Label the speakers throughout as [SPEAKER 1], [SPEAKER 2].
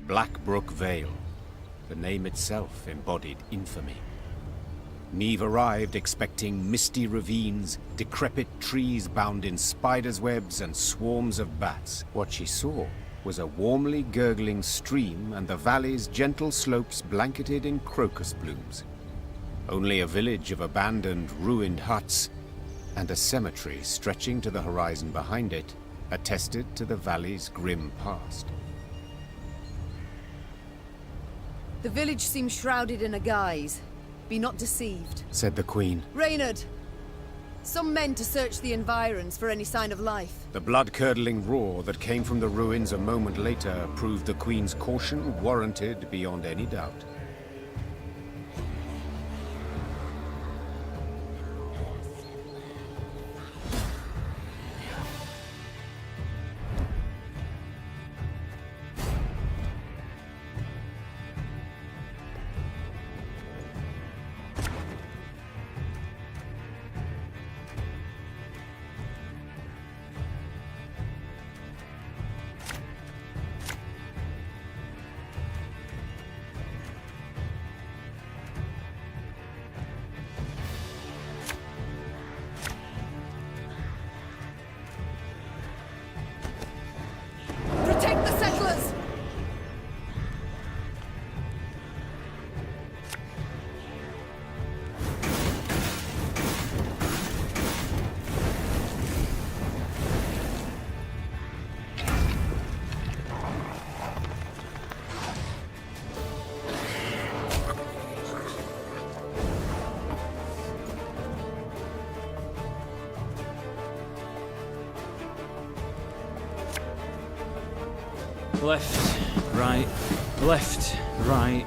[SPEAKER 1] Blackbrook Vale. The name itself embodied infamy. Neve arrived expecting misty ravines, decrepit trees bound in spiders' webs, and swarms of bats. What she saw was a warmly gurgling stream and the valley's gentle slopes blanketed in crocus blooms. Only a village of abandoned, ruined huts and a cemetery stretching to the horizon behind it attested to the valley's grim past.
[SPEAKER 2] The village seems shrouded in a guise. Be not deceived,
[SPEAKER 1] said the Queen.
[SPEAKER 2] Reynard! Some men to search the environs for any sign of life.
[SPEAKER 1] The blood-curdling roar that came from the ruins a moment later proved the Queen's caution warranted beyond any doubt.
[SPEAKER 2] Protect the settlers!
[SPEAKER 3] Left, right, left, right.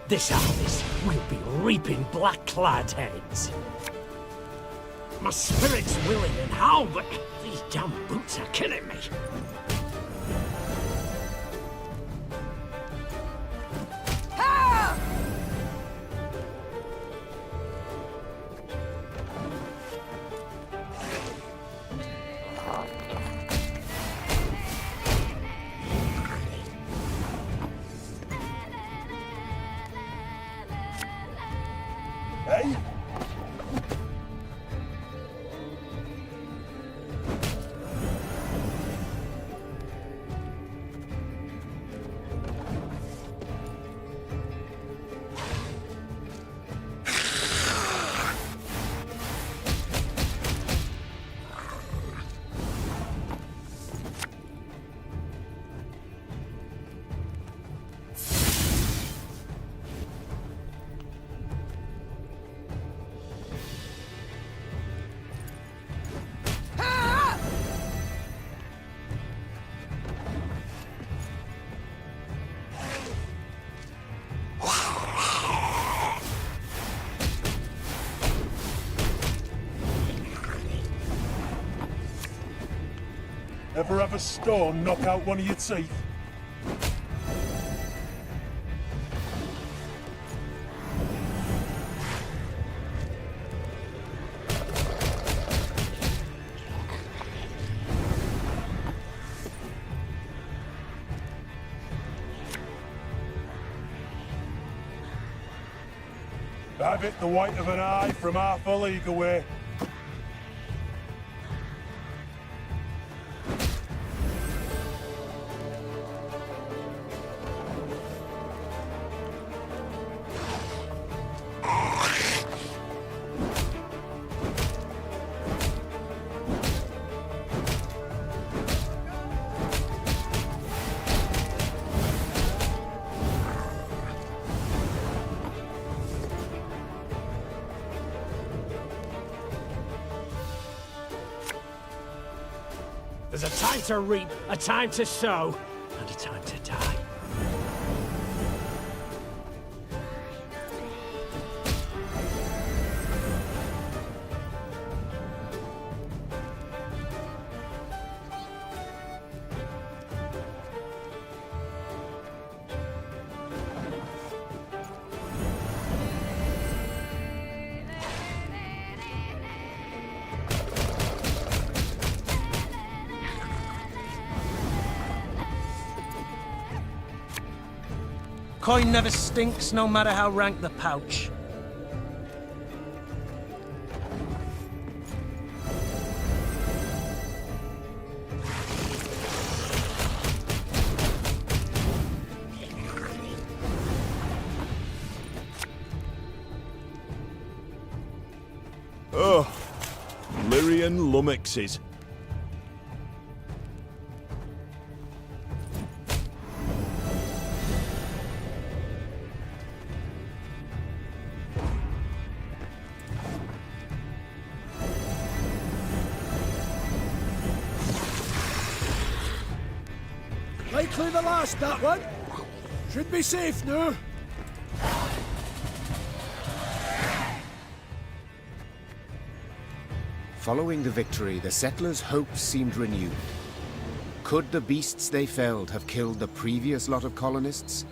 [SPEAKER 4] This harvest will be reaping black-clad heads. My spirit's willing and how, but these damn boots are killing me.
[SPEAKER 5] Hey? Ever have a stone knock out one of your teeth? I've hit the white of an eye from half a league away.
[SPEAKER 4] There's a time to reap, a time to sow, and a time to die. Coin never stinks, no matter how rank the pouch.
[SPEAKER 5] Oh, Lyrian lummoxes.
[SPEAKER 6] Likely the last, that one. Should be safe now.
[SPEAKER 1] Following the victory, the settlers' hopes seemed renewed. Could the beasts they felled have killed the previous lot of colonists?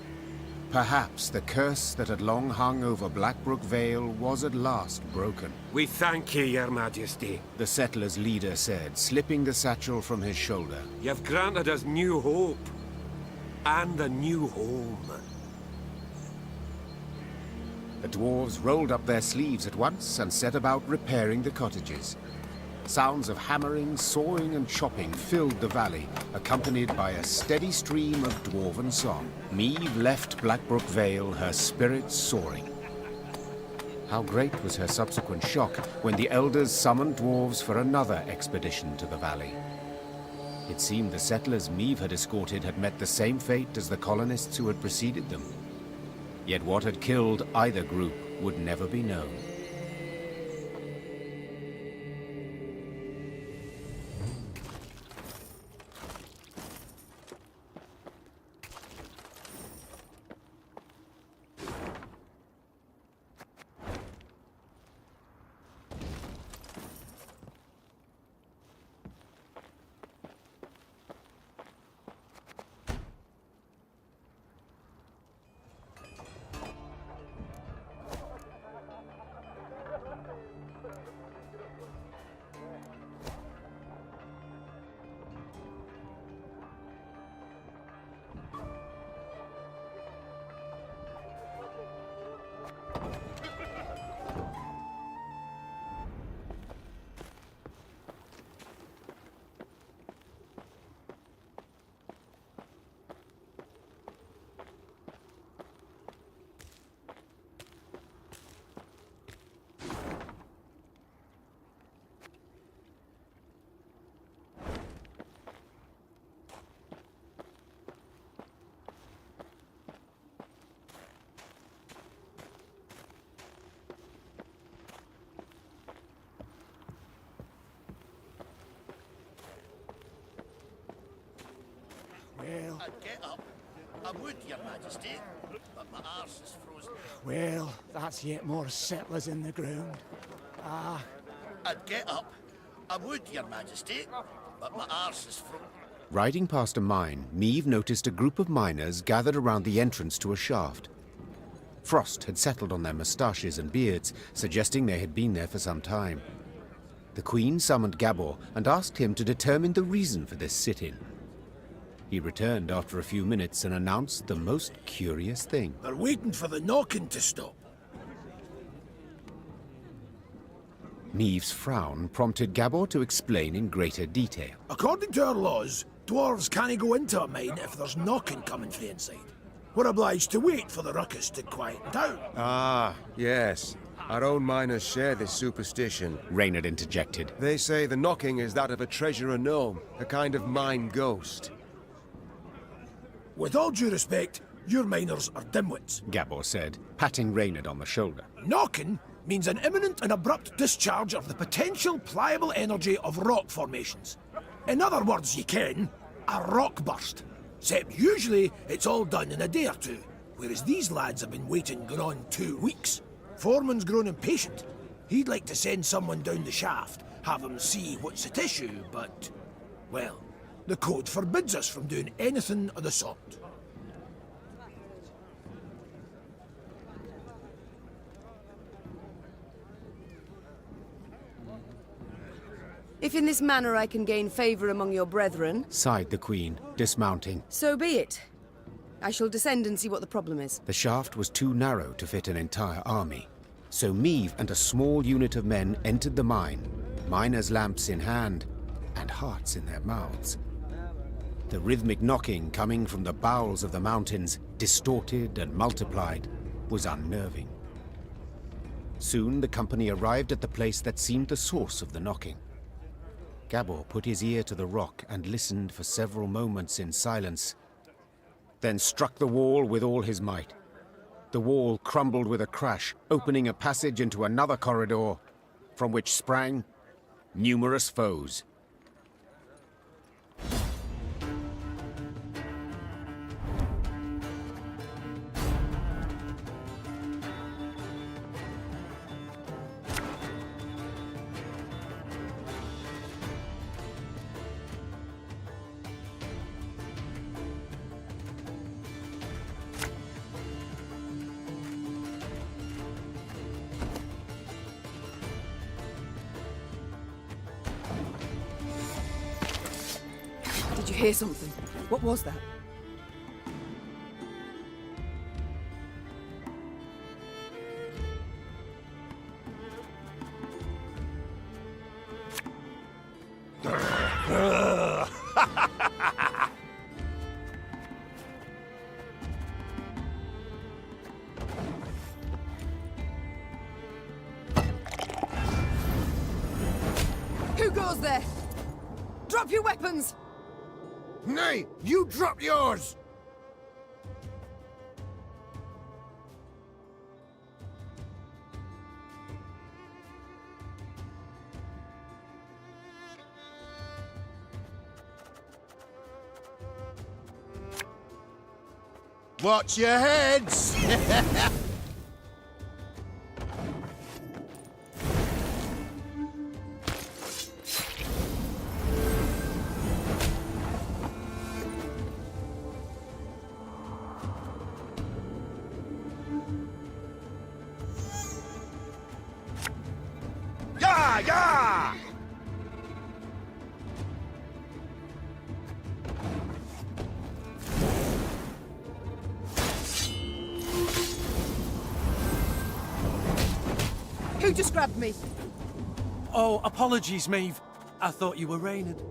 [SPEAKER 1] Perhaps the curse that had long hung over Blackbrook Vale was at last broken.
[SPEAKER 7] We thank ye, your majesty.
[SPEAKER 1] The settlers' leader said, slipping the satchel from his shoulder.
[SPEAKER 7] You've granted us new hope. And a new home.
[SPEAKER 1] The dwarves rolled up their sleeves at once and set about repairing the cottages. Sounds of hammering, sawing and chopping filled the valley, accompanied by a steady stream of dwarven song. Meve left Blackbrook Vale, her spirits soaring. How great was her subsequent shock when the elders summoned dwarves for another expedition to the valley. It seemed the settlers Meve had escorted had met the same fate as the colonists who had preceded them. Yet what had killed either group would never be known.
[SPEAKER 6] Well,
[SPEAKER 8] I'd get up. I would, your majesty, but my arse is frozen.
[SPEAKER 6] well, that's yet more settlers in the ground. Ah,
[SPEAKER 8] I'd get up. I would, your majesty, but my arse is frozen.
[SPEAKER 1] Riding past a mine, Meve noticed a group of miners gathered around the entrance to a shaft. Frost had settled on their moustaches and beards, suggesting they had been there for some time. The Queen summoned Gabor and asked him to determine the reason for this sit-in. He returned after a few minutes and announced the most curious thing.
[SPEAKER 6] they're waiting for the knocking to stop.
[SPEAKER 1] Meve's frown prompted Gabor to explain in greater detail.
[SPEAKER 6] According to our laws, dwarves can't go into a mine if there's knocking coming from inside. We're obliged to wait for the ruckus to quieten down.
[SPEAKER 9] Ah, yes. Our own miners share this superstition.
[SPEAKER 1] Reynard interjected.
[SPEAKER 9] They say the knocking is that of a treasurer gnome, a kind of mine ghost.
[SPEAKER 6] With all due respect, your miners are dimwits.
[SPEAKER 1] Gabor said, patting Reynard on the shoulder.
[SPEAKER 6] Knocking means an imminent and abrupt discharge of the potential pliable energy of rock formations. In other words, you can, a rock burst. Except usually it's all done in a day or two, whereas these lads have been waiting gone 2 weeks. Foreman's grown impatient. He'd like to send someone down the shaft, have him see what's at issue, but, well, the code forbids us from doing anything of the sort.
[SPEAKER 2] If in this manner I can gain favor among your brethren,
[SPEAKER 1] Sighed the Queen, dismounting.
[SPEAKER 2] so be it. I shall descend and see what the problem is.
[SPEAKER 1] The shaft was too narrow to fit an entire army, so Meave and a small unit of men entered the mine, miners' lamps in hand and hearts in their mouths. The rhythmic knocking coming from the bowels of the mountains, distorted and multiplied, was unnerving. Soon the company arrived at the place that seemed the source of the knocking. Gabor put his ear to the rock and listened for several moments in silence, then struck the wall with all his might. The wall crumbled with a crash, opening a passage into another corridor, from which sprang numerous foes.
[SPEAKER 2] Did you hear something? What was that? Who goes there? Drop your weapons!
[SPEAKER 9] Nay, you drop yours!
[SPEAKER 8] Watch your heads!
[SPEAKER 9] Yeah, yeah!
[SPEAKER 2] Who just grabbed me?
[SPEAKER 10] Oh, apologies, Maeve. I thought you were Reynard.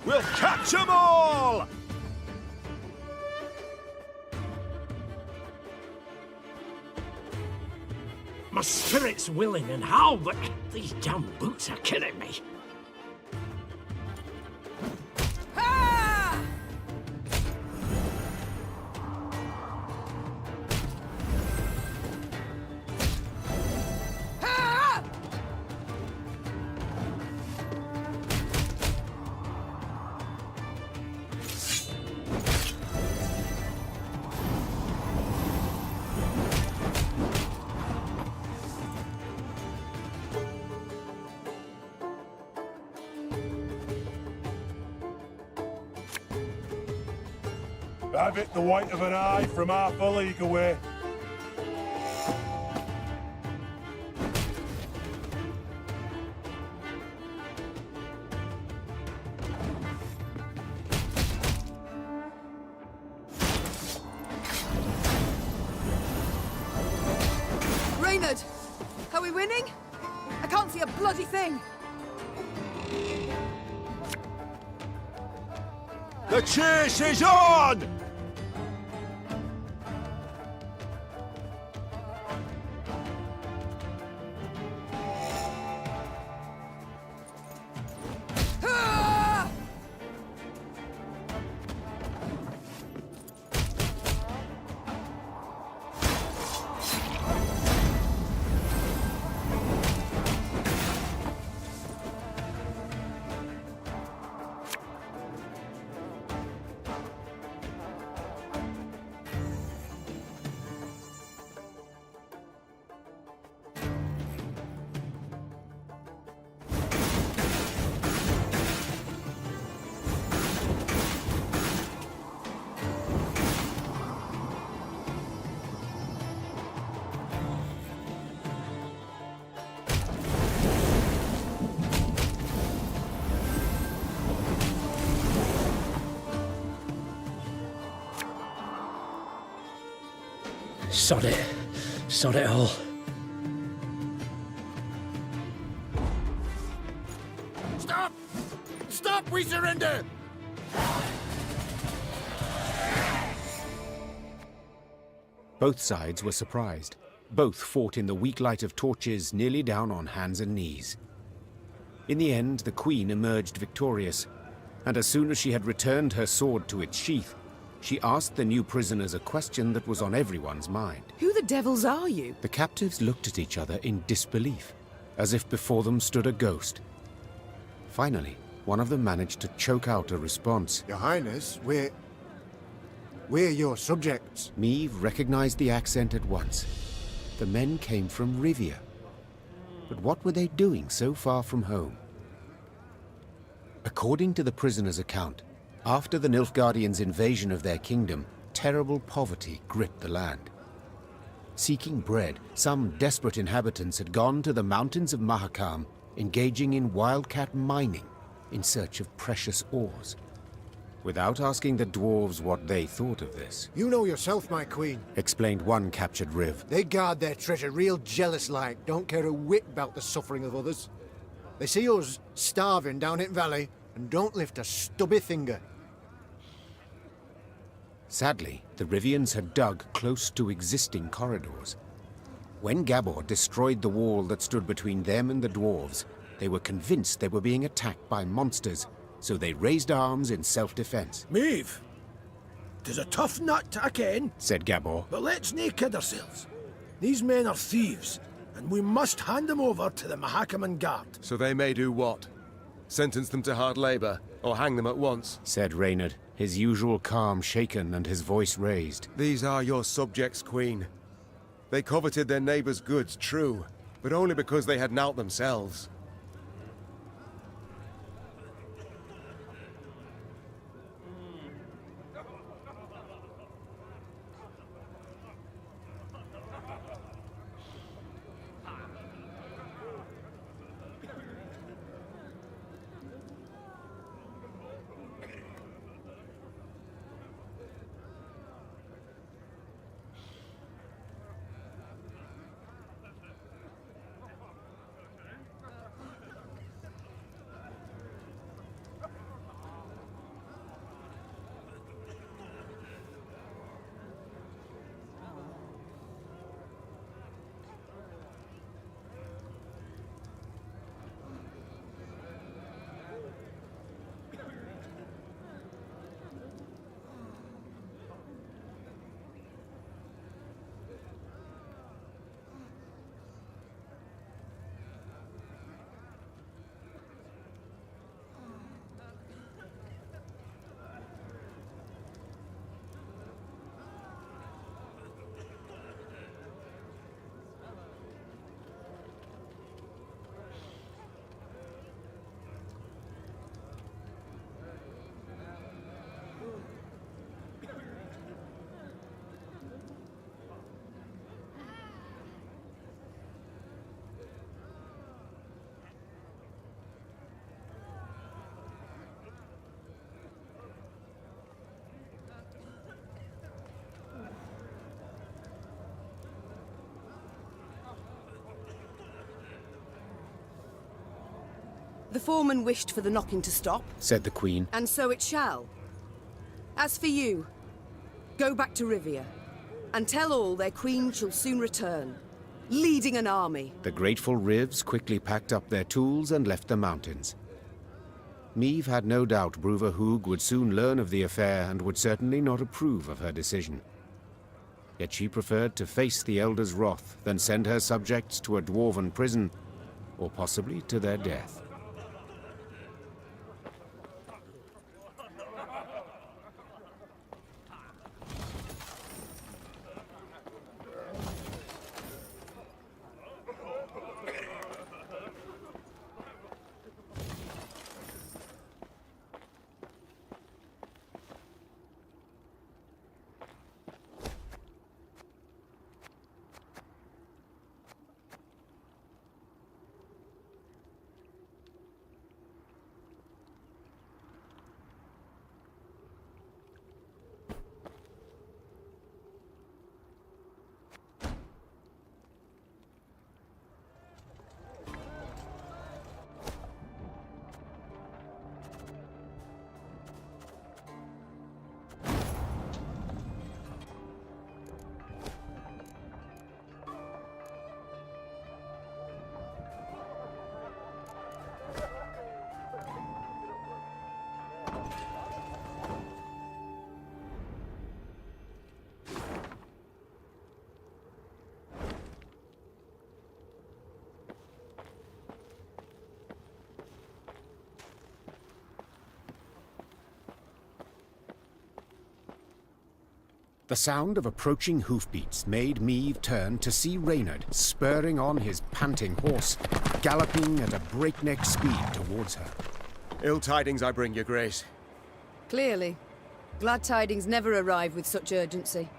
[SPEAKER 9] We'll catch 'em all!
[SPEAKER 4] My spirit's willing and how, but these damn boots are killing me.
[SPEAKER 2] Ah! Ah!
[SPEAKER 5] Have it the white of an eye from half a league away.
[SPEAKER 2] Reynard! Are we winning? I can't see a bloody thing!
[SPEAKER 9] The chase is on!
[SPEAKER 4] Sod it. Sod it all.
[SPEAKER 8] Stop! Stop! We surrender!
[SPEAKER 1] Both sides were surprised. Both fought in the weak light of torches, nearly down on hands and knees. In the end, the Queen emerged victorious, and as soon as she had returned her sword to its sheath, she asked the new prisoners a question that was on everyone's mind.
[SPEAKER 2] Who the devils are you?
[SPEAKER 1] The captives looked at each other in disbelief, as if before them stood a ghost. Finally, one of them managed to choke out a response.
[SPEAKER 11] Your Highness, we're your subjects.
[SPEAKER 1] Meve recognized the accent at once. The men came from Rivia. But what were they doing so far from home? According to the prisoner's account, after the Nilfgaardians' invasion of their kingdom, terrible poverty gripped the land. Seeking bread, some desperate inhabitants had gone to the mountains of Mahakam, engaging in wildcat mining in search of precious ores. Without asking the dwarves what they thought of this,
[SPEAKER 11] You know yourself, my queen.
[SPEAKER 1] explained one captured Riv.
[SPEAKER 11] They guard their treasure real jealous-like, don't care a whit about the suffering of others. They see us starving down in valley and don't lift a stubby finger.
[SPEAKER 1] Sadly, the Rivians had dug close to existing corridors. When Gabor destroyed the wall that stood between them and the dwarves, they were convinced they were being attacked by monsters, so they raised arms in self-defense.
[SPEAKER 6] Maeve, 'tis a tough nut to ken,
[SPEAKER 1] said Gabor.
[SPEAKER 6] but let's nae kid ourselves. These men are thieves, and we must hand them over to the Mahakaman Guard.
[SPEAKER 9] So they may do what? Sentence them to hard labor, or hang them at once?
[SPEAKER 1] Said Reynard, his usual calm shaken and his voice raised.
[SPEAKER 9] These are your subjects, Queen. They coveted their neighbor's goods, true, but only because they had nowt themselves.
[SPEAKER 2] The foreman wished for the knocking to stop,
[SPEAKER 1] Said the Queen.
[SPEAKER 2] and so it shall. As for you, go back to Rivia, and tell all their queen shall soon return, leading an army.
[SPEAKER 1] The grateful Rivs quickly packed up their tools and left the mountains. Meve had no doubt Bruva Hoog would soon learn of the affair and would certainly not approve of her decision. Yet she preferred to face the Elder's wrath than send her subjects to a dwarven prison, or possibly to their death. The sound of approaching hoofbeats made Meve turn to see Reynard spurring on his panting horse, galloping at a breakneck speed towards her.
[SPEAKER 9] Ill tidings I bring, your grace.
[SPEAKER 2] Clearly. Glad tidings never arrive with such urgency.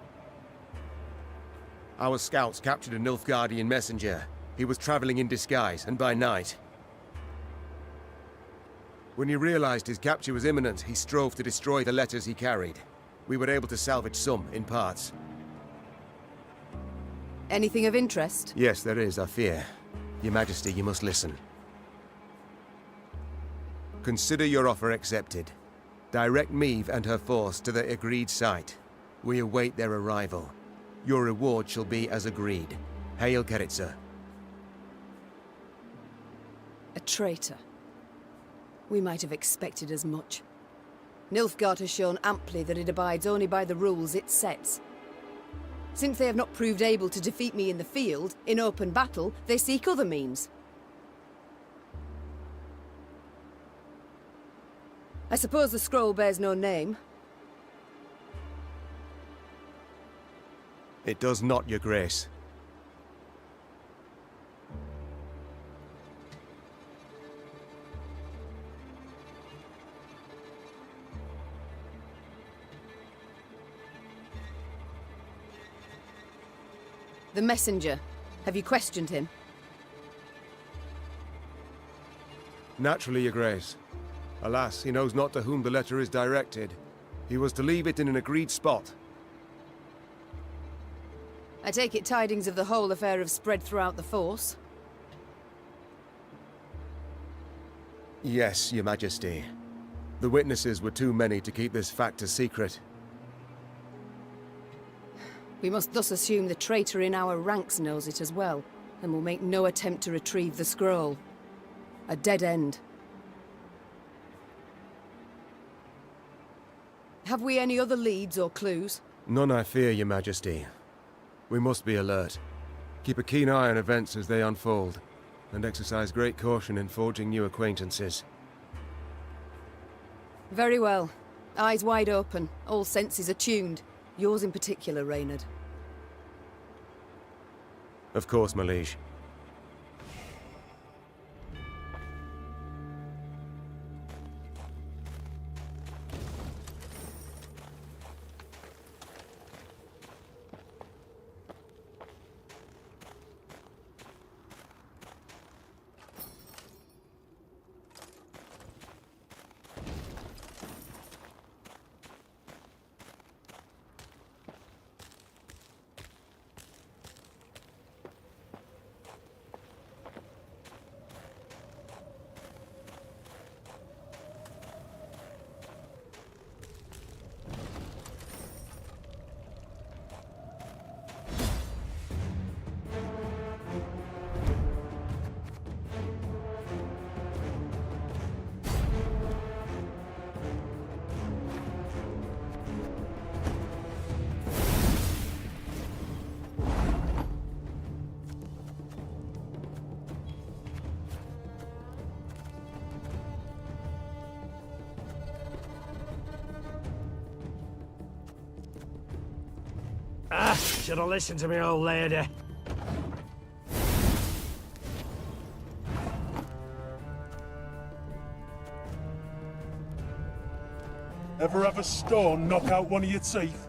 [SPEAKER 9] Our scouts captured a Nilfgaardian messenger. He was traveling in disguise, and by night. When he realized his capture was imminent, he strove to destroy the letters he carried. We were able to salvage some, in parts.
[SPEAKER 2] Anything of interest?
[SPEAKER 9] Yes, there is, I fear. Your Majesty, you must listen. Consider your offer accepted. Direct Meve and her force to the agreed site. We await their arrival. Your reward shall be as agreed. Hail Keritsa.
[SPEAKER 2] A traitor. We might have expected as much. Nilfgaard has shown amply that it abides only by the rules it sets. Since they have not proved able to defeat me in the field, in open battle, they seek other means. I suppose the scroll bears no name.
[SPEAKER 9] It does not, your grace.
[SPEAKER 2] The messenger. Have you questioned him?
[SPEAKER 9] Naturally, your grace. Alas, he knows not to whom the letter is directed. He was to leave it in an agreed spot.
[SPEAKER 2] I take it tidings of the whole affair have spread throughout the force.
[SPEAKER 9] Yes, your Majesty. The witnesses were too many to keep this fact a secret.
[SPEAKER 2] We must thus assume the traitor in our ranks knows it as well, and will make no attempt to retrieve the scroll. A dead end. Have we any other leads or clues?
[SPEAKER 9] None, I fear, your Majesty. We must be alert. Keep a keen eye on events as they unfold, and exercise great caution in forging new acquaintances.
[SPEAKER 2] Very well. Eyes wide open, all senses attuned. Yours in particular, Reynard.
[SPEAKER 9] Of course, my liege.
[SPEAKER 4] Should have listened to me, old lady.
[SPEAKER 5] Ever have a stone knock out one of your teeth?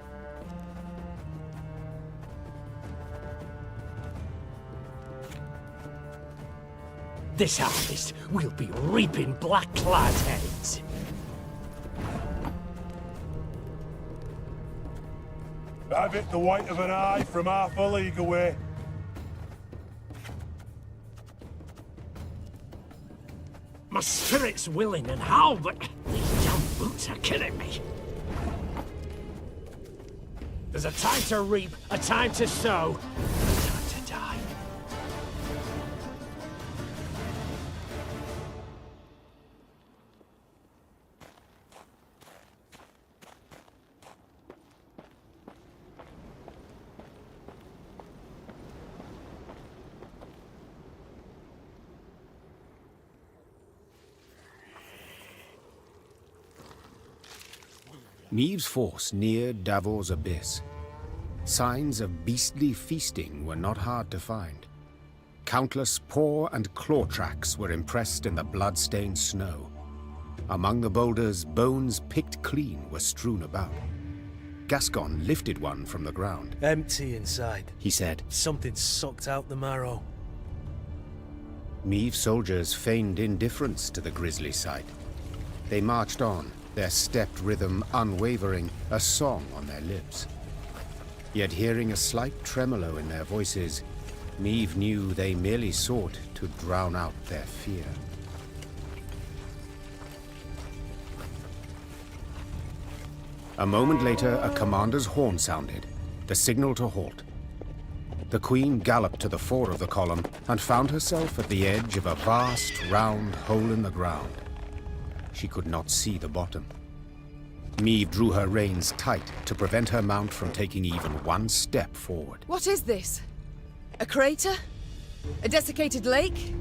[SPEAKER 4] This harvest, we'll be reaping black-clad heads.
[SPEAKER 5] Have it the white of an eye from half a league away.
[SPEAKER 4] My spirit's willing and how, but these damn boots are killing me. There's a time to reap, a time to sow, a time to die.
[SPEAKER 1] Neve's force neared Davor's abyss. Signs of beastly feasting were not hard to find. Countless paw and claw tracks were impressed in the blood-stained snow. Among the boulders, bones picked clean were strewn about. Gascon lifted one from the ground.
[SPEAKER 10] Empty inside,
[SPEAKER 1] He said.
[SPEAKER 10] Something sucked out the marrow.
[SPEAKER 1] Neve's soldiers feigned indifference to the grisly sight. They marched on, their stepped rhythm unwavering, a song on their lips. Yet hearing a slight tremolo in their voices, Neve knew they merely sought to drown out their fear. A moment later, a commander's horn sounded, the signal to halt. The Queen galloped to the fore of the column and found herself at the edge of a vast, round hole in the ground. She could not see the bottom. Neve drew her reins tight to prevent her mount from taking even one step forward.
[SPEAKER 2] What is this? A crater? A desiccated lake?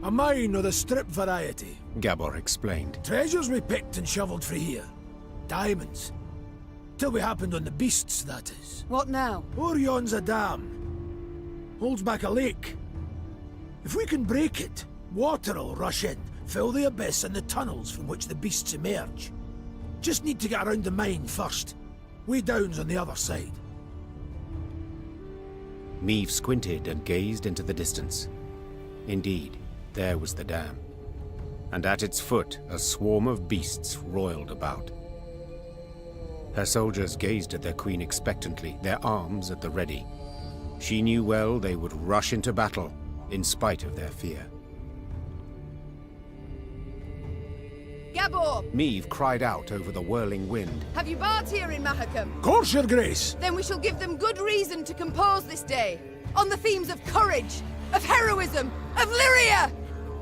[SPEAKER 6] A mine of the strip variety.
[SPEAKER 1] Gabor explained.
[SPEAKER 6] Treasures we picked and shoveled for here. Diamonds. Till we happened on the beasts, that is.
[SPEAKER 2] What now?
[SPEAKER 6] Orion's a dam. Holds back a lake. If we can break it, water'll rush in, fill the abyss and the tunnels from which the beasts emerge. Just need to get around the mine first. Way down's on the other side.
[SPEAKER 1] Neve squinted and gazed into the distance. Indeed, there was the dam. And at its foot, a swarm of beasts roiled about. Her soldiers gazed at their queen expectantly, their arms at the ready. She knew well they would rush into battle, in spite of their fear.
[SPEAKER 2] Gabor!
[SPEAKER 1] Neve cried out over the whirling wind.
[SPEAKER 2] Have you bards here in Mahakam?
[SPEAKER 6] Course, your grace!
[SPEAKER 2] Then we shall give them good reason to compose this day, on the themes of courage, of heroism, of Lyria!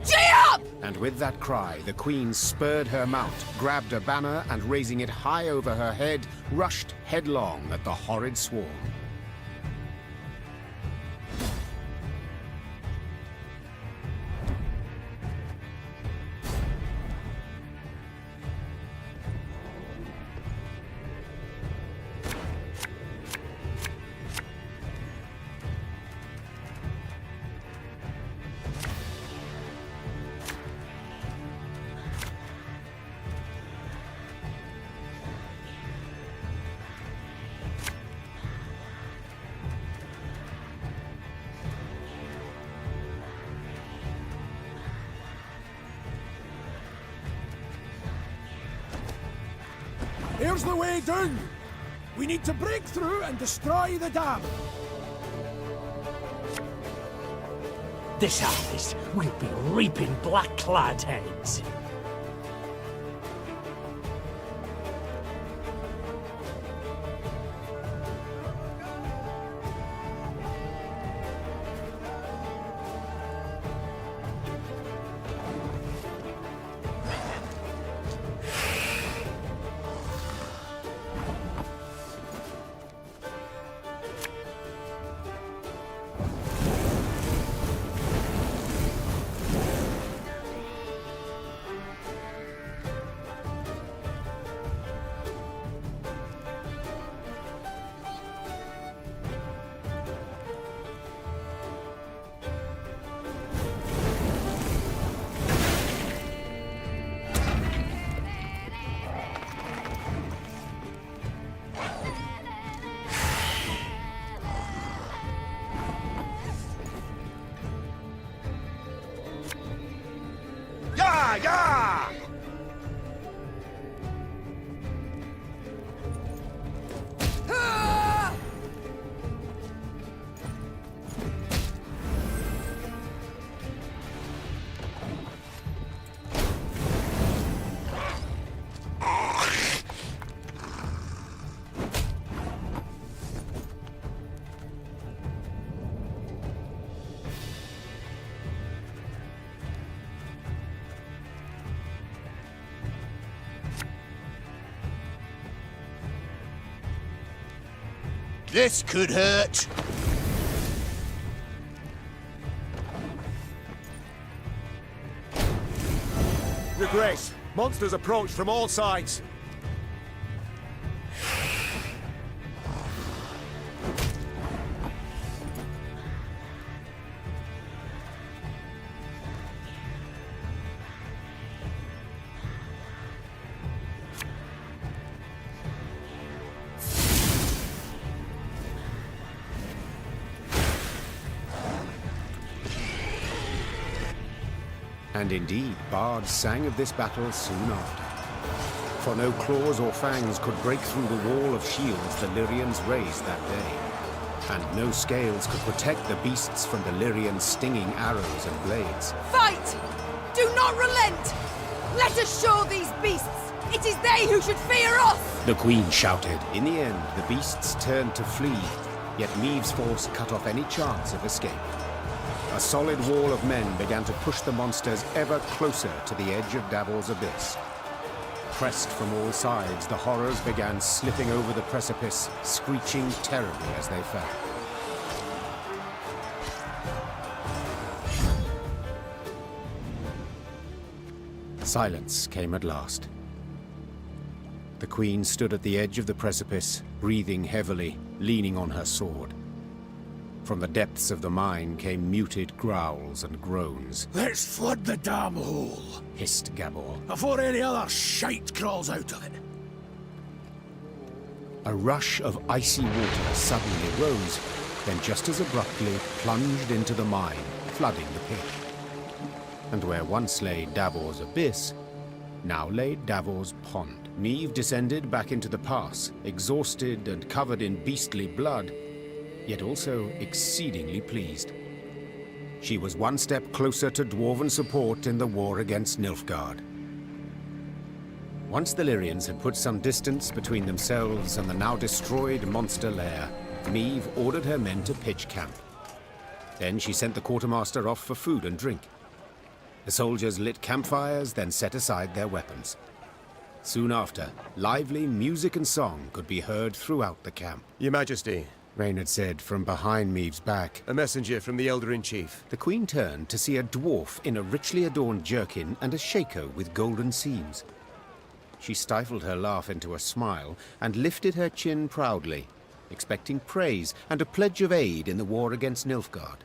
[SPEAKER 2] Gee up!
[SPEAKER 1] And with that cry, the queen spurred her mount, grabbed a banner, and raising it high over her head, rushed headlong at the horrid swarm.
[SPEAKER 6] Here's the way down. We need to break through and destroy the dam.
[SPEAKER 4] This harvest, we'll be reaping black-clad heads.
[SPEAKER 8] This could hurt.
[SPEAKER 9] Your Grace, monsters approach from all sides.
[SPEAKER 1] And indeed, bards sang of this battle soon after. For no claws or fangs could break through the wall of shields the Lyrians raised that day. And no scales could protect the beasts from the Lyrians' stinging arrows and blades.
[SPEAKER 2] Fight! Do not relent! Let us show these beasts! It is they who should fear us!
[SPEAKER 1] The Queen shouted. In the end, the beasts turned to flee, yet Maeve's force cut off any chance of escape. A solid wall of men began to push the monsters ever closer to the edge of Davor's abyss. Pressed from all sides, the horrors began slipping over the precipice, screeching terribly as they fell. Silence came at last. The Queen stood at the edge of the precipice, breathing heavily, leaning on her sword. From the depths of the mine came muted growls and groans.
[SPEAKER 6] Let's flood the damn hole,
[SPEAKER 1] Hissed Gabor.
[SPEAKER 6] before any other shite crawls out of it.
[SPEAKER 1] A rush of icy water suddenly rose, then just as abruptly plunged into the mine, flooding the pit. And where once lay Davor's abyss, now lay Davor's pond. Maeve descended back into the pass, exhausted and covered in beastly blood, yet also exceedingly pleased. She was one step closer to dwarven support in the war against Nilfgaard. Once the Lyrians had put some distance between themselves and the now destroyed monster lair, Maeve ordered her men to pitch camp. Then she sent the quartermaster off for food and drink. The soldiers lit campfires, then set aside their weapons. Soon after, lively music and song could be heard throughout the camp.
[SPEAKER 9] Your Majesty,
[SPEAKER 1] Reynard said from behind Maeve's back.
[SPEAKER 9] a messenger from the Elder-in-Chief.
[SPEAKER 1] The Queen turned to see a dwarf in a richly adorned jerkin and a shako with golden seams. She stifled her laugh into a smile and lifted her chin proudly, expecting praise and a pledge of aid in the war against Nilfgaard.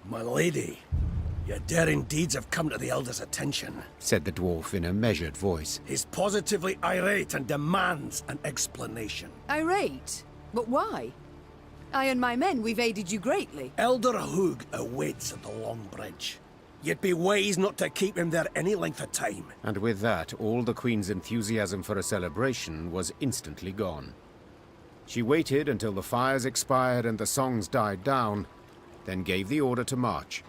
[SPEAKER 4] My lady, your daring deeds have come to the Elder's attention.
[SPEAKER 1] Said the dwarf in a measured voice.
[SPEAKER 4] He's positively irate and demands an explanation.
[SPEAKER 2] Irate? But why? I and my men, we've aided you greatly.
[SPEAKER 4] Elder Hugh awaits at the Long Bridge. You'd be wise not to keep him there any length of time.
[SPEAKER 1] And with that, all the Queen's enthusiasm for a celebration was instantly gone. She waited until the fires expired and the songs died down, then gave the order to march.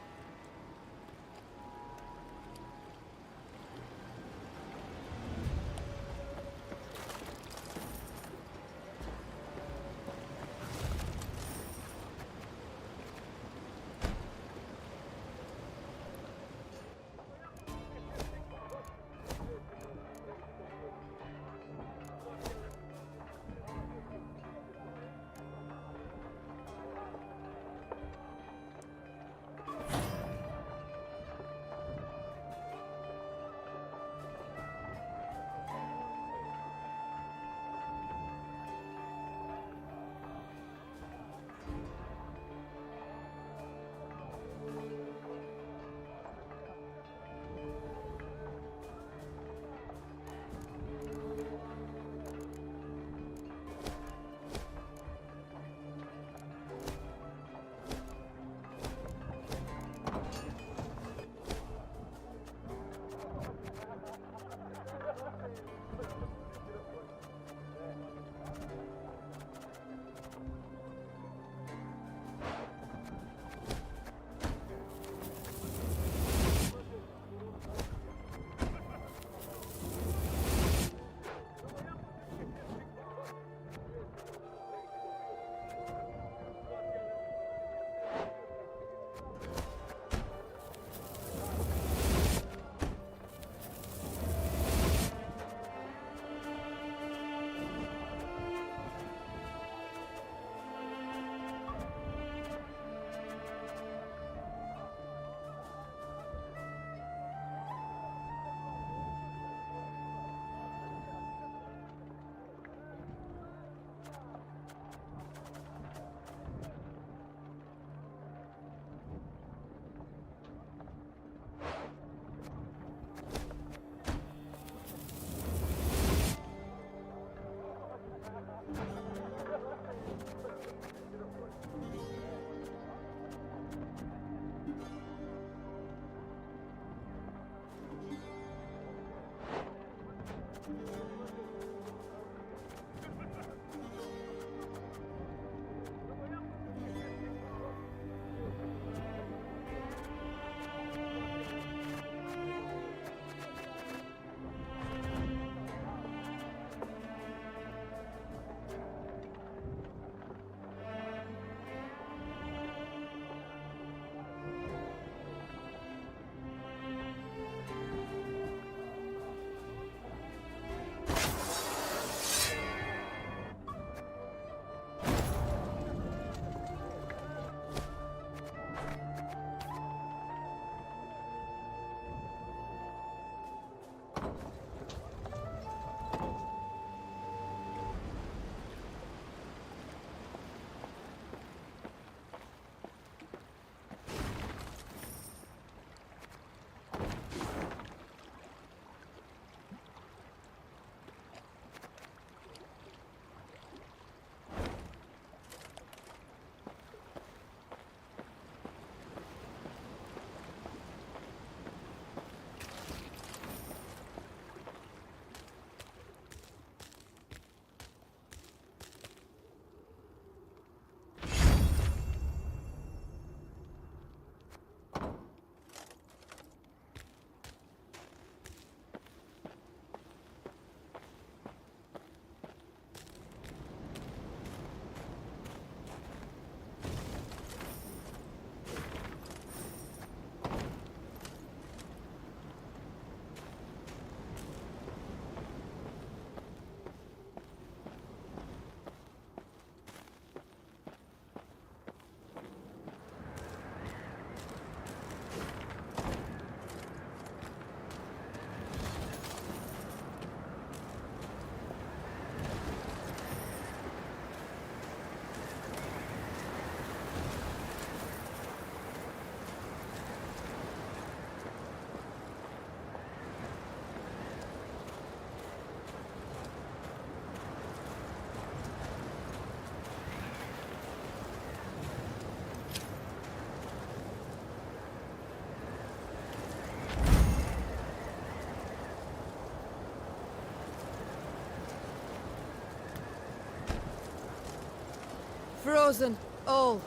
[SPEAKER 2] Frozen, all.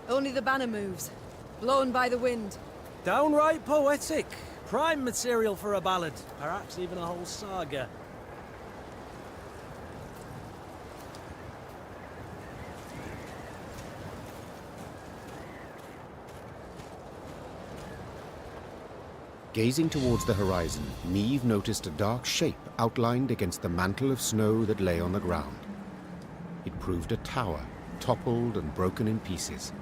[SPEAKER 2] Only the banner moves, blown by the wind.
[SPEAKER 10] Downright poetic. Prime material for a ballad. Perhaps even a whole saga.
[SPEAKER 1] Gazing towards the horizon, Neve noticed a dark shape outlined against the mantle of snow that lay on the ground. It proved a tower, toppled and broken in pieces.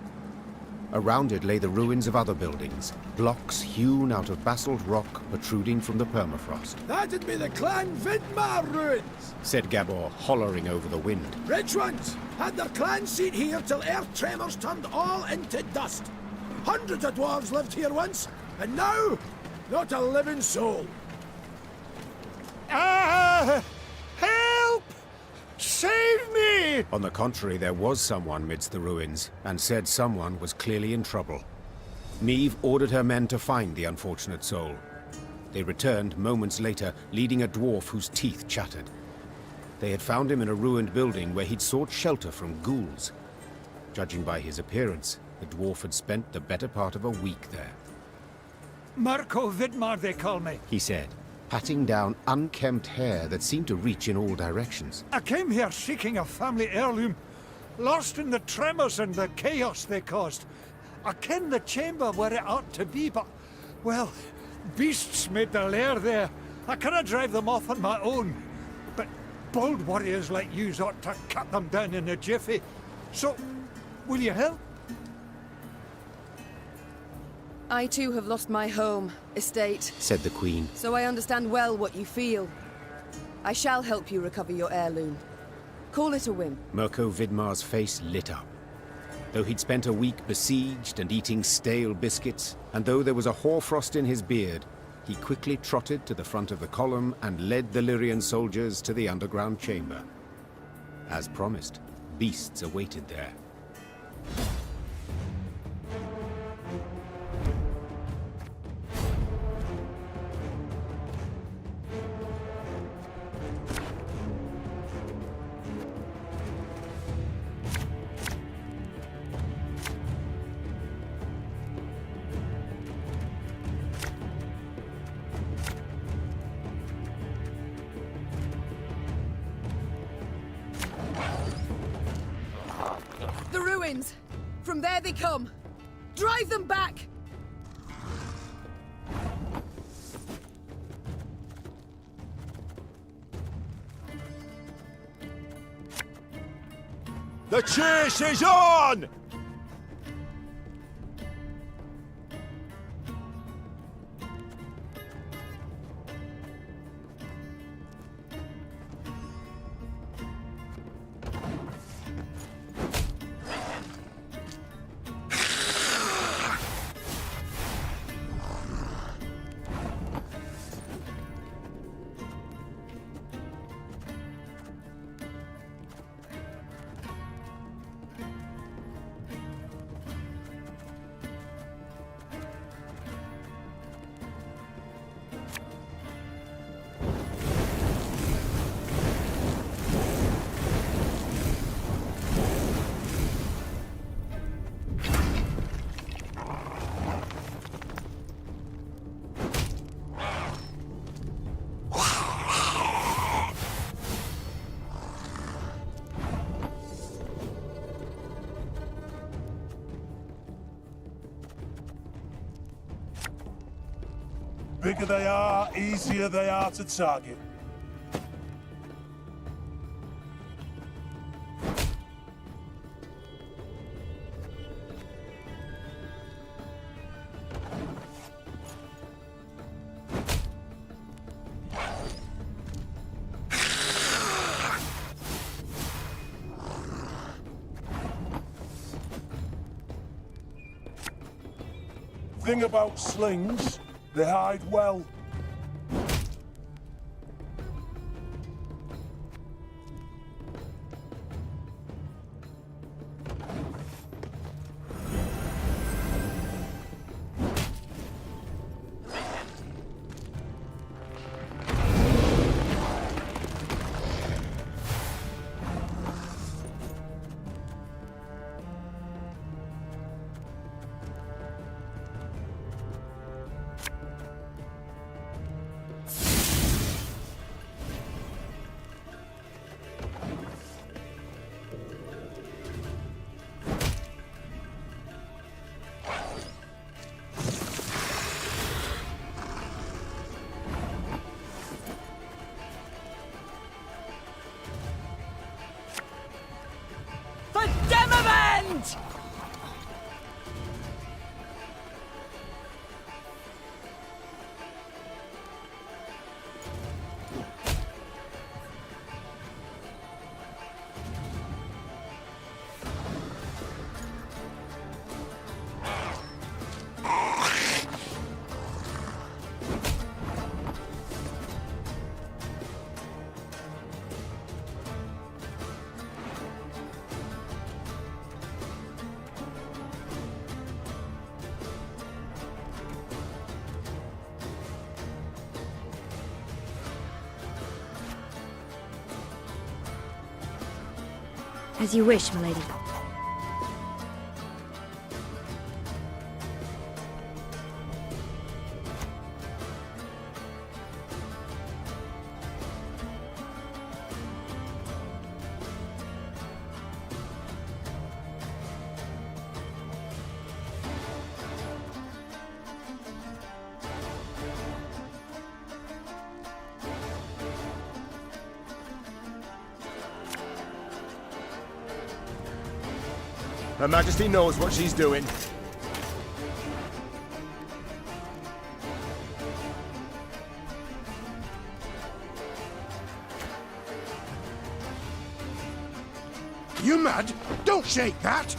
[SPEAKER 1] Around it lay the ruins of other buildings, blocks hewn out of basalt rock protruding from the permafrost.
[SPEAKER 6] That'd be the Clan Vidmar ruins,
[SPEAKER 1] said Gabor, hollering over the wind.
[SPEAKER 6] Rich ones had their clan seat here till earth tremors turned all into dust. Hundreds of dwarves lived here once, and now, not a living soul.
[SPEAKER 5] Ah! Help! Save me!
[SPEAKER 1] On the contrary, there was someone midst the ruins, and said someone was clearly in trouble. Neve ordered her men to find the unfortunate soul. They returned moments later, leading a dwarf whose teeth chattered. They had found him in a ruined building where he'd sought shelter from ghouls. Judging by his appearance, the dwarf had spent the better part of a week there.
[SPEAKER 5] Mirko Vidmar, they call me.
[SPEAKER 1] He said, patting down unkempt hair that seemed to reach in all directions.
[SPEAKER 5] I came here seeking a family heirloom, lost in the tremors and the chaos they caused. I ken the chamber where it ought to be, but, well, beasts made their lair there. I cannot drive them off on my own. But bold warriors like yous ought to cut them down in a jiffy. So, will you help?
[SPEAKER 2] I too have lost my home, estate,
[SPEAKER 1] said the Queen.
[SPEAKER 2] so I understand well what you feel. I shall help you recover your heirloom. Call it a whim.
[SPEAKER 1] Mirko Vidmar's face lit up. Though he'd spent a week besieged and eating stale biscuits, and though there was a hoarfrost in his beard, he quickly trotted to the front of the column and led the Lyrian soldiers to the underground chamber. As promised, beasts awaited there.
[SPEAKER 2] The ruins! From there they come! Drive them back!
[SPEAKER 5] The chase is on! Bigger they are, easier they are to target. Thing about slings, they hide well.
[SPEAKER 4] hands!
[SPEAKER 12] As you wish, milady.
[SPEAKER 9] Her Majesty knows what she's doing.
[SPEAKER 6] You mad? Don't shake that!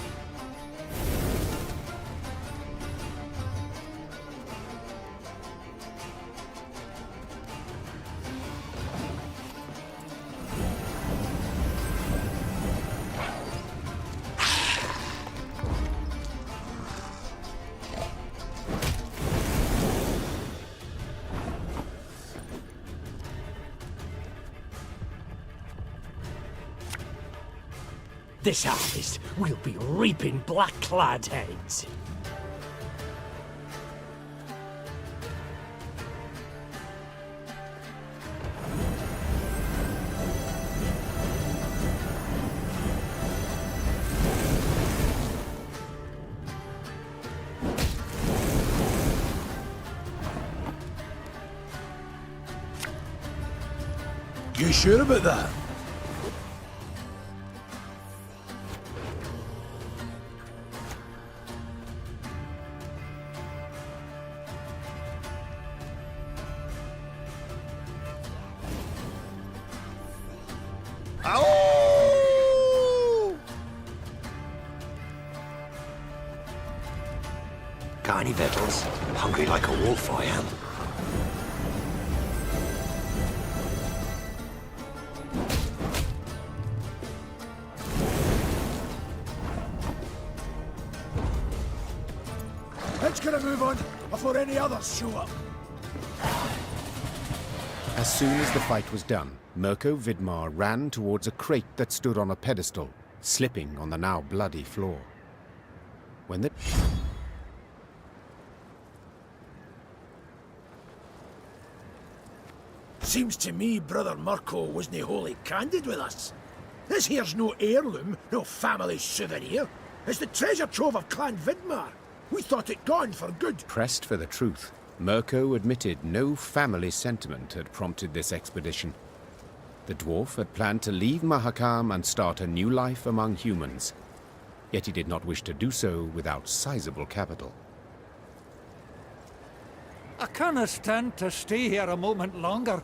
[SPEAKER 4] This harvest, we'll be reaping black-clad heads.
[SPEAKER 6] You sure about that?
[SPEAKER 7] Got any victuals? Hungry like a wolf, I am.
[SPEAKER 6] Let's get a move on before any others show up.
[SPEAKER 1] As soon as the fight was done, Mirko Vidmar ran towards a crate that stood on a pedestal, slipping on the now bloody floor. When the...
[SPEAKER 6] Seems to me Brother Mirko wasn't wholly candid with us. This here's no heirloom, no family souvenir. It's the treasure trove of Clan Vidmar. We thought it gone for good.
[SPEAKER 1] Pressed for the truth, Mirko admitted no family sentiment had prompted this expedition. The dwarf had planned to leave Mahakam and start a new life among humans. Yet he did not wish to do so without sizable capital.
[SPEAKER 5] I can't stand to stay here a moment longer.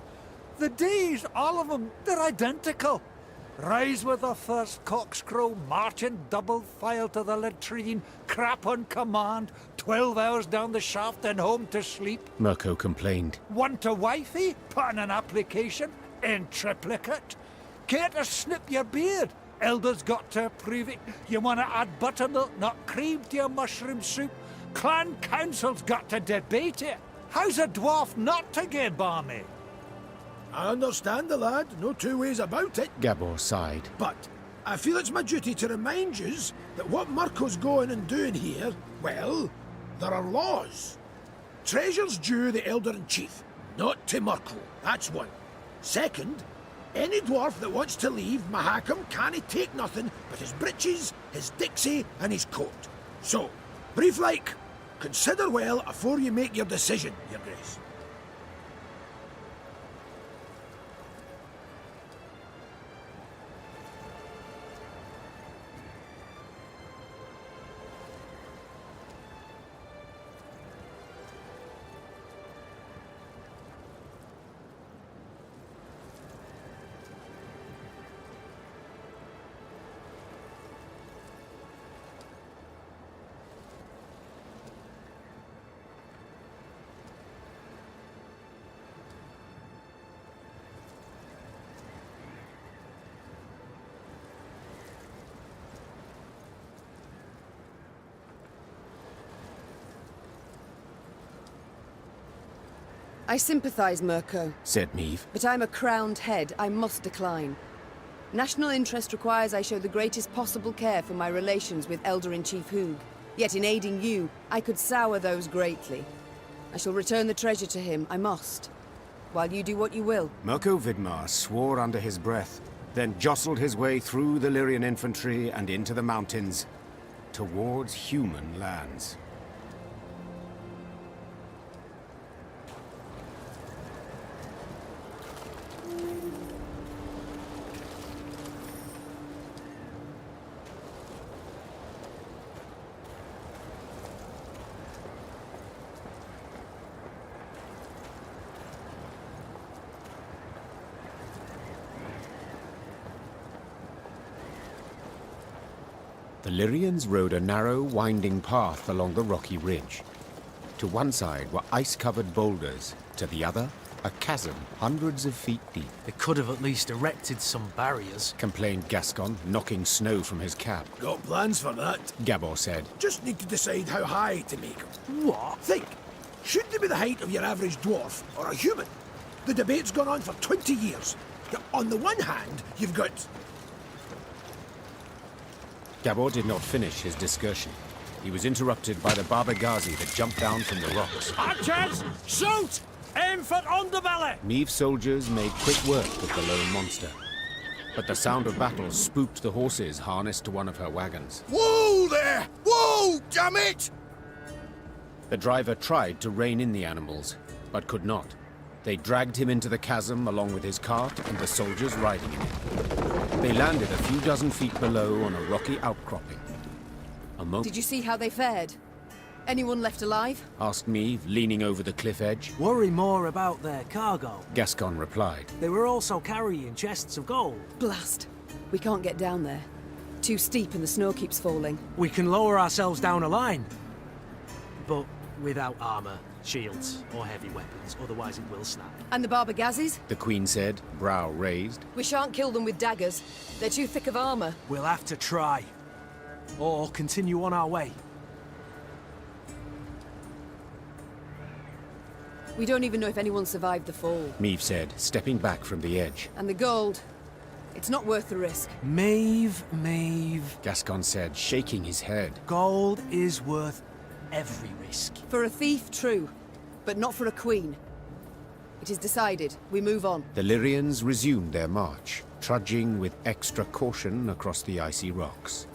[SPEAKER 5] The days, all of them, they're identical. Rise with the first cockscrow, march in double file to the latrine, crap on command, 12 hours down the shaft and home to sleep.
[SPEAKER 1] Mirko complained.
[SPEAKER 5] Want a wifey? Put in an application. In triplicate. Care to snip your beard? Elders got to approve it. You want to add buttermilk, not cream, to your mushroom soup? Clan council's got to debate it. How's a dwarf not to get balmy?
[SPEAKER 6] I understand the lad, no two ways about it.
[SPEAKER 1] Gabor sighed.
[SPEAKER 6] But I feel it's my duty to remind yous that what Mirko's going and doing here, well, there are laws. Treasure's due the Elder-in-Chief, not to Mirko. That's one. Second, any dwarf that wants to leave Mahakam can't take nothing but his breeches, his dixie, and his coat. So, brief like, consider well afore you make your decision, Your Grace.
[SPEAKER 2] I sympathize, Mirko,
[SPEAKER 1] said Meve.
[SPEAKER 2] but I'm a crowned head. I must decline. National interest requires I show the greatest possible care for my relations with Elder-in-Chief Hugh. Yet in aiding you, I could sour those greatly. I shall return the treasure to him, I must. While you do what you will.
[SPEAKER 1] Mirko Vidmar swore under his breath, then jostled his way through the Lyrian infantry and into the mountains, towards human lands. The Lyrians rode a narrow, winding path along the rocky ridge. To one side were ice-covered boulders, to the other, a chasm hundreds of feet deep.
[SPEAKER 10] They could have at least erected some barriers,
[SPEAKER 1] complained Gascon, knocking snow from his cap.
[SPEAKER 6] Got plans for that?
[SPEAKER 1] Gabor said.
[SPEAKER 6] Just need to decide how high to make them.
[SPEAKER 10] What?
[SPEAKER 6] Think. Should they be the height of your average dwarf or a human? The debate's gone on for 20 years. On the one hand, you've got...
[SPEAKER 1] Gabor did not finish his discussion. He was interrupted by the Baba Ghazi that jumped down from the rocks.
[SPEAKER 4] Archers, shoot! Aim for underbelly!
[SPEAKER 1] Meve's soldiers made quick work of the lone monster. But the sound of battle spooked the horses harnessed to one of her wagons.
[SPEAKER 8] Whoa there! Whoa, damn it!
[SPEAKER 1] The driver tried to rein in the animals, but could not. They dragged him into the chasm along with his cart and the soldiers riding in it. They landed a few dozen feet below on a rocky outcropping.
[SPEAKER 2] Did you see how they fared? Anyone left alive?
[SPEAKER 1] Asked Meve, leaning over the cliff edge.
[SPEAKER 10] Worry more about their cargo.
[SPEAKER 1] Gascon replied.
[SPEAKER 10] They were also carrying chests of gold.
[SPEAKER 2] Blast. We can't get down there. Too steep and the snow keeps falling.
[SPEAKER 10] We can lower ourselves down a line. But without armor, shields, or heavy weapons, otherwise it will snap.
[SPEAKER 2] And the Baba Ghazis?
[SPEAKER 1] The Queen said, brow raised.
[SPEAKER 2] We shan't kill them with daggers. They're too thick of armor.
[SPEAKER 10] We'll have to try. Or continue on our way.
[SPEAKER 2] We don't even know if anyone survived the fall.
[SPEAKER 1] Meve said, stepping back from the edge.
[SPEAKER 2] And the gold, it's not worth the risk.
[SPEAKER 10] Maeve.
[SPEAKER 1] Gascon said, shaking his head.
[SPEAKER 10] Gold is worth every risk.
[SPEAKER 2] For a thief, true. But not for a queen. It is decided. We move on.
[SPEAKER 1] The Lyrians resumed their march, trudging with extra caution across the icy rocks.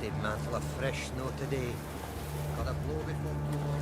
[SPEAKER 13] head mantle of fresh snow today. Got a blow before blow.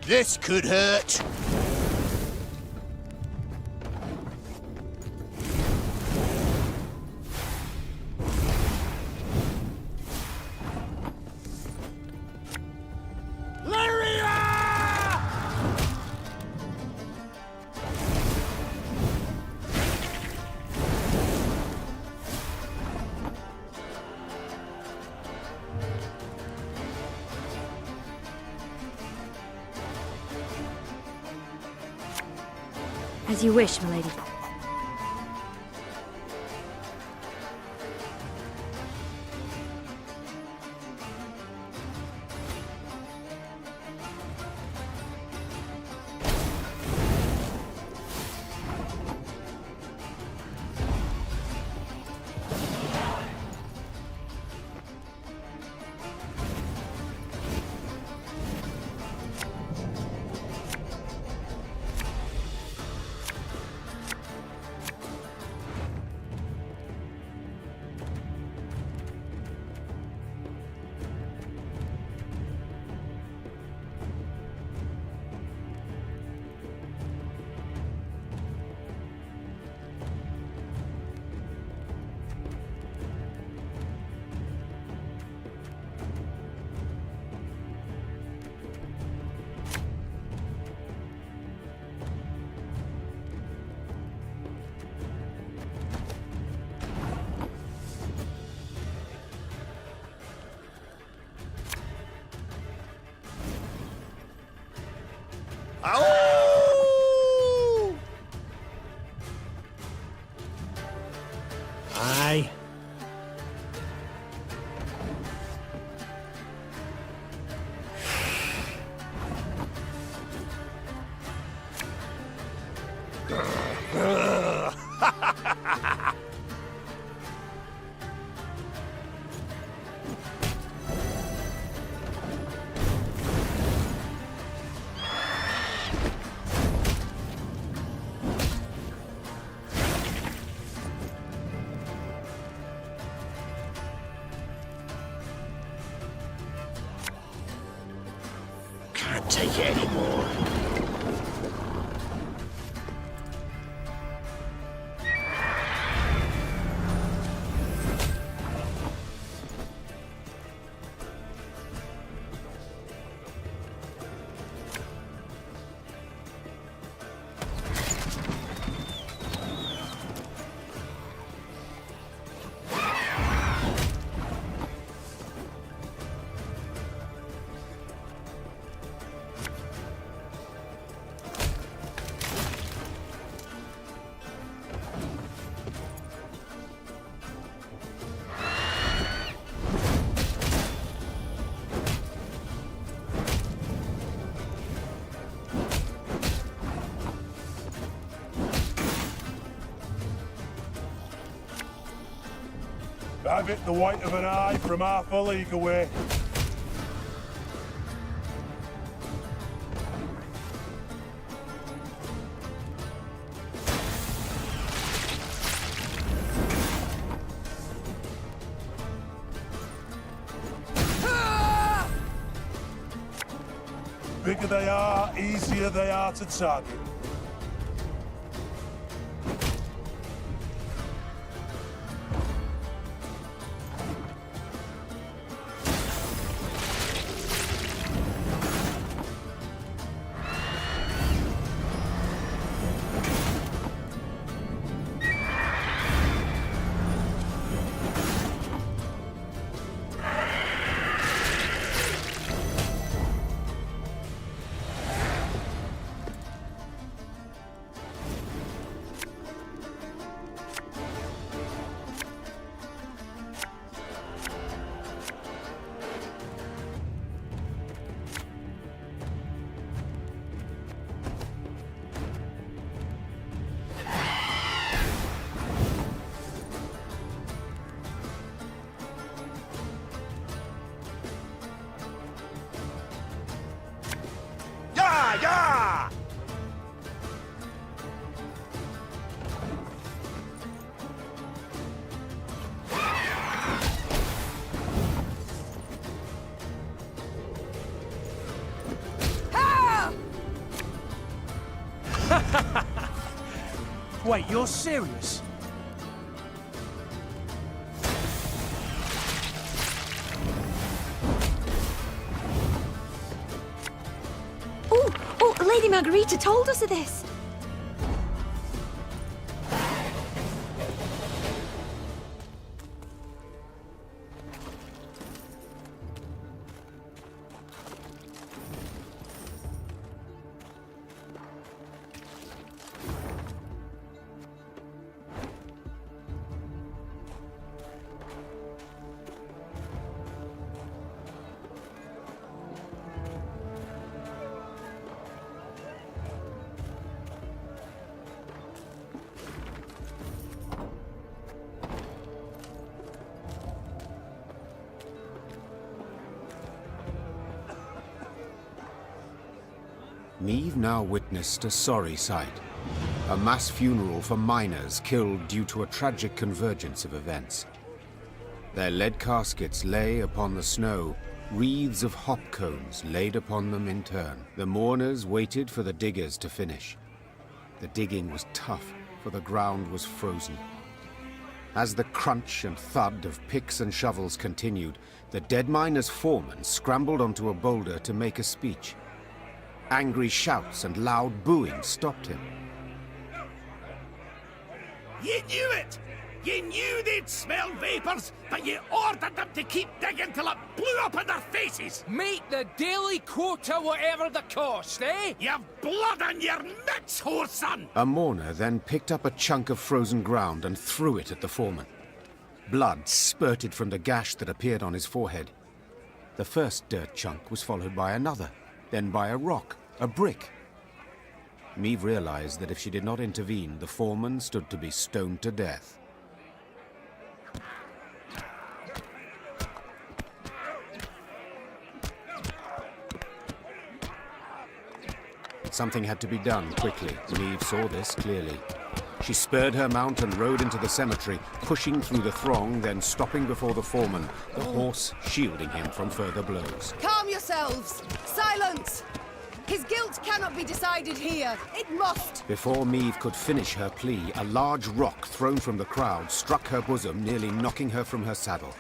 [SPEAKER 8] This could hurt.
[SPEAKER 12] As you wish, milady.
[SPEAKER 8] Ow!
[SPEAKER 4] Aye.
[SPEAKER 8] Can't take it anymore.
[SPEAKER 14] Have it the white of an eye from half a league away. Bigger they are, easier they are to target.
[SPEAKER 8] Yeah!
[SPEAKER 10] Wait, you're serious?
[SPEAKER 12] Oh, Lady Margarita told us of this.
[SPEAKER 1] Niamh now witnessed a sorry sight. A mass funeral for miners killed due to a tragic convergence of events. Their lead caskets lay upon the snow, wreaths of hop cones laid upon them in turn. The mourners waited for the diggers to finish. The digging was tough, for the ground was frozen. As the crunch and thud of picks and shovels continued, the dead miner's foreman scrambled onto a boulder to make a speech. Angry shouts and loud booing stopped him.
[SPEAKER 6] You knew it! You knew they'd smell vapours, but you ordered them to keep digging till it blew up in their faces!
[SPEAKER 15] Meet the daily quota, whatever the cost, eh?
[SPEAKER 6] You've blood on your mitts, whoreson!
[SPEAKER 1] A mourner then picked up a chunk of frozen ground and threw it at the foreman. Blood spurted from the gash that appeared on his forehead. The first dirt chunk was followed by another, then by a rock, a brick. Meve realized that if she did not intervene, the foreman stood to be stoned to death. Something had to be done quickly. Meve saw this clearly. She spurred her mount and rode into the cemetery, pushing through the throng, then stopping before the foreman, the horse shielding him from further blows.
[SPEAKER 2] Calm yourselves! Silence! His guilt cannot be decided here. It must!
[SPEAKER 1] Before Meve could finish her plea, a large rock thrown from the crowd struck her bosom, nearly knocking her from her saddle.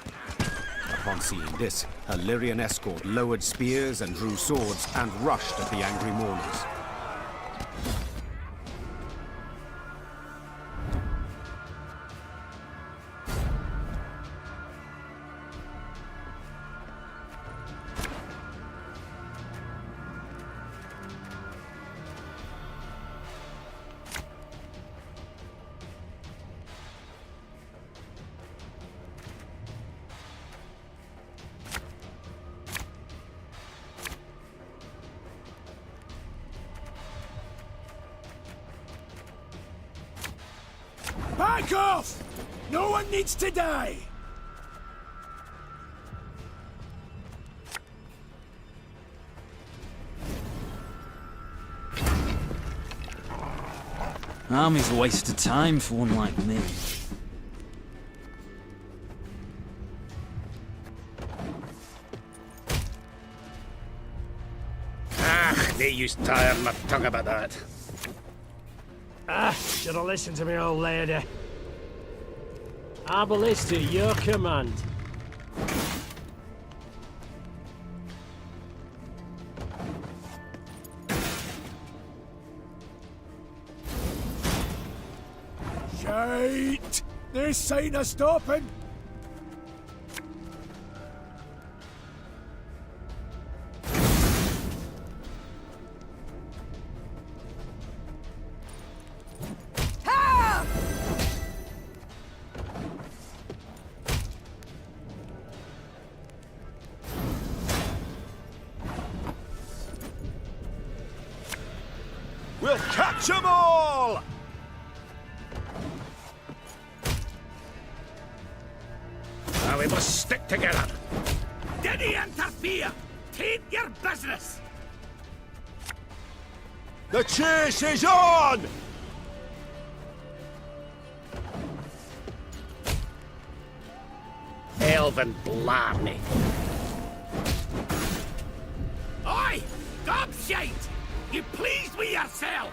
[SPEAKER 1] Upon seeing this, her Lyrian escort lowered spears and drew swords and rushed at the angry mourners.
[SPEAKER 6] Back off! No one needs to die!
[SPEAKER 3] Army's a waste of time for one like me.
[SPEAKER 4] They used to tire my tongue about that.
[SPEAKER 10] Should have listened to me, old lady. Our ballista, your command.
[SPEAKER 6] Shite! This sign of stopping!
[SPEAKER 7] We'll catch 'em all!
[SPEAKER 4] Now we must stick together.
[SPEAKER 6] Did he interfere? Taint your business!
[SPEAKER 7] The chase is on!
[SPEAKER 4] Elven blarney.
[SPEAKER 6] Oi! Gobshite! You pleased with yourself?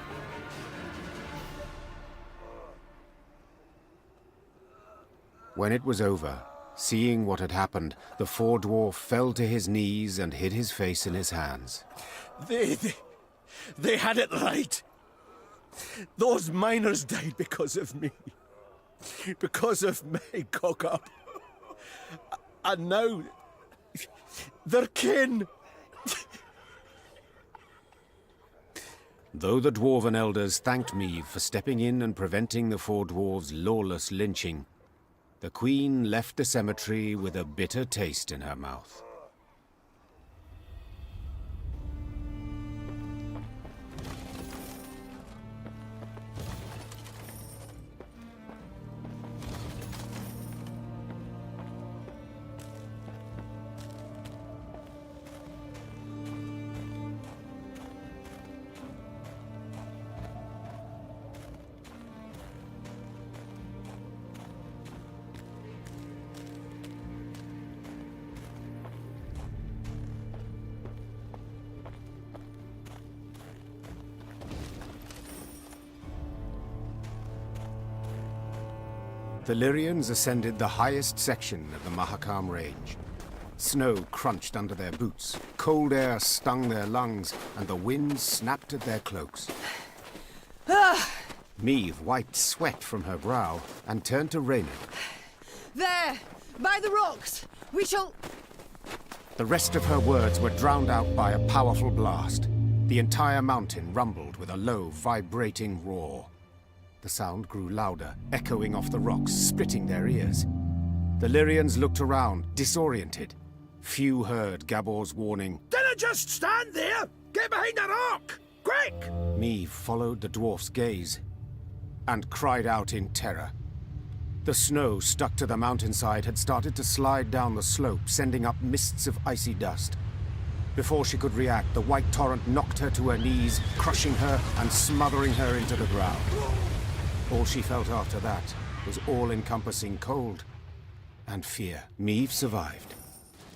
[SPEAKER 1] When it was over, seeing what had happened, the fore-dwarf fell to his knees and hid his face in his hands.
[SPEAKER 9] They had it right. Those miners died because of me. Because of my cock-up. And now, they're kin.
[SPEAKER 1] Though the dwarven elders thanked Meve for stepping in and preventing the four dwarves' lawless lynching, the queen left the cemetery with a bitter taste in her mouth. The Lyrians ascended the highest section of the Mahakam Range. Snow crunched under their boots, cold air stung their lungs, and the wind snapped at their cloaks. Meve wiped sweat from her brow and turned to Reynard.
[SPEAKER 2] There! By the rocks! We shall...
[SPEAKER 1] The rest of her words were drowned out by a powerful blast. The entire mountain rumbled with a low, vibrating roar. The sound grew louder, echoing off the rocks, splitting their ears. The Lyrians looked around, disoriented. Few heard Gabor's warning.
[SPEAKER 6] Dinna just stand there! Get behind a rock! Quick!
[SPEAKER 1] Meve followed the dwarf's gaze and cried out in terror. The snow stuck to the mountainside had started to slide down the slope, sending up mists of icy dust. Before she could react, the white torrent knocked her to her knees, crushing her and smothering her into the ground. All she felt after that was all-encompassing cold and fear. Meve survived.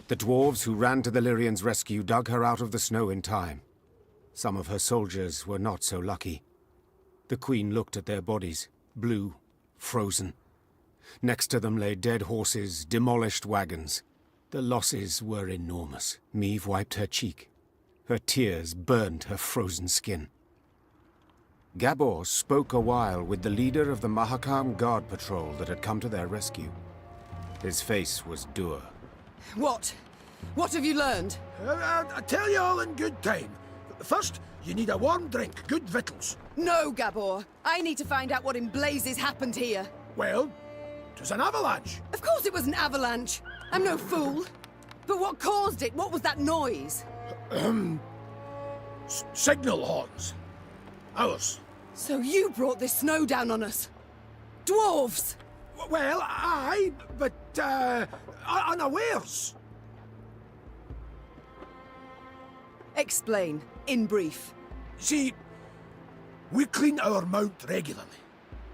[SPEAKER 1] The dwarves who ran to the Lyrians' rescue dug her out of the snow in time. Some of her soldiers were not so lucky. The Queen looked at their bodies, blue, frozen. Next to them lay dead horses, demolished wagons. The losses were enormous. Meve wiped her cheek. Her tears burned her frozen skin. Gabor spoke a while with the leader of the Mahakam Guard Patrol that had come to their rescue. His face was dour.
[SPEAKER 2] What? What have you learned?
[SPEAKER 6] I'll tell you all in good time. First, you need a warm drink, good victuals.
[SPEAKER 2] No, Gabor. I need to find out what in blazes happened here.
[SPEAKER 6] Well, it was an avalanche.
[SPEAKER 2] Of course it was an avalanche. I'm no fool. But what caused it? What was that noise?
[SPEAKER 6] Signal horns. Ours.
[SPEAKER 2] So you brought this snow down on us? Dwarves!
[SPEAKER 6] Well, aye, but, unawares.
[SPEAKER 2] Explain, in brief.
[SPEAKER 6] See, we clean our mount regularly.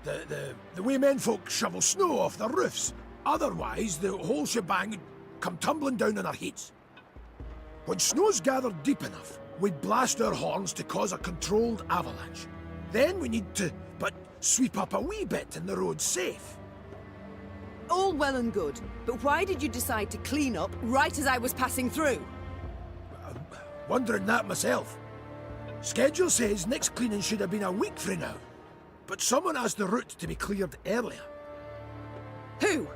[SPEAKER 6] The way menfolk shovel snow off their roofs. Otherwise, the whole shebang would come tumbling down on our heads. When snow's gathered deep enough, we blast our horns to cause a controlled avalanche. Then we need to, sweep up a wee bit and the road's safe.
[SPEAKER 2] All well and good, but why did you decide to clean up right as I was passing through?
[SPEAKER 6] Wondering that myself. Schedule says next cleaning should have been a week from now. But someone asked the route to be cleared earlier.
[SPEAKER 2] Who?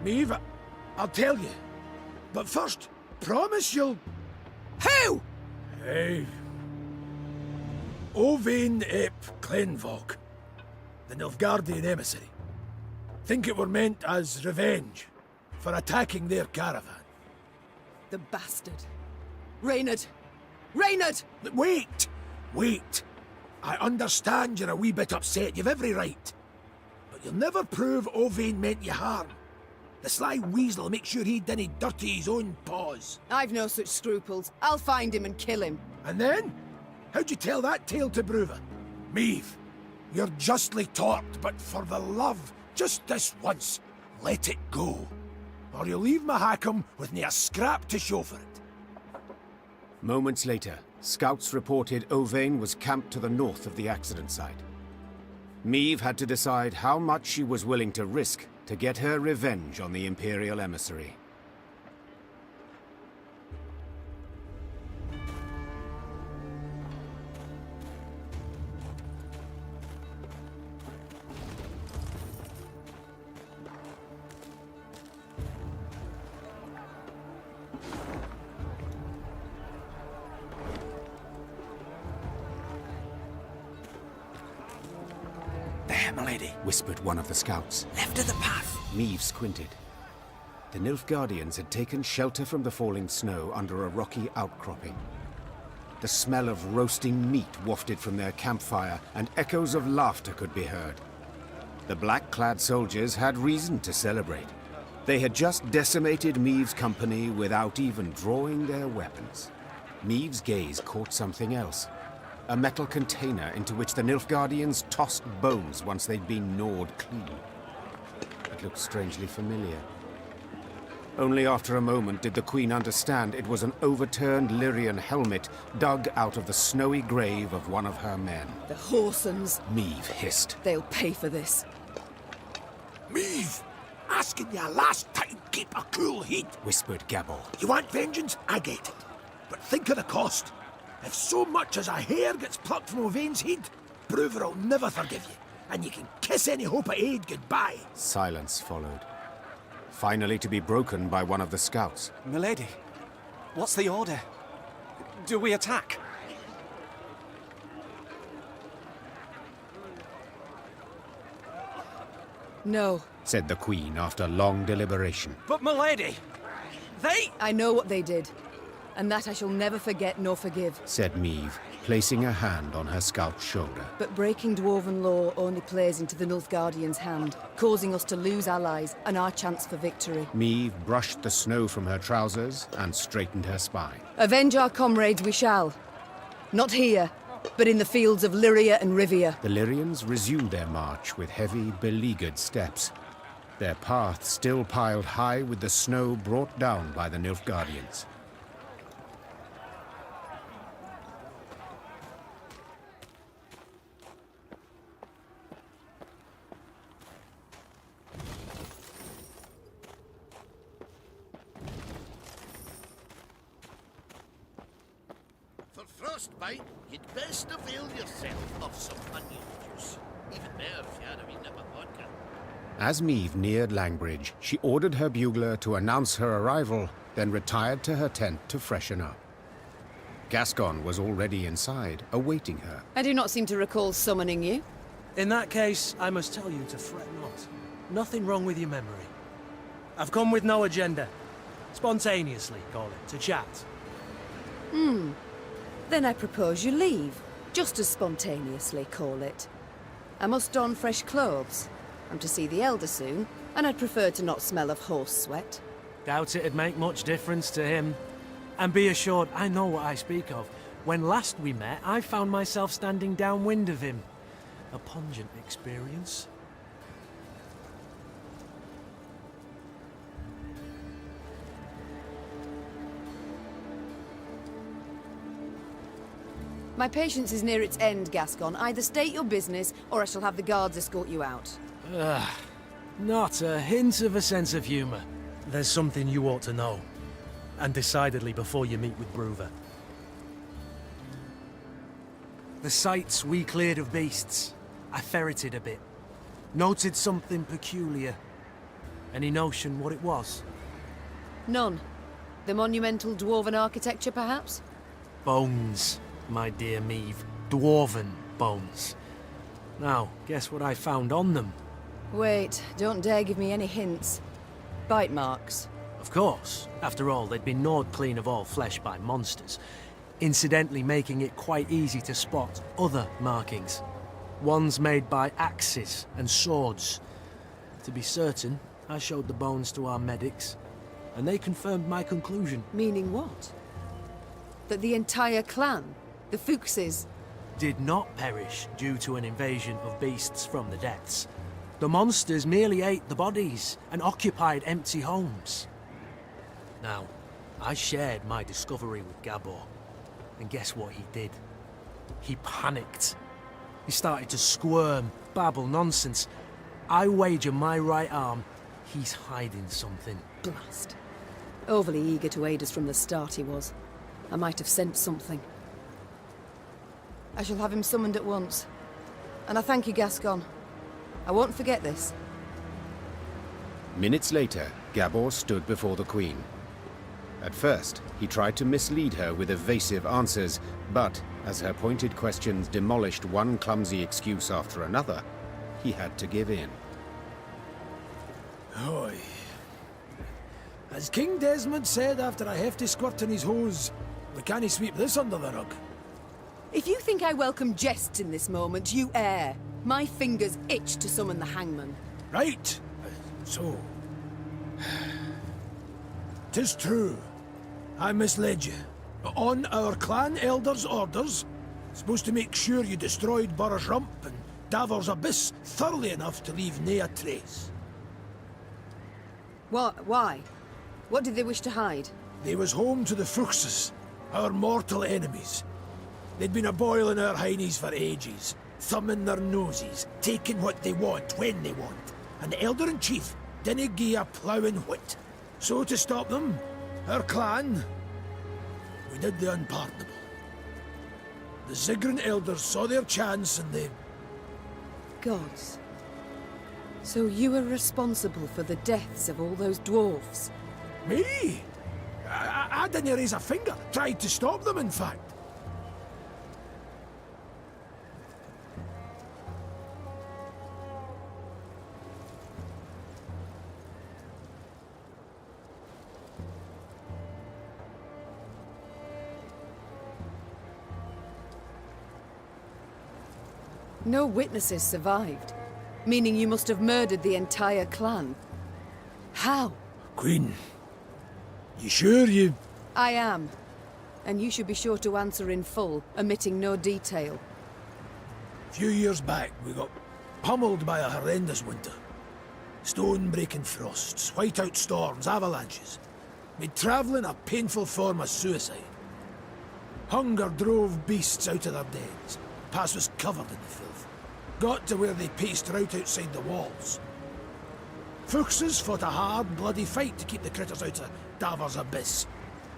[SPEAKER 6] Meve, I'll tell you. But first, promise you'll...
[SPEAKER 2] Who?
[SPEAKER 6] Hey. Owain ep Clenvog, the Nilfgaardian emissary. Think it were meant as revenge for attacking their caravan.
[SPEAKER 2] The bastard. Reynard! Reynard!
[SPEAKER 6] Wait! Wait! I understand you're a wee bit upset, you've every right. But you'll never prove Owain meant you harm. The sly weasel will make sure he didn't dirty his own paws.
[SPEAKER 2] I've no such scruples. I'll find him and kill him.
[SPEAKER 6] And then? How'd you tell that tale to Bruva? Meve, you're justly taught, but for the love, just this once, let it go. Or you'll leave Mahakam with nae a scrap to show for it.
[SPEAKER 1] Moments later, scouts reported Owain was camped to the north of the accident site. Meve had to decide how much she was willing to risk to get her revenge on the Imperial emissary.
[SPEAKER 9] There, milady,
[SPEAKER 1] whispered one of the scouts.
[SPEAKER 9] Left of the path.
[SPEAKER 1] Meve squinted. The Nilfgaardians had taken shelter from the falling snow under a rocky outcropping. The smell of roasting meat wafted from their campfire, and echoes of laughter could be heard. The black-clad soldiers had reason to celebrate. They had just decimated Meve's company without even drawing their weapons. Meve's gaze caught something else. A metal container into which the Nilfgaardians tossed bones once they'd been gnawed clean. It looked strangely familiar. Only after a moment did the Queen understand it was an overturned Lyrian helmet dug out of the snowy grave of one of her men.
[SPEAKER 2] The Horsens.
[SPEAKER 1] Meve hissed.
[SPEAKER 2] They'll pay for this.
[SPEAKER 6] Meve! Asking you last time, keep a cool head,
[SPEAKER 1] whispered Gabor.
[SPEAKER 6] You want vengeance? I get it. But think of the cost. If so much as a hair gets plucked from Owain's head, Bruver will never forgive you, and you can kiss any hope of aid goodbye.
[SPEAKER 1] Silence followed, finally to be broken by one of the scouts.
[SPEAKER 16] Milady, what's the order? Do we attack?
[SPEAKER 2] No.
[SPEAKER 1] Said the Queen after long deliberation.
[SPEAKER 16] But milady, they...
[SPEAKER 2] I know what they did, and that I shall never forget nor forgive.
[SPEAKER 1] Said Meve, placing a hand on her scout's shoulder.
[SPEAKER 2] But breaking Dwarven law only plays into the Nilfgaardian's hand, causing us to lose allies and our chance for victory.
[SPEAKER 1] Meve brushed the snow from her trousers and straightened her spine.
[SPEAKER 2] Avenge our comrades we shall. Not here, but in the fields of Lyria and Rivia.
[SPEAKER 1] The Lyrians resumed their march with heavy, beleaguered steps. Their path still piled high with the snow brought down by the Nilfgaardians.
[SPEAKER 8] For frostbite, you'd best avail yourself of some onion juice. Even better if you had a wee nip of vodka.
[SPEAKER 1] As Meve neared Langbridge, she ordered her bugler to announce her arrival, then retired to her tent to freshen up. Gascon was already inside, awaiting her.
[SPEAKER 2] I do not seem to recall summoning you.
[SPEAKER 10] In that case, I must tell you to fret not. Nothing wrong with your memory. I've come with no agenda. Spontaneously, call it, to chat.
[SPEAKER 2] Then I propose you leave. Just as spontaneously, call it. I must don fresh clothes. I'm to see the Elder soon, and I'd prefer to not smell of horse sweat.
[SPEAKER 10] Doubt it'd make much difference to him. And be assured, I know what I speak of. When last we met, I found myself standing downwind of him. A pungent experience.
[SPEAKER 2] My patience is near its end, Gascon. Either state your business, or I shall have the guards escort you out.
[SPEAKER 10] Not a hint of a sense of humour. There's something you ought to know. And decidedly before you meet with Bruver. The sites we cleared of beasts, I ferreted a bit. Noted something peculiar. Any notion what it was?
[SPEAKER 2] None. The monumental dwarven architecture, perhaps?
[SPEAKER 10] Bones, my dear Meve. Dwarven bones. Now, guess what I found on them?
[SPEAKER 2] Wait, don't dare give me any hints. Bite marks.
[SPEAKER 10] Of course. After all, they'd been gnawed clean of all flesh by monsters, incidentally making it quite easy to spot other markings. Ones made by axes and swords. To be certain, I showed the bones to our medics, and they confirmed my conclusion.
[SPEAKER 2] Meaning what? That the entire clan, the Fuchses,
[SPEAKER 10] did not perish due to an invasion of beasts from the depths. The monsters merely ate the bodies and occupied empty homes. Now, I shared my discovery with Gabor, and guess what he did? He panicked. He started to squirm, babble nonsense. I wager my right arm, he's hiding something.
[SPEAKER 2] Blast. Overly eager to aid us from the start he was. I might have sensed something. I shall have him summoned at once. And I thank you, Gascon. I won't forget this.
[SPEAKER 1] Minutes later, Gabor stood before the Queen. At first, he tried to mislead her with evasive answers, but as her pointed questions demolished one clumsy excuse after another, he had to give in.
[SPEAKER 6] Oi. As King Desmond said after a hefty squirt in his hose, we can't sweep this under the rug.
[SPEAKER 2] If you think I welcome jests in this moment, you err. My fingers itch to summon the hangman.
[SPEAKER 6] Right. So... 'tis true. I misled you. But on our clan elder's orders, supposed to make sure you destroyed Burr's Rump and Davor's Abyss thoroughly enough to leave nae a trace.
[SPEAKER 2] What? Why? What did they wish to hide?
[SPEAKER 6] They was home to the Fuchses, our mortal enemies. They'd been a-boiling our heinies for ages, thumbing their noses, taking what they want when they want, and the Elder-in-Chief didn't gie a ploughing whit. So to stop them, our clan, we did the unpardonable. The Ziggurat elders saw their chance and they...
[SPEAKER 2] Gods. So you were responsible for the deaths of all those dwarves?
[SPEAKER 6] Me? I didn't raise a finger. Tried to stop them, in fact.
[SPEAKER 2] No witnesses survived, meaning you must have murdered the entire clan. How?
[SPEAKER 6] Queen, you sure you...
[SPEAKER 2] I am. And you should be sure to answer in full, omitting no detail.
[SPEAKER 6] A few years back, we got pummeled by a horrendous winter. Stone-breaking frosts, whiteout storms, avalanches. Made travelling a painful form of suicide. Hunger drove beasts out of their dens. The pass was covered in the filth. Got to where they paced right outside the walls. Fuchses fought a hard, bloody fight to keep the critters out of Davar's abyss.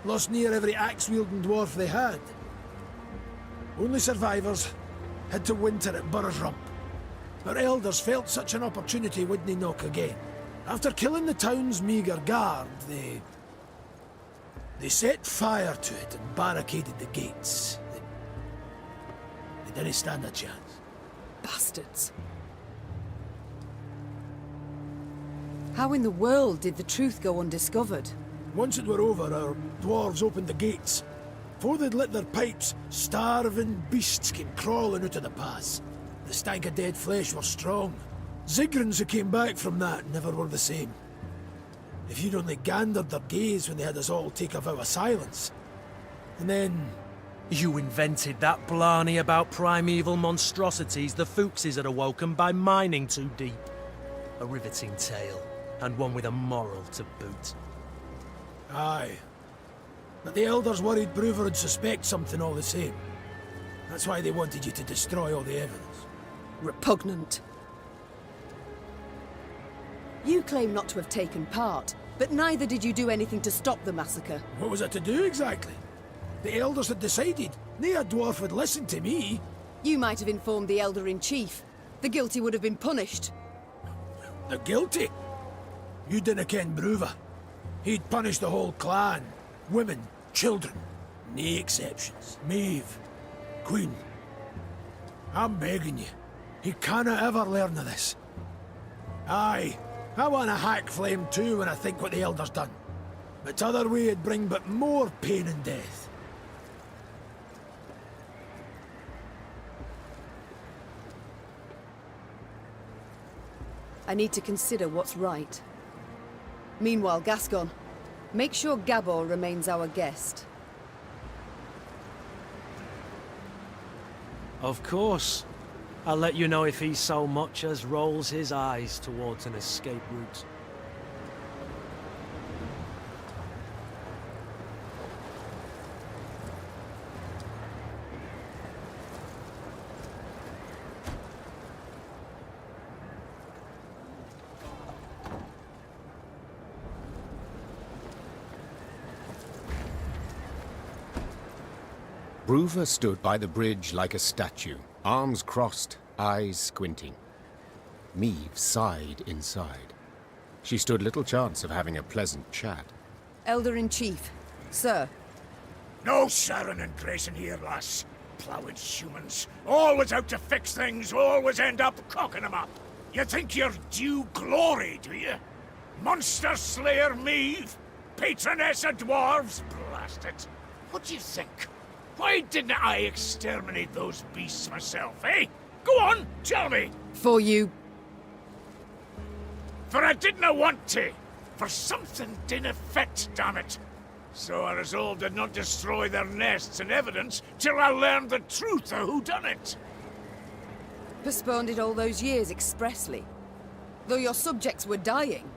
[SPEAKER 6] Lost near every axe-wielding dwarf they had. Only survivors had to winter at Burr's Rump. Our elders felt such an opportunity wouldn't knock again. After killing the town's meagre guard, they set fire to it and barricaded the gates. They didn't stand a chance.
[SPEAKER 2] Bastards. How in the world did the truth go undiscovered?
[SPEAKER 6] Once it were over, our dwarves opened the gates. Before they'd lit their pipes, starving beasts came crawling out of the pass. The stank of dead flesh was strong. Zigrans who came back from that never were the same. If you'd only gandered their gaze when they had us all take a vow of silence. And then...
[SPEAKER 10] You invented that blarney about primeval monstrosities the Fuchses had awoken by mining too deep. A riveting tale, and one with a moral to boot.
[SPEAKER 6] Aye. But the elders worried Bruver would suspect something all the same. That's why they wanted you to destroy all the evidence.
[SPEAKER 2] Repugnant. You claim not to have taken part, but neither did you do anything to stop the massacre.
[SPEAKER 6] What was it to do exactly? The elders had decided. No dwarf would listen to me.
[SPEAKER 2] You might have informed the Elder-in-Chief. The guilty would have been punished.
[SPEAKER 6] The guilty? You didn't ken Bruver. He'd punish the whole clan. Women, children. No exceptions. Maeve. Queen. I'm begging you. He canna ever learn of this. Aye, I want a hack flame too when I think what the elders done. But t'other way it'd bring but more pain and death.
[SPEAKER 2] I need to consider what's right. Meanwhile, Gascon, make sure Gabor remains our guest.
[SPEAKER 10] Of course. I'll let you know if he so much as rolls his eyes towards an escape route.
[SPEAKER 1] Bruver stood by the bridge like a statue, arms crossed, eyes squinting. Maeve sighed inside. She stood little chance of having a pleasant chat.
[SPEAKER 2] Elder-in-Chief, sir.
[SPEAKER 8] No Sharon and Grayson here, lass. Ploughing humans. Always out to fix things, always end up cocking them up. You think you're due glory, do you? Monster Slayer Maeve? Patroness of dwarves? Blast it. What do you think? Why didn't I exterminate those beasts myself, eh? Go on, tell me!
[SPEAKER 2] For you...
[SPEAKER 8] For I didn't want to. For something didn't fit, damn it. So I resolved to not destroy their nests and evidence till I learned the truth of who done it.
[SPEAKER 2] Postponed it all those years expressly. Though your subjects were dying.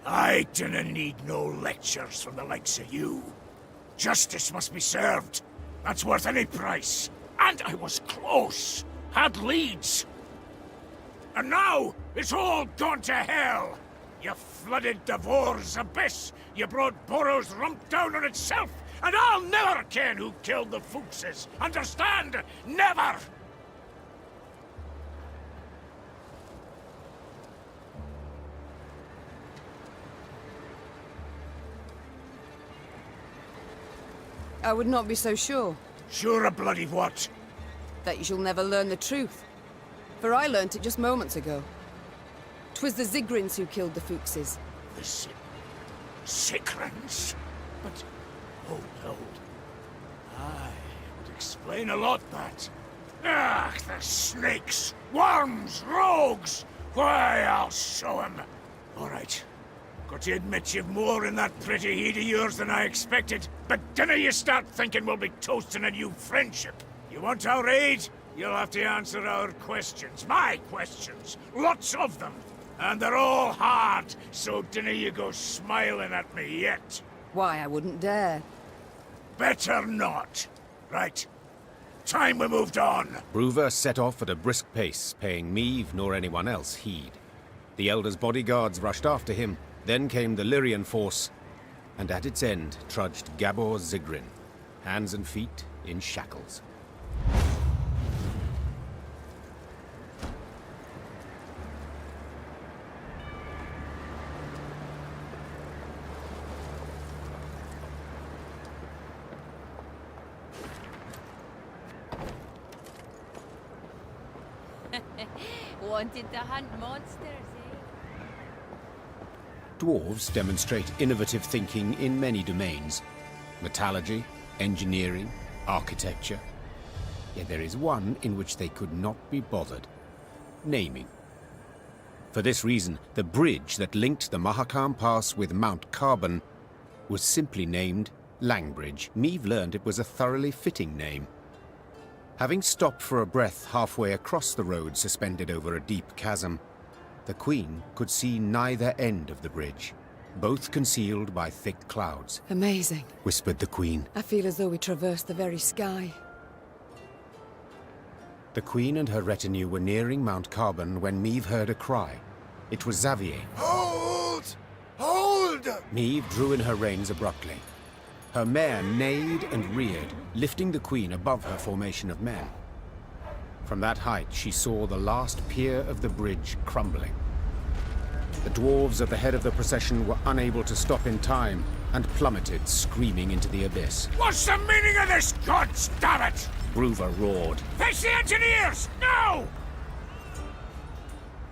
[SPEAKER 8] I didn't need no lectures from the likes of you. Justice must be served. That's worth any price. And I was close. Had leads. And now, it's all gone to hell. You flooded Devor's abyss. You brought Burrow's rump down on itself. and I'll never ken who killed the Fuchses. Understand? Never!
[SPEAKER 2] I would not be so sure.
[SPEAKER 8] Sure of bloody what?
[SPEAKER 2] That you shall never learn the truth. For I learnt it just moments ago. 'Twas the Zigrins who killed the Fuchses.
[SPEAKER 8] The Sigrins? But... hold. Aye, it would explain a lot, that. Ah, the snakes! Worms! Rogues! Why, I'll show 'em. All right. Got to admit you've more in that pretty head of yours than I expected, but dinna you start thinking we'll be toasting a new friendship. You want our aid? You'll have to answer our questions. My questions. Lots of them. And they're all hard, so dinna you go smiling at me yet.
[SPEAKER 2] Why, I wouldn't dare.
[SPEAKER 8] Better not. Right. Time we moved on.
[SPEAKER 1] Bruver set off at a brisk pace, paying Meve nor anyone else heed. The Elder's bodyguards rushed after him. Then came the Lyrian force, and at its end trudged Gabor Zigrin, hands and feet in shackles.
[SPEAKER 12] Wanted to hunt monsters, eh?
[SPEAKER 1] Dwarves demonstrate innovative thinking in many domains. Metallurgy, engineering, architecture. Yet there is one in which they could not be bothered. Naming. For this reason, the bridge that linked the Mahakam Pass with Mount Carbon was simply named Langbridge. Meve learned it was a thoroughly fitting name. Having stopped for a breath halfway across the road suspended over a deep chasm, the Queen could see neither end of the bridge, both concealed by thick clouds.
[SPEAKER 2] Amazing,
[SPEAKER 1] whispered the Queen.
[SPEAKER 2] I feel as though we traversed the very sky.
[SPEAKER 1] The Queen and her retinue were nearing Mount Carbon when Meve heard a cry. It was Xavier.
[SPEAKER 6] Hold! Hold!
[SPEAKER 1] Meve drew in her reins abruptly. Her mare neighed and reared, lifting the Queen above her formation of men. From that height, she saw the last pier of the bridge crumbling. The dwarves at the head of the procession were unable to stop in time and plummeted, screaming into the abyss.
[SPEAKER 8] What's the meaning of this, God damn it?
[SPEAKER 1] Bruver roared.
[SPEAKER 8] Fetch the engineers! Now!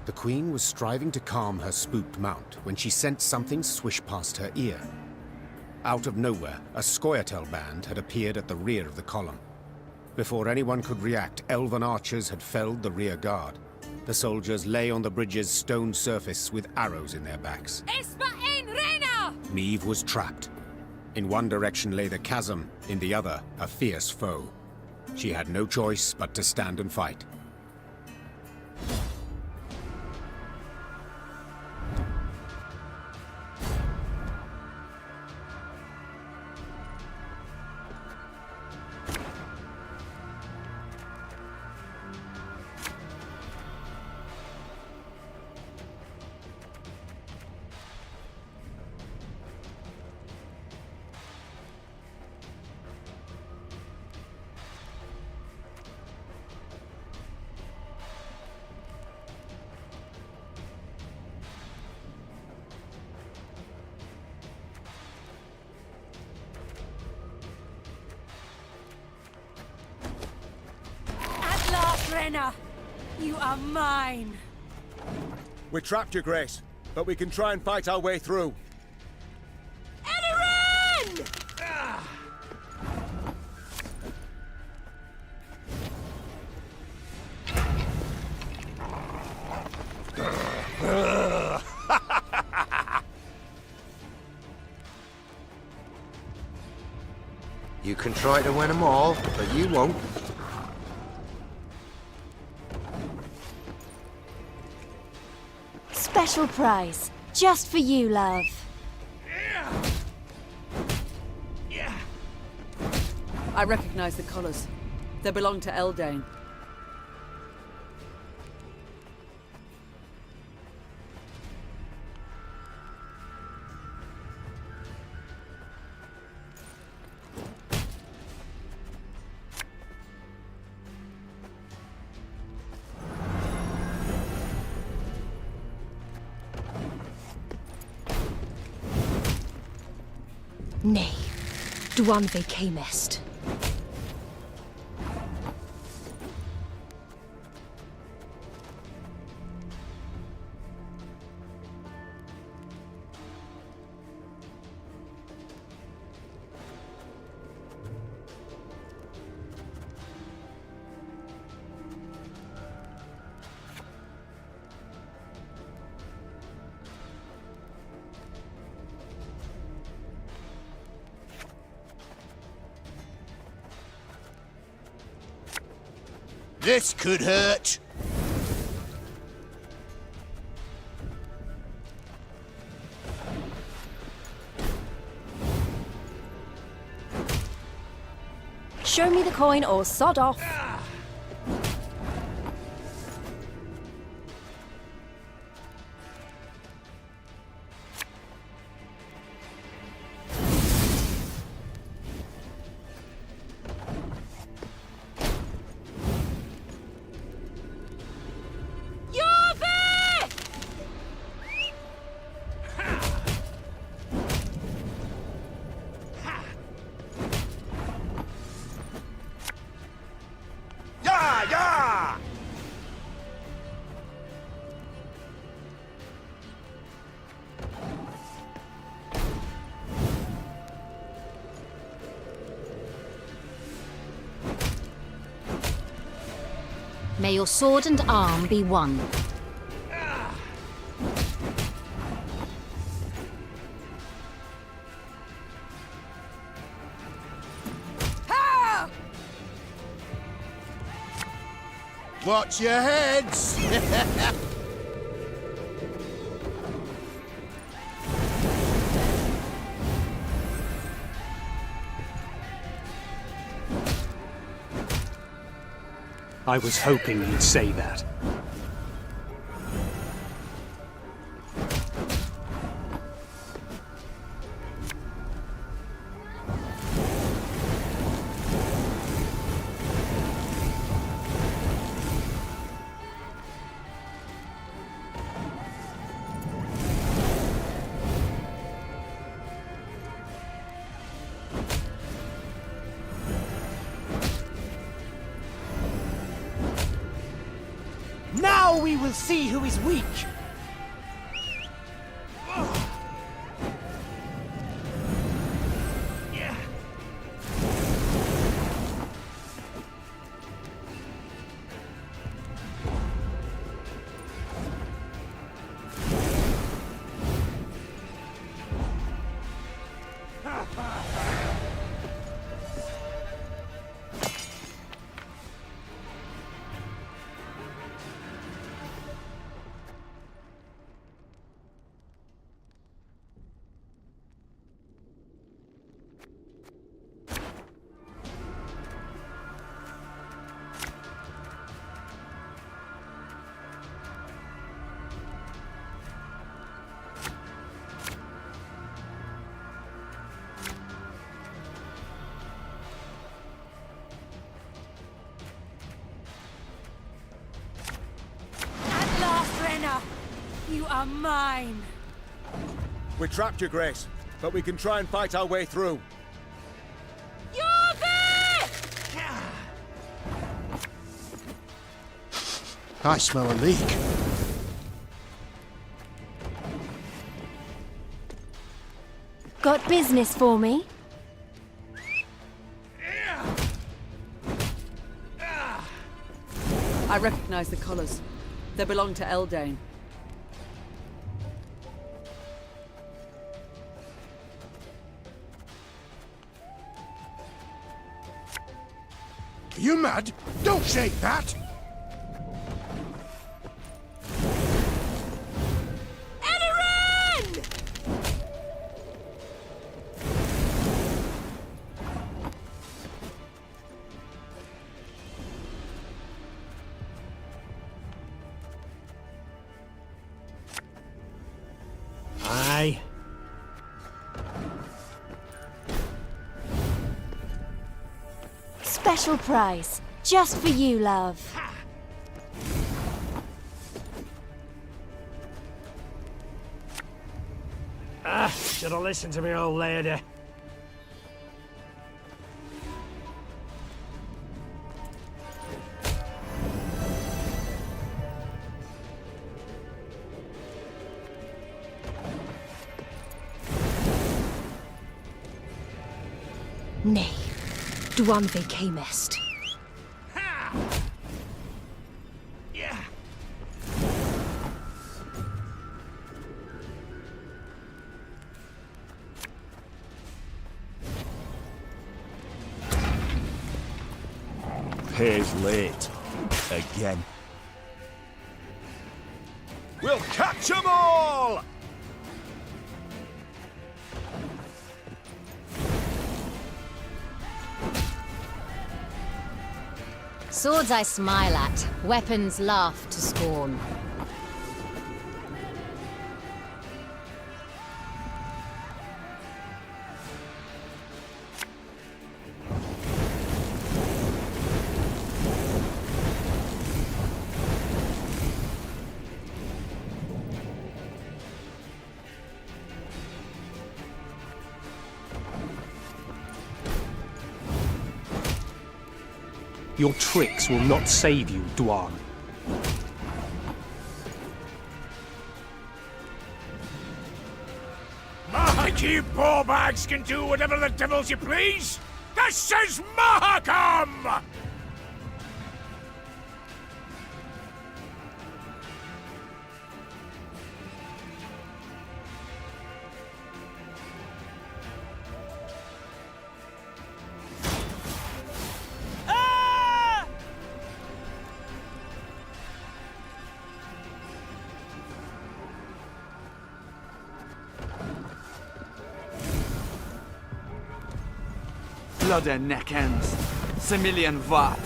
[SPEAKER 1] The Queen was striving to calm her spooked mount when she sensed something swish past her ear. Out of nowhere, a Scoia'tael band had appeared at the rear of the column. Before anyone could react, elven archers had felled the rear guard. The soldiers lay on the bridge's stone surface with arrows in their backs. Meve was trapped. In one direction lay the chasm, in the other, a fierce foe. She had no choice but to stand and fight.
[SPEAKER 12] Brenna, you are mine.
[SPEAKER 9] We're trapped, Your Grace, but we can try and fight our way through.
[SPEAKER 12] Elerin!
[SPEAKER 13] You can try to win them all, but you won't.
[SPEAKER 12] Special prize, just for you, love.
[SPEAKER 2] I recognize the colours. They belong to Eldane.
[SPEAKER 17] Nay, dwan fe camest.
[SPEAKER 8] This could hurt.
[SPEAKER 17] Show me the coin or sod off. May your sword and arm be one.
[SPEAKER 8] Watch your heads!
[SPEAKER 4] I was hoping you'd say that.
[SPEAKER 15] Now we will see who is weak!
[SPEAKER 12] You are mine!
[SPEAKER 9] We trapped you, Grace, but we can try and fight our way through.
[SPEAKER 12] You're there!
[SPEAKER 11] I smell a leak.
[SPEAKER 17] Got business for me?
[SPEAKER 2] I recognize the colours. They belong to Eldane.
[SPEAKER 8] Are you mad? Don't shake that!
[SPEAKER 4] Aye.
[SPEAKER 17] Special price. Just for you, love.
[SPEAKER 4] Should have listened to me, old lady.
[SPEAKER 17] Nay, Dwan ve camest.
[SPEAKER 14] Pays late. Again. We'll catch 'em all!
[SPEAKER 17] Swords I smile at, weapons laugh to scorn.
[SPEAKER 4] Your tricks will not save you, Dwan.
[SPEAKER 8] Mahaki ballbags can do whatever the devils you please! This is Mahakam!
[SPEAKER 16] Blood and neck ends. Similian Vart.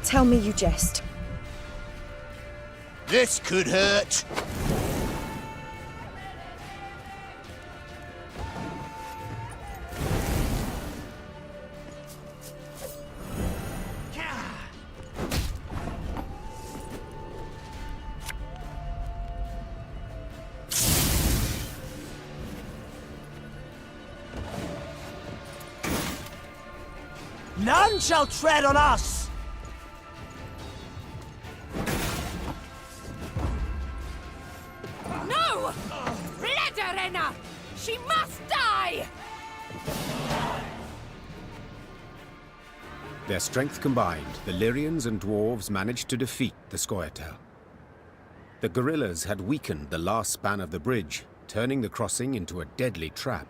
[SPEAKER 2] Tell me you jest.
[SPEAKER 8] This could hurt.
[SPEAKER 4] None shall tread on us!
[SPEAKER 12] No! Blederenna! She must die!
[SPEAKER 1] Their strength combined, the Lyrians and dwarves managed to defeat the Scoia'tael. The guerrillas had weakened the last span of the bridge, turning the crossing into a deadly trap.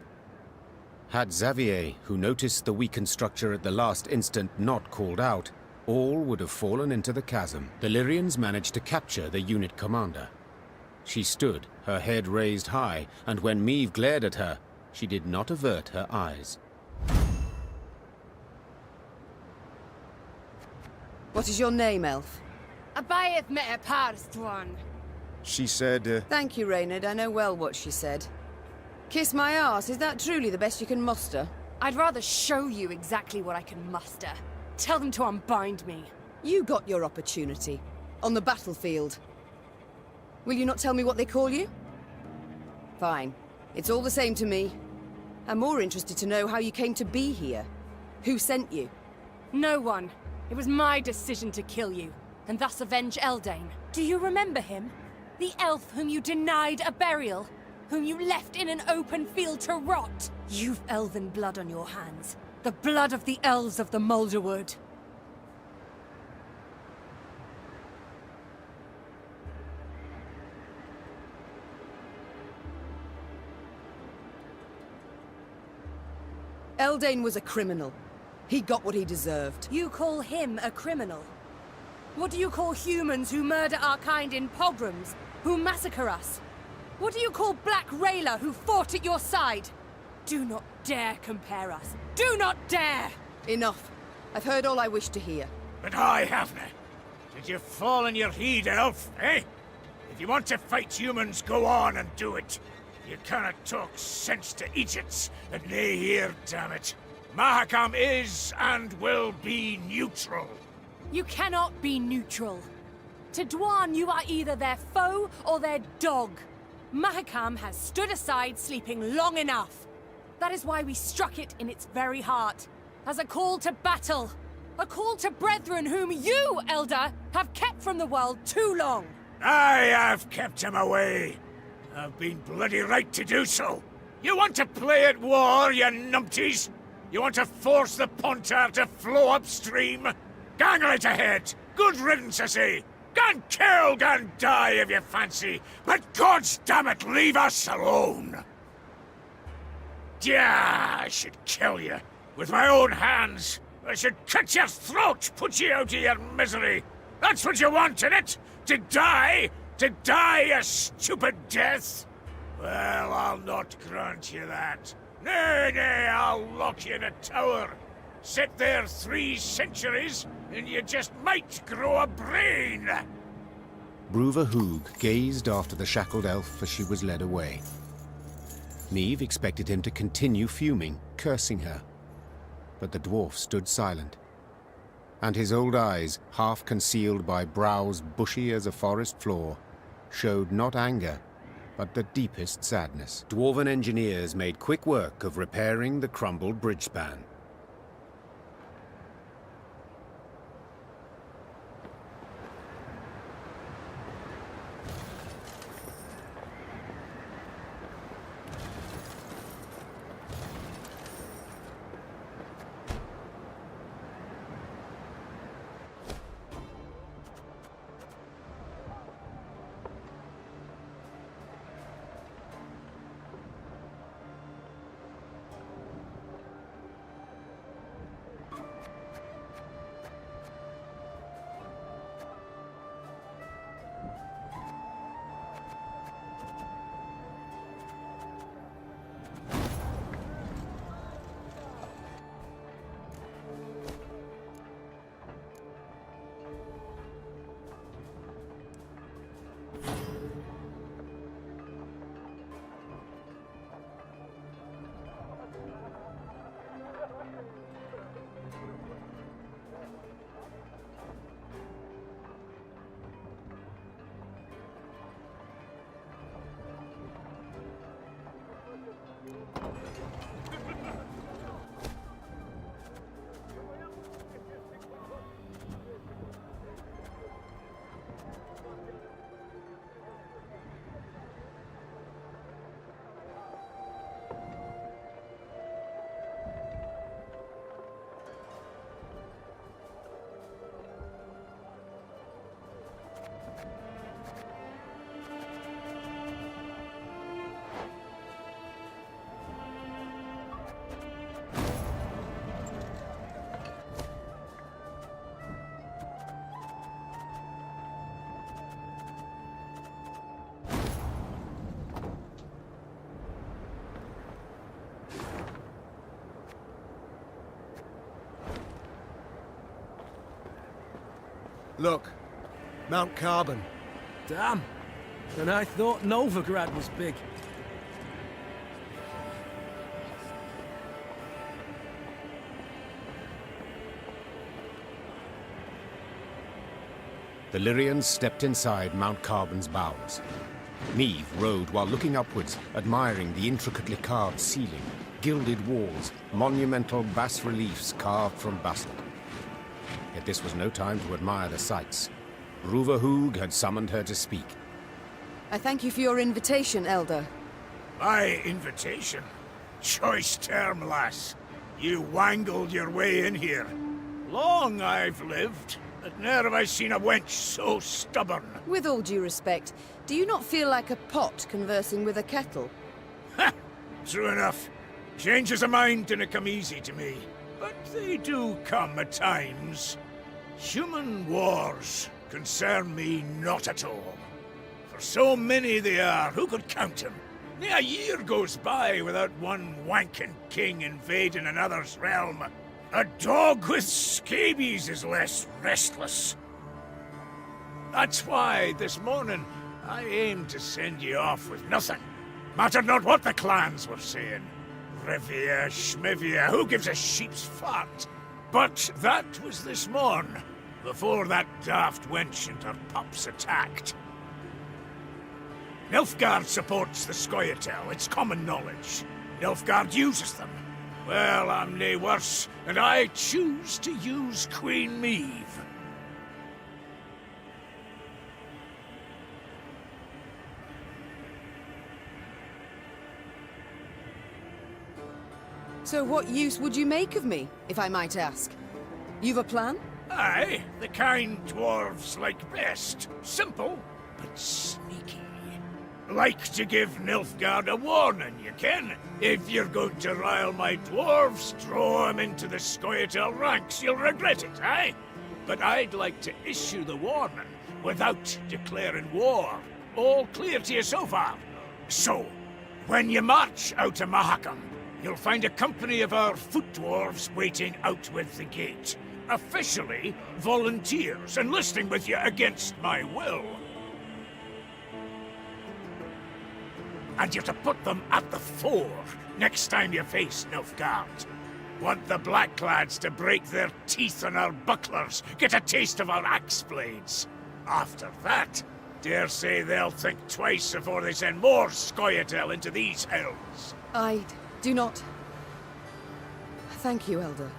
[SPEAKER 1] Had Xavier, who noticed the weakened structure at the last instant, not called out, all would have fallen into the chasm. The Lyrians managed to capture the unit commander. She stood, her head raised high, and when Meve glared at her, she did not avert her eyes.
[SPEAKER 2] What is your name, elf?
[SPEAKER 12] Abayeth me a parst one.
[SPEAKER 14] She said,
[SPEAKER 2] Thank you, Reynard. I know well what she said. Kiss my arse, is that truly the best you can muster?
[SPEAKER 12] I'd rather show you exactly what I can muster. Tell them to unbind me.
[SPEAKER 2] You got your opportunity. On the battlefield. Will you not tell me what they call you? Fine. It's all the same to me. I'm more interested to know how you came to be here. Who sent you?
[SPEAKER 12] No one. It was my decision to kill you, and thus avenge Eldain. Do you remember him? The elf whom you denied a burial? Whom you left in an open field to rot? You've elven blood on your hands. The blood of the elves of the Moulderwood.
[SPEAKER 2] Eldain was a criminal. He got what he deserved.
[SPEAKER 12] You call him a criminal? What do you call humans who murder our kind in pogroms? Who massacre us? What do you call Black Rayla who fought at your side? Do not dare compare us. Do not dare!
[SPEAKER 2] Enough. I've heard all I wish to hear.
[SPEAKER 8] But I haven't. Did you fall in your heed, elf, eh? If you want to fight humans, go on and do it. You cannot talk sense to idiots that lay here, damn it. Mahakam is and will be neutral.
[SPEAKER 12] You cannot be neutral. To Dwan, you are either their foe or their dog. Mahakam has stood aside sleeping long enough. That is why we struck it in its very heart. As a call to battle. A call to brethren whom you, Elder, have kept from the world too long.
[SPEAKER 8] I have kept him away. I've been bloody right to do so. You want to play at war, you numpties? You want to force the Pontar to flow upstream? Gang right ahead. Good riddance, I say. Gan kill, gan die if you fancy. But God's damn it, leave us alone. Yeah, I should kill you. With my own hands. I should cut your throat, put you out of your misery. That's what you want, innit? To die? To die a stupid death? Well, I'll not grant you that. Nay, nay, I'll lock you in a tower. Sit there 3 centuries, and you just might grow a brain.
[SPEAKER 1] Bruva Hoog gazed after the shackled elf as she was led away. Neve expected him to continue fuming, cursing her. But the dwarf stood silent, and his old eyes, half concealed by brows bushy as a forest floor, showed not anger, but the deepest sadness. Dwarven engineers made quick work of repairing the crumbled bridge span.
[SPEAKER 9] Look, Mount Carbon.
[SPEAKER 10] Damn. And I thought Novigrad was big.
[SPEAKER 1] The Lyrians stepped inside Mount Carbon's bowels. Neve rode while looking upwards, admiring the intricately carved ceiling, gilded walls, monumental bas-reliefs carved from basalt. Yet this was no time to admire the sights. Bruva Hoog had summoned her to speak.
[SPEAKER 2] I thank you for your invitation, Elder.
[SPEAKER 8] My invitation? Choice term, lass. You wangled your way in here. Long I've lived, but ne'er have I seen a wench so stubborn.
[SPEAKER 2] With all due respect, do you not feel like a pot conversing with a kettle?
[SPEAKER 8] Ha! True enough. Changes of mind dinna come easy to me. But they do come at times. Human wars concern me not at all. For so many they are, who could count them? Near a year goes by without one wanking king invading another's realm. A dog with scabies is less restless. That's why, this morning, I aimed to send you off with nothing. Mattered not what the clans were saying. Revere, Schmivia, who gives a sheep's fart? But that was this morn, before that daft wench and her pups attacked. Nilfgaard supports the Scoia'tael, it's common knowledge. Nilfgaard uses them. Well, I'm nae worse, and I choose to use Queen Maeve.
[SPEAKER 2] So what use would you make of me, if I might ask? You've a plan?
[SPEAKER 8] Aye, the kind dwarves like best. Simple, but sneaky. Like to give Nilfgaard a warning, you ken. If you're going to rile my dwarves, throw 'em into the Scoia'tael ranks, you'll regret it, aye? But I'd like to issue the warning without declaring war. All clear to you so far? So, when you march out of Mahakam, you'll find a company of our foot dwarves waiting out with the gate. Officially, volunteers enlisting with you against my will. And you're to put them at the fore next time you face Nilfgaard. Want the Blackclads to break their teeth on our bucklers, get a taste of our axe blades. After that, dare say they'll think twice before they send more Scoia'tael into these hells.
[SPEAKER 2] I do not. Thank you, Elder.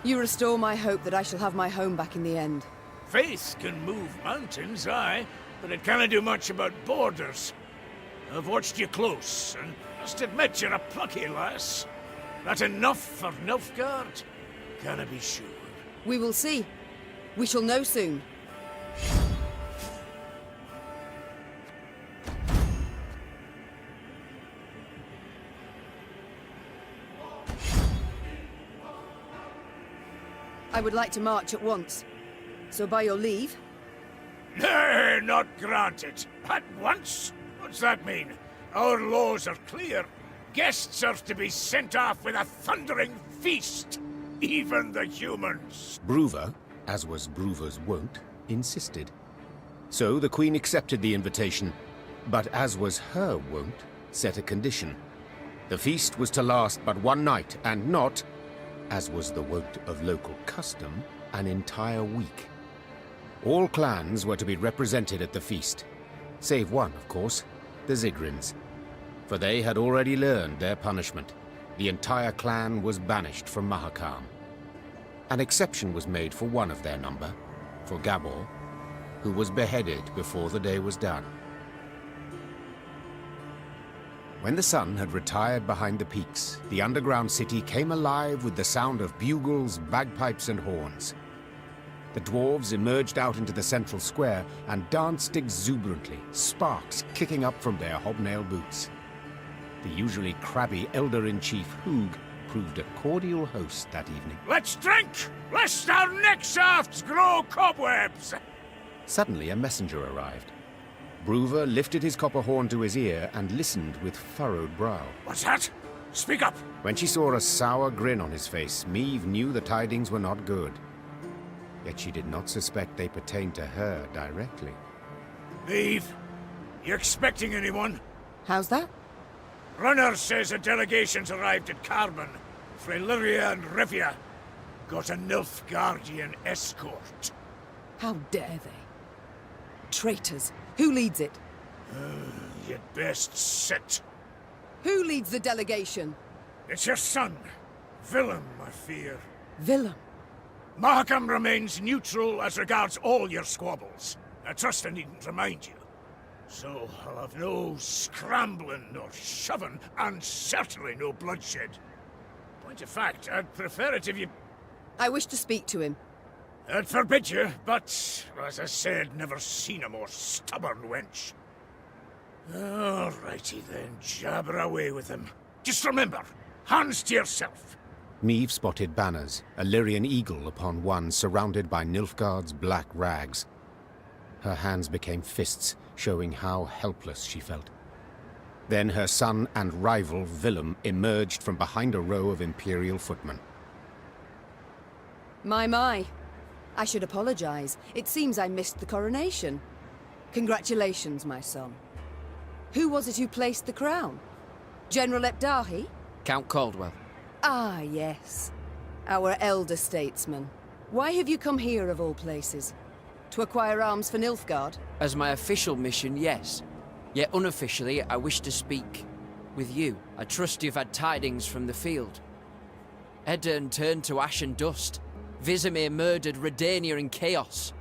[SPEAKER 2] You restore my hope that I shall have my home back in the end.
[SPEAKER 8] Faith can move mountains, aye, but it can't do much about borders. I've watched you close, and must admit you're a plucky lass. That enough for Nilfgaard? Can I be sure?
[SPEAKER 2] We will see. We shall know soon. I would like to march at once. So by your leave?
[SPEAKER 8] Nay, not granted. At once? What's that mean? Our laws are clear. Guests are to be sent off with a thundering feast. Even the humans.
[SPEAKER 1] Bruver, as was Bruver's wont, insisted. So the Queen accepted the invitation, but as was her wont, set a condition. The feast was to last but one night, and not, as was the wont of local custom, an entire week. All clans were to be represented at the feast, save one, of course, the Zigrins. For they had already learned their punishment. The entire clan was banished from Mahakam. An exception was made for one of their number, for Gabor, who was beheaded before the day was done. When the sun had retired behind the peaks, the underground city came alive with the sound of bugles, bagpipes, and horns. The dwarves emerged out into the central square and danced exuberantly, sparks kicking up from their hobnail boots. The usually crabby Elder-in-Chief Hoog proved a cordial host that evening.
[SPEAKER 8] Let's drink, lest our neck shafts grow cobwebs!
[SPEAKER 1] Suddenly a messenger arrived. Bruver lifted his copper horn to his ear and listened with furrowed brow.
[SPEAKER 8] What's that? Speak up!
[SPEAKER 1] When she saw a sour grin on his face, Maeve knew the tidings were not good. Yet she did not suspect they pertained to her directly.
[SPEAKER 8] Maeve, you expecting anyone?
[SPEAKER 2] How's that?
[SPEAKER 8] Runner says a delegation's arrived at Carbon. Freyliria and Rivia got a Nilfgaardian escort.
[SPEAKER 2] How dare they? Traitors. Who leads it?
[SPEAKER 8] You'd best sit.
[SPEAKER 2] Who leads the delegation?
[SPEAKER 8] It's your son, Willem, I fear.
[SPEAKER 2] Willem?
[SPEAKER 8] Mahakam remains neutral as regards all your squabbles. I trust I needn't remind you. So I'll have no scrambling nor shoving, and certainly no bloodshed. Point of fact, I'd prefer it if you...
[SPEAKER 2] I wish to speak to him.
[SPEAKER 8] I'd forbid you, but, as I said, never seen a more stubborn wench. Alrighty then, jabber away with him. Just remember, hands to yourself.
[SPEAKER 1] Maeve spotted banners, a Lyrian eagle upon one surrounded by Nilfgaard's black rags. Her hands became fists, showing how helpless she felt. Then her son and rival, Willem, emerged from behind a row of Imperial footmen.
[SPEAKER 2] My. I should apologize. It seems I missed the coronation. Congratulations, my son. Who was it who placed the crown? General Epdahi?
[SPEAKER 18] Count Caldwell.
[SPEAKER 2] Ah, yes. Our elder statesman. Why have you come here, of all places? To acquire arms for Nilfgaard?
[SPEAKER 18] As my official mission, yes. Yet unofficially, I wish to speak with you. I trust you've had tidings from the field. Edirn turned to ash and dust. Vizimir murdered Redania in chaos.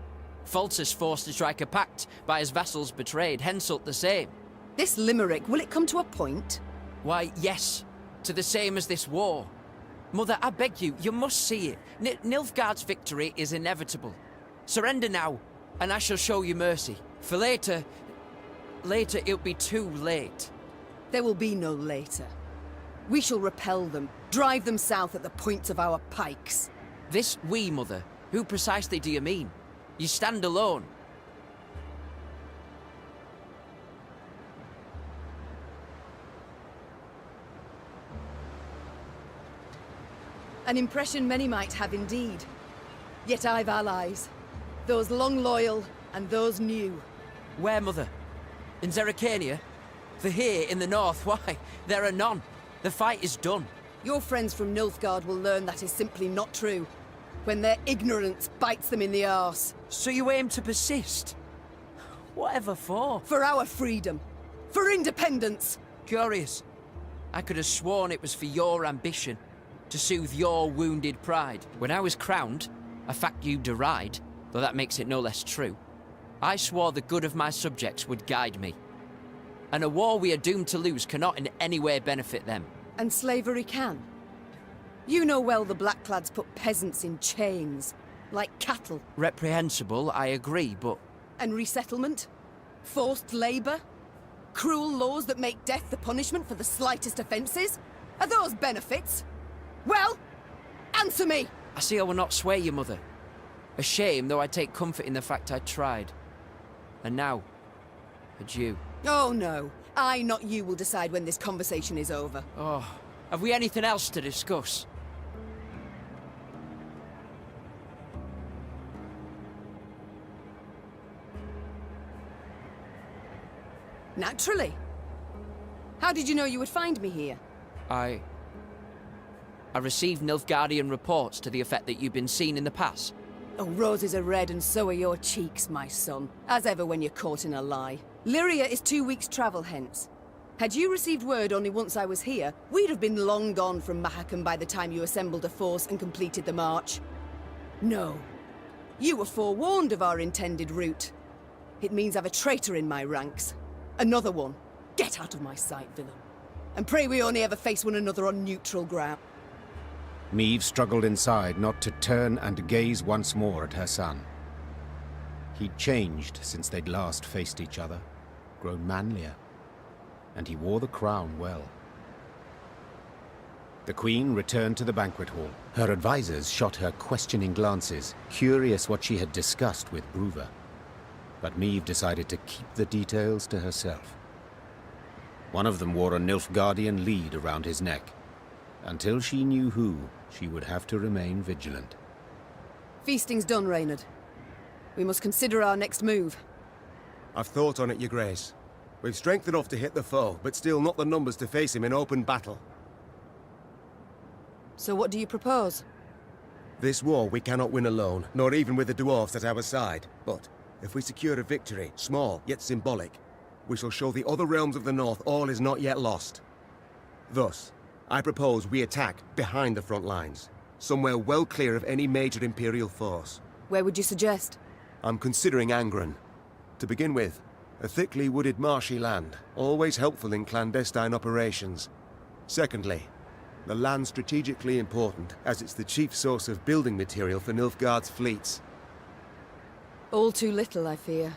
[SPEAKER 18] Faltus forced to strike a pact by his vassals betrayed, Henselt the same.
[SPEAKER 2] This limerick, will it come to a point?
[SPEAKER 18] Why, yes, to the same as this war. Mother, I beg you, you must see it. Nilfgaard's victory is inevitable. Surrender now, and I shall show you mercy. For later it'll be too late.
[SPEAKER 2] There will be no later. We shall repel them, drive them south at the points of our pikes.
[SPEAKER 18] This we, Mother? Who precisely do you mean? You stand alone.
[SPEAKER 2] An impression many might have indeed. Yet I've allies. Those long loyal, and those new.
[SPEAKER 18] Where, Mother? In Zerrikania? For here, in the north, why, there are none. The fight is done.
[SPEAKER 2] Your friends from Nilfgaard will learn that is simply not true. When their ignorance bites them in the arse.
[SPEAKER 18] So you aim to persist? Whatever for?
[SPEAKER 2] For our freedom. For independence.
[SPEAKER 18] Curious. I could have sworn it was for your ambition. To soothe your wounded pride. When I was crowned, a fact you deride, though that makes it no less true, I swore the good of my subjects would guide me. And a war we are doomed to lose cannot in any way benefit them.
[SPEAKER 2] And slavery can. You know well the Blackclads put peasants in chains, like cattle.
[SPEAKER 18] Reprehensible, I agree, but...
[SPEAKER 2] And resettlement? Forced labour? Cruel laws that make death the punishment for the slightest offences? Are those benefits? Well, answer me!
[SPEAKER 18] I see I will not sway you, Mother. A shame, though I take comfort in the fact I tried. And now, adieu.
[SPEAKER 2] Oh no, I, not you, will decide when this conversation is over.
[SPEAKER 18] Oh, have we anything else to discuss?
[SPEAKER 2] Naturally. How did you know you would find me here?
[SPEAKER 18] I received Nilfgaardian reports to the effect that you've been seen in the pass.
[SPEAKER 2] Oh, roses are red and so are your cheeks, my son. As ever when you're caught in a lie. Lyria is 2 weeks' travel hence. Had you received word only once I was here, we'd have been long gone from Mahakam by the time you assembled a force and completed the march. No. You were forewarned of our intended route. It means I've a traitor in my ranks. Another one. Get out of my sight, villain. And pray we only ever face one another on neutral ground.
[SPEAKER 1] Meve struggled inside not to turn and gaze once more at her son. He'd changed since they'd last faced each other, grown manlier, and he wore the crown well. The Queen returned to the banquet hall. Her advisors shot her questioning glances, curious what she had discussed with Bruver. But Meve decided to keep the details to herself. One of them wore a Nilfgaardian lead around his neck. Until she knew who, she would have to remain vigilant.
[SPEAKER 2] Feasting's done, Reynard. We must consider our next move.
[SPEAKER 9] I've thought on it, Your Grace. We've strength enough to hit the foe, but still not the numbers to face him in open battle.
[SPEAKER 2] So what do you propose?
[SPEAKER 9] This war we cannot win alone, nor even with the dwarves at our side. But if we secure a victory, small yet symbolic, we shall show the other realms of the north all is not yet lost. Thus, I propose we attack behind the front lines, somewhere well clear of any major Imperial force.
[SPEAKER 2] Where would you suggest?
[SPEAKER 9] I'm considering Angren. To begin with, a thickly wooded marshy land, always helpful in clandestine operations. Secondly, the land's strategically important, as it's the chief source of building material for Nilfgaard's fleets.
[SPEAKER 2] All too little, I fear.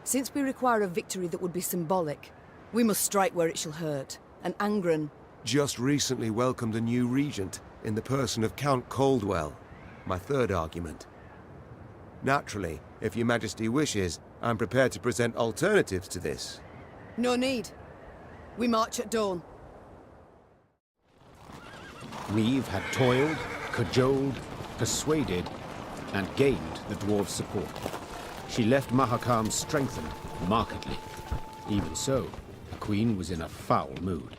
[SPEAKER 2] Since we require a victory that would be symbolic, we must strike where it shall hurt, and Angren...
[SPEAKER 9] Just recently welcomed a new regent, in the person of Count Coldwell, my third argument. Naturally, if Your Majesty wishes, I'm prepared to present alternatives to this.
[SPEAKER 2] No need. We march at dawn.
[SPEAKER 1] Meve had toiled, cajoled, persuaded, and gained the dwarves' support. She left Mahakam strengthened, markedly. Even so, the Queen was in a foul mood.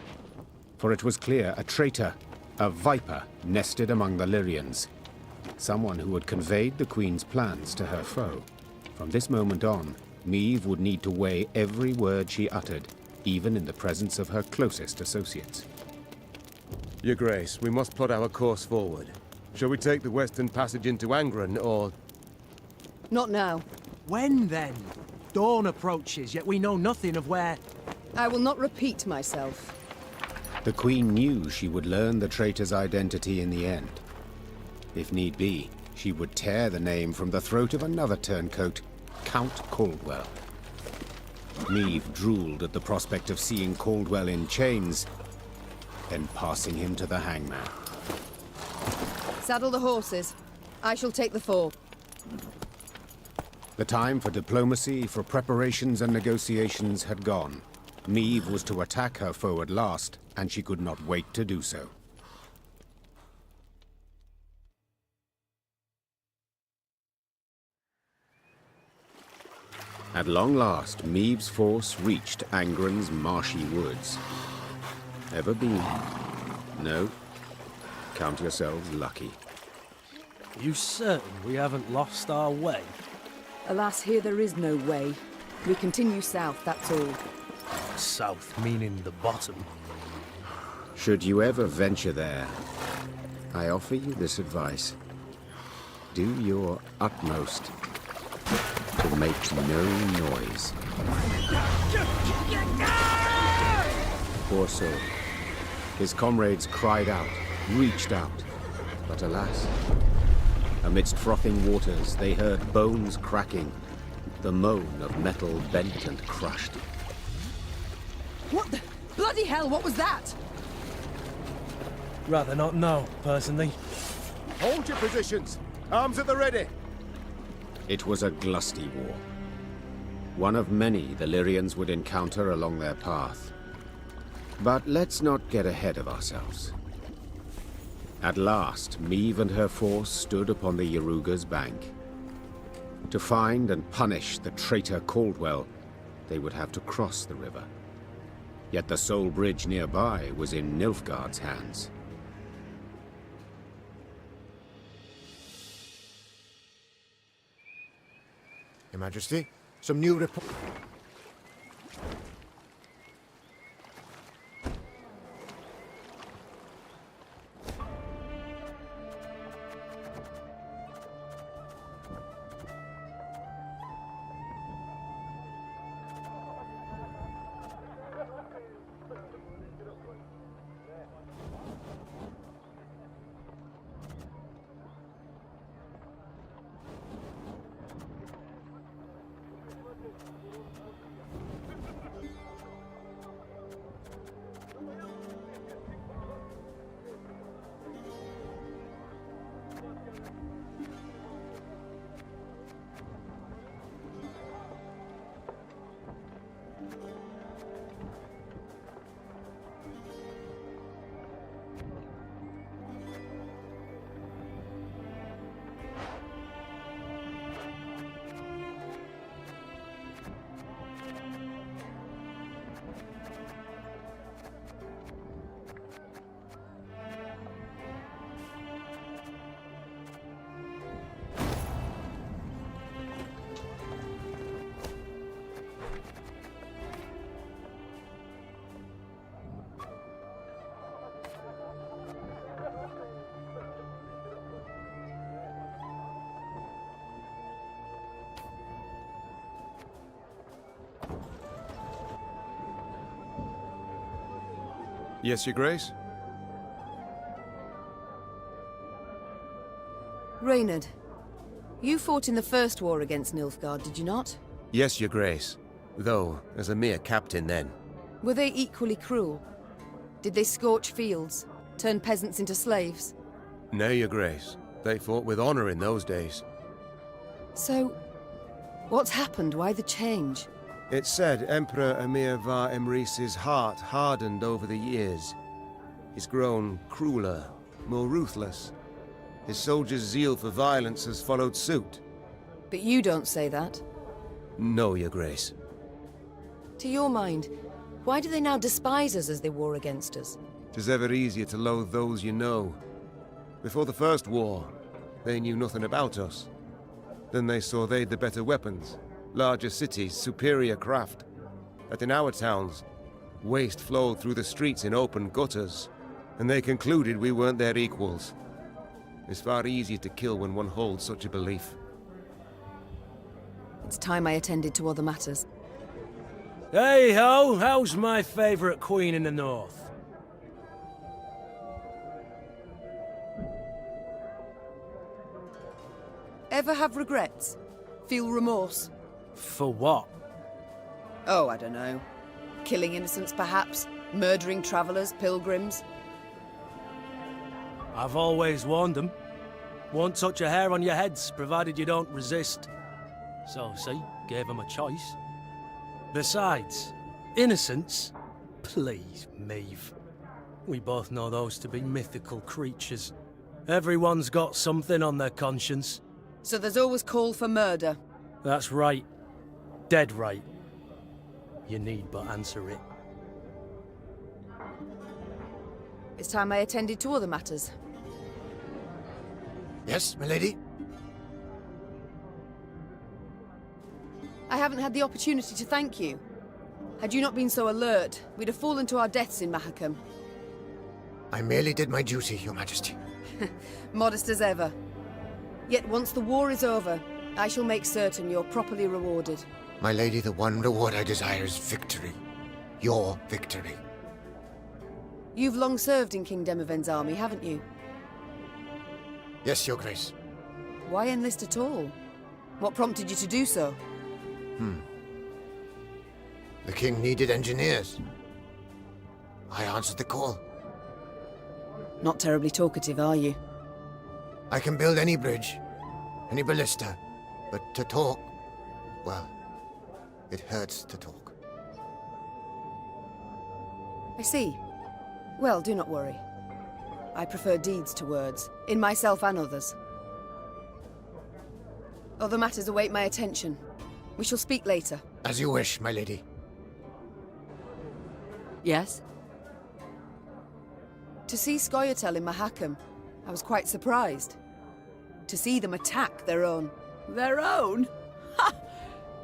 [SPEAKER 1] For it was clear a traitor, a viper, nested among the Lyrians. Someone who had conveyed the Queen's plans to her foe. From this moment on, Meve would need to weigh every word she uttered, even in the presence of her closest associates.
[SPEAKER 19] Your Grace, we must plot our course forward. Shall we take the western passage into Angren, or...
[SPEAKER 2] Not now.
[SPEAKER 10] When then? Dawn approaches, yet we know nothing of where...
[SPEAKER 2] I will not repeat myself.
[SPEAKER 1] The Queen knew she would learn the traitor's identity in the end. If need be, she would tear the name from the throat of another turncoat, Count Caldwell. Meve drooled at the prospect of seeing Caldwell in chains, then passing him to the hangman.
[SPEAKER 2] Saddle the horses. I shall take the fore.
[SPEAKER 1] The time for diplomacy, for preparations and negotiations had gone. Meve was to attack her foe at last, and she could not wait to do so. At long last, Meve's force reached Angren's marshy woods. Ever been? No? Count yourselves lucky.
[SPEAKER 3] You certain we haven't lost our way?
[SPEAKER 2] Alas, here there is no way. We continue south, that's all.
[SPEAKER 3] South meaning the bottom.
[SPEAKER 1] Should you ever venture there, I offer you this advice. Do your utmost to make no noise. Poor soul. His comrades cried out, reached out, but alas, amidst frothing waters they heard bones cracking, the moan of metal bent and crushed.
[SPEAKER 2] What the... bloody hell, what was that?
[SPEAKER 3] Rather not know, personally.
[SPEAKER 19] Hold your positions! Arms at the ready!
[SPEAKER 1] It was a glusty war. One of many the Lyrians would encounter along their path. But let's not get ahead of ourselves. At last, Meve and her force stood upon the Yaruga's bank. To find and punish the traitor Caldwell, they would have to cross the river. Yet the sole bridge nearby was in Nilfgaard's hands.
[SPEAKER 11] Your Majesty, some new report.
[SPEAKER 19] Yes, Your Grace?
[SPEAKER 2] Reynard, you fought in the first war against Nilfgaard, did you not?
[SPEAKER 19] Yes, Your Grace. Though, as a mere captain then.
[SPEAKER 2] Were they equally cruel? Did they scorch fields, turn peasants into slaves?
[SPEAKER 19] No, Your Grace. They fought with honor in those days.
[SPEAKER 2] So, what's happened? Why the change?
[SPEAKER 19] It's said Emperor Emir var Emrys's heart hardened over the years. He's grown crueler, more ruthless. His soldiers' zeal for violence has followed suit.
[SPEAKER 2] But you don't say that.
[SPEAKER 19] No, Your Grace.
[SPEAKER 2] To your mind, why do they now despise us as they war against us?
[SPEAKER 19] 'Tis ever easier to loathe those you know. Before the first war, they knew nothing about us. Then they saw they'd the better weapons, larger cities, superior craft. That in our towns, waste flowed through the streets in open gutters, and they concluded we weren't their equals. It's far easier to kill when one holds such a belief.
[SPEAKER 2] It's time I attended to other matters.
[SPEAKER 3] Hey ho, how's my favourite queen in the north?
[SPEAKER 2] Ever have regrets? Feel remorse?
[SPEAKER 3] For what?
[SPEAKER 2] Oh, I don't know. Killing innocents, perhaps? Murdering travellers, pilgrims?
[SPEAKER 3] I've always warned them. Won't touch a hair on your heads, provided you don't resist. So, see, gave them a choice. Besides, innocents? Please, Maeve. We both know those to be mythical creatures. Everyone's got something on their conscience.
[SPEAKER 2] So there's always call for murder?
[SPEAKER 3] That's right. Dead right. You need but answer it.
[SPEAKER 2] It's time I attended to other matters.
[SPEAKER 11] Yes, milady?
[SPEAKER 2] I haven't had the opportunity to thank you. Had you not been so alert, we'd have fallen to our deaths in Mahakam.
[SPEAKER 11] I merely did my duty, Your Majesty.
[SPEAKER 2] Modest as ever. Yet once the war is over, I shall make certain you're properly rewarded.
[SPEAKER 11] My lady, the one reward I desire is victory. Your victory.
[SPEAKER 2] You've long served in King Demoven's army, haven't you?
[SPEAKER 11] Yes, Your Grace.
[SPEAKER 2] Why enlist at all? What prompted you to do so?
[SPEAKER 11] The king needed engineers. I answered the call.
[SPEAKER 2] Not terribly talkative, are you?
[SPEAKER 11] I can build any bridge, any ballista, but to talk, well, it hurts to talk.
[SPEAKER 2] I see. Well, do not worry. I prefer deeds to words, in myself and others. Other matters await my attention. We shall speak later.
[SPEAKER 11] As you wish, my lady.
[SPEAKER 2] Yes? To see Scoia'tael in Mahakam, I was quite surprised. To see them attack their own.
[SPEAKER 20] Their own? Ha!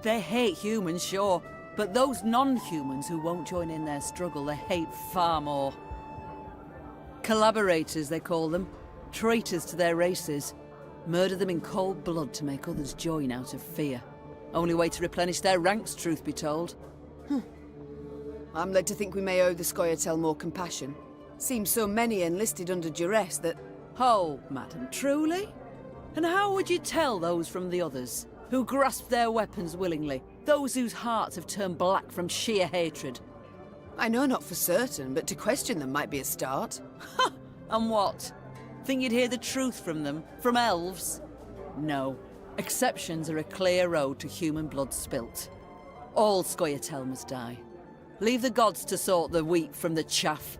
[SPEAKER 20] They hate humans, sure, but those non-humans who won't join in their struggle, they hate far more. Collaborators, they call them. Traitors to their races. Murder them in cold blood to make others join out of fear. Only way to replenish their ranks, truth be told.
[SPEAKER 2] I'm led to think we may owe the Scoia'tael more compassion. Seems so many enlisted under duress that...
[SPEAKER 20] Hold, madam, truly? And how would you tell those from the others, who grasp their weapons willingly? Those whose hearts have turned black from sheer hatred?
[SPEAKER 2] I know not for certain, but to question them might be a start.
[SPEAKER 20] Ha! And what? Think you'd hear the truth from them? From elves? No. Exceptions are a clear road to human blood spilt. All Scoia'tael must die. Leave the gods to sort the wheat from the chaff.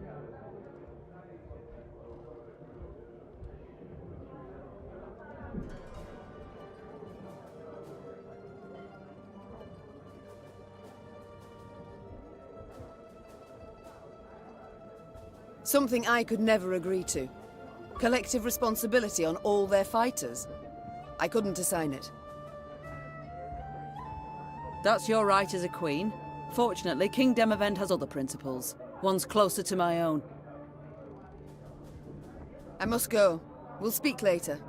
[SPEAKER 2] Something I could never agree to. Collective responsibility on all their fighters. I couldn't assign it.
[SPEAKER 20] That's your right as a queen. Fortunately, King Demavend has other principles. One's closer to my own.
[SPEAKER 2] I must go. We'll speak later.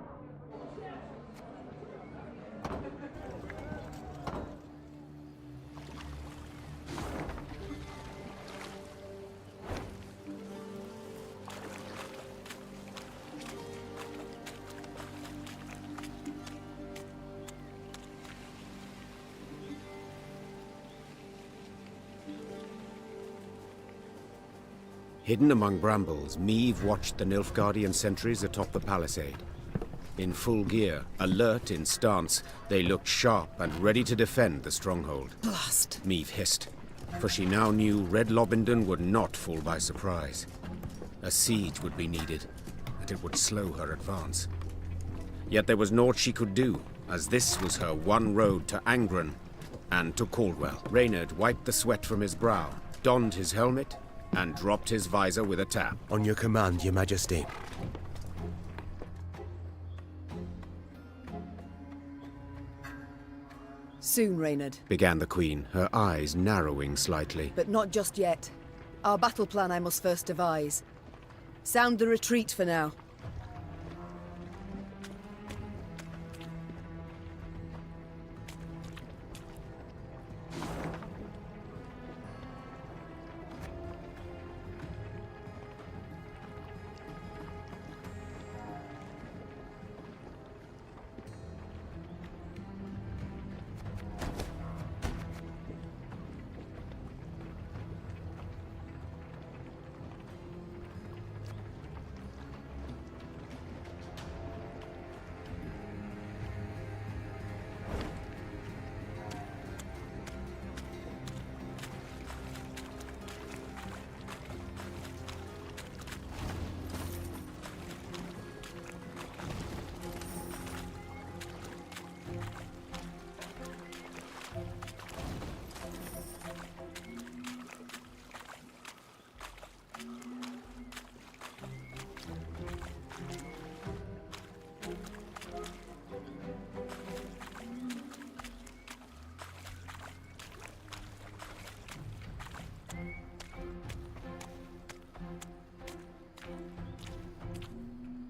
[SPEAKER 1] Hidden among brambles, Maeve watched the Nilfgaardian sentries atop the palisade. In full gear, alert in stance, they looked sharp and ready to defend the stronghold.
[SPEAKER 2] Blast!
[SPEAKER 1] Maeve hissed, for she now knew Red Lobendon would not fall by surprise. A siege would be needed, and it would slow her advance. Yet there was naught she could do, as this was her one road to Angren and to Caldwell. Reynard wiped the sweat from his brow, donned his helmet, and dropped his visor with a tap.
[SPEAKER 19] On your command, Your Majesty.
[SPEAKER 2] Soon, Reynard.
[SPEAKER 1] began the Queen, her eyes narrowing slightly.
[SPEAKER 2] But not just yet. Our battle plan I must first devise. Sound the retreat for now.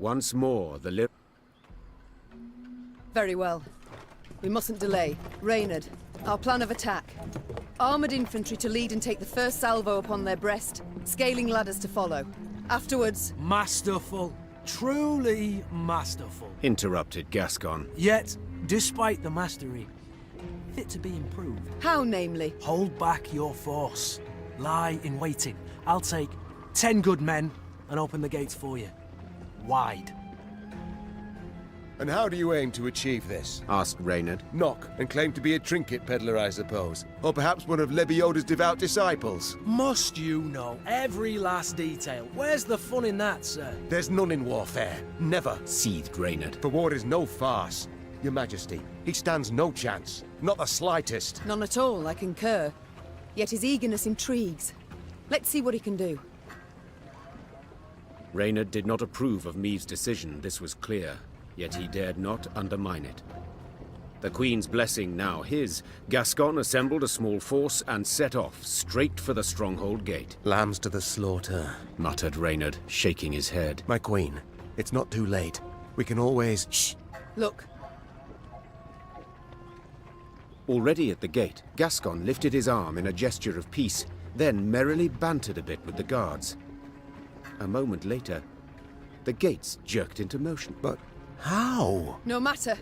[SPEAKER 1] Once more, the
[SPEAKER 2] Very well. We mustn't delay. Reynard, our plan of attack. Armoured infantry to lead and take the first salvo upon their breast, scaling ladders to follow. Afterwards...
[SPEAKER 3] Masterful. Truly masterful.
[SPEAKER 1] interrupted Gascon.
[SPEAKER 3] Yet, despite the mastery, fit to be improved.
[SPEAKER 2] How, namely?
[SPEAKER 3] Hold back your force. Lie in waiting. I'll take 10 good men and open the gates for you. Wide.
[SPEAKER 19] And how do you aim to achieve this?
[SPEAKER 1] Asked Reynard.
[SPEAKER 19] Knock and claim to be a trinket peddler, I suppose. Or perhaps one of Lebioda's devout disciples.
[SPEAKER 3] Must you know every last detail? Where's the fun in that, sir?
[SPEAKER 19] There's none in warfare. Never.
[SPEAKER 1] Seethed Reynard.
[SPEAKER 19] For war is no farce. Your Majesty, he stands no chance. Not the slightest.
[SPEAKER 2] None at all, I concur. Yet his eagerness intrigues. Let's see what he can do.
[SPEAKER 1] Reynard did not approve of Meave's decision, this was clear. Yet he dared not undermine it. The Queen's blessing now his, Gascon assembled a small force and set off, straight for the stronghold gate.
[SPEAKER 19] Lambs to the slaughter,
[SPEAKER 1] muttered Reynard, shaking his head.
[SPEAKER 19] My Queen, it's not too late. We can always...
[SPEAKER 2] Shh! Look.
[SPEAKER 1] Already at the gate, Gascon lifted his arm in a gesture of peace, then merrily bantered a bit with the guards. A moment later, the gates jerked into motion.
[SPEAKER 19] But how?
[SPEAKER 2] No matter.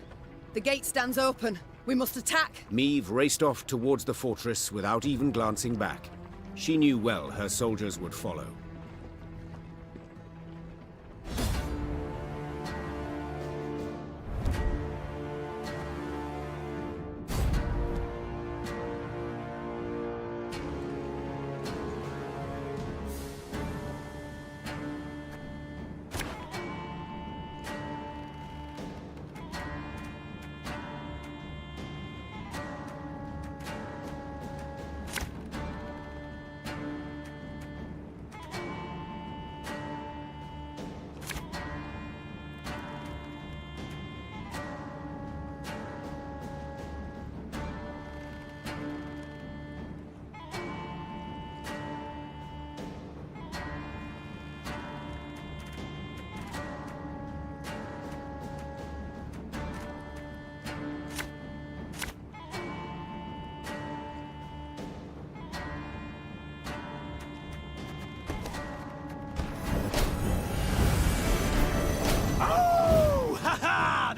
[SPEAKER 2] The gate stands open. We must attack.
[SPEAKER 1] Meave raced off towards the fortress without even glancing back. She knew well her soldiers would follow.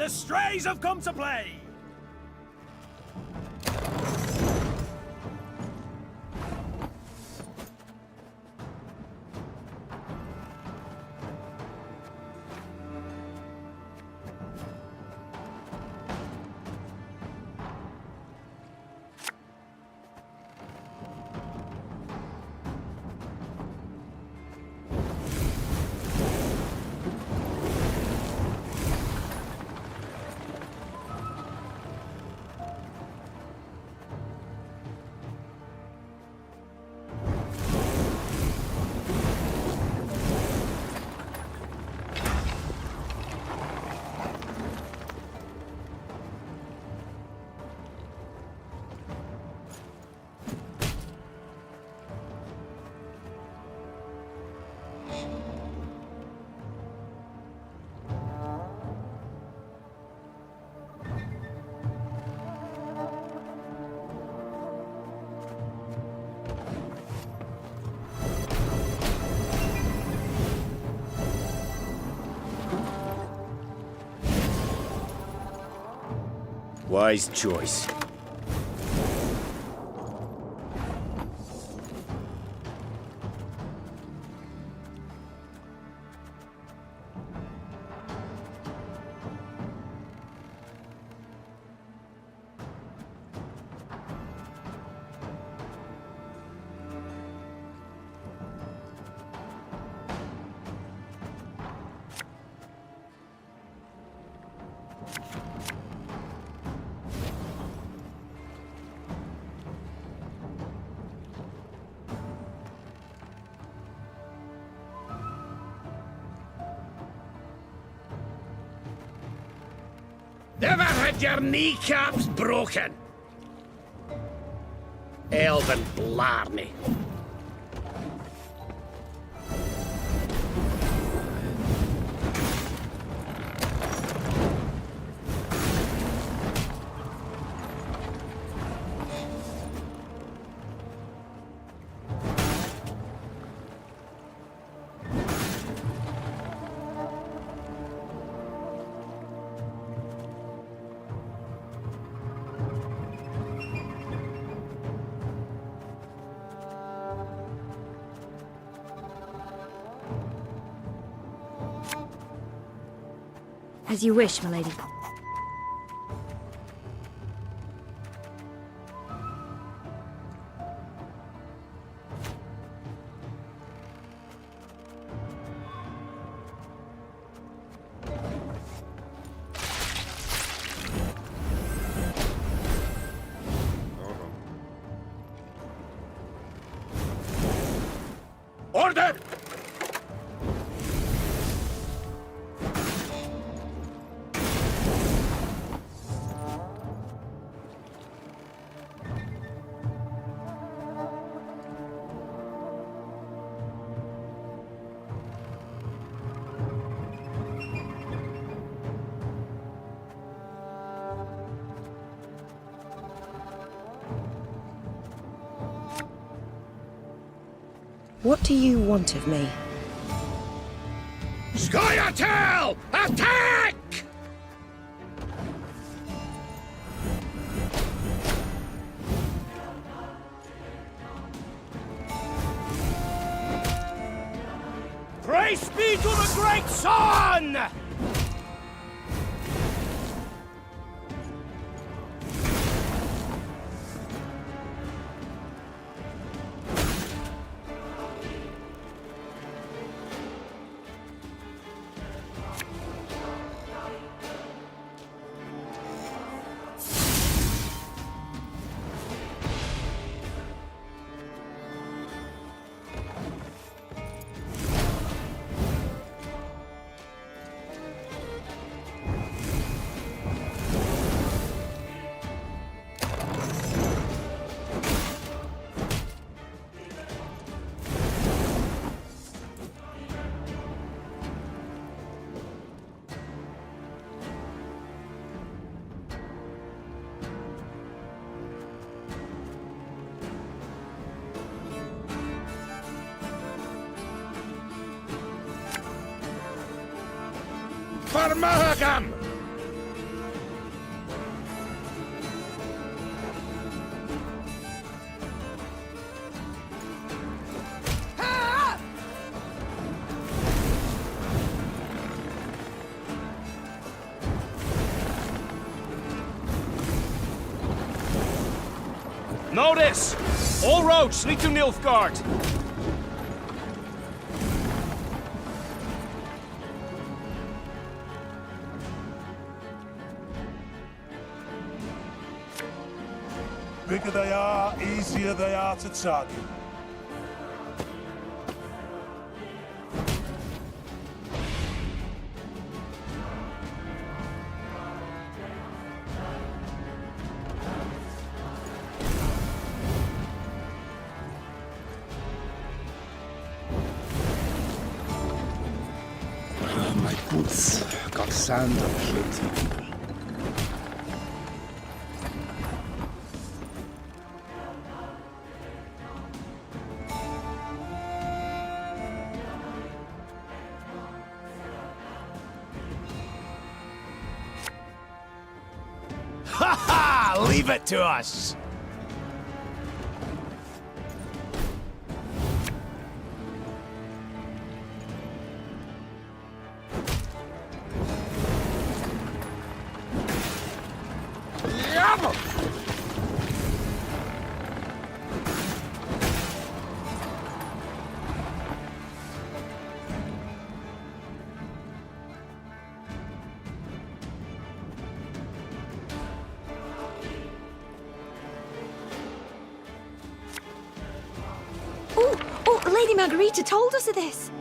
[SPEAKER 4] The strays have come to play!
[SPEAKER 9] Wise choice.
[SPEAKER 8] Never had your kneecaps broken. Elven blarney.
[SPEAKER 21] As you wish, milady.
[SPEAKER 8] Order!
[SPEAKER 22] What do you want of me?
[SPEAKER 8] Scoia'tael! Attack! Praise be to the great sun! For Mahagam!
[SPEAKER 23] Notice! All roads lead to Nilfgaard!
[SPEAKER 14] Bigger they are, easier they are to target.
[SPEAKER 1] My boots got sand aplenty.
[SPEAKER 23] Ha ha! Leave it to us!
[SPEAKER 21] Oh, Lady Margarita told us of this.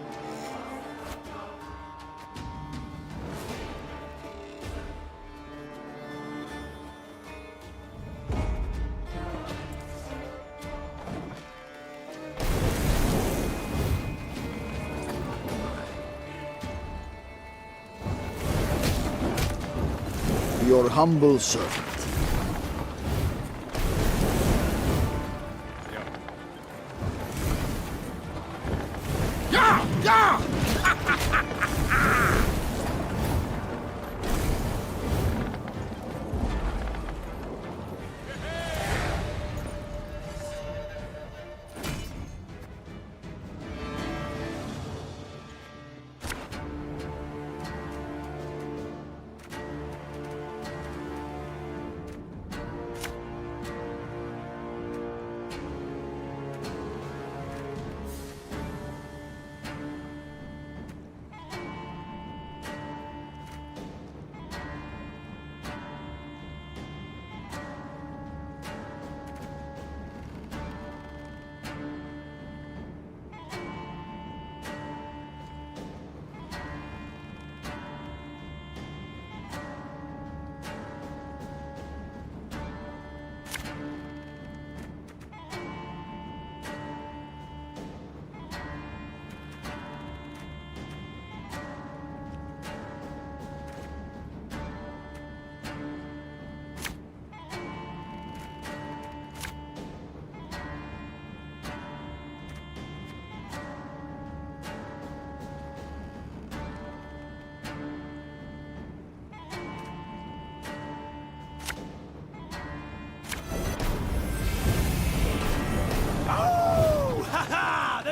[SPEAKER 5] Your humble servant.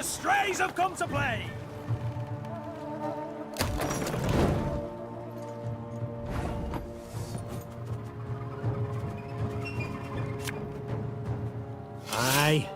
[SPEAKER 23] Strays have come to play!
[SPEAKER 4] Aye.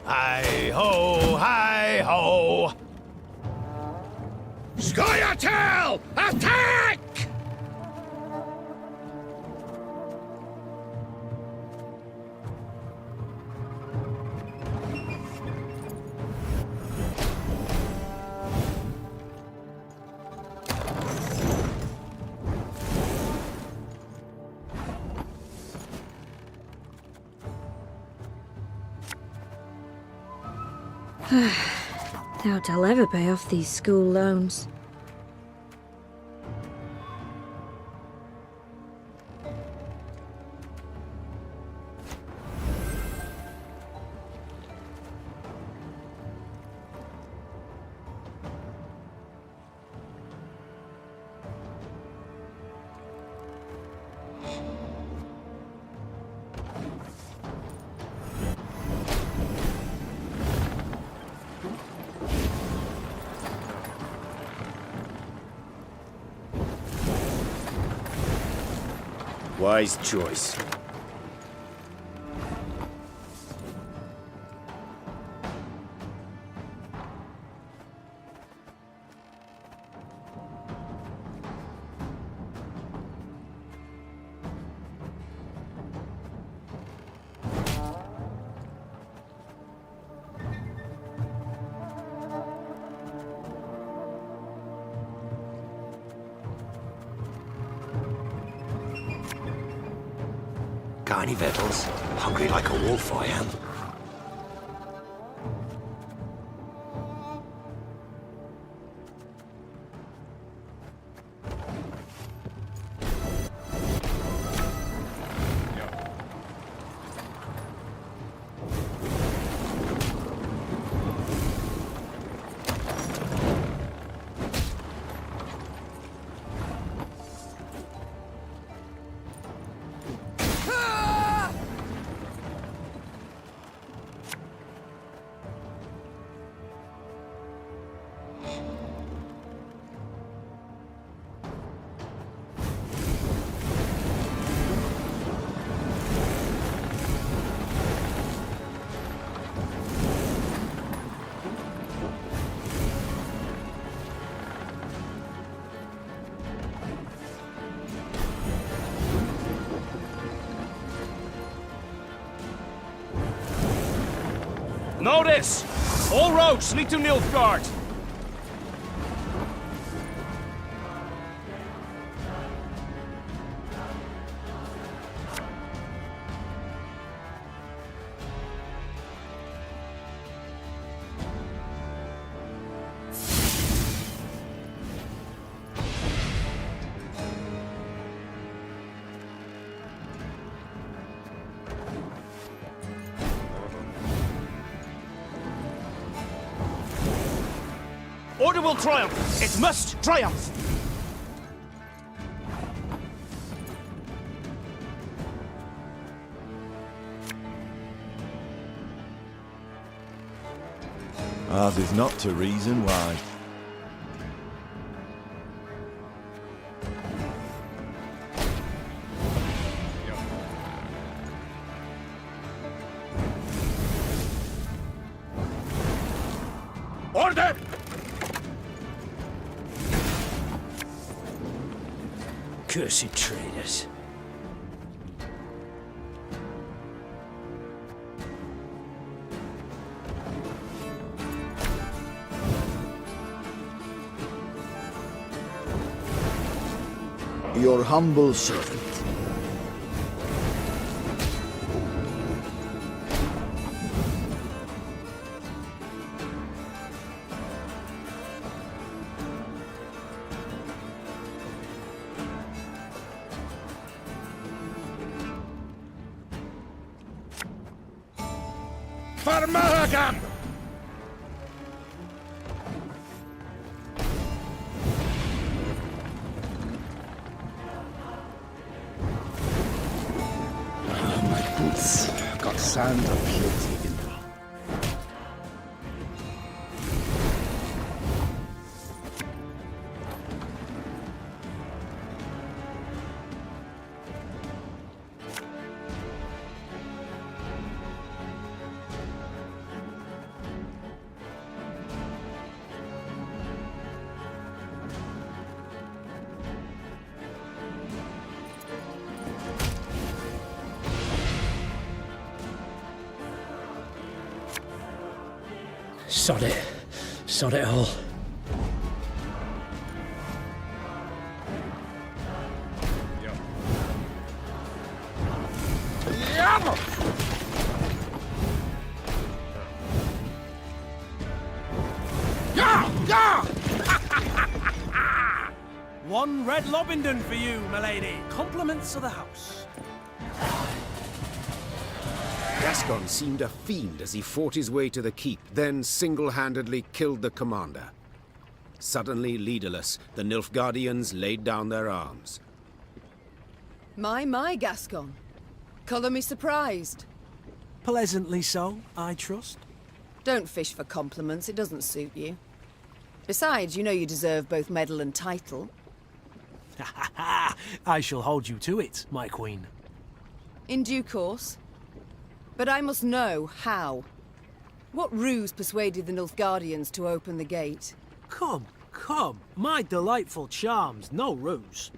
[SPEAKER 23] Hi-ho, hi-ho!
[SPEAKER 8] Scoia'tael! Attack!
[SPEAKER 21] Doubt I'll ever pay off these school loans.
[SPEAKER 9] Wise choice.
[SPEAKER 6] Got any victuals? Hungry like a wolf, I am.
[SPEAKER 23] Notice! All roads lead to Nilfgaard! Order will triumph! It must triumph!
[SPEAKER 7] Ours is not to reason why.
[SPEAKER 8] Order!
[SPEAKER 4] Cursed traitors.
[SPEAKER 5] Your humble servant.
[SPEAKER 8] For Mahagam!
[SPEAKER 5] My boots got sand aplenty in them.
[SPEAKER 4] Sod it. Sod it all.
[SPEAKER 3] One red Lobington for you, milady. Compliments of the house.
[SPEAKER 1] Gascon seemed a fiend as he fought his way to the keep, then single-handedly killed the commander. Suddenly leaderless, the Nilfgaardians laid down their arms.
[SPEAKER 2] My, Gascon. Colour me surprised.
[SPEAKER 3] Pleasantly so, I trust.
[SPEAKER 2] Don't fish for compliments, it doesn't suit you. Besides, you know you deserve both medal and title.
[SPEAKER 3] I shall hold you to it, my queen.
[SPEAKER 2] In due course. But I must know how. What ruse persuaded the Nilfgaardians to open the gate?
[SPEAKER 3] Come, come. My delightful charms, no ruse.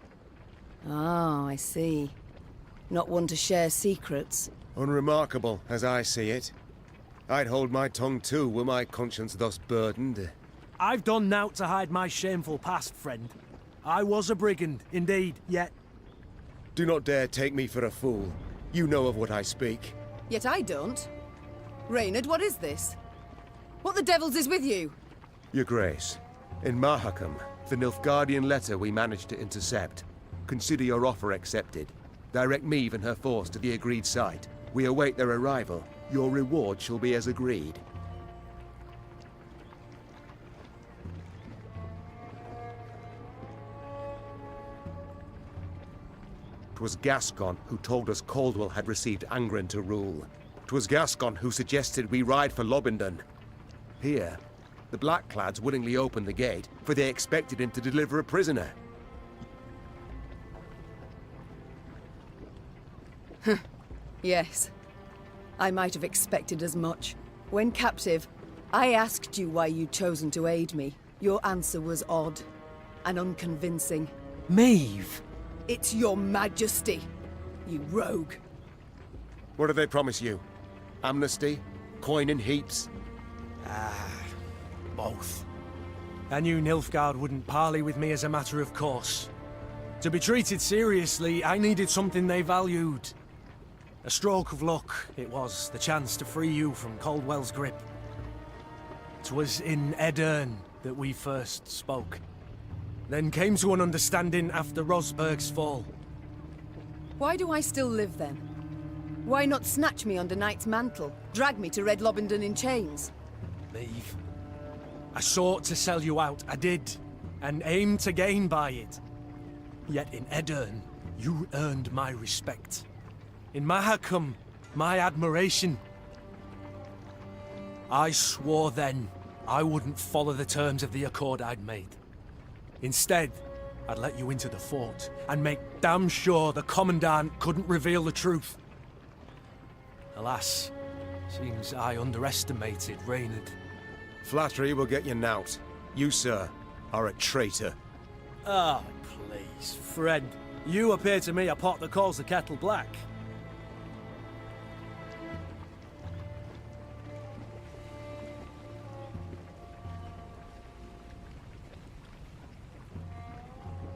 [SPEAKER 2] Ah, I see. Not one to share secrets.
[SPEAKER 19] Unremarkable, as I see it. I'd hold my tongue too, were my conscience thus burdened.
[SPEAKER 3] I've done naught to hide my shameful past, friend. I was a brigand, indeed, yet...
[SPEAKER 19] Do not dare take me for a fool. You know of what I speak.
[SPEAKER 2] Yet I don't. Reynard, what is this? What the devils is with you?
[SPEAKER 19] Your Grace, in Mahakam, the Nilfgaardian letter we managed to intercept. Consider your offer accepted. Direct Meve and her force to the agreed site. We await their arrival. Your reward shall be as agreed. 'Twas Gascon who told us Caldwell had received Angren to rule. 'Twas Gascon who suggested we ride for Lobendon. Here, the Blackclads willingly opened the gate, for they expected him to deliver a prisoner.
[SPEAKER 2] Yes. I might have expected as much. When captive, I asked you why you'd chosen to aid me. Your answer was odd and unconvincing.
[SPEAKER 3] Maeve!
[SPEAKER 2] It's your majesty, you rogue.
[SPEAKER 19] What do they promise you? Amnesty? Coin in heaps?
[SPEAKER 3] Both. I knew Nilfgaard wouldn't parley with me as a matter of course. To be treated seriously, I needed something they valued. A stroke of luck, it was, the chance to free you from Caldwell's grip. 'Twas in Edern that we first spoke. Then came to an understanding after Rosberg's fall.
[SPEAKER 2] Why do I still live then? Why not snatch me under Knight's mantle, drag me to Red Lobendon in chains?
[SPEAKER 3] Maeve, I sought to sell you out, I did, and aimed to gain by it. Yet in Edern, you earned my respect. In Mahakam, my admiration. I swore then I wouldn't follow the terms of the accord I'd made. Instead, I'd let you into the fort and make damn sure the Commandant couldn't reveal the truth. Alas, seems I underestimated Reynard.
[SPEAKER 19] Flattery will get you knout. You, sir, are a traitor.
[SPEAKER 3] Ah, please, friend. You appear to me a pot that calls the kettle black.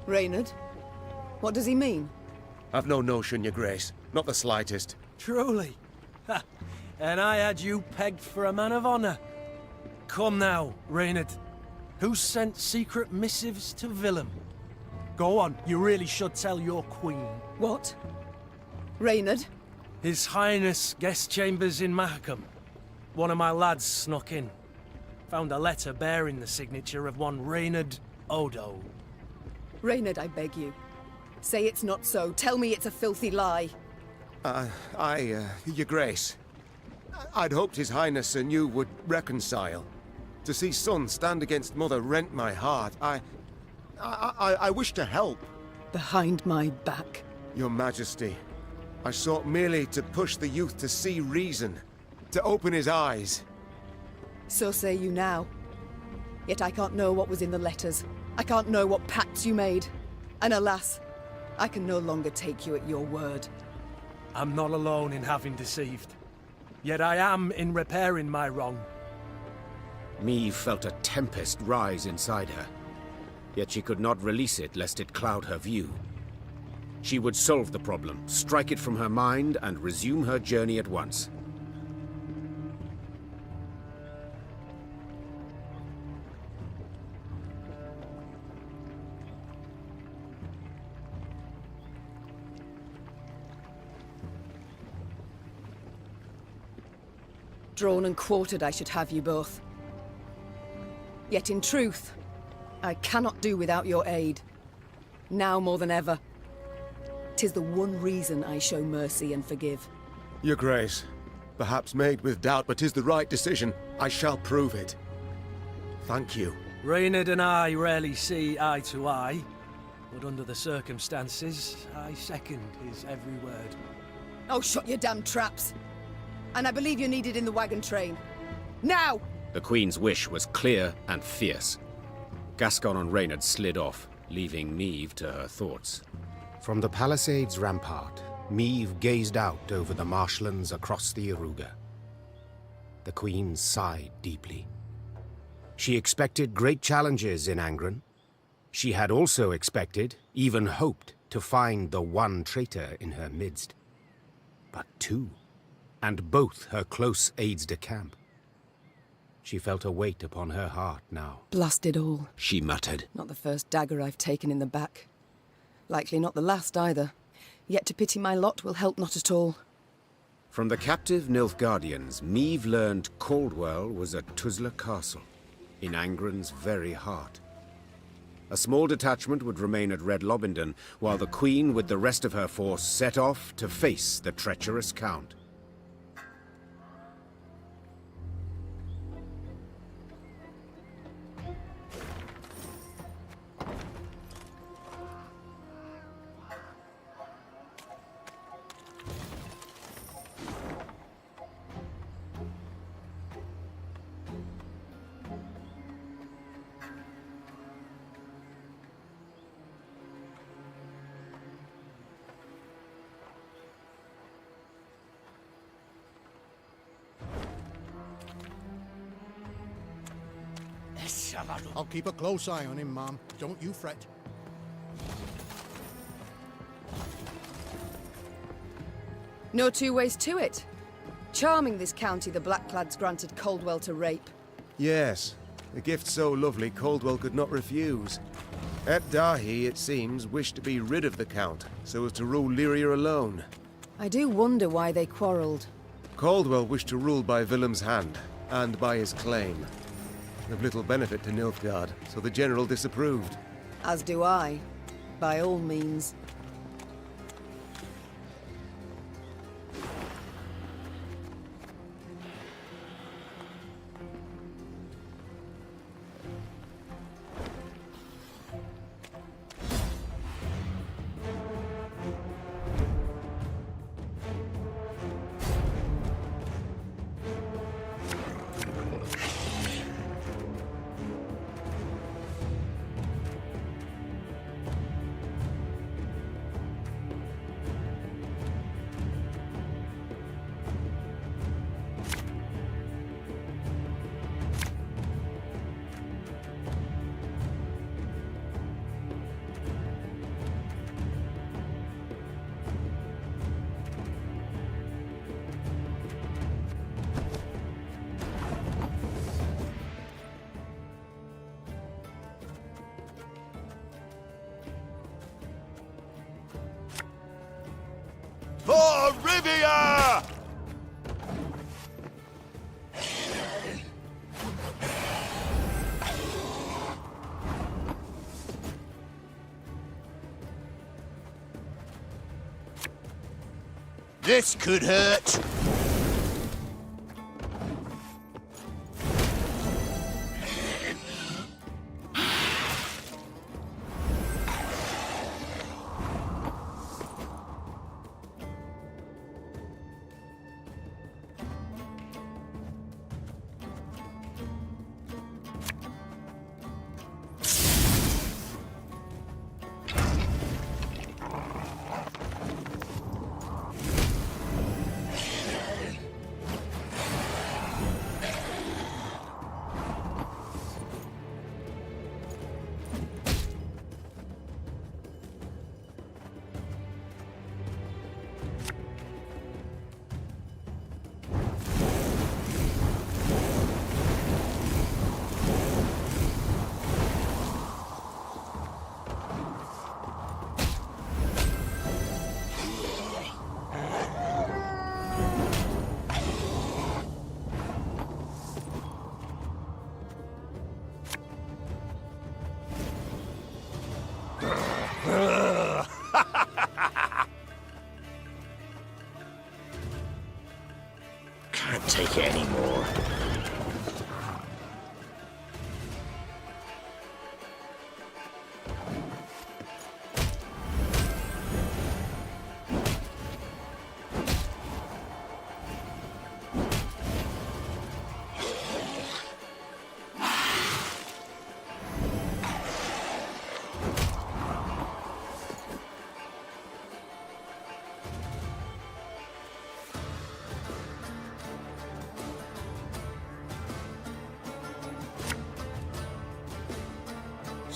[SPEAKER 2] Reynard? What does he mean?
[SPEAKER 19] I've no notion, your grace. Not the slightest.
[SPEAKER 3] Truly? Ha! And I had you pegged for a man of honor. Come now, Reynard. Who sent secret missives to Willem? Go on, you really should tell your queen.
[SPEAKER 2] What? Reynard?
[SPEAKER 3] His Highness guest chambers in Mahakam. One of my lads snuck in. Found a letter bearing the signature of one Reynard Odo.
[SPEAKER 2] Reynard, I beg you. Say it's not so. Tell me it's a filthy lie.
[SPEAKER 19] Your grace. I'd hoped his highness and you would reconcile. To see son stand against mother rent my heart. I wish to help.
[SPEAKER 2] Behind my back.
[SPEAKER 19] Your majesty, I sought merely to push the youth to see reason. To open his eyes.
[SPEAKER 2] So say you now. Yet I can't know what was in the letters. I can't know what pacts you made. And alas, I can no longer take you at your word.
[SPEAKER 3] I'm not alone in having deceived. Yet I am in repairing my wrong.
[SPEAKER 1] Meve felt a tempest rise inside her. Yet she could not release it lest it cloud her view. She would solve the problem, strike it from her mind, and resume her journey at once.
[SPEAKER 2] Drawn and quartered I should have you both. Yet in truth, I cannot do without your aid. Now more than ever. 'Tis the one reason I show mercy and forgive.
[SPEAKER 19] Your grace, perhaps made with doubt, but 'tis the right decision. I shall prove it. Thank you.
[SPEAKER 3] Reynard and I rarely see eye to eye. but under the circumstances, I second his every word.
[SPEAKER 2] Oh, shut your damn traps! And I believe you're needed in the wagon train. Now!
[SPEAKER 1] The Queen's wish was clear and fierce. Gascon and Reynard slid off, leaving Meve to her thoughts. From the palisade's rampart, Meve gazed out over the marshlands across the Iruga. The Queen sighed deeply. She expected great challenges in Angren. She had also expected, even hoped, to find the one traitor in her midst. But two, and both her close aides-de-camp. She felt a weight upon her heart now.
[SPEAKER 2] Blast it all.
[SPEAKER 1] She muttered.
[SPEAKER 2] Not the first dagger I've taken in the back. Likely not the last either. Yet to pity my lot will help not at all.
[SPEAKER 1] From the captive Nilfgaardians, Meve learned Caldwell was at Tuzla Castle, in Angren's very heart. A small detachment would remain at Red Lobindon, while the Queen with the rest of her force set off to face the treacherous Count.
[SPEAKER 11] I'll keep a close eye on him, ma'am. Don't you fret.
[SPEAKER 2] No two ways to it. Charming this county the Blackclads granted Caldwell to rape.
[SPEAKER 19] Yes, a gift so lovely Caldwell could not refuse. Ep Dahi, it seems, wished to be rid of the Count, so as to rule Lyria alone.
[SPEAKER 2] I do wonder why they quarrelled.
[SPEAKER 19] Caldwell wished to rule by Willem's hand, and by his claim. Of little benefit to Nilfgaard, so the general disapproved.
[SPEAKER 2] As do I. By all means.
[SPEAKER 7] For Rivia!
[SPEAKER 8] This could hurt.
[SPEAKER 6] Can't take it anymore.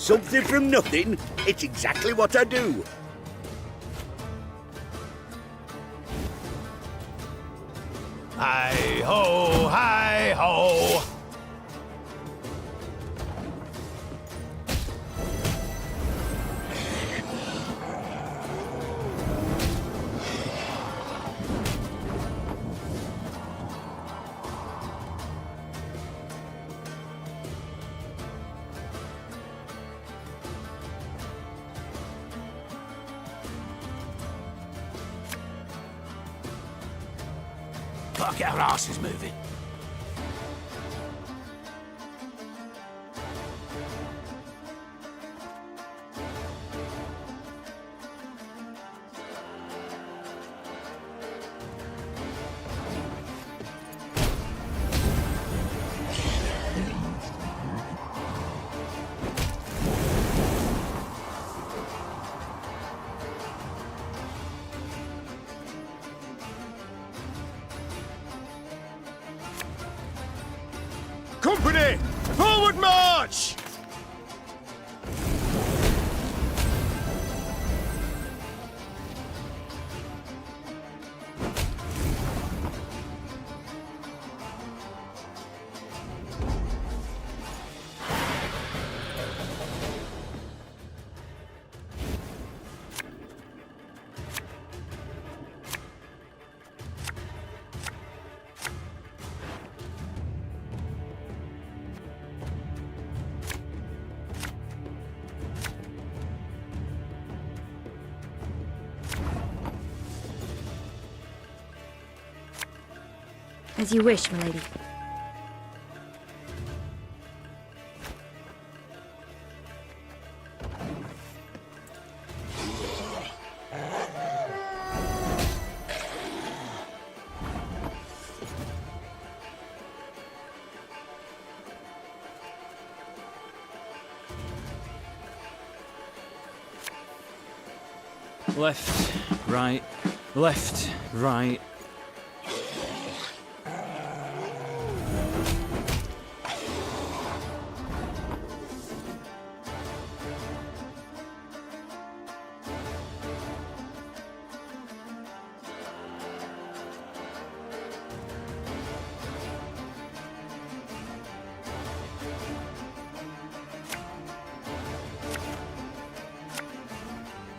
[SPEAKER 13] Something from nothing? It's exactly what I do.
[SPEAKER 7] Hi-ho, hi-ho!
[SPEAKER 8] Fuck, our arse is moving.
[SPEAKER 7] Company! Forward march!
[SPEAKER 21] As you wish, milady.
[SPEAKER 15] Left, right, left, right.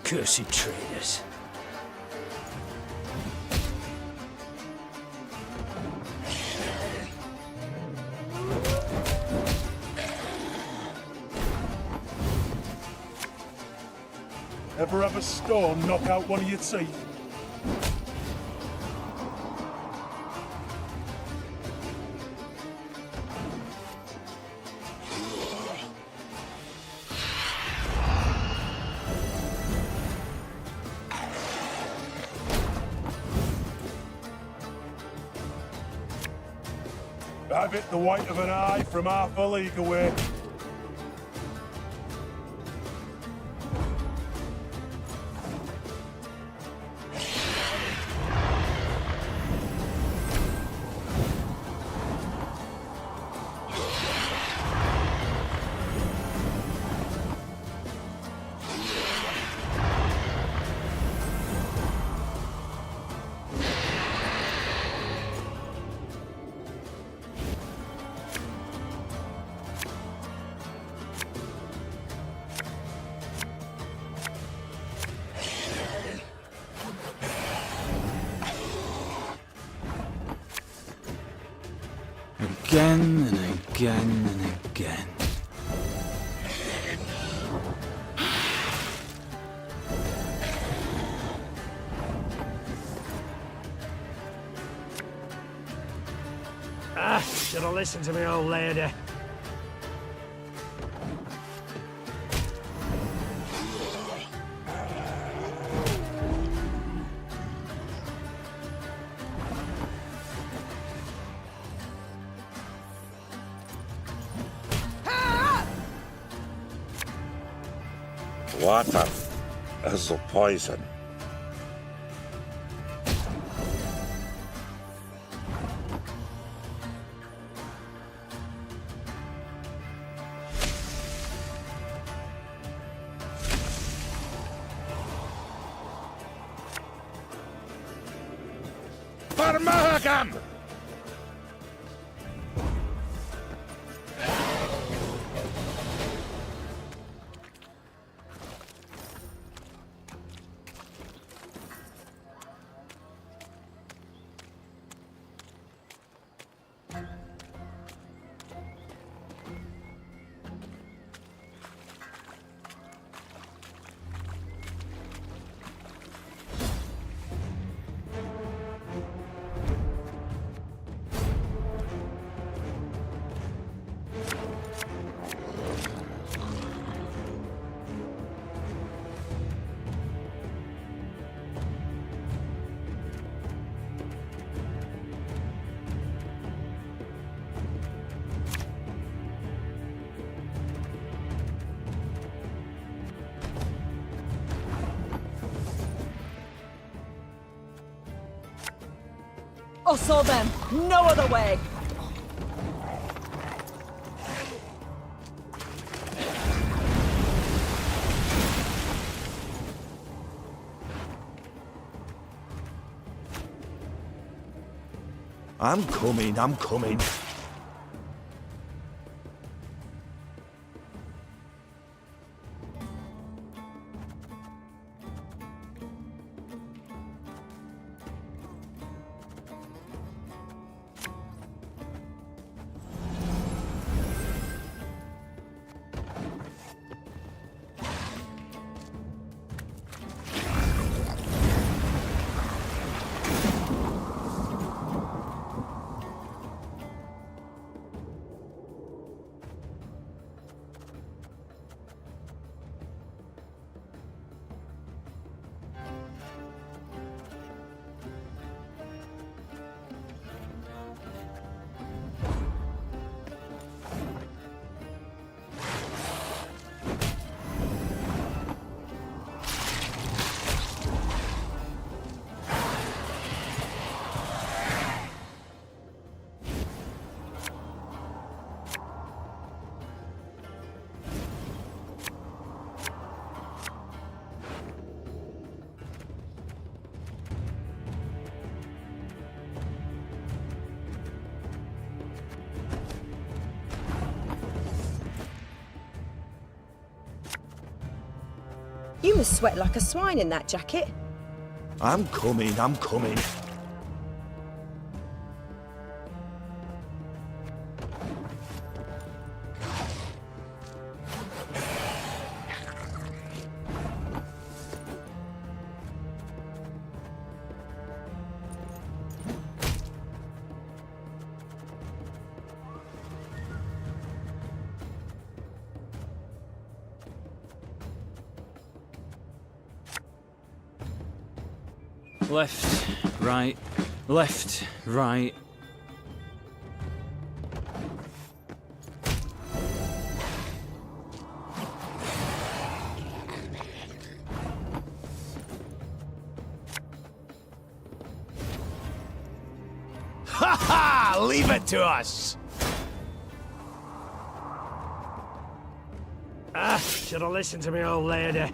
[SPEAKER 8] Cursed traitors.
[SPEAKER 14] Ever have a storm knock out one of your teeth? Have it the white of an eye from half a league away.
[SPEAKER 15] Again and again and again.
[SPEAKER 4] Ah, should have listened to me, old lady.
[SPEAKER 14] Water is the poison.
[SPEAKER 7] Bam!
[SPEAKER 20] I saw them. No other way.
[SPEAKER 7] I'm coming, I'm coming.
[SPEAKER 22] You must sweat like a swine in that jacket.
[SPEAKER 7] I'm coming, I'm coming.
[SPEAKER 15] Left, right, left, right.
[SPEAKER 7] Ha ha! Leave it to us!
[SPEAKER 4] Should have listened to me old lady.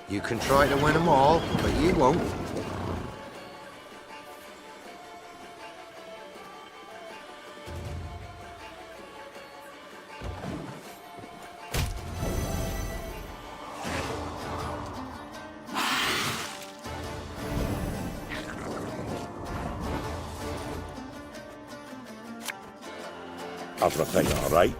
[SPEAKER 19] You can try to win them all, but you won't.
[SPEAKER 13] Everything all right?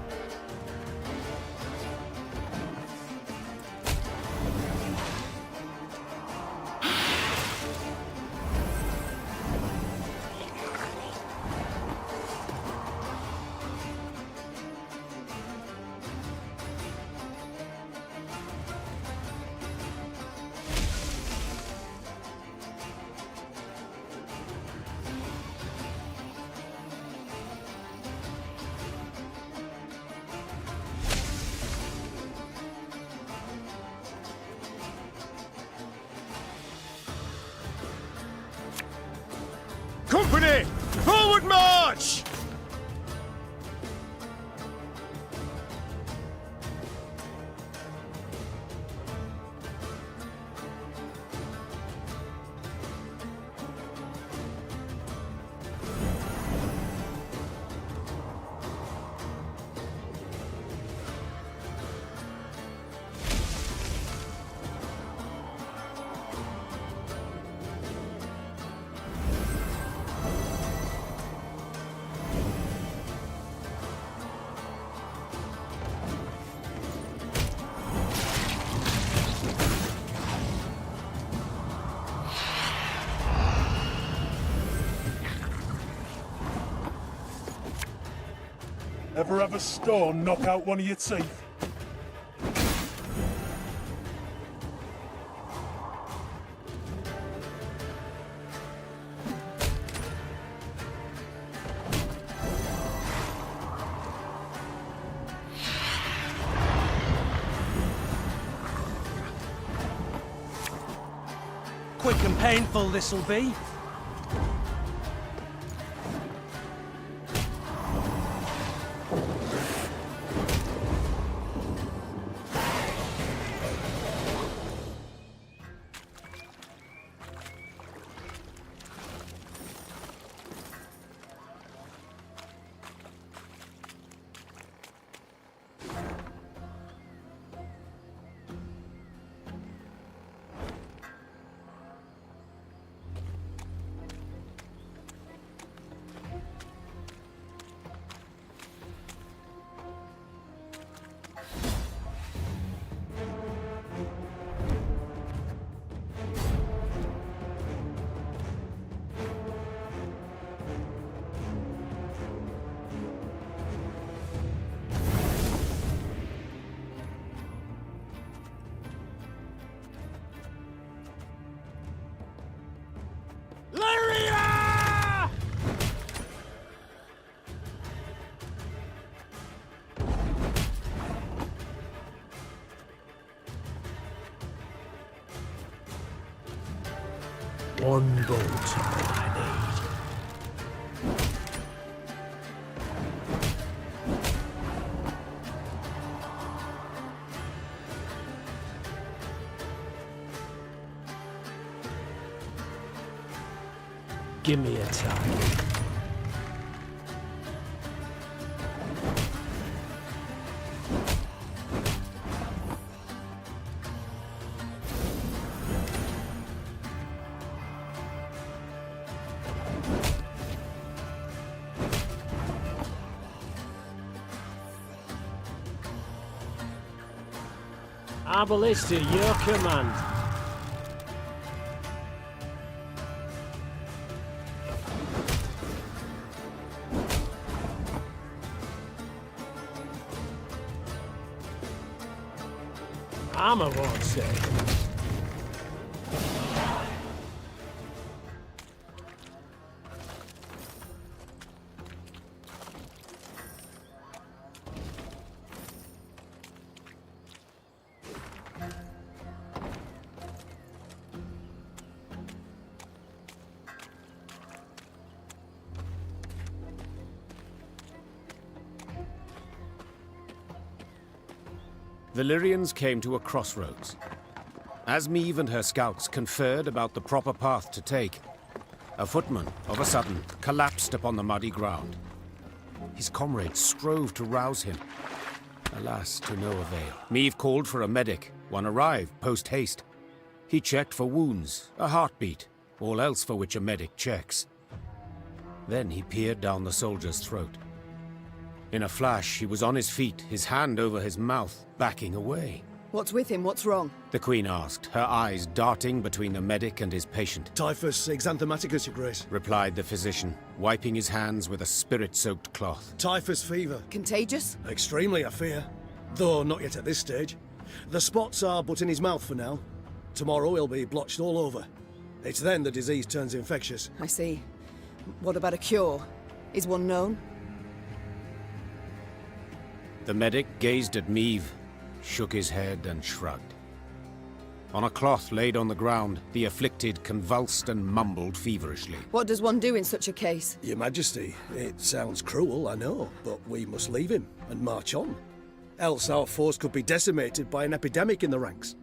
[SPEAKER 7] Company! Forward march!
[SPEAKER 14] Ever have a stone knock out one of your teeth?
[SPEAKER 3] Quick and painful this'll be.
[SPEAKER 4] One bolt, all I need. Give me a time. Arbalist to your command. Armor won't save.
[SPEAKER 1] The Lyrians came to a crossroads. As Meve and her scouts conferred about the proper path to take, a footman, of a sudden, collapsed upon the muddy ground. His comrades strove to rouse him. Alas, to no avail. Meve called for a medic. One arrived, post-haste. He checked for wounds, a heartbeat, all else for which a medic checks. Then he peered down the soldier's throat. In a flash, he was on his feet, his hand over his mouth, backing away.
[SPEAKER 2] What's with him? What's wrong?
[SPEAKER 1] The Queen asked, her eyes darting between the medic and his patient.
[SPEAKER 9] Typhus exanthematicus, Your Grace.
[SPEAKER 1] Replied the physician, wiping his hands with a spirit-soaked cloth.
[SPEAKER 9] Typhus fever.
[SPEAKER 2] Contagious?
[SPEAKER 9] Extremely, I fear. Though not yet at this stage. The spots are but in his mouth for now. Tomorrow he'll be blotched all over. It's then the disease turns infectious.
[SPEAKER 2] I see. What about a cure? Is one known?
[SPEAKER 1] The medic gazed at Meave, shook his head and shrugged. On a cloth laid on the ground, the afflicted convulsed and mumbled feverishly.
[SPEAKER 2] What does one do in such a case?
[SPEAKER 9] Your Majesty, it sounds cruel, I know, but we must leave him and march on. Else our force could be decimated by an epidemic in the ranks.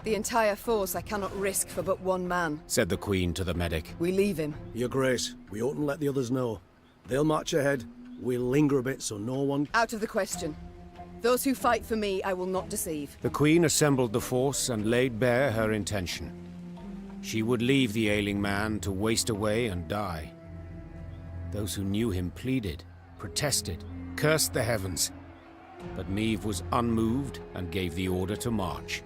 [SPEAKER 2] The entire force I cannot risk for but one man,
[SPEAKER 1] said the Queen to the medic.
[SPEAKER 2] We leave him.
[SPEAKER 9] Your Grace, we oughtn't let the others know. They'll march ahead, we'll linger a bit so no one...
[SPEAKER 2] Out of the question. Those who fight for me, I will not deceive.
[SPEAKER 1] The Queen assembled the force and laid bare her intention. She would leave the ailing man to waste away and die. Those who knew him pleaded, protested, cursed the heavens. But Meave was unmoved and gave the order to march.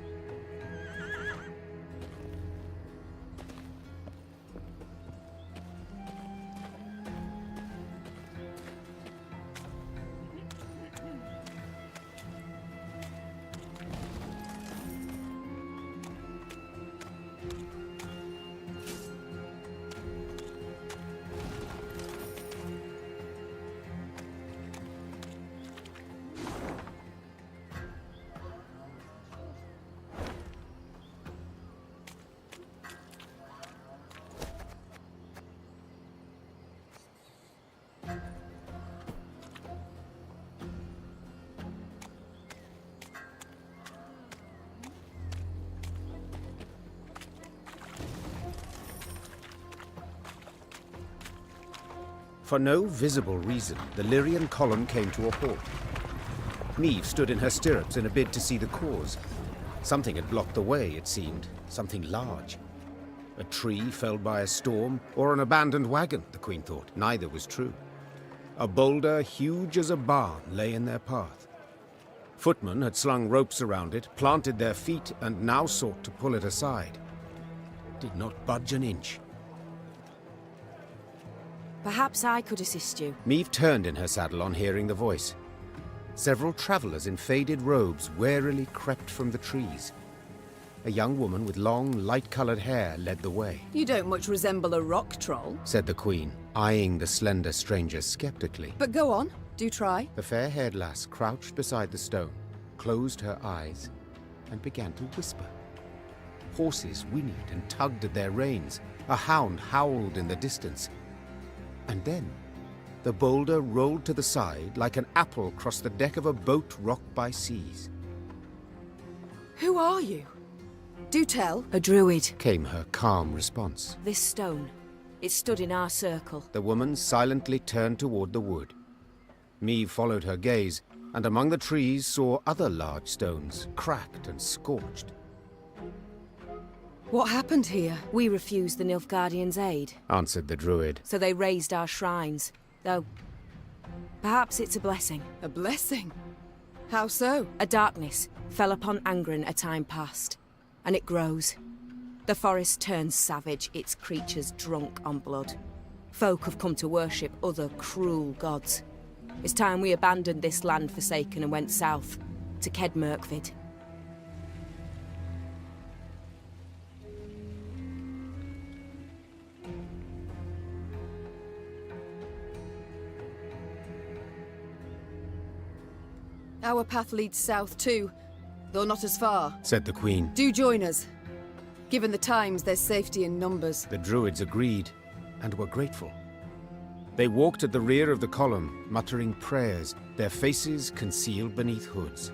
[SPEAKER 1] For no visible reason, the Lyrian column came to a halt. Meave stood in her stirrups in a bid to see the cause. Something had blocked the way, it seemed. Something large. A tree felled by a storm, or an abandoned wagon, the Queen thought. Neither was true. A boulder huge as a barn lay in their path. Footmen had slung ropes around it, planted their feet, and now sought to pull it aside. It did not budge an inch.
[SPEAKER 21] Perhaps I could assist you.
[SPEAKER 1] Meave turned in her saddle on hearing the voice. Several travelers in faded robes warily crept from the trees. A young woman with long, light-colored hair led the way.
[SPEAKER 2] You don't much resemble a rock troll,
[SPEAKER 1] said the Queen, eyeing the slender stranger skeptically.
[SPEAKER 2] But go on, do try.
[SPEAKER 1] The fair-haired lass crouched beside the stone, closed her eyes, and began to whisper. Horses whinnied and tugged at their reins. A hound howled in the distance. And then, the boulder rolled to the side like an apple across the deck of a boat rocked by seas.
[SPEAKER 2] Who are you? Do tell.
[SPEAKER 21] A druid,
[SPEAKER 1] Came her calm response.
[SPEAKER 21] this stone. It stood in our circle.
[SPEAKER 1] The woman silently turned toward the wood. Meave followed her gaze, and among the trees saw other large stones, cracked and scorched.
[SPEAKER 2] What happened here?
[SPEAKER 21] We refused the Nilfgaardians' aid,
[SPEAKER 1] Answered the druid.
[SPEAKER 21] so they razed our shrines. Though, perhaps it's a blessing.
[SPEAKER 2] A blessing? How so?
[SPEAKER 21] A darkness fell upon Angren a time past, and it grows. The forest turns savage, its creatures drunk on blood. Folk have come to worship other cruel gods. It's time we abandoned this land forsaken and went south, to Kedmerkvid.
[SPEAKER 2] Our path leads south too, though not as far.
[SPEAKER 1] Said the Queen.
[SPEAKER 2] Do join us. Given the times, there's safety in numbers.
[SPEAKER 1] The druids agreed, and were grateful. They walked at the rear of the column, muttering prayers, their faces concealed beneath hoods.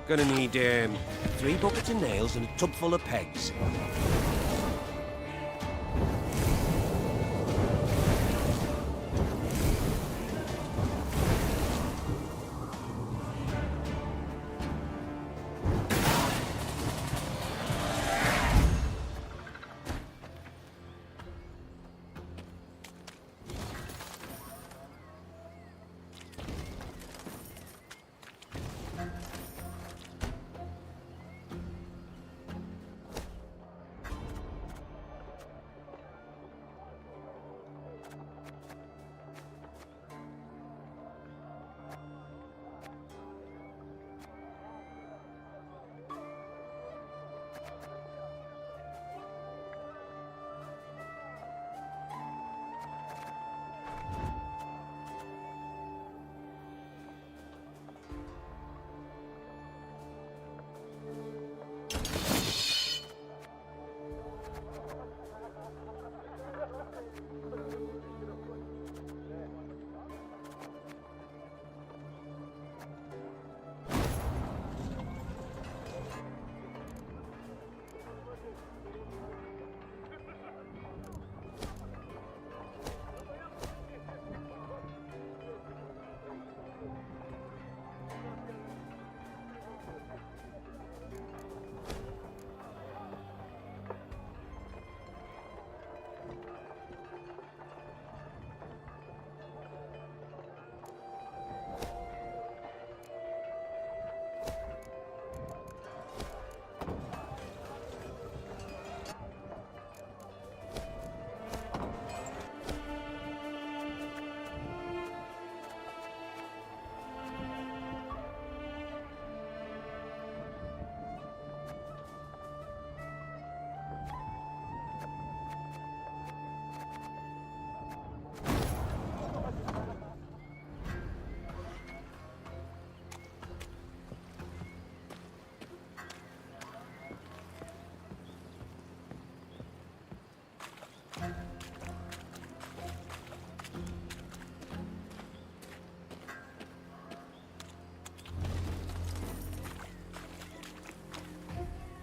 [SPEAKER 6] Gonna need 3 buckets of nails and a tub full of pegs.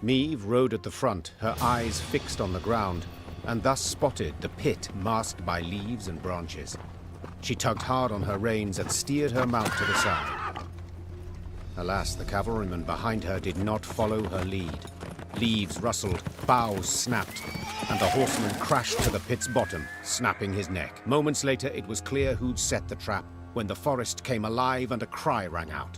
[SPEAKER 1] Meve rode at the front, her eyes fixed on the ground, and thus spotted the pit masked by leaves and branches. She tugged hard on her reins and steered her mount to the side. Alas, the cavalryman behind her did not follow her lead. Leaves rustled, boughs snapped, and the horseman crashed to the pit's bottom, snapping his neck. Moments later, it was clear who'd set the trap when the forest came alive and a cry rang out.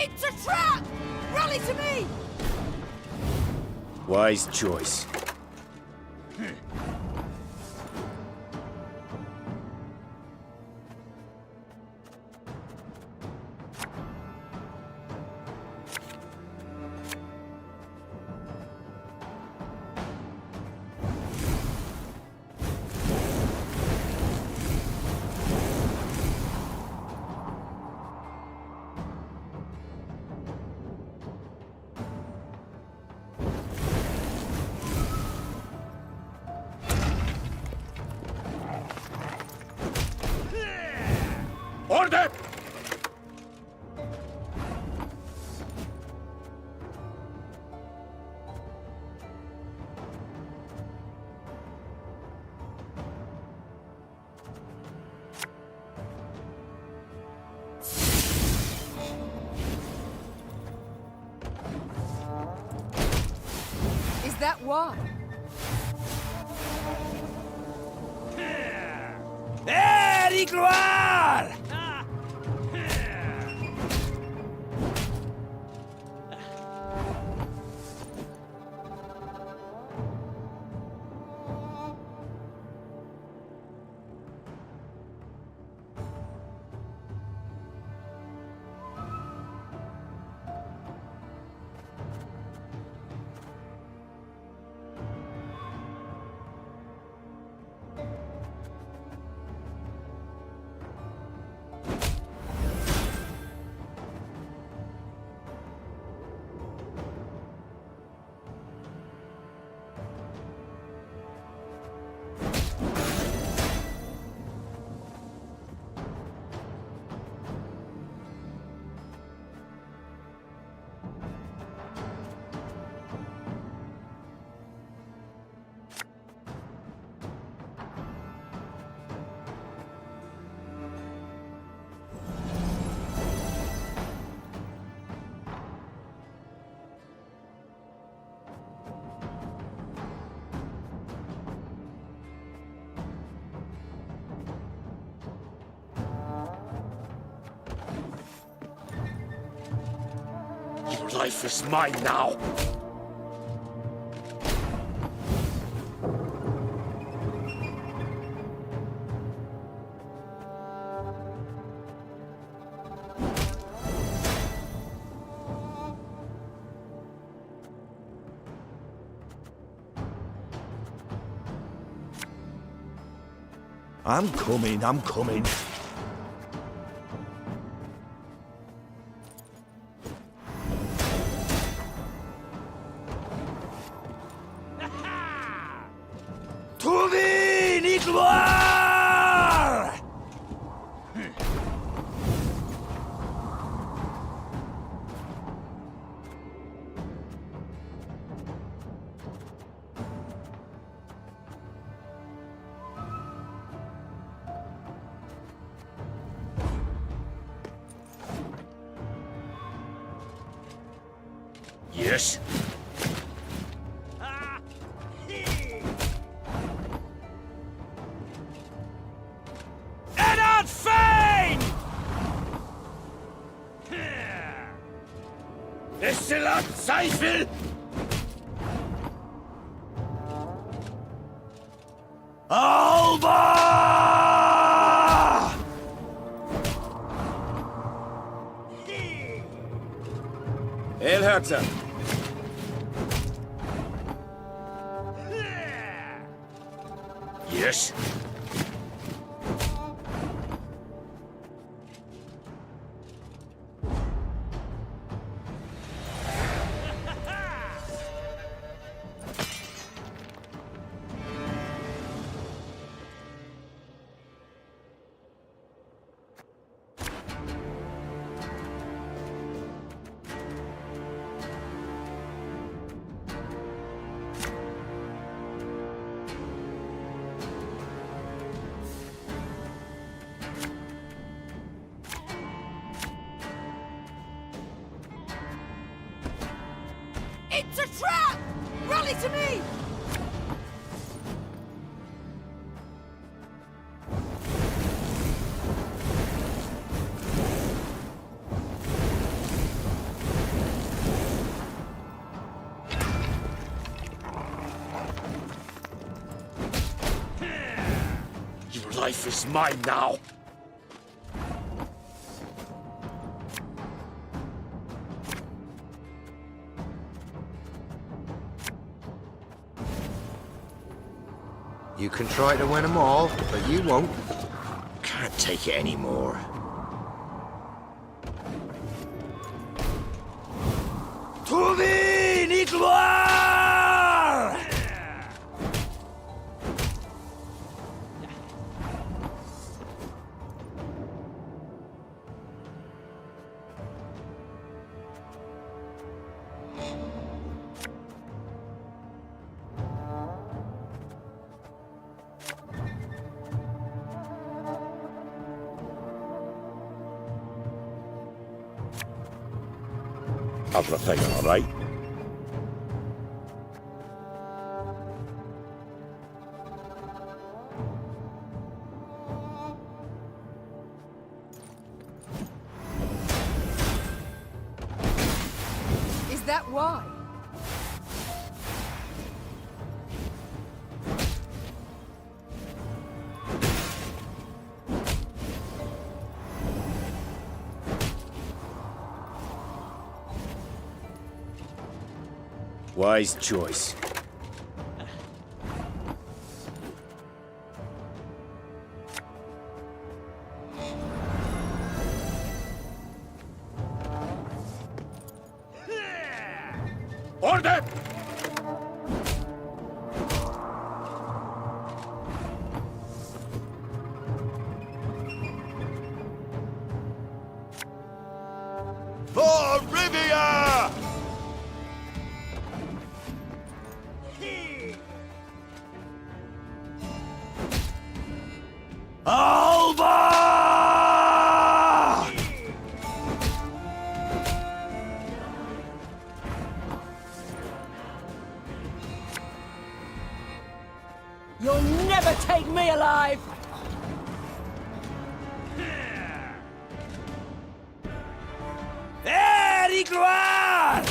[SPEAKER 2] It's a trap! Rally to me!
[SPEAKER 6] Wise choice.
[SPEAKER 8] Order!
[SPEAKER 2] Is that why?
[SPEAKER 23] Gloire!
[SPEAKER 8] Your life is mine now.
[SPEAKER 7] I'm coming. To the gloire! Yes.
[SPEAKER 8] Eddard Fane!
[SPEAKER 7] Exzellent Zweifel! Alba!
[SPEAKER 6] Elherzer.
[SPEAKER 8] Yes.
[SPEAKER 2] It's a trap! Rally to me!
[SPEAKER 8] Your life is mine now.
[SPEAKER 11] You can try to win them all, but you won't.
[SPEAKER 8] Can't take it anymore.
[SPEAKER 7] To the gloire!
[SPEAKER 8] Everything all right?
[SPEAKER 2] Is that why?
[SPEAKER 6] Wise choice.
[SPEAKER 8] Order!
[SPEAKER 7] For Rivia! Alba!
[SPEAKER 20] You'll never take me alive!
[SPEAKER 7] Very gloire!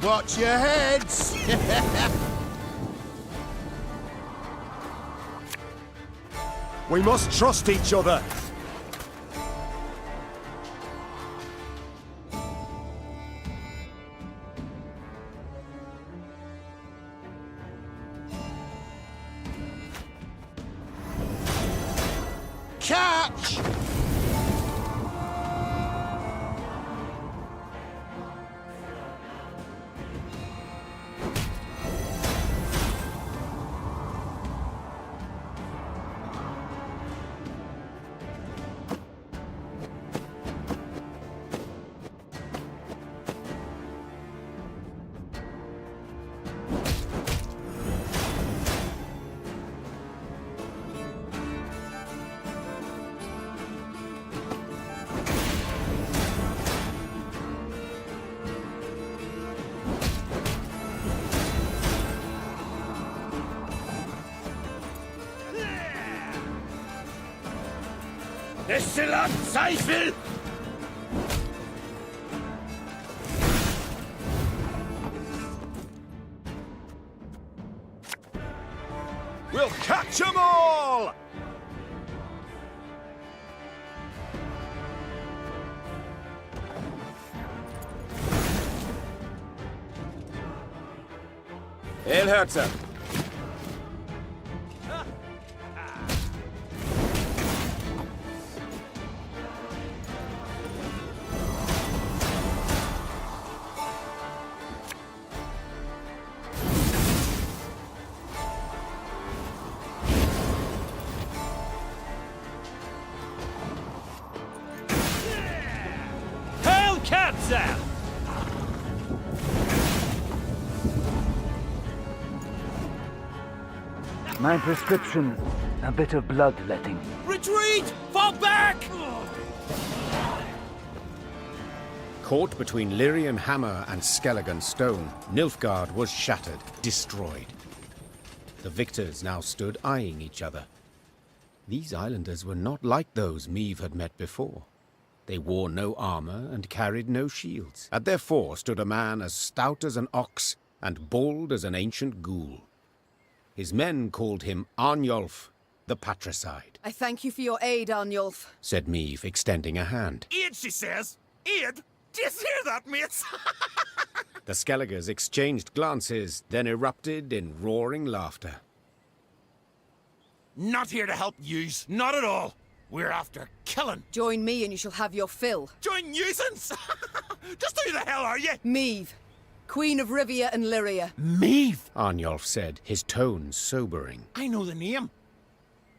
[SPEAKER 9] Watch your heads!
[SPEAKER 7] We must trust each other.
[SPEAKER 9] Catch!
[SPEAKER 13] Destillat Zweifel!
[SPEAKER 7] We'll catch 'em all!
[SPEAKER 9] Elherzer.
[SPEAKER 23] Hail Katza!
[SPEAKER 15] My prescription, a bit of bloodletting.
[SPEAKER 23] Retreat! Fall back!
[SPEAKER 1] Caught between Lyrian hammer and Skelligan stone, Nilfgaard was shattered, destroyed. The victors now stood eyeing each other. These islanders were not like those Meve had met before. They wore no armor and carried no shields. At their fore stood a man as stout as an ox and bald as an ancient ghoul. His men called him Arnulf, the patricide.
[SPEAKER 2] I thank you for your aid, Arnulf,
[SPEAKER 1] said Meve, extending a hand.
[SPEAKER 8] Aid, she says. Aid? Do you hear that, mates?
[SPEAKER 1] The Skelligers exchanged glances, then erupted in roaring laughter.
[SPEAKER 8] Not here to help yous, not at all. We're after killing.
[SPEAKER 2] Join me and you shall have your fill.
[SPEAKER 8] Join nuisance? Just who the hell are you?
[SPEAKER 2] Meve, Queen of Rivia and Lyria.
[SPEAKER 8] Meve?
[SPEAKER 1] Arnulf said, his tone sobering.
[SPEAKER 8] I know the name.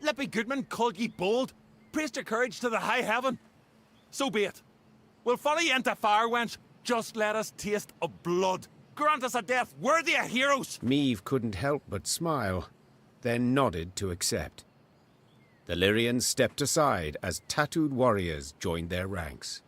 [SPEAKER 8] Lippy Goodman called ye bold, praised your courage to the high heaven. So be it. We'll follow you into fire, wench. Just let us taste of blood. Grant us a death worthy of heroes.
[SPEAKER 1] Meve couldn't help but smile, then nodded to accept. The Lyrians stepped aside as tattooed warriors joined their ranks.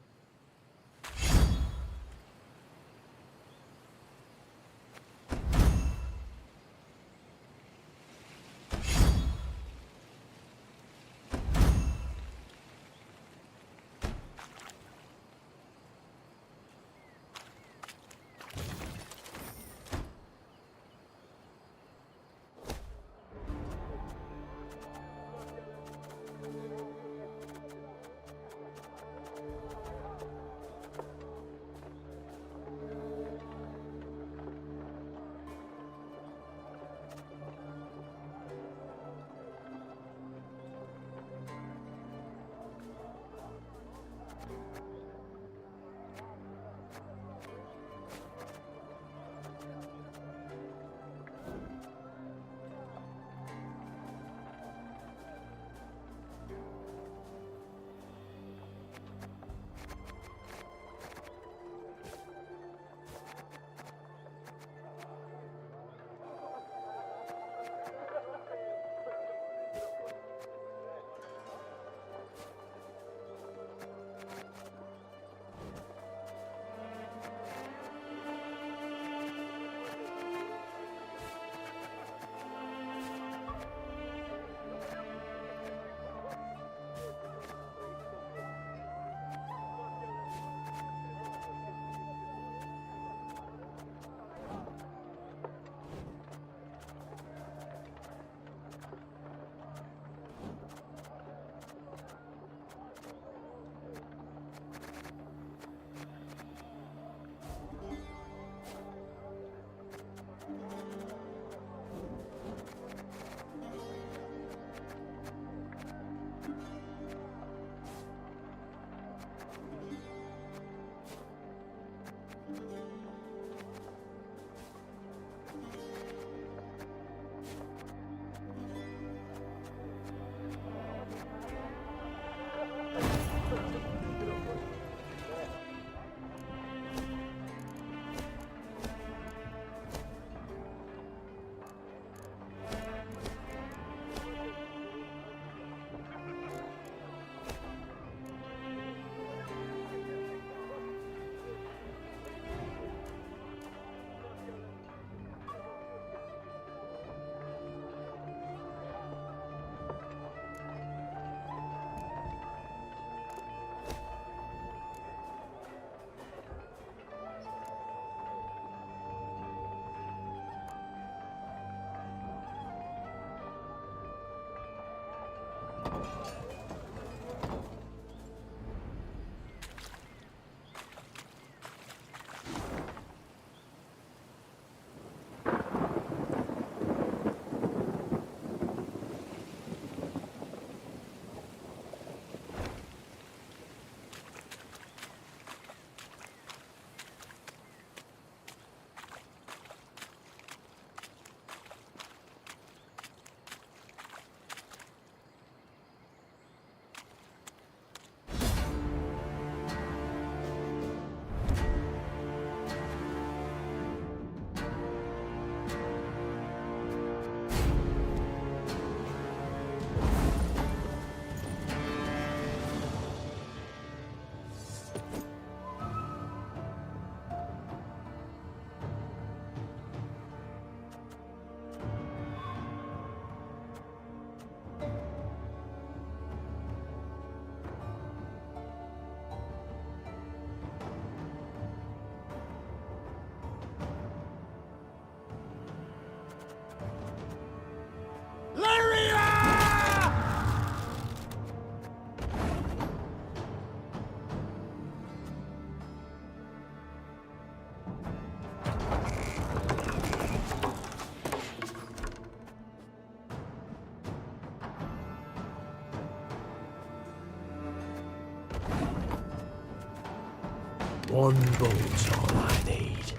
[SPEAKER 4] One bolt's all I need.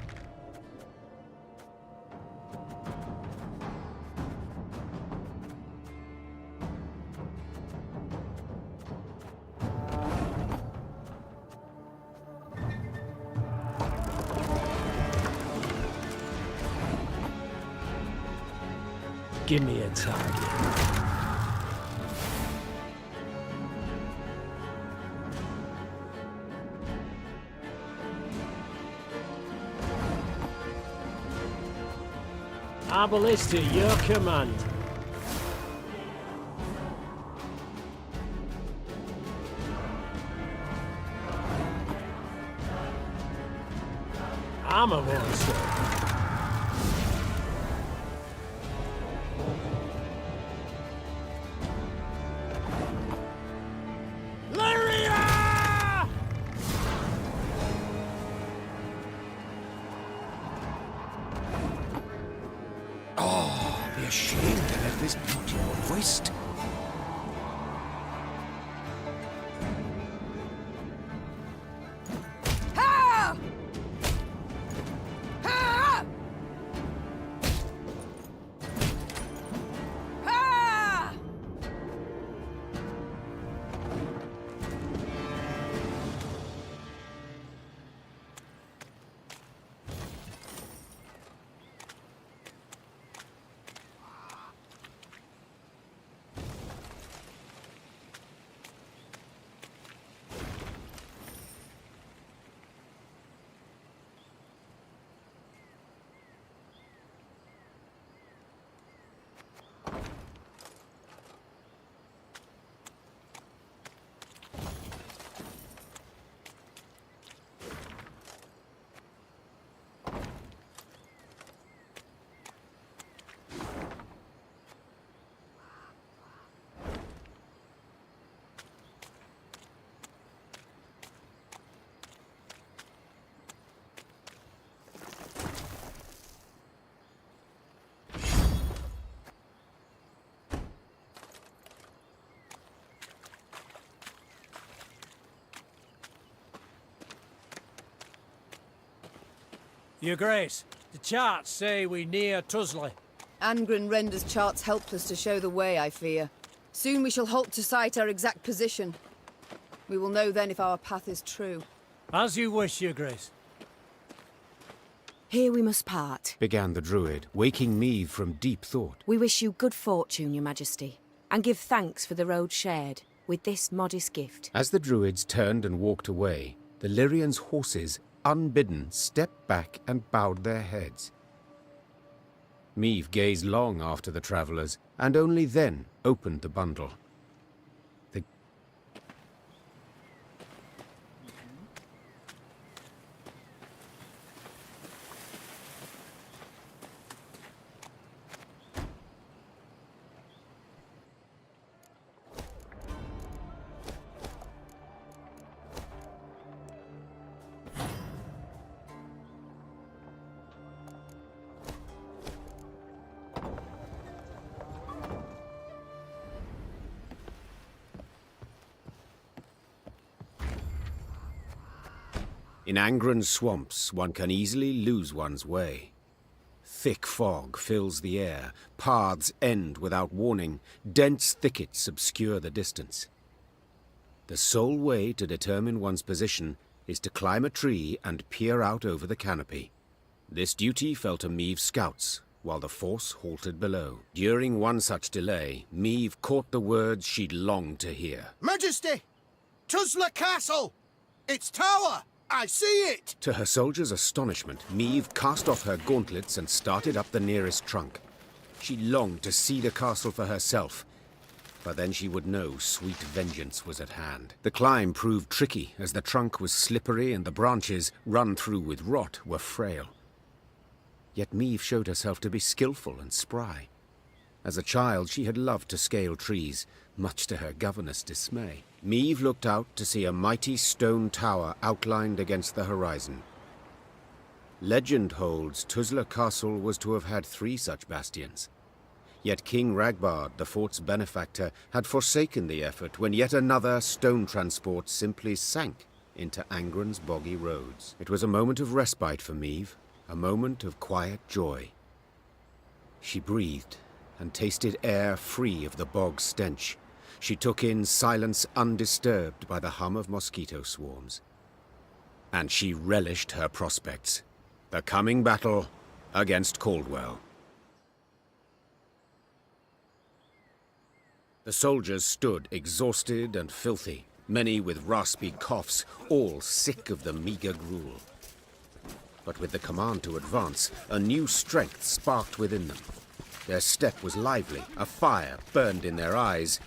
[SPEAKER 4] Give me a target. Our ballista, your command. I'm a monster.
[SPEAKER 1] Be ashamed to let this beauty go waste.
[SPEAKER 2] Ha! Ha! Ha!
[SPEAKER 3] Your Grace, the charts say we near Tusley.
[SPEAKER 2] Angren renders charts helpless to show the way, I fear. Soon we shall halt to sight our exact position. We will know then if our path is true.
[SPEAKER 3] As you wish, Your Grace.
[SPEAKER 21] Here we must part.
[SPEAKER 1] Began the druid, waking Meave from deep thought.
[SPEAKER 21] We wish you good fortune, Your Majesty, and give thanks for the road shared with this modest gift.
[SPEAKER 1] As the druids turned and walked away, the Lyrians' horses, unbidden, stepped back and bowed their heads. Meave gazed long after the travellers, and only then opened the bundle. In Angren's swamps, one can easily lose one's way. Thick fog fills the air, paths end without warning, dense thickets obscure the distance. The sole way to determine one's position is to climb a tree and peer out over the canopy. This duty fell to Meave's scouts, while the force halted below. During one such delay, Meave caught the words she'd longed to hear.
[SPEAKER 9] Majesty! Tuzla Castle! Its tower! I see it!
[SPEAKER 1] To her soldiers' astonishment, Meave cast off her gauntlets and started up the nearest trunk. She longed to see the castle for herself, but then she would know sweet vengeance was at hand. The climb proved tricky, as the trunk was slippery and the branches, run through with rot, were frail. Yet Meave showed herself to be skillful and spry. As a child, she had loved to scale trees, much to her governess' dismay. Meave looked out to see a mighty stone tower outlined against the horizon. Legend holds Tuzla Castle was to have had 3 such bastions. Yet King Ragbard, the fort's benefactor, had forsaken the effort when yet another stone transport simply sank. into Angren's boggy roads. It was a moment of respite for Meve, a moment of quiet joy. She breathed and tasted air free of the bog stench. She took in silence undisturbed by the hum of mosquito swarms. And she relished her prospects. The coming battle against Caldwell. The soldiers stood exhausted and filthy, many with raspy coughs, all sick of the meager gruel. But with the command to advance, a new strength sparked within them. Their step was lively, a fire burned in their eyes,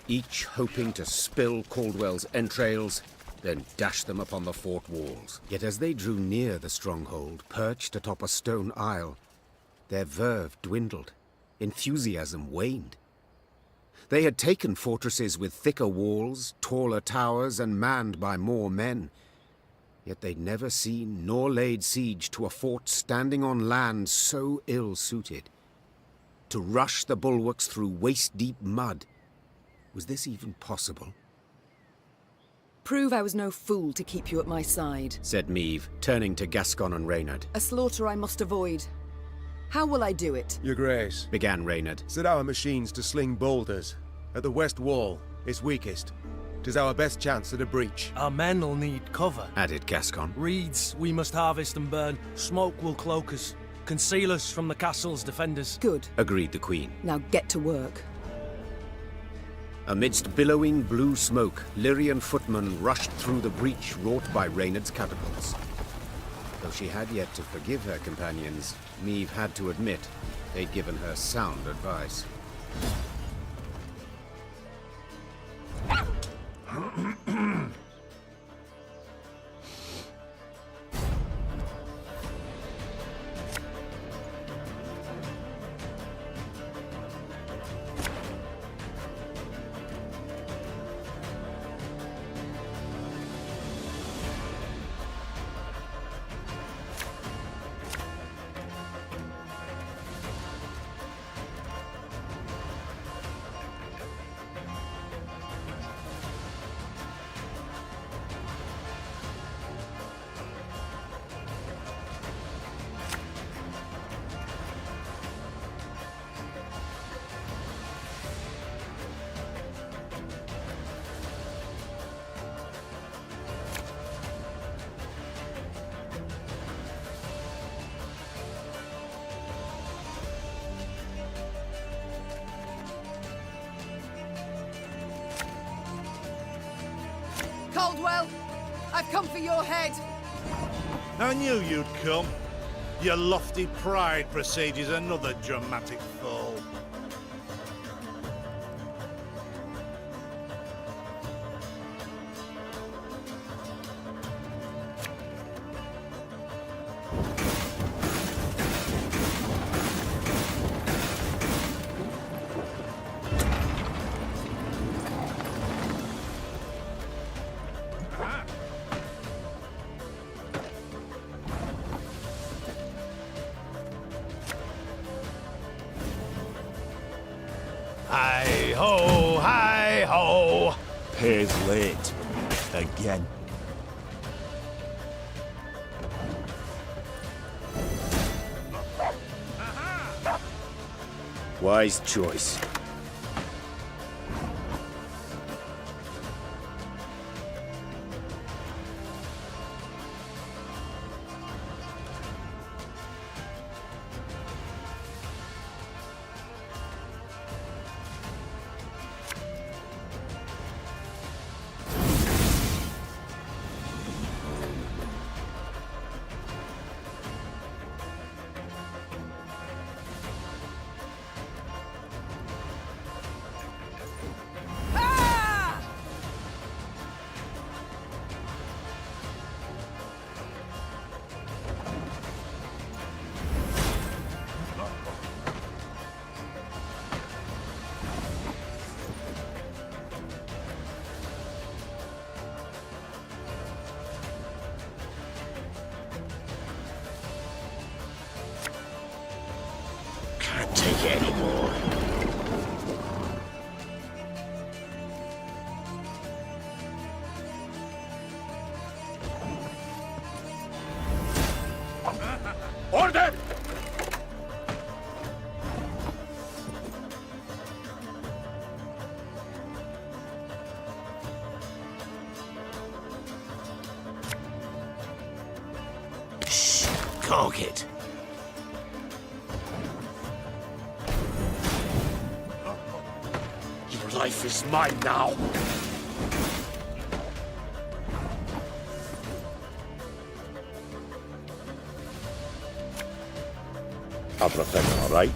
[SPEAKER 1] each hoping to spill Caldwell's entrails, then dash them upon the fort walls. Yet as they drew near the stronghold, perched atop a stone isle, their verve dwindled, enthusiasm waned. They had taken fortresses with thicker walls, taller towers, and manned by more men. Yet they'd never seen nor laid siege to a fort standing on land so ill-suited. To rush the bulwarks through waist-deep mud. Was this even possible?
[SPEAKER 2] Prove I was no fool to keep you at my side,
[SPEAKER 1] said Meve, turning to Gascon and Reynard.
[SPEAKER 2] A slaughter I must avoid. How will I do it?
[SPEAKER 19] Your Grace,
[SPEAKER 1] began Reynard.
[SPEAKER 19] Set our machines to sling boulders. At the west wall, it's weakest. 'Tis our best chance at a breach.
[SPEAKER 3] Our men will need cover,
[SPEAKER 1] added Gascon.
[SPEAKER 3] Reeds we must harvest and burn. Smoke will cloak us, conceal us from the castle's defenders.
[SPEAKER 2] Good,
[SPEAKER 1] agreed the Queen.
[SPEAKER 2] Now get to work.
[SPEAKER 1] Amidst billowing blue smoke, Lyrian footmen rushed through the breach wrought by Reynard's catapults. Though she had yet to forgive her companions, Meve had to admit they'd given her sound advice.
[SPEAKER 2] Caldwell, I've come for your head.
[SPEAKER 14] I knew you'd come. Your lofty pride presages another dramatic fall.
[SPEAKER 7] Hi-ho, hi-ho! Pays late. Again.
[SPEAKER 1] Wise choice.
[SPEAKER 8] Can't take it anymore.
[SPEAKER 13] Order!
[SPEAKER 4] Shh! Cork it!
[SPEAKER 13] Your life is mine now! I'll protect him, all right?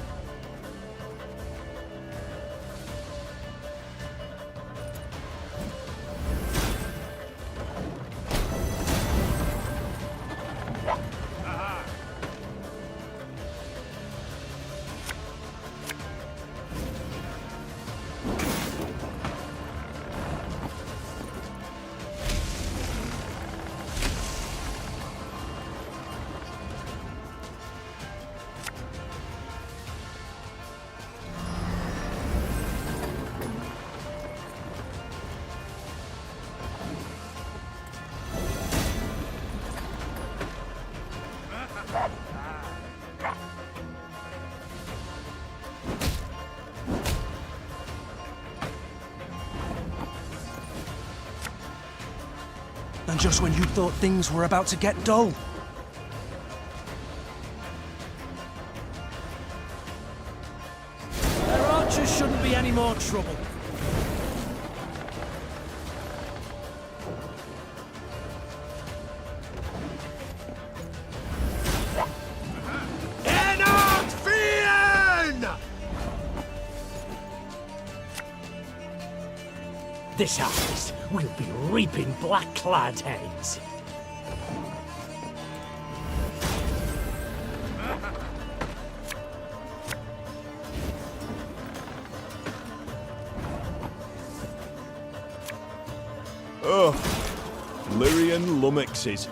[SPEAKER 3] And just when you thought things were about to get dull. Their archers shouldn't be any more trouble.
[SPEAKER 4] This harvest, we'll be reaping black-clad heads.
[SPEAKER 23] Oh, Lyrian lummoxes.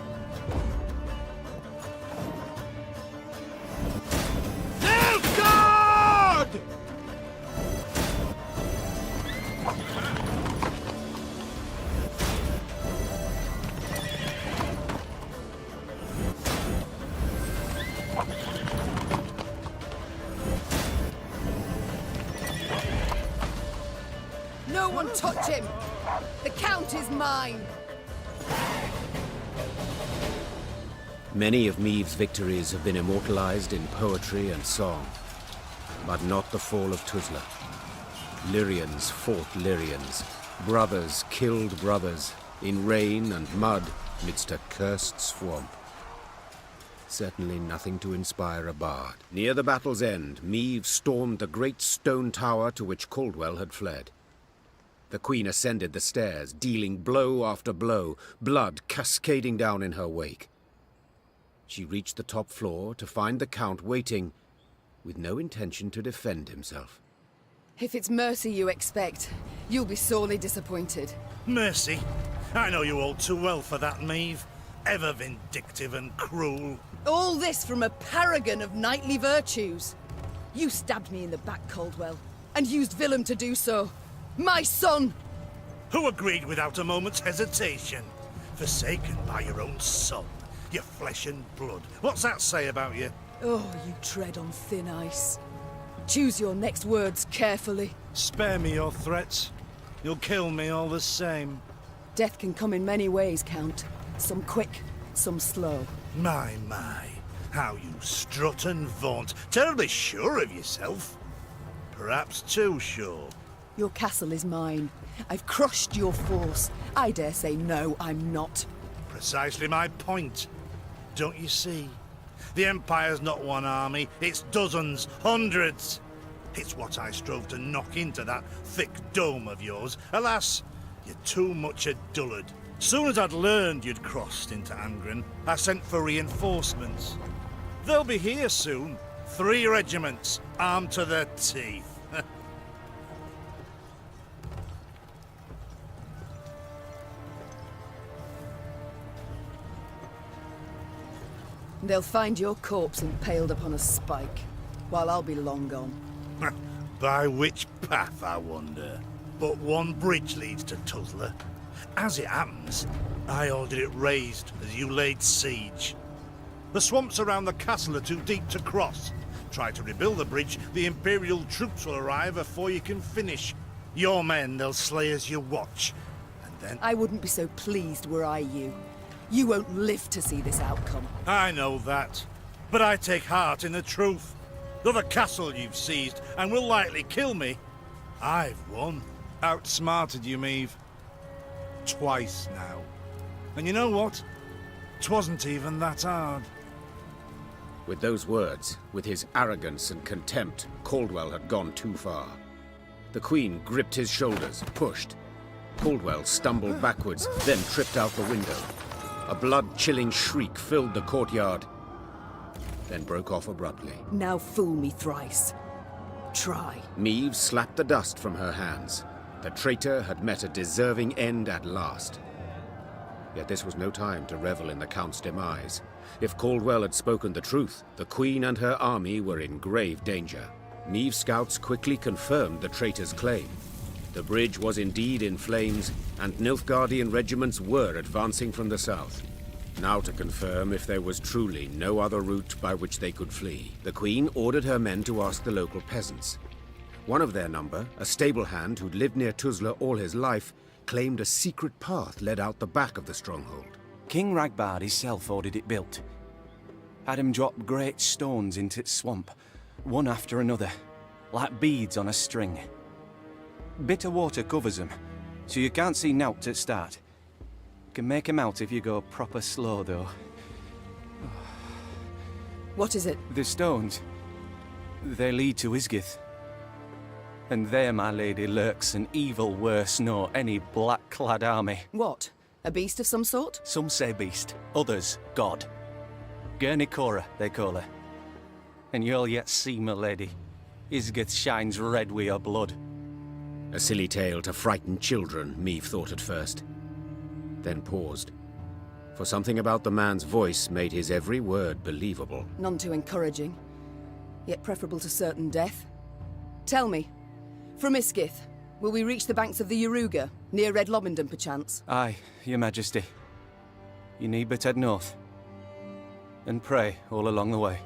[SPEAKER 2] No one touch him! The Count is mine!
[SPEAKER 1] Many of Meave's victories have been immortalized in poetry and song, but not the fall of Tuzla. Lyrians fought Lyrians. Brothers killed brothers, in rain and mud, midst a cursed swamp. Certainly nothing to inspire a bard. Near the battle's end, Meave stormed the great stone tower to which Caldwell had fled. The Queen ascended the stairs, dealing blow after blow, blood cascading down in her wake. She reached the top floor to find the Count waiting, with no intention to defend himself.
[SPEAKER 2] If it's mercy you expect, you'll be sorely disappointed.
[SPEAKER 14] Mercy? I know you all too well for that, Maeve. Ever vindictive and cruel.
[SPEAKER 2] All this from a paragon of knightly virtues. You stabbed me in the back, Caldwell, and used Willem to do so. My son!
[SPEAKER 14] Who agreed without a moment's hesitation? Forsaken by your own son, your flesh and blood. What's that say about you?
[SPEAKER 2] Oh, you tread on thin ice. Choose your next words carefully.
[SPEAKER 14] Spare me your threats. You'll kill me all the same.
[SPEAKER 2] Death can come in many ways, Count. Some quick, some slow.
[SPEAKER 14] My, how you strut and vaunt. Terribly sure of yourself. Perhaps too sure.
[SPEAKER 2] Your castle is mine. I've crushed your force. I dare say no, I'm not.
[SPEAKER 14] Precisely my point. Don't you see? The Empire's not one army, it's dozens, hundreds. It's what I strove to knock into that thick dome of yours. Alas, you're too much a dullard. Soon as I'd learned you'd crossed into Angren, I sent for reinforcements. They'll be here soon. 3 regiments, armed to their teeth.
[SPEAKER 2] They'll find your corpse impaled upon a spike, while I'll be long gone.
[SPEAKER 14] By which path, I wonder? But one bridge leads to Tuzla. As it happens, I ordered it raised as you laid siege. The swamps around the castle are too deep to cross. Try to rebuild the bridge, the Imperial troops will arrive before you can finish. Your men, they'll slay as you watch. And then...
[SPEAKER 2] I wouldn't be so pleased were I you. You won't live to see this outcome.
[SPEAKER 14] I know that. But I take heart in the truth. Though the castle you've seized and will likely kill me, I've won.
[SPEAKER 1] Outsmarted you, Meave.
[SPEAKER 14] Twice now. And you know what? 'Twasn't even that hard.
[SPEAKER 1] With those words, with his arrogance and contempt, Caldwell had gone too far. The Queen gripped his shoulders, pushed. Caldwell stumbled backwards, then tripped out the window. A blood-chilling shriek filled the courtyard, then broke off abruptly.
[SPEAKER 2] Now fool me thrice. Try.
[SPEAKER 1] Meave slapped the dust from her hands. The traitor had met a deserving end at last. Yet this was no time to revel in the Count's demise. If Caldwell had spoken the truth, the Queen and her army were in grave danger. Meave's scouts quickly confirmed the traitor's claim. The bridge was indeed in flames, and Nilfgaardian regiments were advancing from the south. Now to confirm if there was truly no other route by which they could flee, the Queen ordered her men to ask the local peasants. One of their number, a stable hand who'd lived near Tuzla all his life, claimed a secret path led out the back of the stronghold.
[SPEAKER 15] King Ragbard himself ordered it built. Had him drop great stones into its swamp, one after another, like beads on a string. Bit of water covers them, so you can't see nowt at start. Can make 'em out if you go proper slow, though.
[SPEAKER 2] What is it?
[SPEAKER 15] The stones, they lead to Isgith. And there, my lady, lurks an evil worse nor any black-clad army.
[SPEAKER 2] What? A beast of some sort?
[SPEAKER 15] Some say beast, others god. Gurnikora, they call her. And you'll yet see, my lady. Isgith shines red with your blood.
[SPEAKER 1] A silly tale to frighten children, Meave thought at first. Then paused. For something about the man's voice made his every word believable.
[SPEAKER 2] None too encouraging, yet preferable to certain death. Tell me, from Isgith, will we reach the banks of the Yaruga, near Red Lobendon perchance?
[SPEAKER 15] Aye, your majesty. You need but head north. And pray all along the way.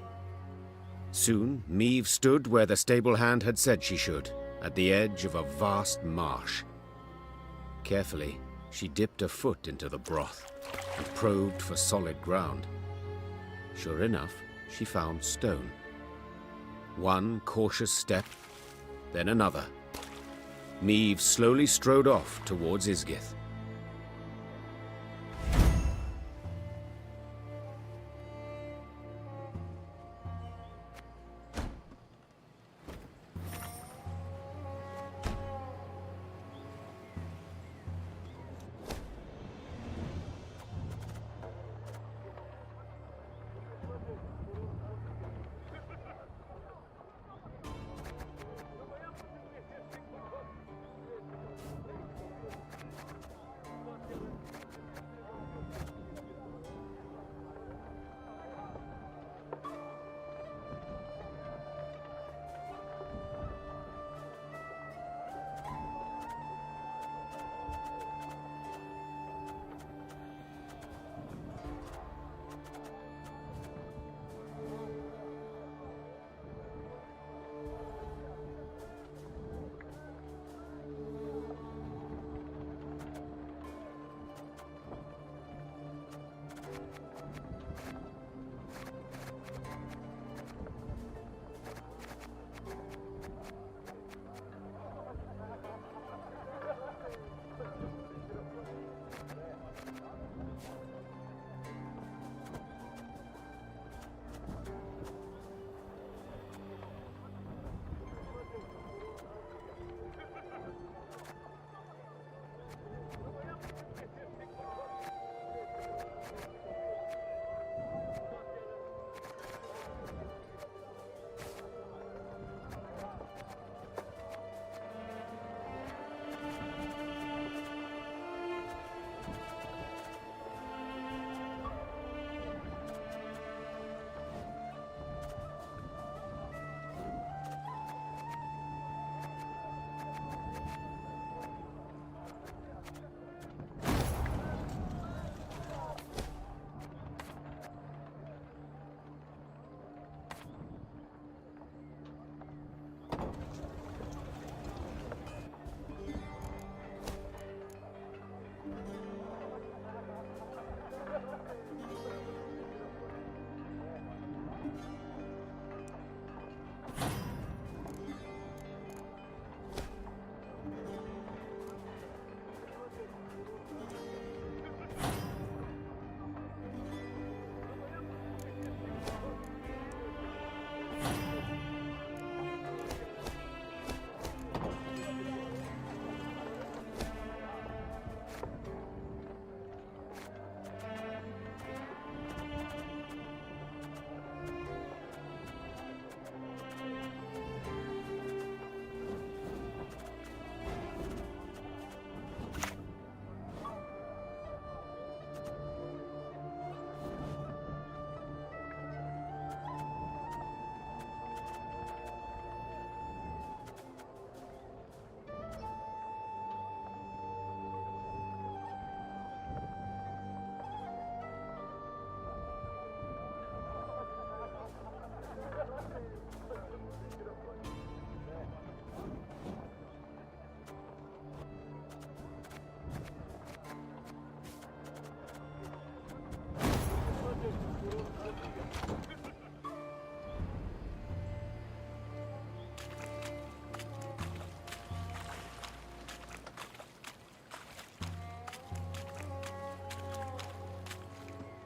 [SPEAKER 1] Soon, Meave stood where the stable hand had said she should, at the edge of a vast marsh. Carefully, she dipped a foot into the broth and probed for solid ground. Sure enough, she found stone. One cautious step, then another. Meave slowly strode off towards Isgith.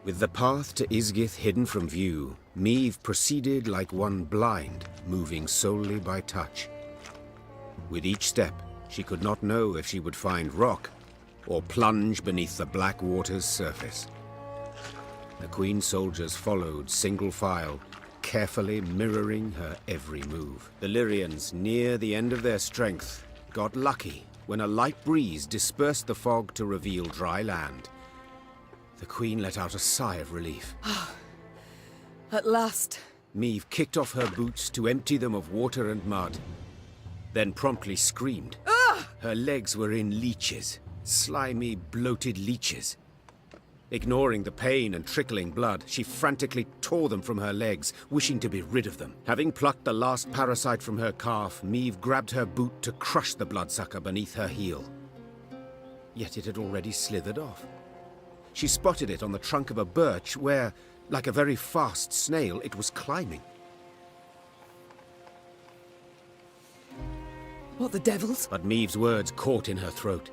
[SPEAKER 1] With the path to Isgith hidden from view, Meve proceeded like one blind, moving solely by touch. With each step, she could not know if she would find rock or plunge beneath the black water's surface. The Queen's soldiers followed single file, carefully mirroring her every move. The Lyrians, near the end of their strength, got lucky when a light breeze dispersed the fog to reveal dry land. The Queen let out a sigh of relief.
[SPEAKER 2] At last.
[SPEAKER 1] Meve kicked off her boots to empty them of water and mud, then promptly screamed. Her legs were in leeches, slimy, bloated leeches. Ignoring the pain and trickling blood, she frantically tore them from her legs, wishing to be rid of them. Having plucked the last parasite from her calf, Meve grabbed her boot to crush the bloodsucker beneath her heel. Yet it had already slithered off. She spotted it on the trunk of a birch where, like a very fast snail, it was climbing.
[SPEAKER 2] What the devils?
[SPEAKER 1] But Meve's words caught in her throat.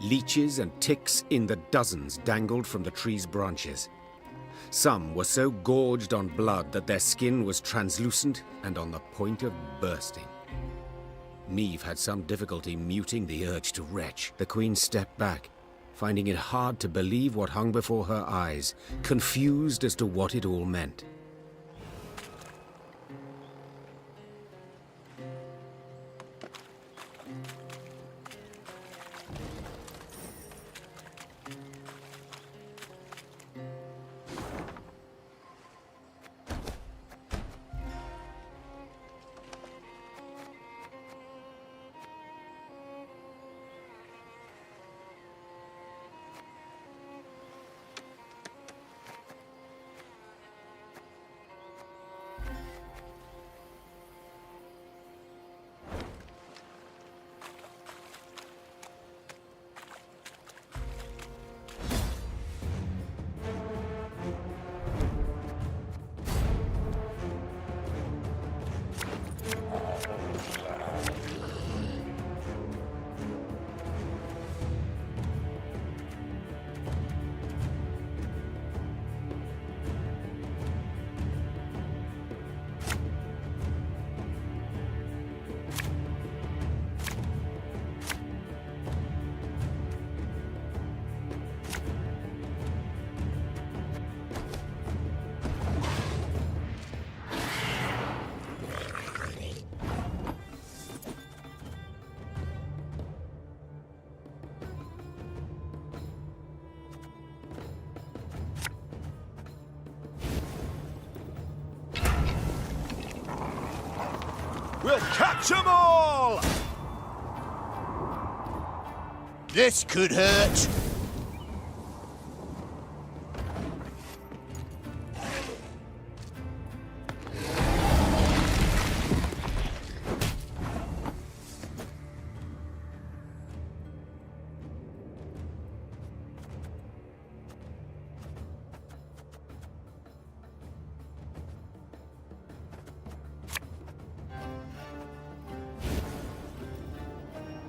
[SPEAKER 1] Leeches and ticks in the dozens dangled from the tree's branches. Some were so gorged on blood that their skin was translucent and on the point of bursting. Meve had some difficulty muting the urge to retch. The Queen stepped back, finding it hard to believe what hung before her eyes, confused as to what it all meant.
[SPEAKER 7] We'll catch 'em all! This could hurt.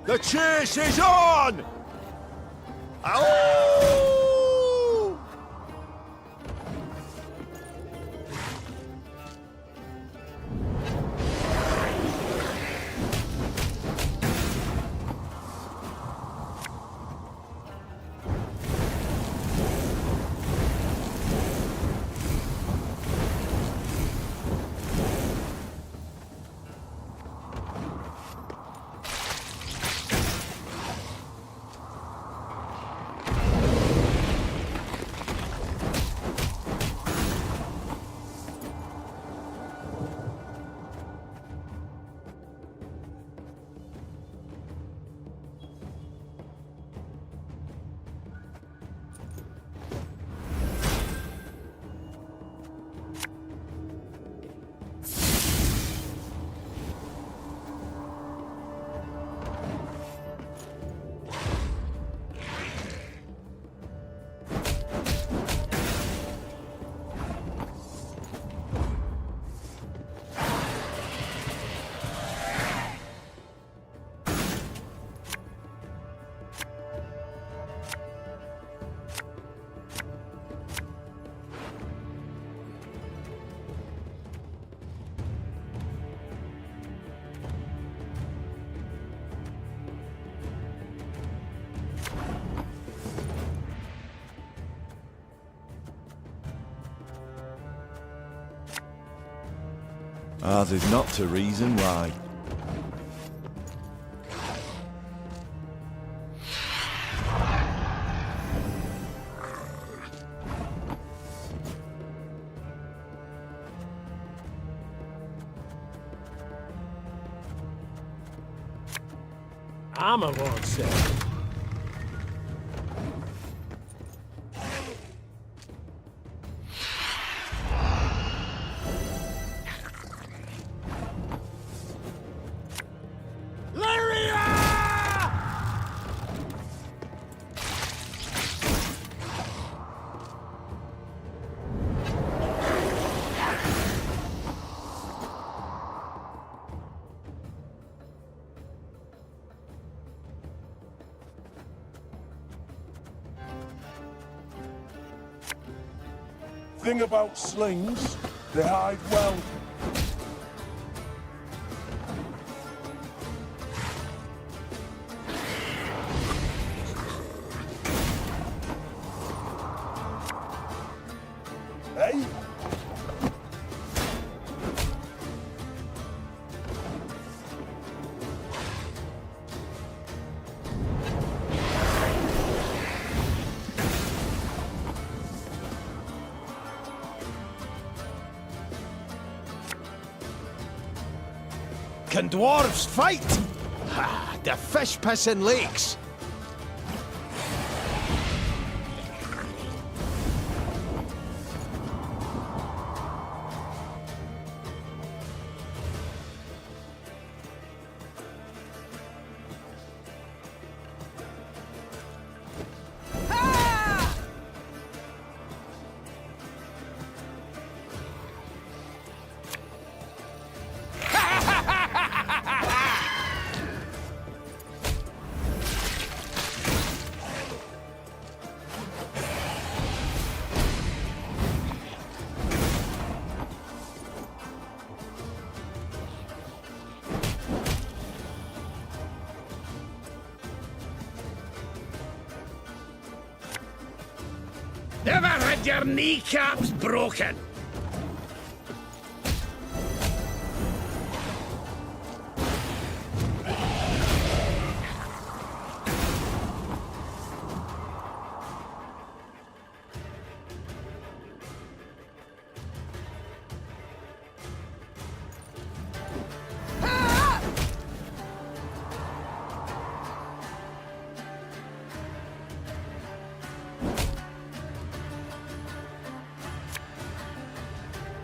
[SPEAKER 7] The chase is on! Ow!
[SPEAKER 12] Ours is not to reason why.
[SPEAKER 4] I'm a Lord Sir.
[SPEAKER 12] Thing about slings, they hide well. Hey?
[SPEAKER 7] Can dwarves fight? Ha! The fish pissing lakes.
[SPEAKER 8] Never had your kneecaps broken.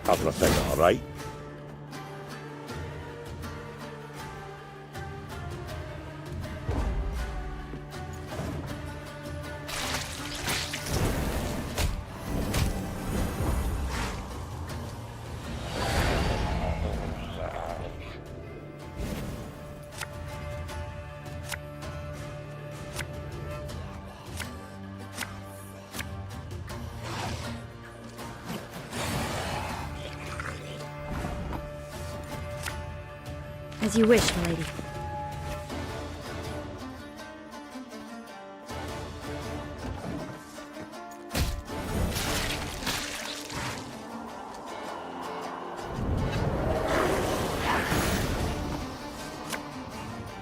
[SPEAKER 13] Everything all right?
[SPEAKER 16] As you wish, milady.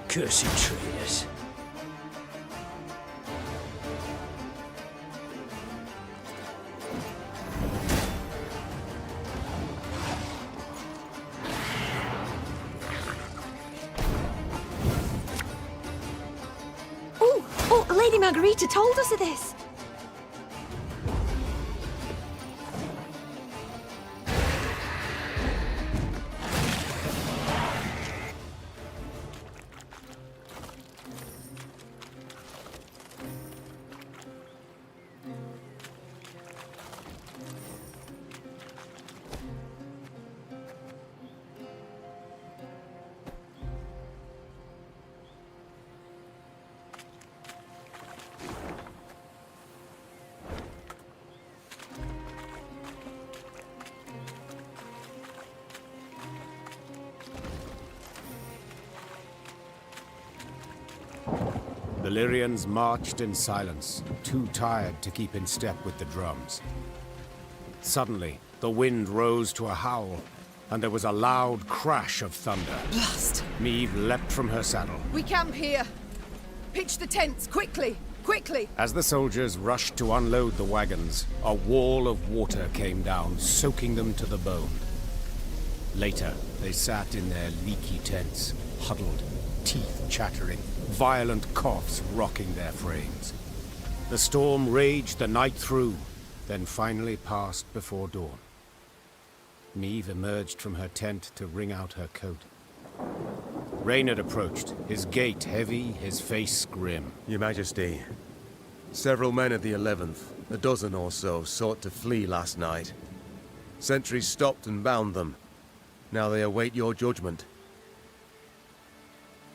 [SPEAKER 4] Cursed traitors.
[SPEAKER 16] Oh, Lady Margarita told us of this.
[SPEAKER 1] The Lyrians marched in silence, too tired to keep in step with the drums. Suddenly, the wind rose to a howl, and there was a loud crash of thunder.
[SPEAKER 2] Blast!
[SPEAKER 1] Meve leapt from her saddle.
[SPEAKER 2] We camp here. Pitch the tents, quickly! Quickly!
[SPEAKER 1] As the soldiers rushed to unload the wagons, a wall of water came down, soaking them to the bone. Later, they sat in their leaky tents, huddled, teeth chattering, violent coughs rocking their frames. The storm raged the night through, then finally passed before dawn. Meve emerged from her tent to wring out her coat. Reynard approached, his gait heavy, his face grim.
[SPEAKER 19] Your Majesty, several men of the 11th, a dozen or so, sought to flee last night. Sentries stopped and bound them. Now they await your judgment.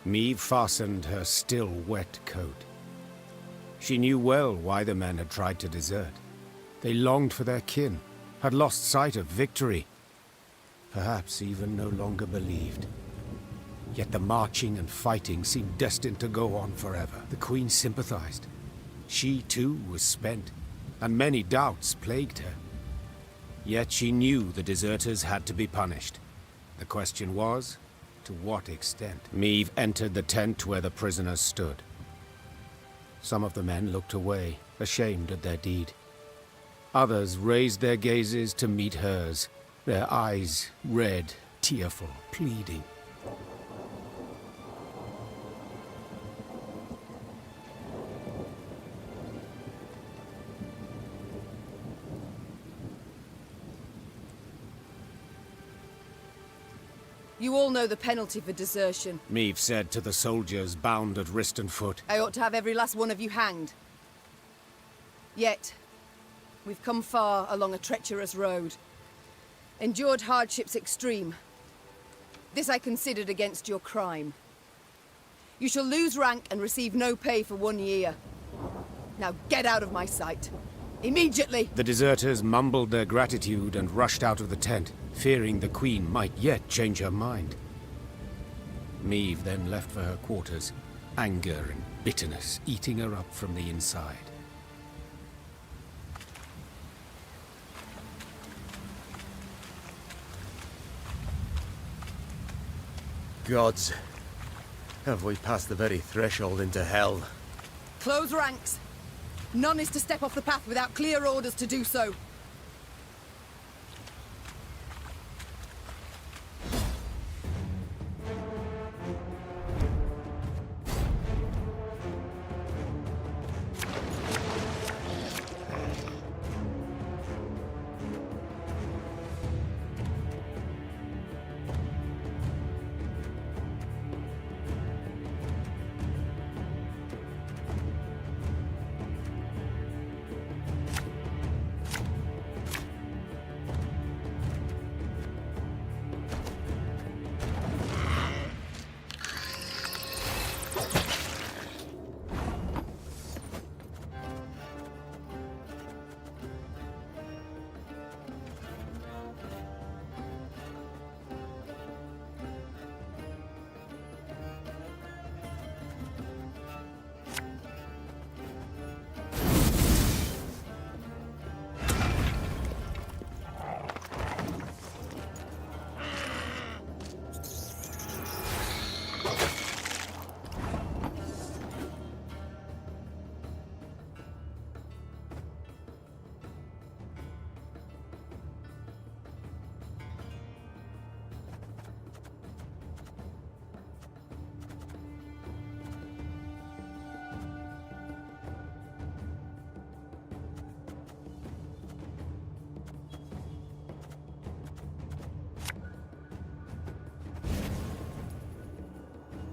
[SPEAKER 1] Meve fastened her still wet coat. She knew well why the men had tried to desert. They longed for their kin, had lost sight of victory. Perhaps even no longer believed. Yet the marching and fighting seemed destined to go on forever. The Queen sympathized. She, too, was spent, and many doubts plagued her. Yet she knew the deserters had to be punished. The question was, to what extent? Meve entered the tent where the prisoners stood. Some of the men looked away, ashamed at their deed. Others raised their gazes to meet hers, their eyes red, tearful, pleading.
[SPEAKER 2] You all know the penalty for desertion.
[SPEAKER 1] Meve said to the soldiers bound at wrist and foot.
[SPEAKER 2] I ought to have every last one of you hanged. Yet, we've come far along a treacherous road. Endured hardships extreme. This I considered against your crime. You shall lose rank and receive no pay for 1 year. Now get out of my sight. Immediately!
[SPEAKER 1] The deserters mumbled their gratitude and rushed out of the tent, fearing the Queen might yet change her mind. Meve then left for her quarters, anger and bitterness eating her up from the inside.
[SPEAKER 19] Gods, have we passed the very threshold into hell?
[SPEAKER 2] Close ranks. None is to step off the path without clear orders to do so.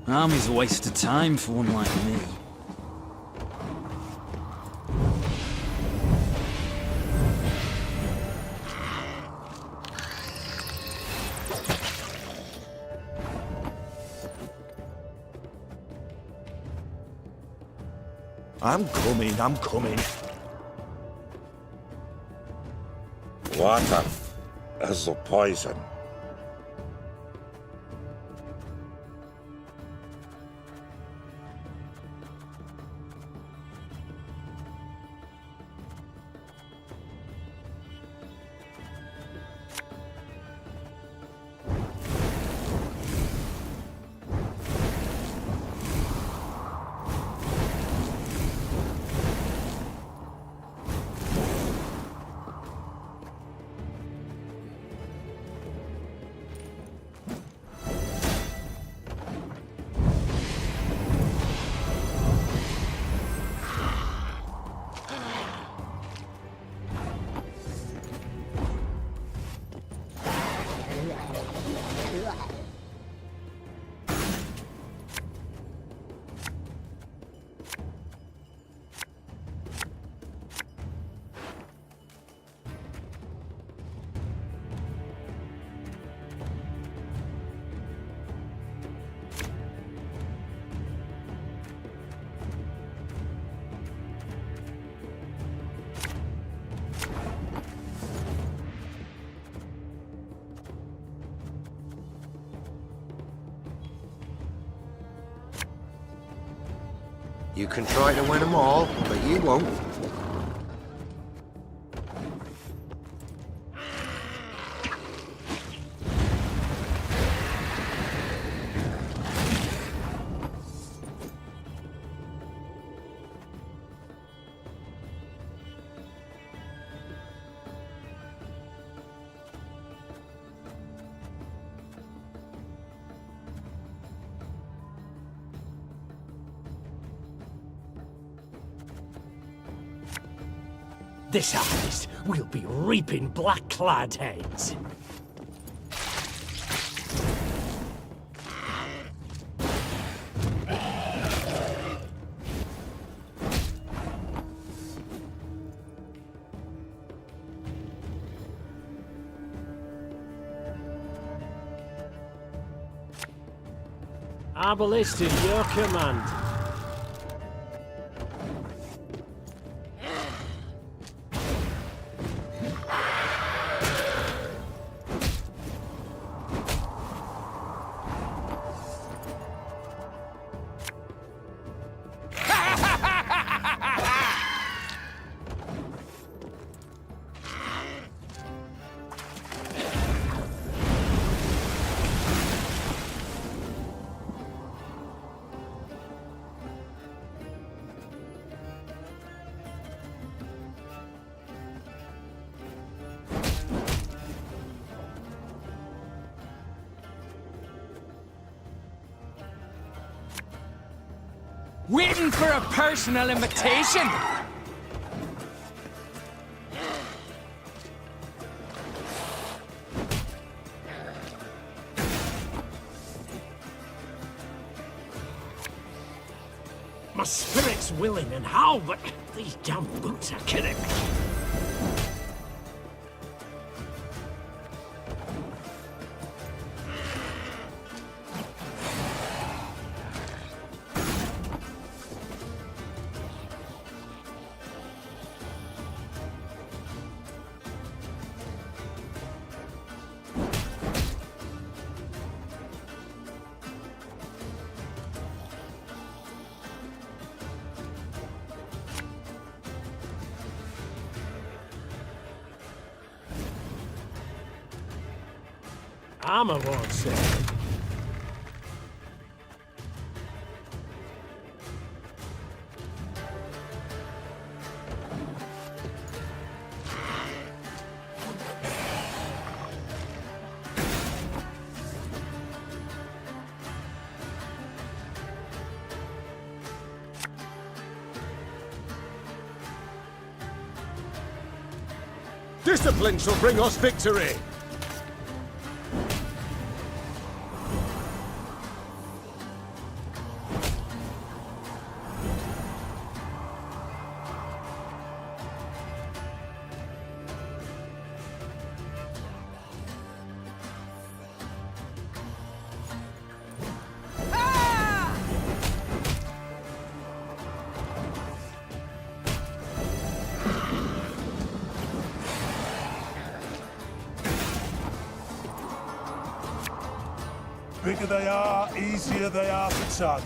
[SPEAKER 10] Army's a waste of time for one like me.
[SPEAKER 12] I'm coming.
[SPEAKER 13] Water is the poison.
[SPEAKER 11] You can try to win them all, but you won't.
[SPEAKER 4] This harvest, we'll be reaping black-clad heads. Arbalist in your command.
[SPEAKER 10] Waiting for a personal invitation!
[SPEAKER 4] My spirit's willing and how, but these damn boots are killing me. Armor won't save.
[SPEAKER 9] Discipline shall bring us victory!
[SPEAKER 14] Bigger they are, easier they are to target.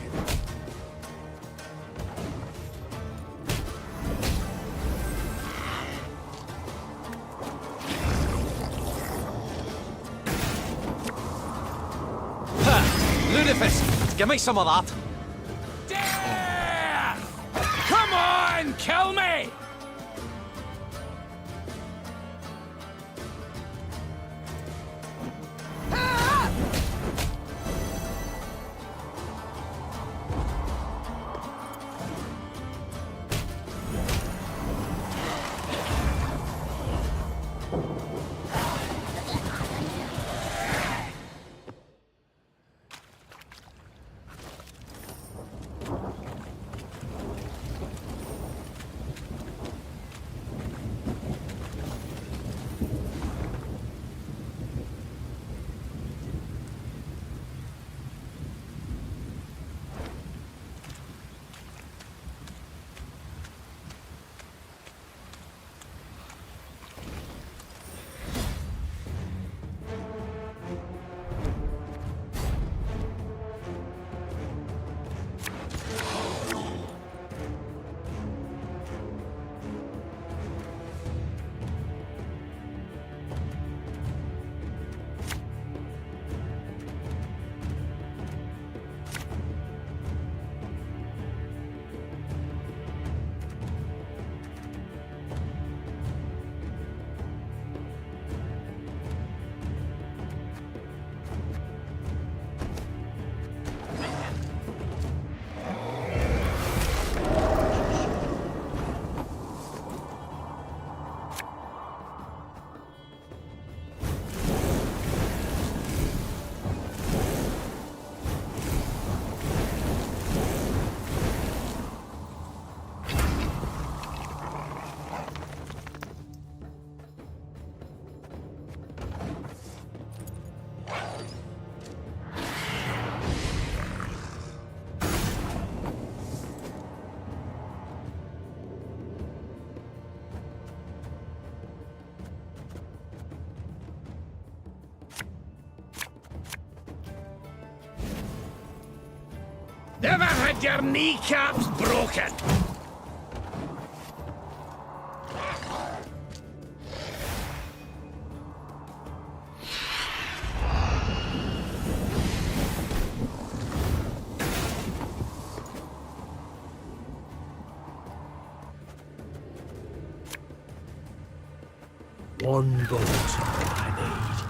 [SPEAKER 10] Ludicrous! Give me some of that! Dare! Come on, kill me!
[SPEAKER 8] have your kneecaps broken!
[SPEAKER 4] One bolt I need.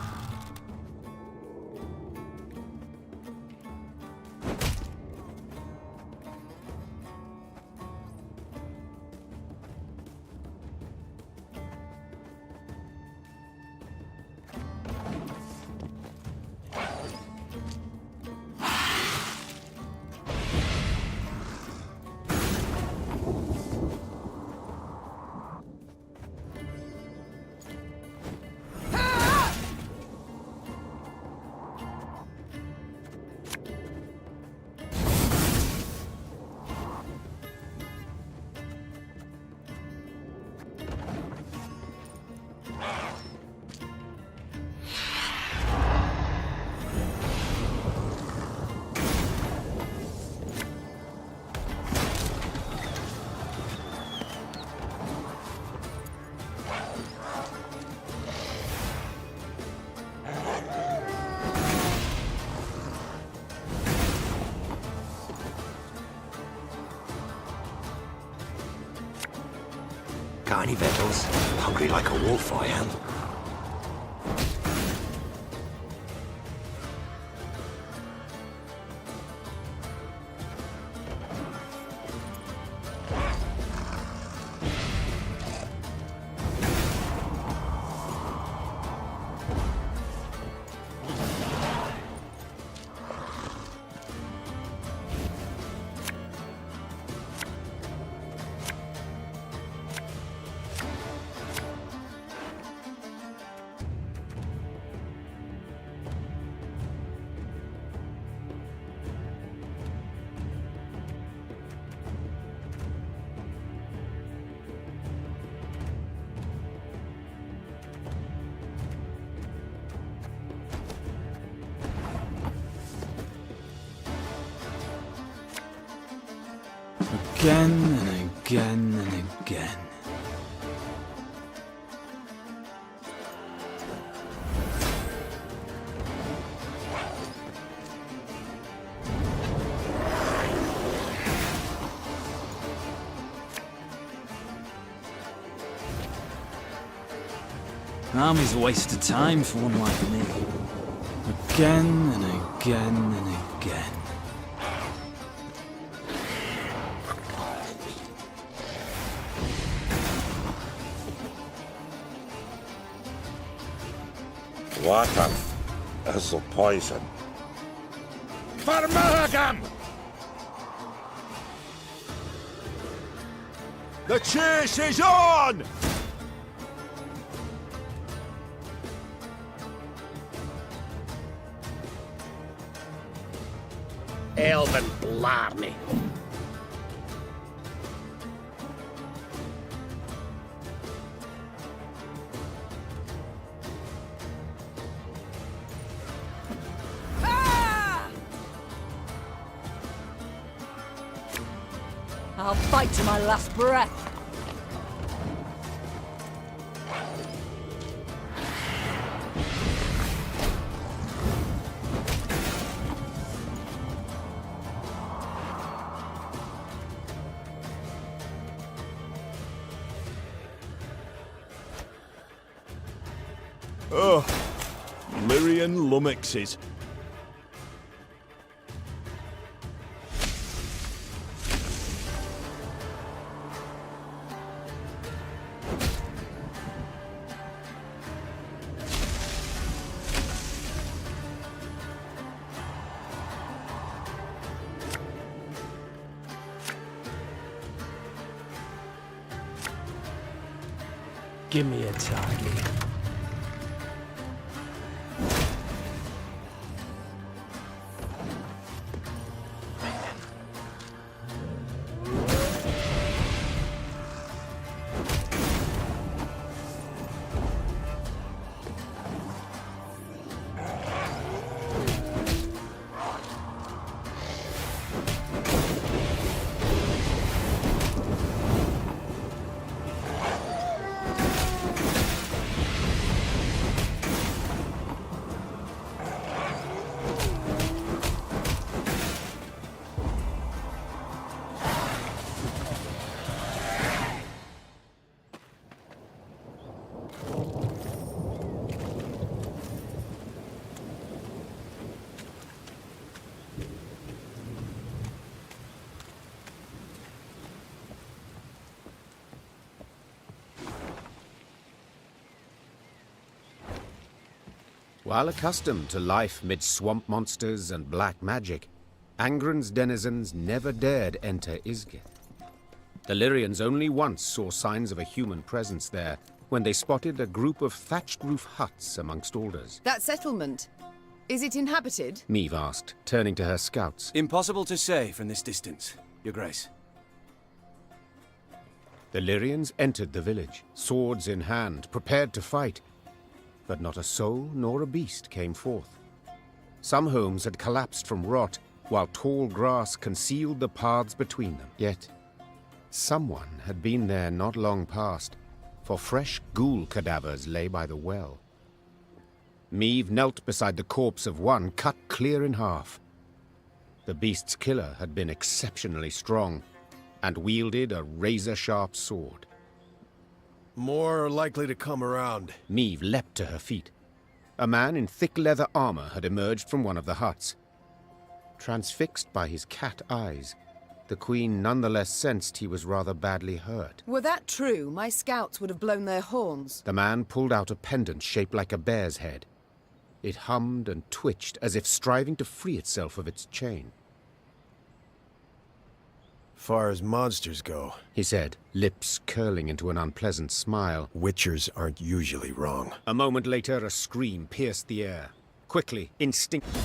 [SPEAKER 12] Got any victuals? Hungry like a wolf, I am.
[SPEAKER 10] Again and again and again. Army's a waste of time for one like me. Again and again and again.
[SPEAKER 13] Water is the poison.
[SPEAKER 8] For Mulligan!
[SPEAKER 7] The chase is on!
[SPEAKER 8] Elven blarney.
[SPEAKER 20] I'll fight to my last breath.
[SPEAKER 7] Oh, Lyrian lummoxes.
[SPEAKER 4] Give me a target.
[SPEAKER 1] While accustomed to life mid swamp monsters and black magic, Angren's denizens never dared enter Isgith. The Lyrians only once saw signs of a human presence there, when they spotted a group of thatched roof huts amongst alders.
[SPEAKER 2] That settlement, is it inhabited?
[SPEAKER 1] Meve asked, turning to her scouts.
[SPEAKER 15] Impossible to say from this distance, Your Grace.
[SPEAKER 1] The Lyrians entered the village, swords in hand, prepared to fight. But not a soul nor a beast came forth. Some homes had collapsed from rot, while tall grass concealed the paths between them. Yet, someone had been there not long past, for fresh ghoul cadavers lay by the well. Meve knelt beside the corpse of one cut clear in half. The beast's killer had been exceptionally strong, and wielded a razor-sharp sword.
[SPEAKER 7] More likely to come around.
[SPEAKER 1] Meve leapt to her feet. A man in thick leather armor had emerged from one of the huts. Transfixed by his cat eyes, the Queen nonetheless sensed he was rather badly hurt.
[SPEAKER 2] Were that true, my scouts would have blown their horns.
[SPEAKER 1] The man pulled out a pendant shaped like a bear's head. It hummed and twitched as if striving to free itself of its chain.
[SPEAKER 7] Far as monsters go,
[SPEAKER 1] he said, lips curling into an unpleasant smile.
[SPEAKER 7] Witchers aren't usually wrong.
[SPEAKER 1] A moment later, a scream pierced the air. Quickly, instinctively.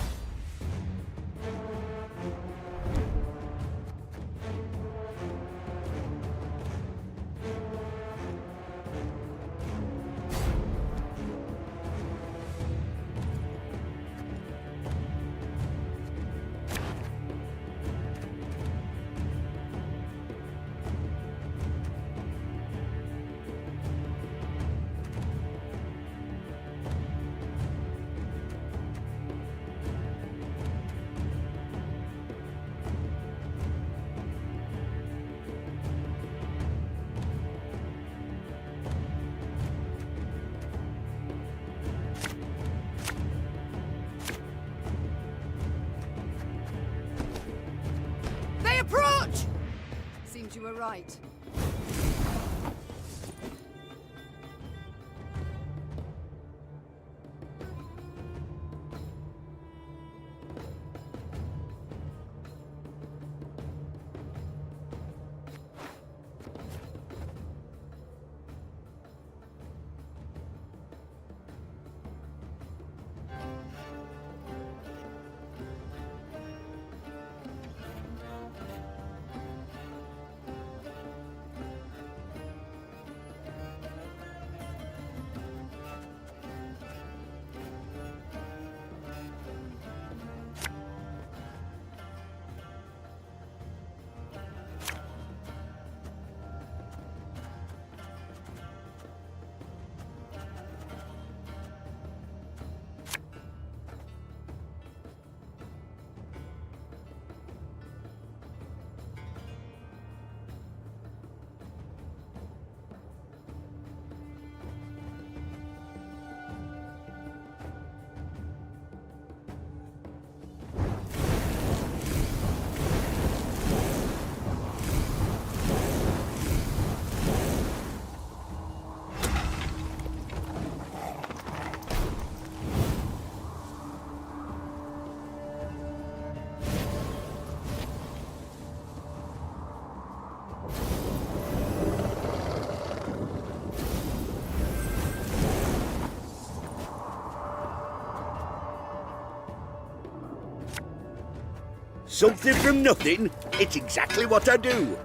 [SPEAKER 2] Approach! Seems you were right.
[SPEAKER 8] Something from nothing? It's exactly what I do.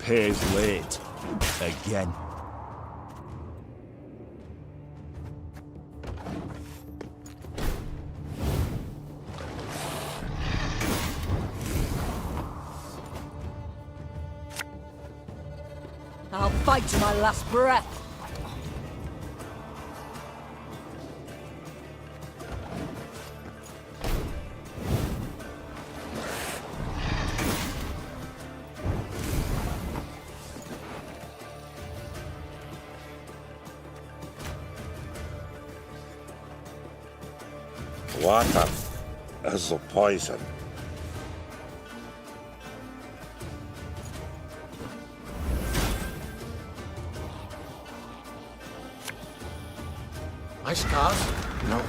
[SPEAKER 23] pays late. Again.
[SPEAKER 20] I'll fight to my last breath.
[SPEAKER 13] Water is the poison.
[SPEAKER 11] My scars? No,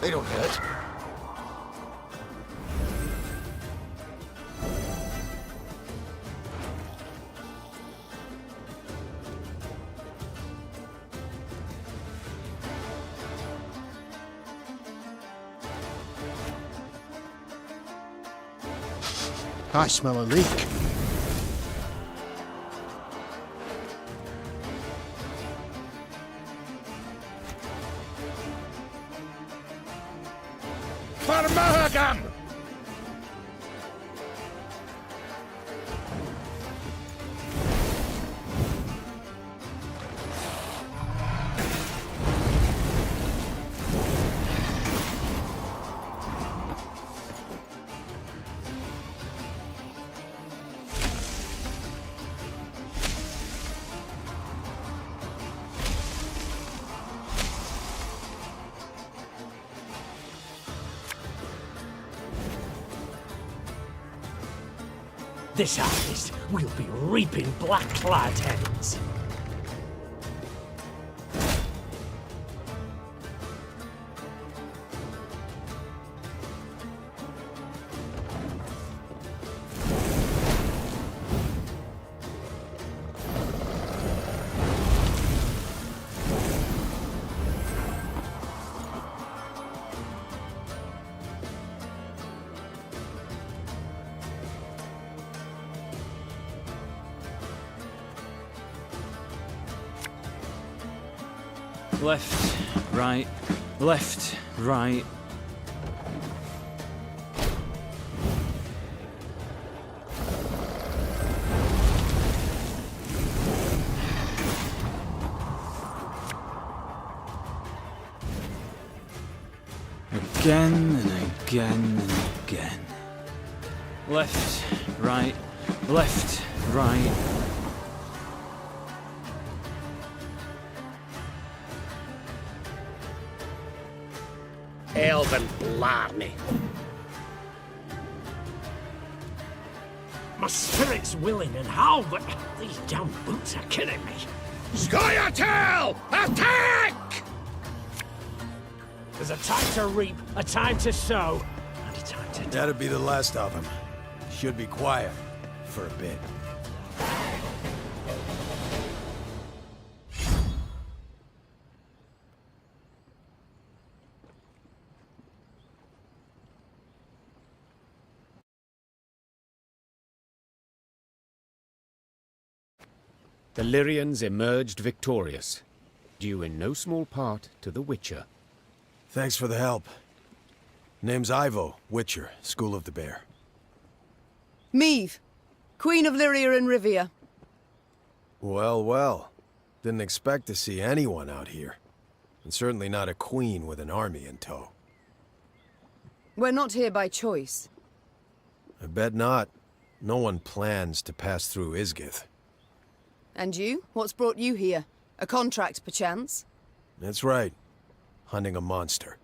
[SPEAKER 11] they don't hurt. I smell a leak.
[SPEAKER 8] For Mahagam!
[SPEAKER 4] This harvest will be reaping black-clad heads.
[SPEAKER 10] Left, right, left, right. Again and again and again. Left, right, right.
[SPEAKER 8] Elven blarney.
[SPEAKER 4] My spirit's willing and how, but these damn boots are killing me.
[SPEAKER 8] Scoia'tael! Attack!
[SPEAKER 4] There's a time to reap, a time to sow, and a time to...
[SPEAKER 7] That'll be the last of them. Should be quiet for a bit.
[SPEAKER 1] The Lyrians emerged victorious, due in no small part to the Witcher.
[SPEAKER 7] Thanks for the help. Name's Ivo, Witcher, School of the Bear.
[SPEAKER 2] Meve, Queen of Lyria and Rivia.
[SPEAKER 7] Well, well. Didn't expect to see anyone out here. And certainly not a queen with an army in tow.
[SPEAKER 2] We're not here by choice.
[SPEAKER 7] I bet not. No one plans to pass through Isgith.
[SPEAKER 2] And you? What's brought you here? A contract, perchance?
[SPEAKER 7] That's right. Hunting a monster.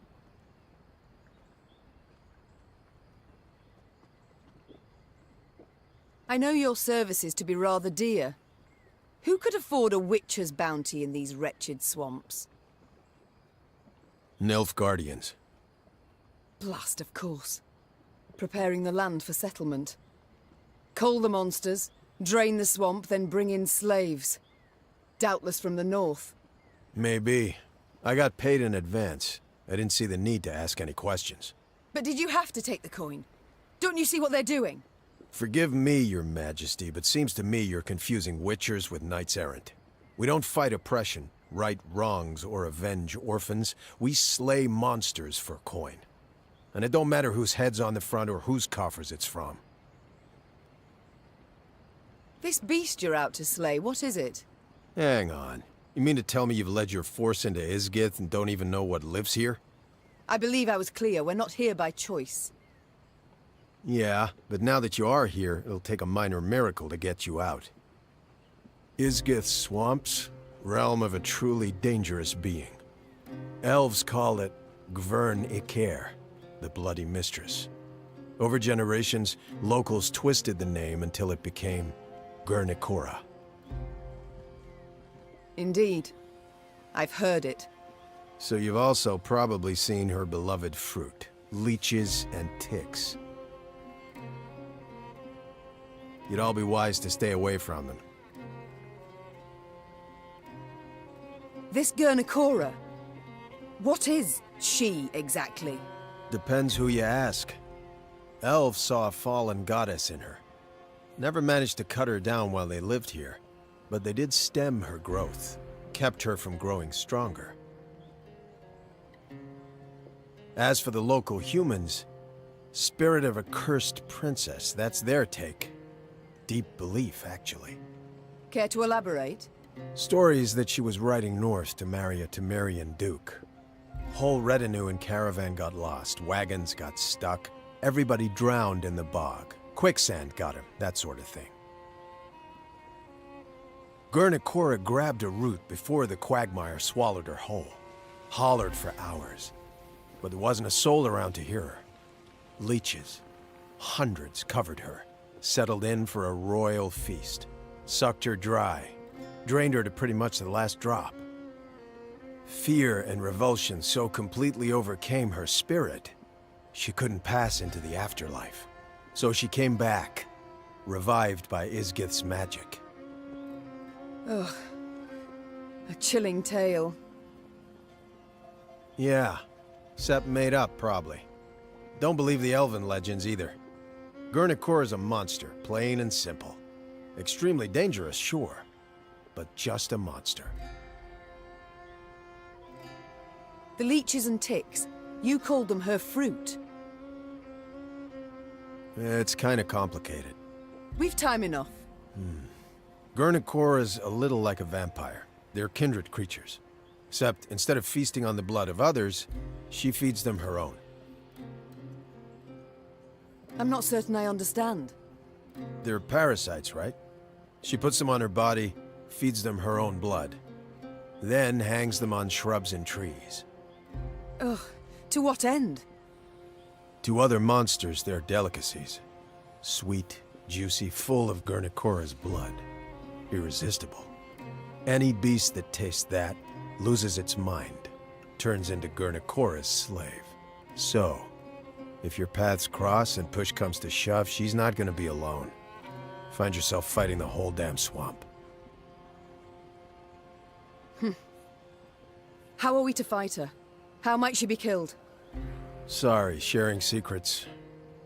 [SPEAKER 2] I know your services to be rather dear. Who could afford a witcher's bounty in these wretched swamps?
[SPEAKER 7] Nilfgaardians.
[SPEAKER 2] Blast, of course. Preparing the land for settlement. Cull the monsters, drain the swamp, then bring in slaves. Doubtless from the north.
[SPEAKER 7] Maybe. I got paid in advance. I didn't see the need to ask any questions.
[SPEAKER 2] But did you have to take the coin? Don't you see what they're doing?
[SPEAKER 7] Forgive me, your majesty, but seems to me you're confusing witchers with knights-errant. We don't fight oppression, right wrongs, or avenge orphans. We slay monsters for coin. And it don't matter whose head's on the front or whose coffers it's from.
[SPEAKER 2] This beast you're out to slay, what is it?
[SPEAKER 7] Hang on. You mean to tell me you've led your force into Isgith and don't even know what lives here?
[SPEAKER 2] I believe I was clear. We're not here by choice.
[SPEAKER 7] Yeah, but now that you are here, it'll take a minor miracle to get you out. Isgith's swamps, realm of a truly dangerous being. Elves call it Gvern Iker, the Bloody Mistress. Over generations, locals twisted the name until it became Gurnikora.
[SPEAKER 2] Indeed. I've heard it.
[SPEAKER 7] So you've also probably seen her beloved fruit, leeches and ticks. You'd all be wise to stay away from them.
[SPEAKER 2] This Gurnikora, what is she exactly?
[SPEAKER 7] Depends who you ask. Elves saw a fallen goddess in her. Never managed to cut her down while they lived here, but they did stem her growth, kept her from growing stronger. As for the local humans, spirit of a cursed princess, that's their take. Deep belief, actually.
[SPEAKER 2] Care to elaborate?
[SPEAKER 7] Stories that she was riding north to marry a Temerian duke. Whole retinue and caravan got lost, wagons got stuck, everybody drowned in the bog. Quicksand got him, that sort of thing. Gurnikora grabbed a root before the quagmire swallowed her whole. Hollered for hours. But there wasn't a soul around to hear her. Leeches, hundreds, covered her. Settled in for a royal feast. Sucked her dry. Drained her to pretty much the last drop. Fear and revulsion so completely overcame her spirit, she couldn't pass into the afterlife. So she came back, revived by Isgith's magic.
[SPEAKER 2] Ugh. A chilling tale.
[SPEAKER 7] Yeah, except made up, probably. Don't believe the elven legends either. Gurnikora's a monster, plain and simple. Extremely dangerous, sure, but just a monster.
[SPEAKER 2] The leeches and ticks, you called them her fruit.
[SPEAKER 7] It's kinda complicated.
[SPEAKER 2] We've time enough.
[SPEAKER 7] Gurnikora's a little like a vampire. They're kindred creatures. Except, instead of feasting on the blood of others, she feeds them her own.
[SPEAKER 2] I'm not certain I understand.
[SPEAKER 7] They're parasites, right? She puts them on her body, feeds them her own blood. Then hangs them on shrubs and trees.
[SPEAKER 2] Ugh, to what end?
[SPEAKER 7] To other monsters, they're delicacies. Sweet, juicy, full of Gurnikora's blood. Irresistible. Any beast that tastes that loses its mind, turns into Gurnikora's slave. So, if your paths cross and push comes to shove, she's not gonna be alone. Find yourself fighting the whole damn swamp.
[SPEAKER 2] How are we to fight her? How might she be killed?
[SPEAKER 7] Sorry, sharing secrets.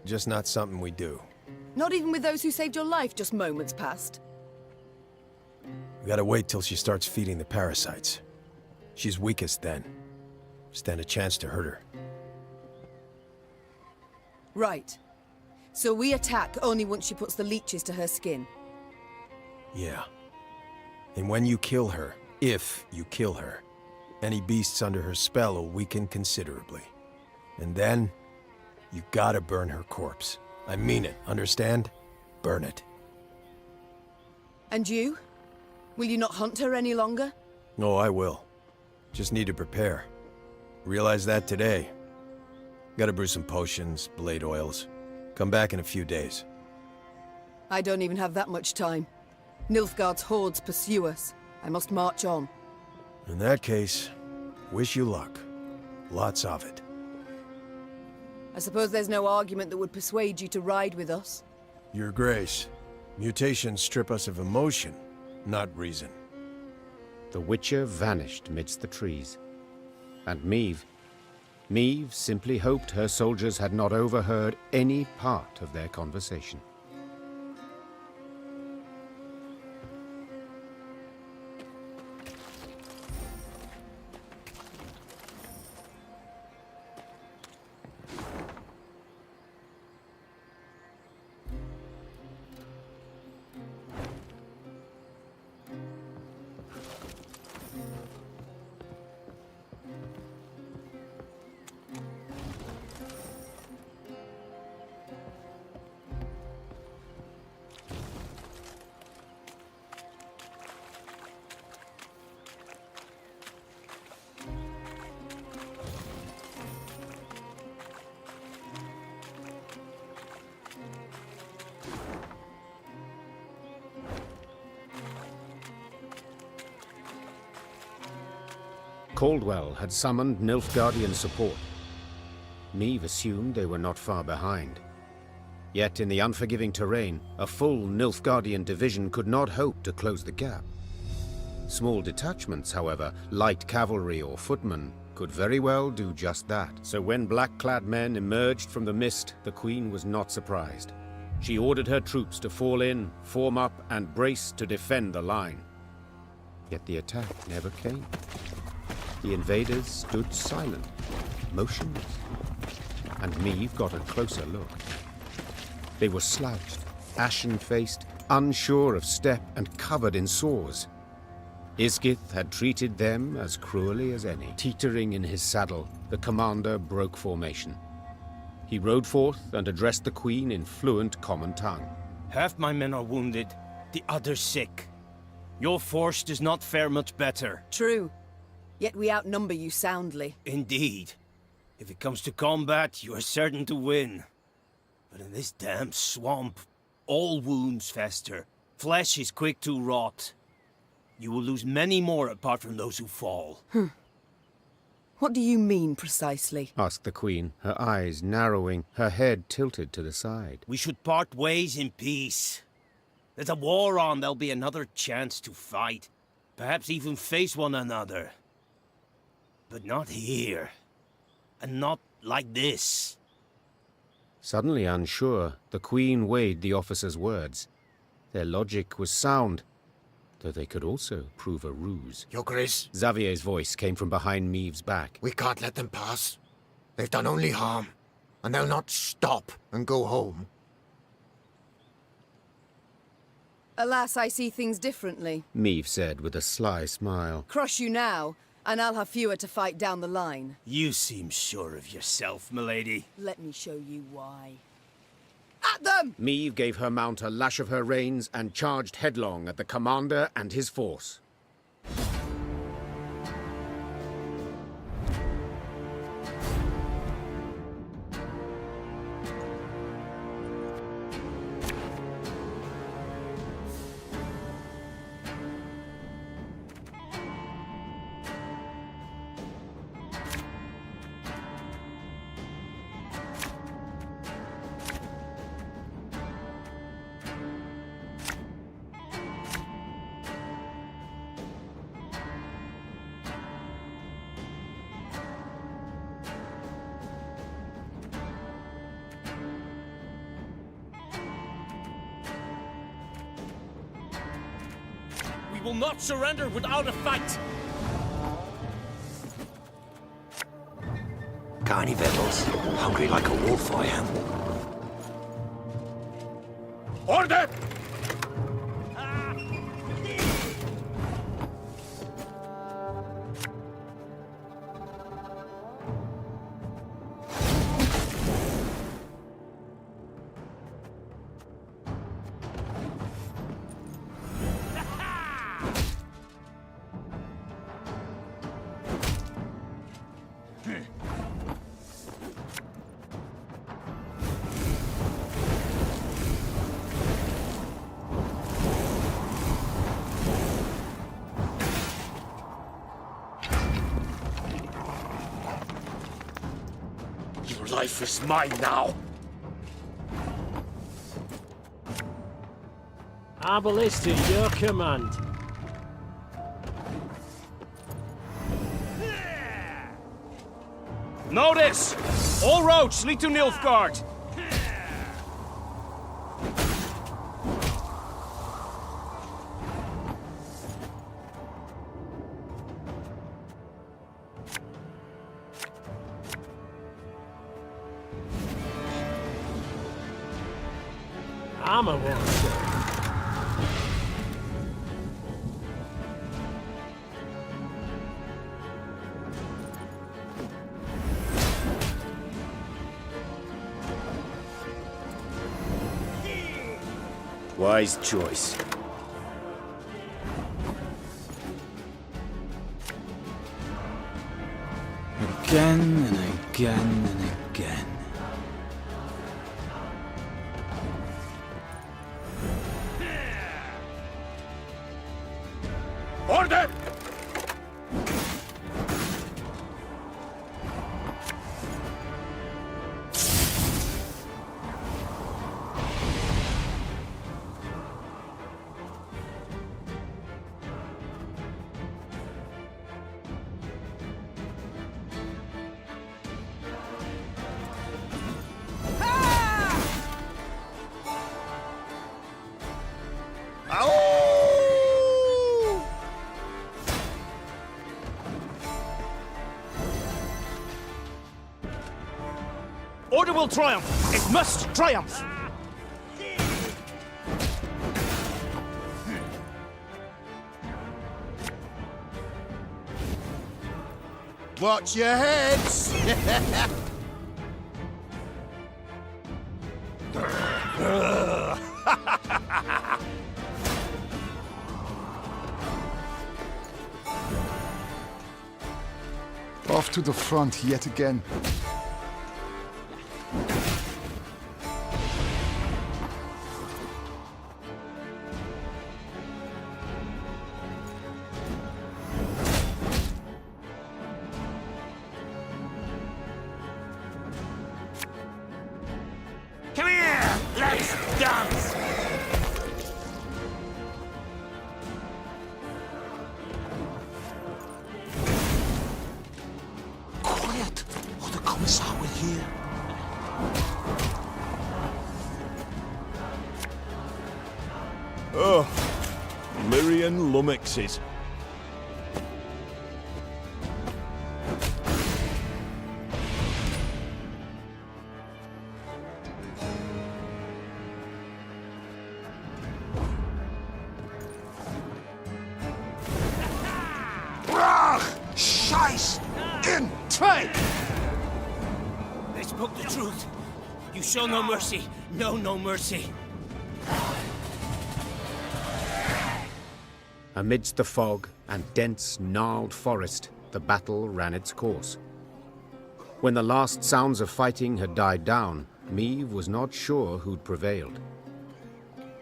[SPEAKER 7] Just not something we do.
[SPEAKER 2] Not even with those who saved your life just moments past?
[SPEAKER 7] We gotta wait till she starts feeding the parasites. She's weakest then. Stand a chance to hurt her.
[SPEAKER 2] Right. So we attack only once she puts the leeches to her skin.
[SPEAKER 7] Yeah. And when you kill her, if you kill her, any beasts under her spell will weaken considerably. And then, you gotta burn her corpse. I mean it, understand? Burn it.
[SPEAKER 2] And you? Will you not hunt her any longer?
[SPEAKER 7] Oh, I will. Just need to prepare. Realized that today. Gotta brew some potions, blade oils. Come back in a few days.
[SPEAKER 2] I don't even have that much time. Nilfgaard's hordes pursue us. I must march on.
[SPEAKER 7] In that case, wish you luck. Lots of it.
[SPEAKER 2] I suppose there's no argument that would persuade you to ride with us.
[SPEAKER 7] Your Grace, mutations strip us of emotion, not reason.
[SPEAKER 1] The Witcher vanished midst the trees. And Meve simply hoped her soldiers had not overheard any part of their conversation. Caldwell had summoned Nilfgaardian support. Neve assumed they were not far behind. Yet in the unforgiving terrain, a full Nilfgaardian division could not hope to close the gap. Small detachments, however, light cavalry or footmen, could very well do just that. So when black-clad men emerged from the mist, the Queen was not surprised. She ordered her troops to fall in, form up, and brace to defend the line. Yet the attack never came. The invaders stood silent, motionless, and Neve got a closer look. They were slouched, ashen-faced, unsure of step, and covered in sores. Isgith had treated them as cruelly as any. Teetering in his saddle, the commander broke formation. He rode forth and addressed the Queen in fluent common tongue.
[SPEAKER 23] Half my men are wounded, the others sick. Your force does not fare much better.
[SPEAKER 2] True. Yet we outnumber you soundly.
[SPEAKER 23] Indeed. If it comes to combat, you are certain to win. But in this damn swamp, all wounds fester. Flesh is quick to rot. You will lose many more apart from those who fall.
[SPEAKER 2] What do you mean, precisely?
[SPEAKER 1] Asked the Queen, her eyes narrowing, her head tilted to the side.
[SPEAKER 23] We should part ways in peace. There's a war on, there'll be another chance to fight. Perhaps even face one another. But not here. And not like this.
[SPEAKER 1] Suddenly unsure, the Queen weighed the officer's words. Their logic was sound, though they could also prove a ruse.
[SPEAKER 11] Your Grace.
[SPEAKER 1] Xavier's voice came from behind Meave's back.
[SPEAKER 11] We can't let them pass. They've done only harm, and they'll not stop and go home.
[SPEAKER 2] Alas, I see things differently.
[SPEAKER 1] Meave said with a sly smile.
[SPEAKER 2] Crush you now, and I'll have fewer to fight down the line.
[SPEAKER 23] You seem sure of yourself, milady.
[SPEAKER 2] Let me show you why. At them!
[SPEAKER 1] Meave gave her mount a lash of her reins and charged headlong at the commander and his force.
[SPEAKER 23] We will not surrender without a fight!
[SPEAKER 12] Got any victuals? Hungry like a wolf, I am.
[SPEAKER 8] Order!
[SPEAKER 9] Your life is mine now.
[SPEAKER 4] Arbalest to your command.
[SPEAKER 23] Notice! All roads lead to Nilfgaard!
[SPEAKER 4] Armor wars.
[SPEAKER 9] Wise choice.
[SPEAKER 10] Again and again and again.
[SPEAKER 8] Order!
[SPEAKER 23] Order will triumph! It must triumph!
[SPEAKER 11] Watch your heads!
[SPEAKER 5] Off to the front yet again.
[SPEAKER 8] Come here! Let's dance!
[SPEAKER 12] Quiet, or the Commissar will hear.
[SPEAKER 17] Oh, Lyrian lummoxes.
[SPEAKER 8] Brach! Scheiß! In! Zwei!
[SPEAKER 23] They spoke the truth. You show no mercy. No mercy.
[SPEAKER 1] Amidst the fog and dense, gnarled forest, the battle ran its course. When the last sounds of fighting had died down, Meve was not sure who'd prevailed.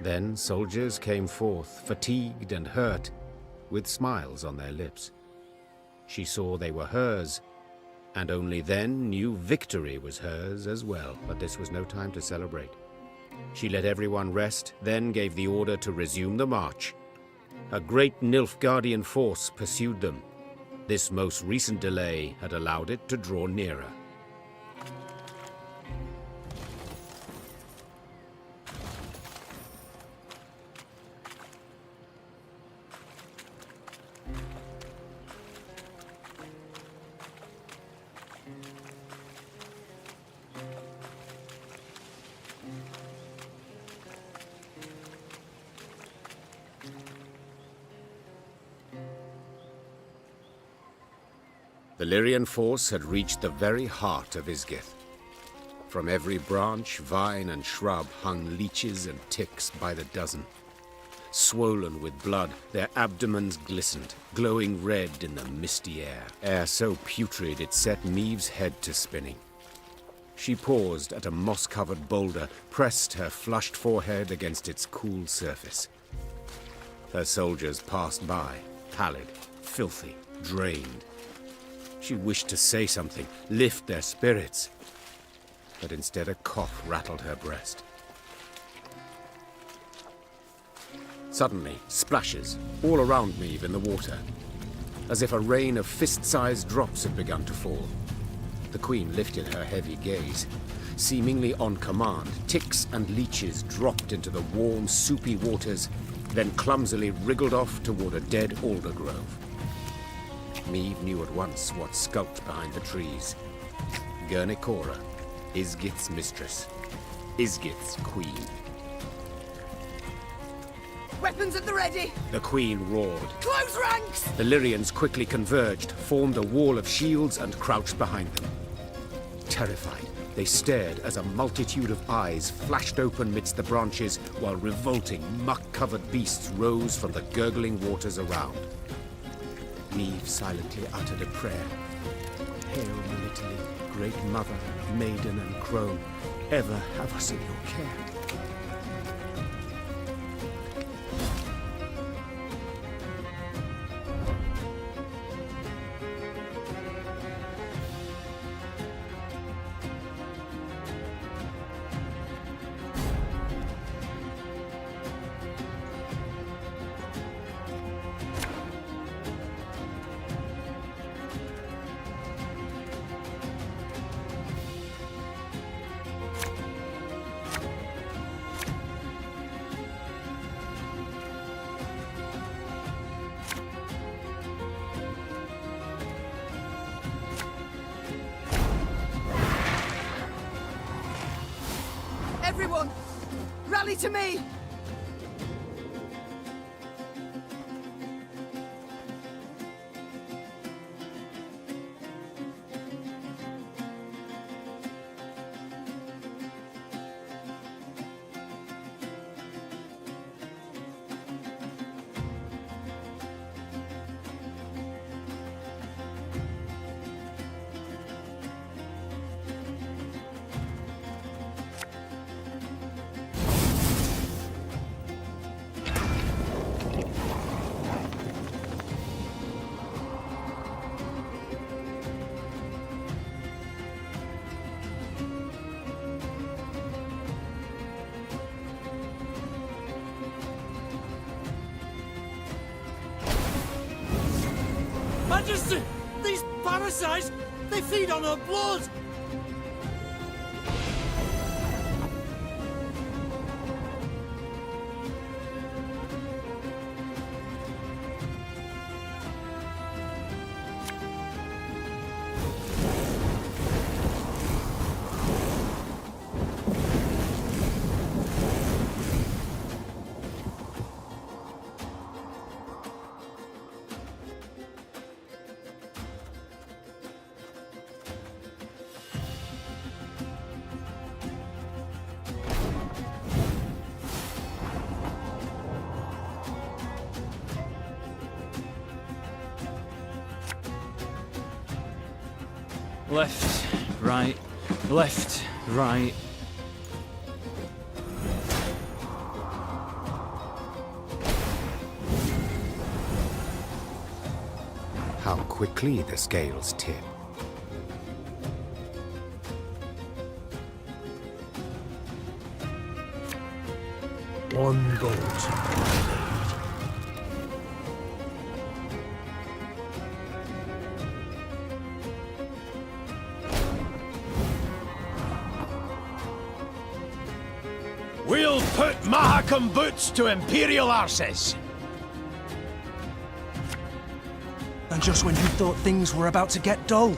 [SPEAKER 1] Then soldiers came forth, fatigued and hurt, with smiles on their lips. She saw they were hers, and only then knew victory was hers as well. But this was no time to celebrate. She let everyone rest, then gave the order to resume the march. A great Nilfgaardian force pursued them. This most recent delay had allowed it to draw nearer. The Lyrian force had reached the very heart of Isgith. From every branch, vine and shrub hung leeches and ticks by the dozen. Swollen with blood, their abdomens glistened, glowing red in the misty air so putrid it set Meve's head to spinning. She paused at a moss-covered boulder, pressed her flushed forehead against its cool surface. Her soldiers passed by, pallid, filthy, drained. She wished to say something, lift their spirits, but instead a cough rattled her breast. Suddenly, splashes all around Meve in the water, as if a rain of fist-sized drops had begun to fall. The Queen lifted her heavy gaze. Seemingly on command, ticks and leeches dropped into the warm, soupy waters, then clumsily wriggled off toward a dead alder grove. Meve knew at once what skulked behind the trees. Gurnikora, Isgith's mistress, Isgith's queen.
[SPEAKER 2] Weapons at the ready!
[SPEAKER 1] The Queen roared.
[SPEAKER 2] Close ranks!
[SPEAKER 1] The Lyrians quickly converged, formed a wall of shields, and crouched behind them. Terrified, they stared as a multitude of eyes flashed open midst the branches, while revolting, muck-covered beasts rose from the gurgling waters around. Meve silently uttered a prayer. Hail, Melitele, great mother, maiden and crone, ever have us in your care.
[SPEAKER 2] Rally to me!
[SPEAKER 3] Majesty! These parasites, they feed on her blood!
[SPEAKER 10] Left, right, left, right.
[SPEAKER 1] How quickly the scales tip.
[SPEAKER 4] One bolt.
[SPEAKER 7] We'll put Mahakam boots to Imperial arses!
[SPEAKER 3] And just when you thought things were about to get dull.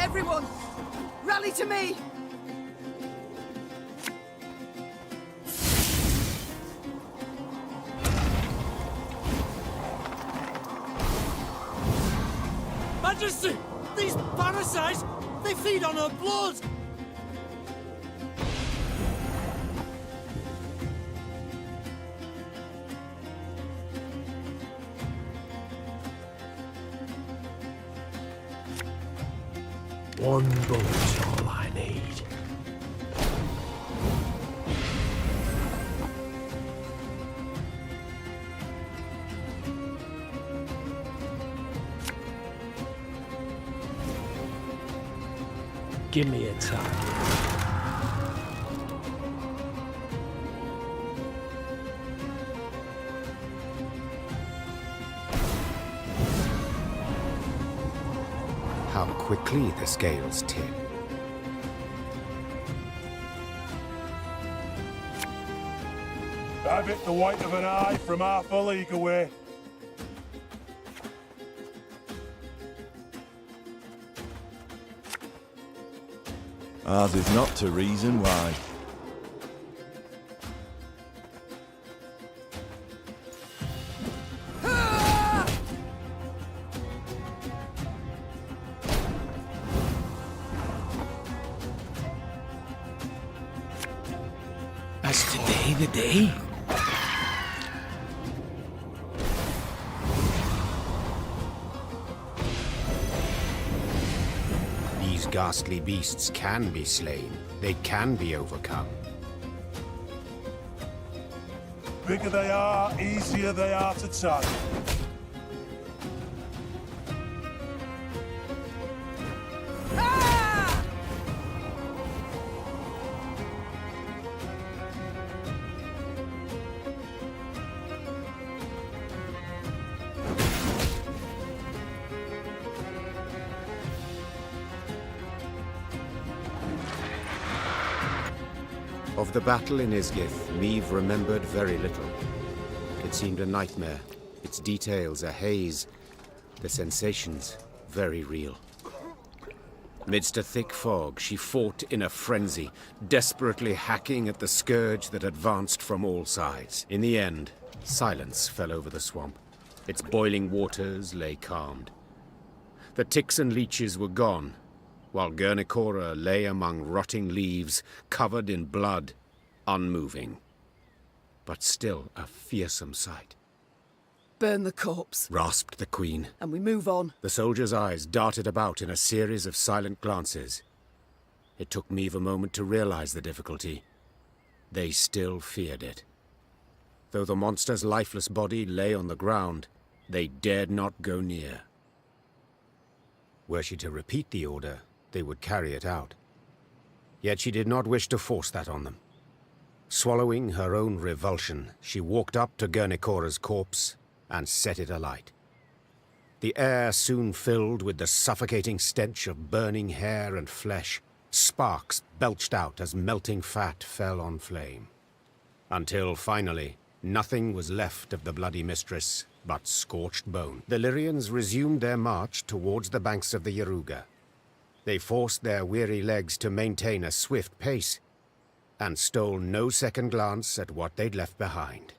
[SPEAKER 2] Everyone, rally to me!
[SPEAKER 3] Majesty! These parasites, they feed on her blood!
[SPEAKER 4] One bullet's all I need. Give me a target.
[SPEAKER 1] How quickly the scales tip.
[SPEAKER 17] I've hit the white of an eye from half a league away. Ours is not to reason why.
[SPEAKER 10] Is today the day?
[SPEAKER 1] These ghastly beasts can be slain. They can be overcome.
[SPEAKER 17] Bigger they are, easier they are to target.
[SPEAKER 1] Of the battle in Isgith, Meve remembered very little. It seemed a nightmare, its details a haze, the sensations very real. Midst a thick fog, she fought in a frenzy, desperately hacking at the scourge that advanced from all sides. In the end, silence fell over the swamp. Its boiling waters lay calmed. The ticks and leeches were gone, while Guernicora lay among rotting leaves, covered in blood, unmoving. But still a fearsome sight.
[SPEAKER 2] Burn the corpse,
[SPEAKER 1] Rasped the Queen.
[SPEAKER 2] and we move on.
[SPEAKER 1] The soldier's eyes darted about in a series of silent glances. It took Meve a moment to realize the difficulty. They still feared it. Though the monster's lifeless body lay on the ground, they dared not go near. Were she to repeat the order, they would carry it out. Yet she did not wish to force that on them. Swallowing her own revulsion, she walked up to Guernicora's corpse and set it alight. The air soon filled with the suffocating stench of burning hair and flesh. Sparks belched out as melting fat fell on flame. Until finally, nothing was left of the bloody mistress but scorched bone. The Lyrians resumed their march towards the banks of the Yaruga. They forced their weary legs to maintain a swift pace, and stole no second glance at what they'd left behind.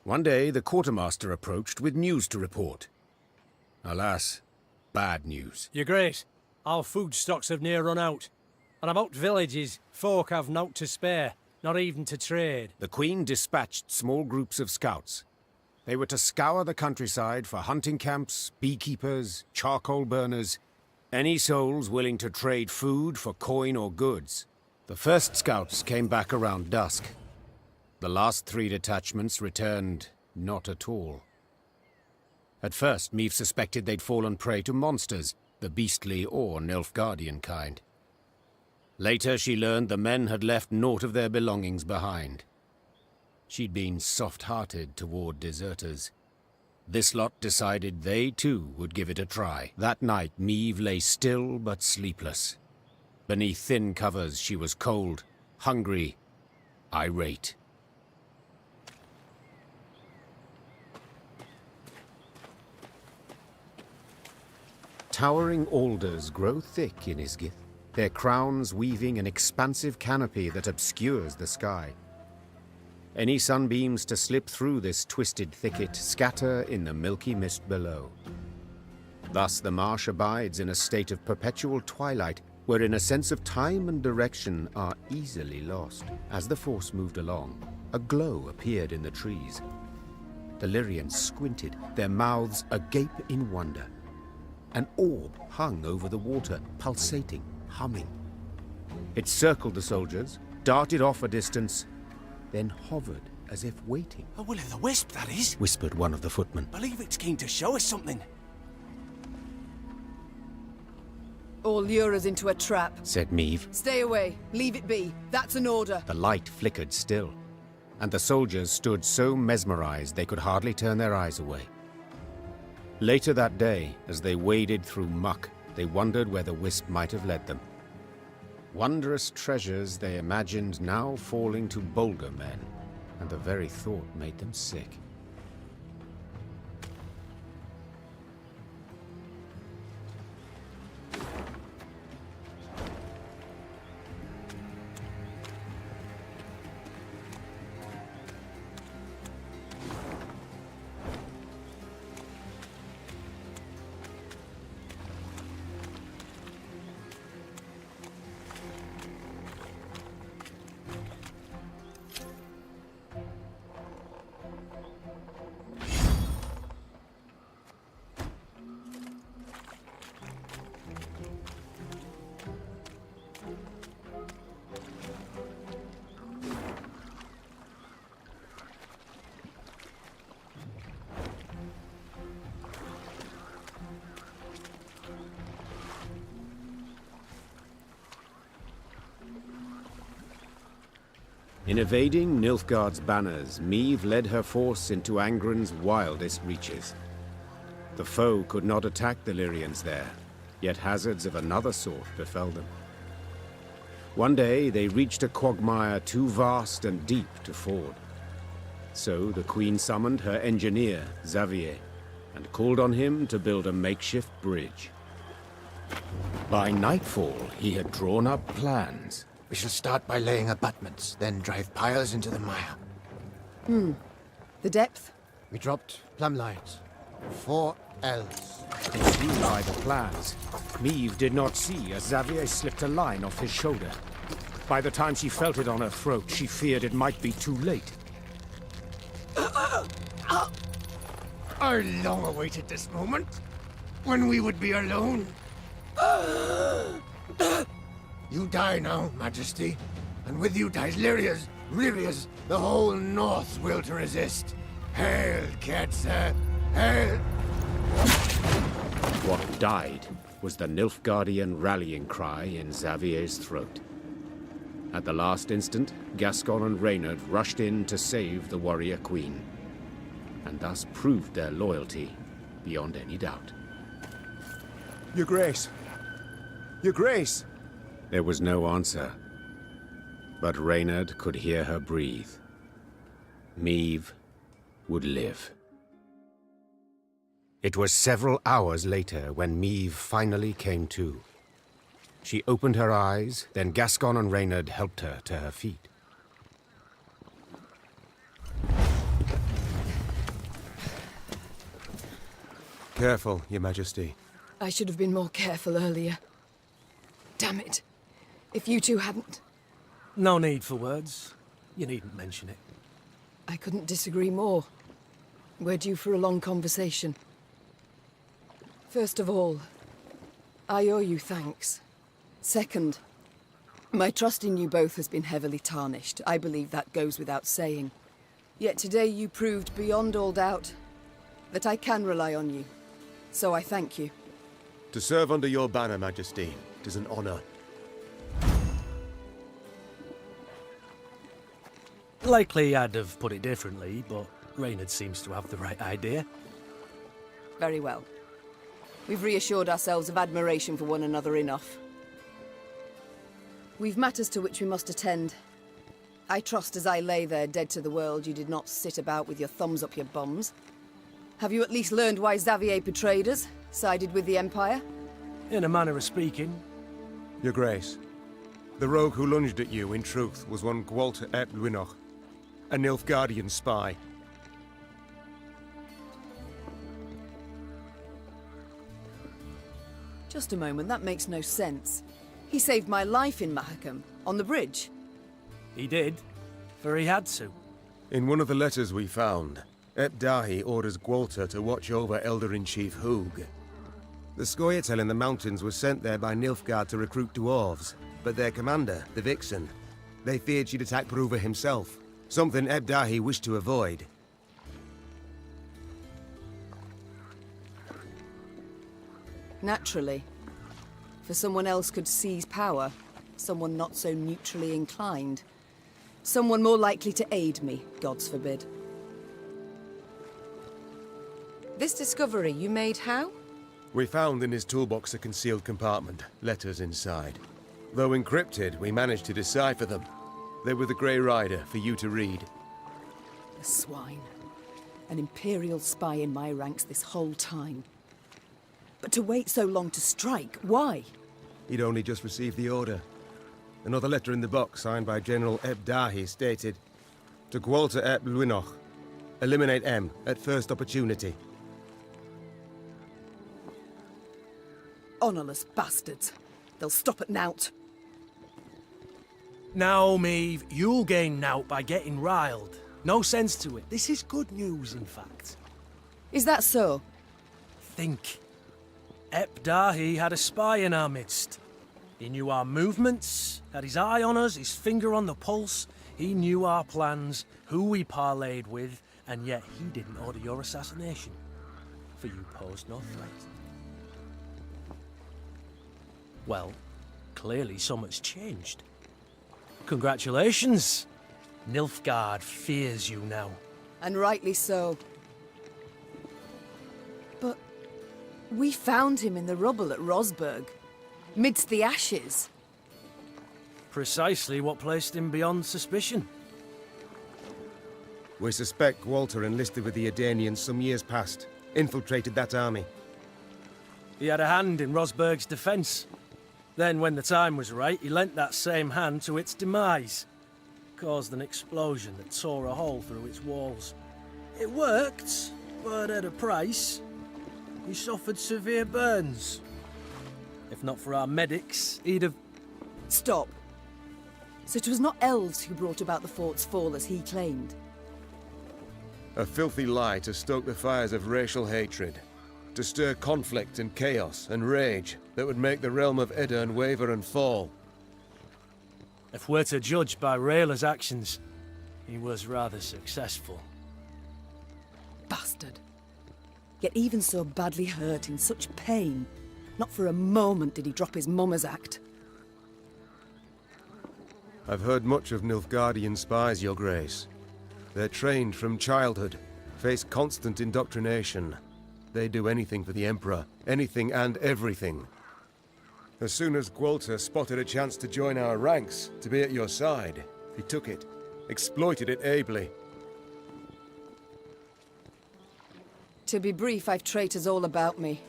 [SPEAKER 1] One day, the quartermaster approached with news to report. Alas, bad news.
[SPEAKER 3] Your Grace, our food stocks have near run out. And about villages, folk have naught to spare, Not even to trade.
[SPEAKER 1] The Queen dispatched small groups of scouts. They were to scour the countryside for hunting camps, beekeepers, charcoal burners, any souls willing to trade food for coin or goods. The first scouts came back around dusk. The last 3 detachments returned not at all. At first, Meve suspected they'd fallen prey to monsters, the beastly or Nilfgaardian kind. Later, she learned the men had left naught of their belongings behind. She'd been soft-hearted toward deserters. This lot decided they, too, would give it a try. That night, Meve lay still but sleepless. Beneath thin covers, she was cold, hungry, irate. Towering alders grow thick in Isgith, their crowns weaving an expansive canopy that obscures the sky. Any sunbeams to slip through this twisted thicket scatter in the milky mist below. Thus the marsh abides in a state of perpetual twilight, wherein a sense of time and direction are easily lost. As the force moved along, a glow appeared in the trees. The Lyrians squinted, their mouths agape in wonder. An orb hung over the water, pulsating, humming. It circled the soldiers, darted off a distance, then hovered as if waiting.
[SPEAKER 15] A will-o'-the-wisp, that is,
[SPEAKER 1] whispered one of the footmen.
[SPEAKER 15] Believe it's keen to show us something.
[SPEAKER 2] Or lure us into a trap,
[SPEAKER 1] said Meve.
[SPEAKER 2] Stay away. Leave it be. That's an order.
[SPEAKER 1] The light flickered still, and the soldiers stood so mesmerized they could hardly turn their eyes away. Later that day, as they waded through muck, they wondered where the wisp might have led them. Wondrous treasures they imagined now falling to bolder men, and the very thought made them sick. In evading Nilfgaard's banners, Meve led her force into Angren's wildest reaches. The foe could not attack the Lyrians there, yet hazards of another sort befell them. One day they reached a quagmire too vast and deep to ford. So the Queen summoned her engineer, Xavier, and called on him to build a makeshift bridge. By nightfall, he had drawn up plans.
[SPEAKER 11] We shall start by laying abutments, then drive piles into the mire.
[SPEAKER 2] The depth?
[SPEAKER 11] We dropped plumb lines. 4 ells.
[SPEAKER 1] It seemed by the plans. Meve did not see as Xavier slipped a line off his shoulder. By the time she felt it on her throat, she feared it might be too late.
[SPEAKER 11] I long awaited this moment, when we would be alone. You die now, Majesty, and with you dies Lyrias, the whole North will to resist. Hail, Ketzer, hail!
[SPEAKER 1] What died was the Nilfgaardian rallying cry in Xavier's throat. At the last instant, Gascon and Reynard rushed in to save the warrior queen, and thus proved their loyalty beyond any doubt.
[SPEAKER 7] Your Grace! Your Grace!
[SPEAKER 1] There was no answer, but Reynard could hear her breathe. Meve would live. It was several hours later when Meve finally came to. She opened her eyes, then Gascon and Reynard helped her to her feet.
[SPEAKER 7] Careful, Your Majesty.
[SPEAKER 2] I should have been more careful earlier. Damn it. If you two hadn't...
[SPEAKER 3] No need for words. You needn't mention it.
[SPEAKER 2] I couldn't disagree more. We're due for a long conversation. First of all, I owe you thanks. Second, my trust in you both has been heavily tarnished. I believe that goes without saying. Yet today you proved beyond all doubt that I can rely on you. So I thank you.
[SPEAKER 19] To serve under your banner, Majesty, it is an honor.
[SPEAKER 3] Likely I'd have put it differently, but Reynard seems to have the right idea.
[SPEAKER 2] Very well. We've reassured ourselves of admiration for one another enough. We've matters to which we must attend. I trust as I lay there dead to the world, you did not sit about with your thumbs up your bums. Have you at least learned why Xavier betrayed us, sided with the Empire?
[SPEAKER 3] In a manner of speaking.
[SPEAKER 19] Your Grace, the rogue who lunged at you, in truth, was one Gwalter ep Luinoch, a Nilfgaardian spy.
[SPEAKER 2] Just a moment, that makes no sense. He saved my life in Mahakam, on the bridge.
[SPEAKER 3] He did, for he had to.
[SPEAKER 19] In one of the letters we found, Ep Dahi orders Gwalter to watch over Elder-in-Chief Hoog. The Scoia'tael in the mountains was sent there by Nilfgaard to recruit dwarves, but their commander, the Vixen, they feared she'd attack Bruva himself, something Ep Dahi wished to avoid.
[SPEAKER 2] Naturally. For someone else could seize power, someone not so neutrally inclined. Someone more likely to aid me, gods forbid. This discovery you made how?
[SPEAKER 19] We found in his toolbox a concealed compartment, letters inside. Though encrypted, we managed to decipher them. They were the Grey Rider for you to read.
[SPEAKER 2] The swine. An Imperial spy in my ranks this whole time. But to wait so long to strike, why?
[SPEAKER 19] He'd only just received the order. Another letter in the box, signed by General Ep Dahi, stated, "To Gwalter ep Luinoch, eliminate M at first opportunity."
[SPEAKER 2] Honourless bastards. They'll stop at nought.
[SPEAKER 3] Now, Maeve, you'll gain nought by getting riled. No sense to it. This is good news, in fact.
[SPEAKER 2] Is that so?
[SPEAKER 3] Think. Ep Dahi had a spy in our midst. He knew our movements, had his eye on us, his finger on the pulse. He knew our plans, who we parlayed with, and yet he didn't order your assassination. For you posed no threat. Well, clearly so much changed. Congratulations! Nilfgaard fears you now.
[SPEAKER 2] And rightly so. But we found him in the rubble at Rosberg, midst the ashes.
[SPEAKER 3] Precisely what placed him beyond suspicion.
[SPEAKER 19] We suspect Gwalter enlisted with the Edanians some years past, infiltrated that army.
[SPEAKER 3] He had a hand in Rosberg's defense. Then, when the time was right, he lent that same hand to its demise. Caused an explosion that tore a hole through its walls. It worked, but at a price. He suffered severe burns. If not for our medics, he'd have...
[SPEAKER 2] Stop. So it was not elves who brought about the fort's fall as he claimed?
[SPEAKER 19] A filthy lie to stoke the fires of racial hatred. To stir conflict and chaos and rage that would make the realm of Edirn waver and fall.
[SPEAKER 3] If we're to judge by Rayla's actions, he was rather successful.
[SPEAKER 2] Bastard. Yet even so badly hurt, in such pain, not for a moment did he drop his mummer's act.
[SPEAKER 19] I've heard much of Nilfgaardian spies, Your Grace. They're trained from childhood, face constant indoctrination. They do anything for the Emperor, anything and everything. As soon as Gwalter spotted a chance to join our ranks, to be at your side, he took it, exploited it ably.
[SPEAKER 2] To be brief, I've traitors all about me.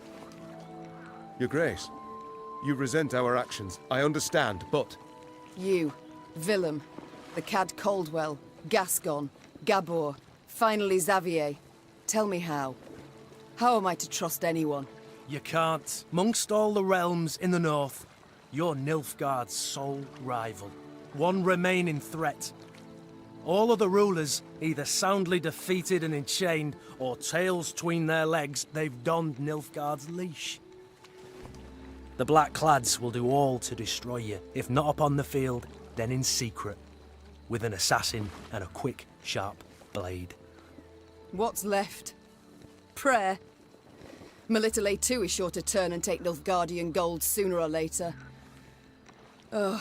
[SPEAKER 19] Your Grace, you resent our actions, I understand, but...
[SPEAKER 2] You, Willem, the Cad Caldwell, Gascon, Gabor, finally Xavier. Tell me how. How am I to trust anyone?
[SPEAKER 3] You can't. Amongst all the realms in the north, you're Nilfgaard's sole rival. One remaining threat. All other rulers either soundly defeated and enchained, or tails tween their legs, they've donned Nilfgaard's leash. The Blackclads will do all to destroy you, if not upon the field, then in secret, with an assassin and a quick, sharp blade.
[SPEAKER 2] What's left? Prayer. Melitele too is sure to turn and take Nilfgaardian gold sooner or later. Ugh.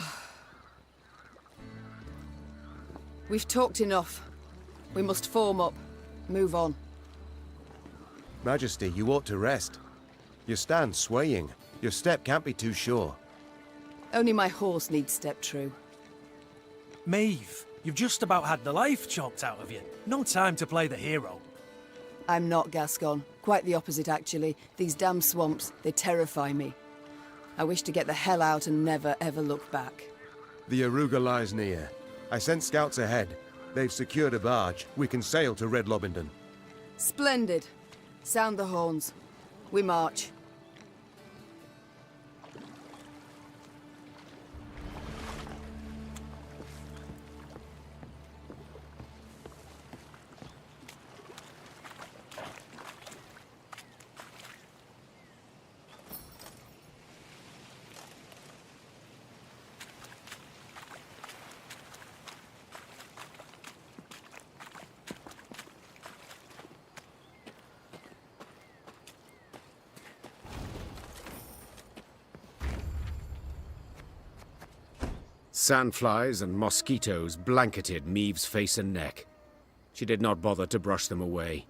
[SPEAKER 2] We've talked enough. We must form up. Move on.
[SPEAKER 19] Majesty, you ought to rest. You stand swaying. Your step can't be too sure.
[SPEAKER 2] Only my horse needs step true.
[SPEAKER 3] Maeve, you've just about had the life choked out of you. No time to play the hero.
[SPEAKER 2] I'm not Gascon. Quite the opposite, actually. These damn swamps, they terrify me. I wish to get the hell out and never, ever look back.
[SPEAKER 19] The Aruga lies near. I sent scouts ahead. They've secured a barge. We can sail to Red Lobington.
[SPEAKER 2] Splendid. Sound the horns. We march.
[SPEAKER 1] Sandflies and mosquitoes blanketed Maeve's face and neck. She did not bother to brush them away.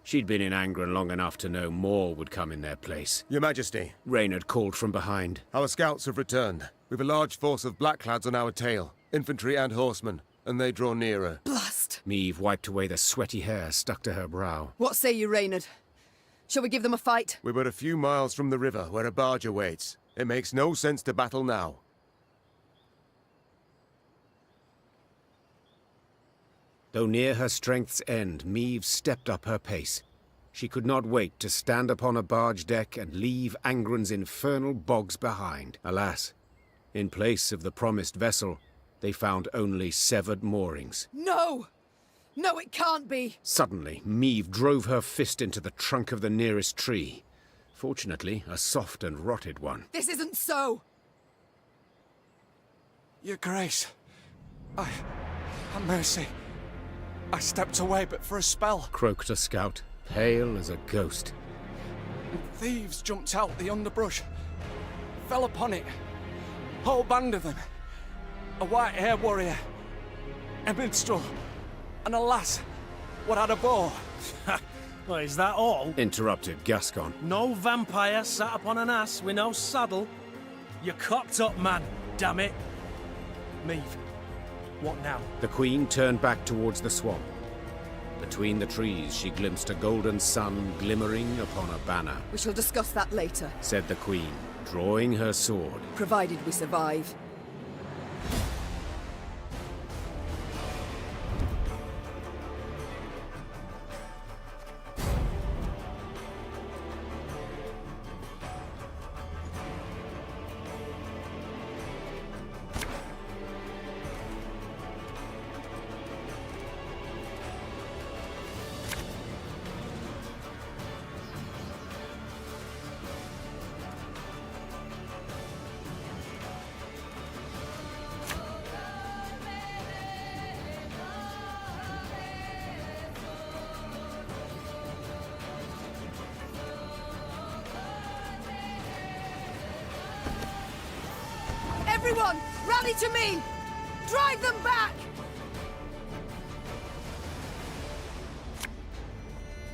[SPEAKER 1] She'd been in Angren long enough to know more would come in their place.
[SPEAKER 19] Your Majesty.
[SPEAKER 1] Reynard called from behind.
[SPEAKER 19] Our scouts have returned. We've a large force of Blackclads on our tail, infantry and horsemen, and they draw nearer.
[SPEAKER 2] Blast!
[SPEAKER 1] Maeve wiped away the sweaty hair stuck to her brow.
[SPEAKER 2] What say you, Reynard? Shall we give them a fight?
[SPEAKER 19] We're but a few miles from the river, where a barge awaits. It makes no sense to battle now.
[SPEAKER 1] Though near her strength's end, Maeve stepped up her pace. She could not wait to stand upon a barge deck and leave Angren's infernal bogs behind. Alas, in place of the promised vessel, they found only severed moorings.
[SPEAKER 2] No! No, it can't be!
[SPEAKER 1] Suddenly, Maeve drove her fist into the trunk of the nearest tree. Fortunately, a soft and rotted one.
[SPEAKER 2] This isn't so!
[SPEAKER 15] Your Grace, have mercy. I stepped away but for a spell.
[SPEAKER 1] Croaked a scout, pale as a ghost.
[SPEAKER 15] Thieves jumped out the underbrush, fell upon it. Whole band of them. A white-haired warrior, a minstrel, and a lass what had a bow.
[SPEAKER 3] Well, is that all?
[SPEAKER 1] Interrupted Gascon.
[SPEAKER 3] No vampire sat upon an ass with no saddle. You cocked up, man, damn it. Maeve, what now?
[SPEAKER 1] The Queen turned back towards the swamp. Between the trees, she glimpsed a golden sun glimmering upon a banner.
[SPEAKER 2] We shall discuss that later,
[SPEAKER 1] said the Queen, drawing her sword.
[SPEAKER 2] provided we survive. Everyone, rally to me! Drive them back!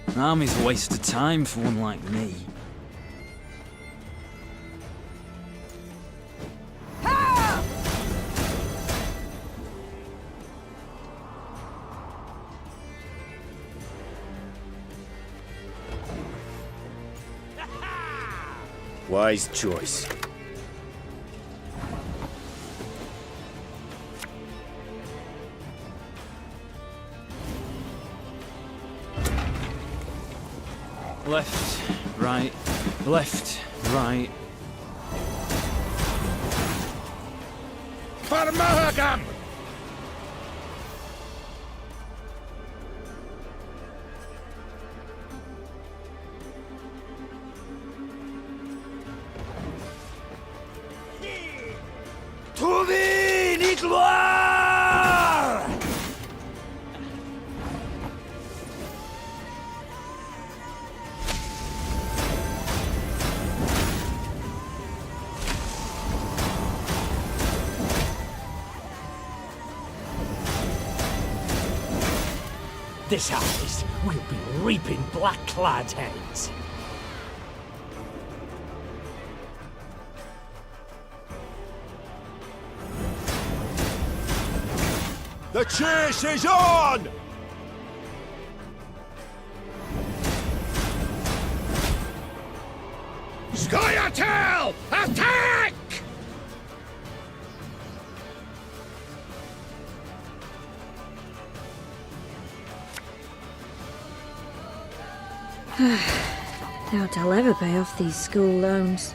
[SPEAKER 10] An army's a waste of time for one like me.
[SPEAKER 1] Wise choice.
[SPEAKER 10] Left, right, left, right.
[SPEAKER 8] For Mahagam!
[SPEAKER 23] gloire!
[SPEAKER 4] This harvest, we'll be reaping black-clad heads.
[SPEAKER 9] The chase is on!
[SPEAKER 8] Scoia'tael! Attack!
[SPEAKER 16] Doubt I'll ever pay off these school loans.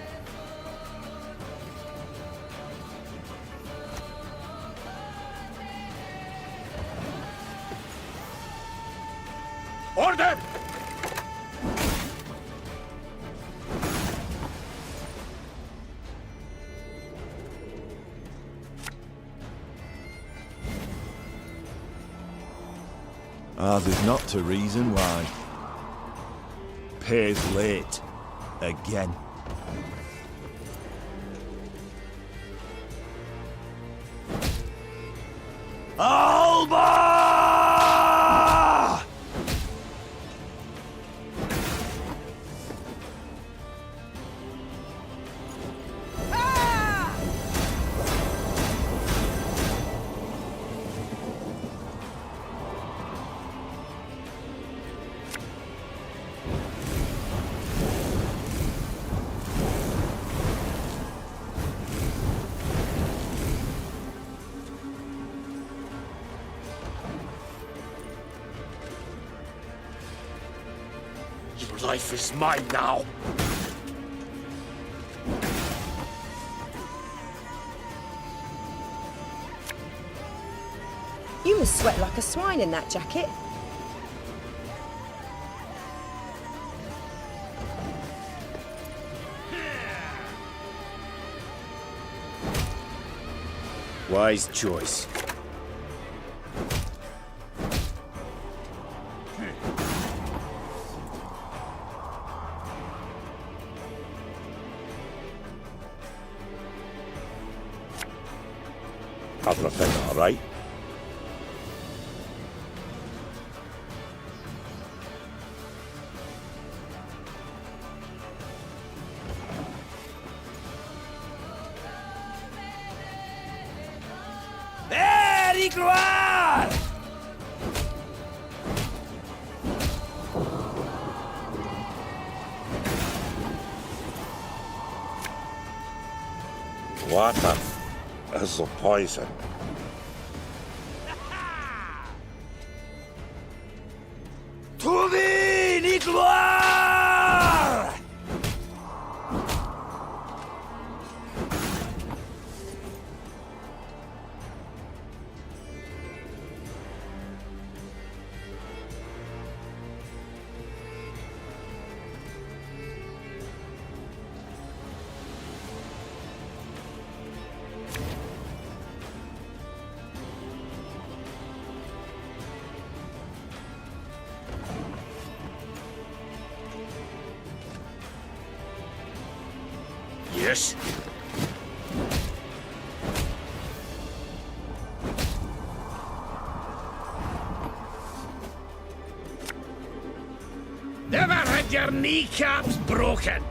[SPEAKER 8] Order!
[SPEAKER 17] Ours is not to reason why. Pays late. Again.
[SPEAKER 23] Alba!
[SPEAKER 8] Your life is mine now.
[SPEAKER 21] You must sweat like a swine in that jacket.
[SPEAKER 9] Wise choice.
[SPEAKER 13] Everything all right?
[SPEAKER 23] Very gloire!
[SPEAKER 13] Water is the poison.
[SPEAKER 23] To thee, gloire!
[SPEAKER 8] Yes? Never had your kneecaps broken.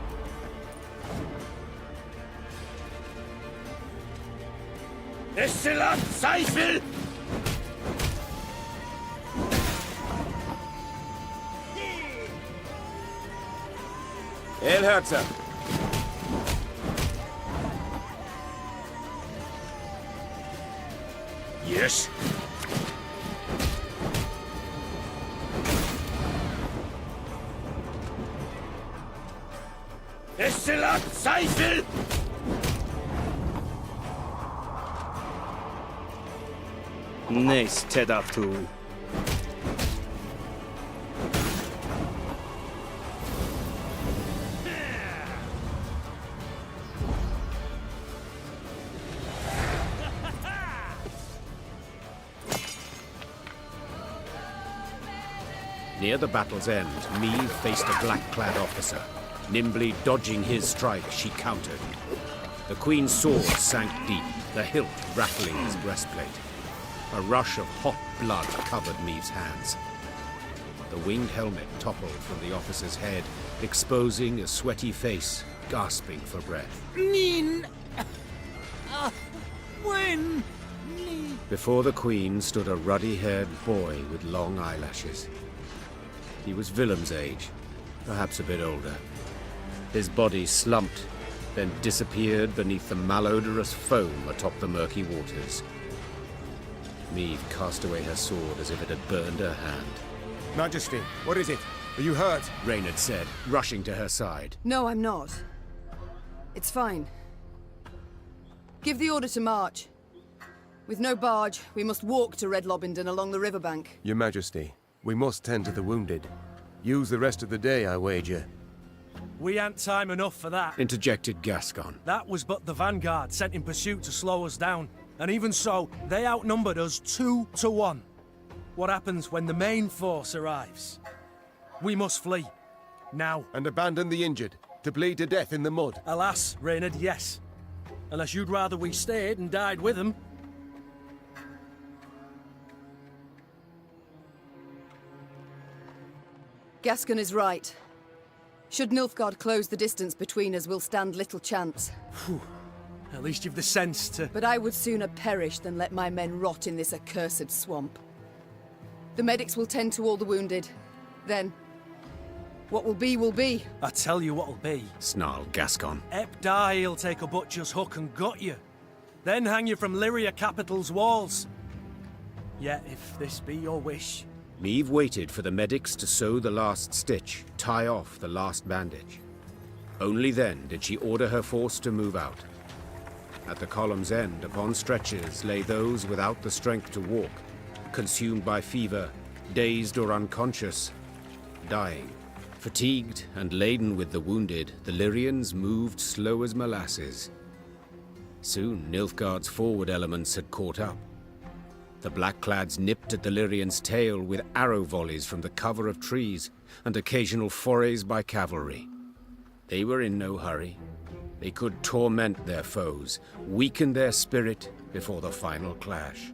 [SPEAKER 8] Estilat Seifel!
[SPEAKER 9] Elherzer.
[SPEAKER 8] Yes? Estilat Seifel!
[SPEAKER 23] Nice, Tedatu.
[SPEAKER 1] Near the battle's end, Meve faced a black-clad officer. Nimbly dodging his strike, she countered. The Queen's sword sank deep, the hilt rattling his breastplate. A rush of hot blood covered Meve's hands. The winged helmet toppled from the officer's head, exposing a sweaty face, gasping for breath.
[SPEAKER 8] Nin! When?
[SPEAKER 1] Before the Queen stood a ruddy-haired boy with long eyelashes. He was Willem's age, perhaps a bit older. His body slumped, then disappeared beneath the malodorous foam atop the murky waters. Meve cast away her sword as if it had burned her hand.
[SPEAKER 19] Majesty, what is it? Are you hurt?
[SPEAKER 1] Reynard said, rushing to her side.
[SPEAKER 2] No, I'm not. It's fine. Give the order to march. With no barge, we must walk to Red Lobington along the riverbank.
[SPEAKER 19] Your Majesty, we must tend to the wounded. Use the rest of the day, I wager.
[SPEAKER 3] We ain't time enough for that.
[SPEAKER 1] Interjected Gascon.
[SPEAKER 3] That was but the vanguard sent in pursuit to slow us down. And even so, they outnumbered us 2 to 1. What happens when the main force arrives? We must flee. Now.
[SPEAKER 19] And abandon the injured, to bleed to death in the mud.
[SPEAKER 3] Alas, Reynard, yes. Unless you'd rather we stayed and died with them.
[SPEAKER 2] Gascon is right. Should Nilfgaard close the distance between us, we'll stand little chance.
[SPEAKER 3] Whew. At least you've the sense to...
[SPEAKER 2] But I would sooner perish than let my men rot in this accursed swamp. The medics will tend to all the wounded. Then, what will be, will be.
[SPEAKER 3] I tell you what'll be.
[SPEAKER 1] Snarled Gascon.
[SPEAKER 3] Ep die, he'll take a butcher's hook and gut you. Then hang you from Lyria capital's walls. Yet, if this be your wish...
[SPEAKER 1] Meve waited for the medics to sew the last stitch, tie off the last bandage. Only then did she order her force to move out. At the column's end, upon stretchers, lay those without the strength to walk, consumed by fever, dazed or unconscious, dying. Fatigued and laden with the wounded, the Lyrians moved slow as molasses. Soon, Nilfgaard's forward elements had caught up. The black-clads nipped at the Lyrian's tail with arrow volleys from the cover of trees and occasional forays by cavalry. They were in no hurry. They could torment their foes, weaken their spirit before the final clash.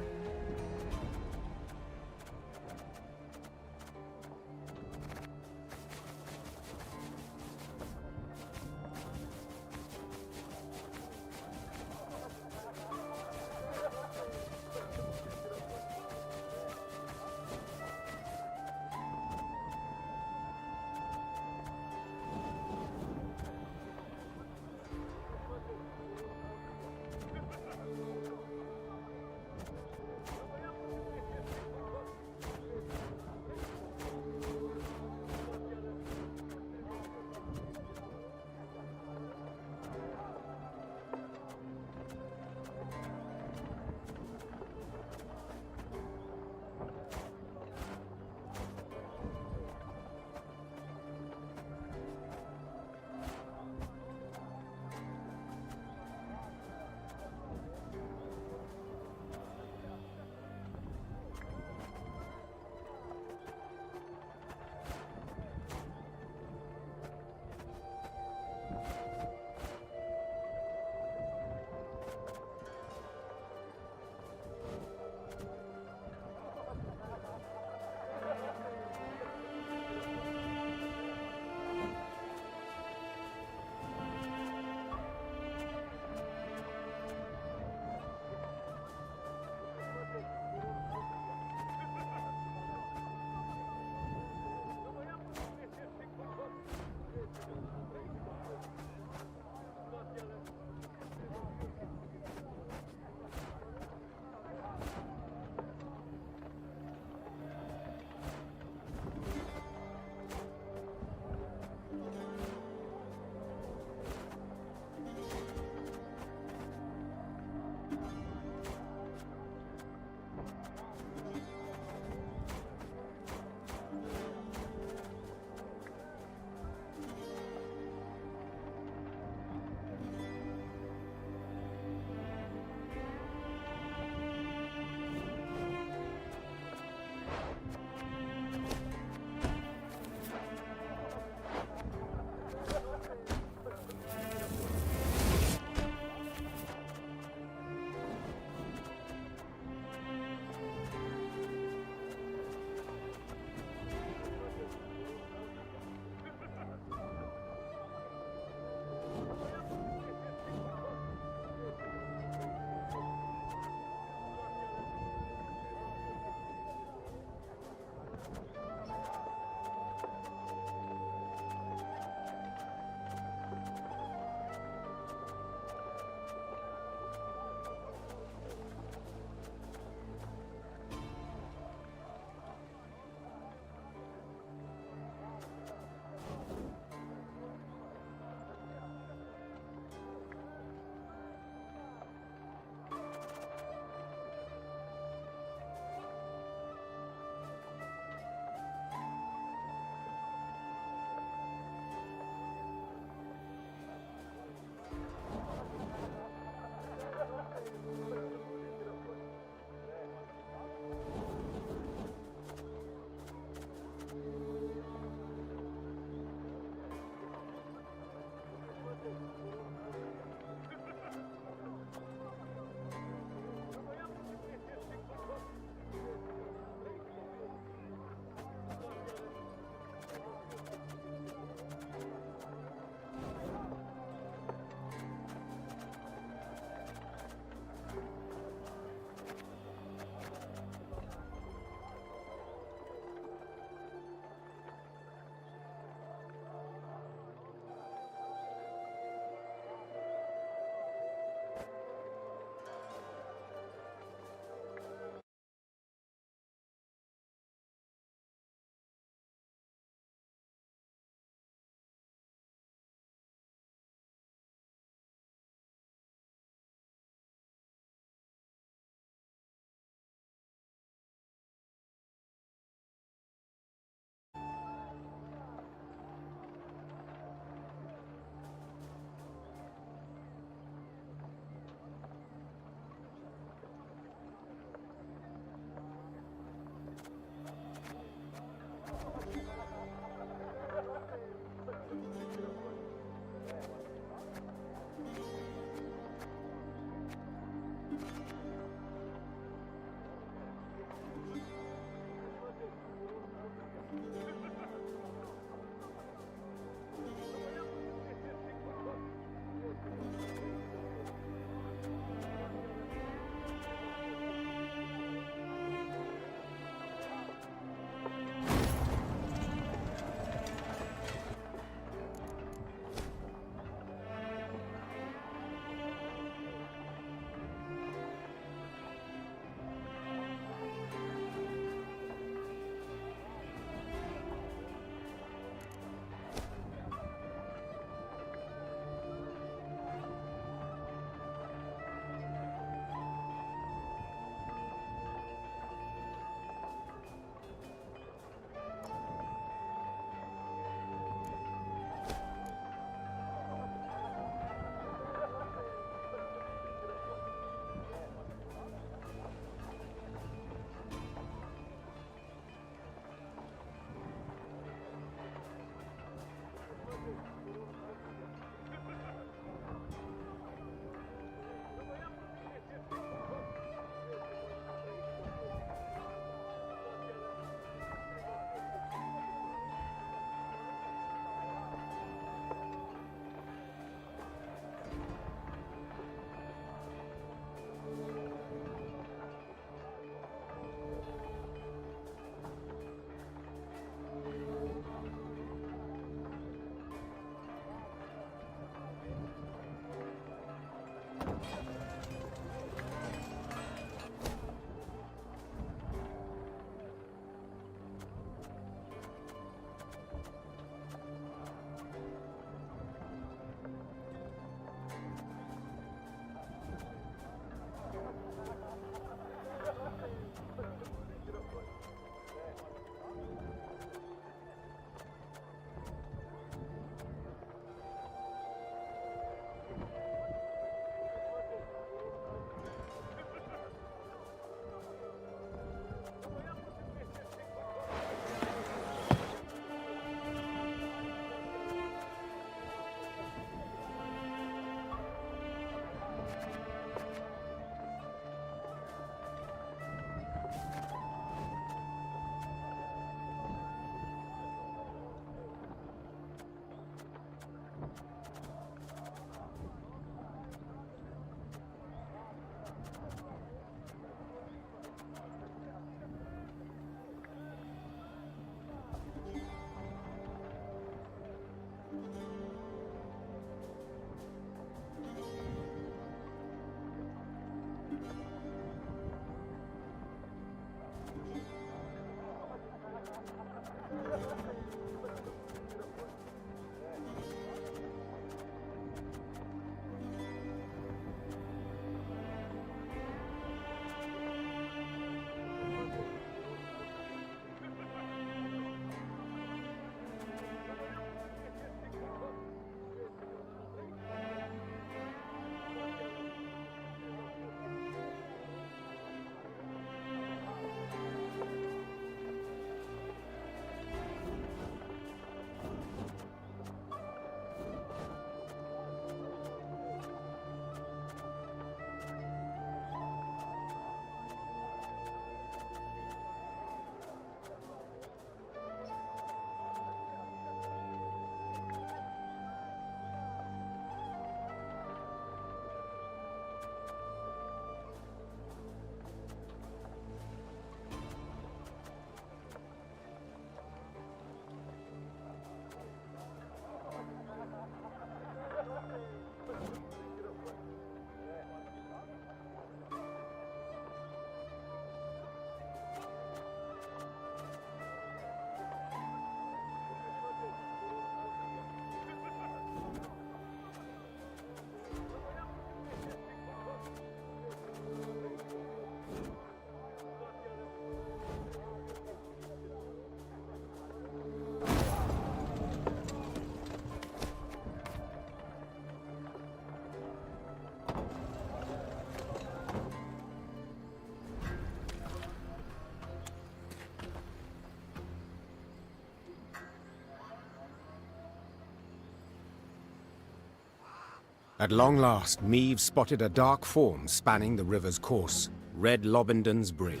[SPEAKER 1] At long last, Meave spotted a dark form spanning the river's course, Red Lobendon's Bridge.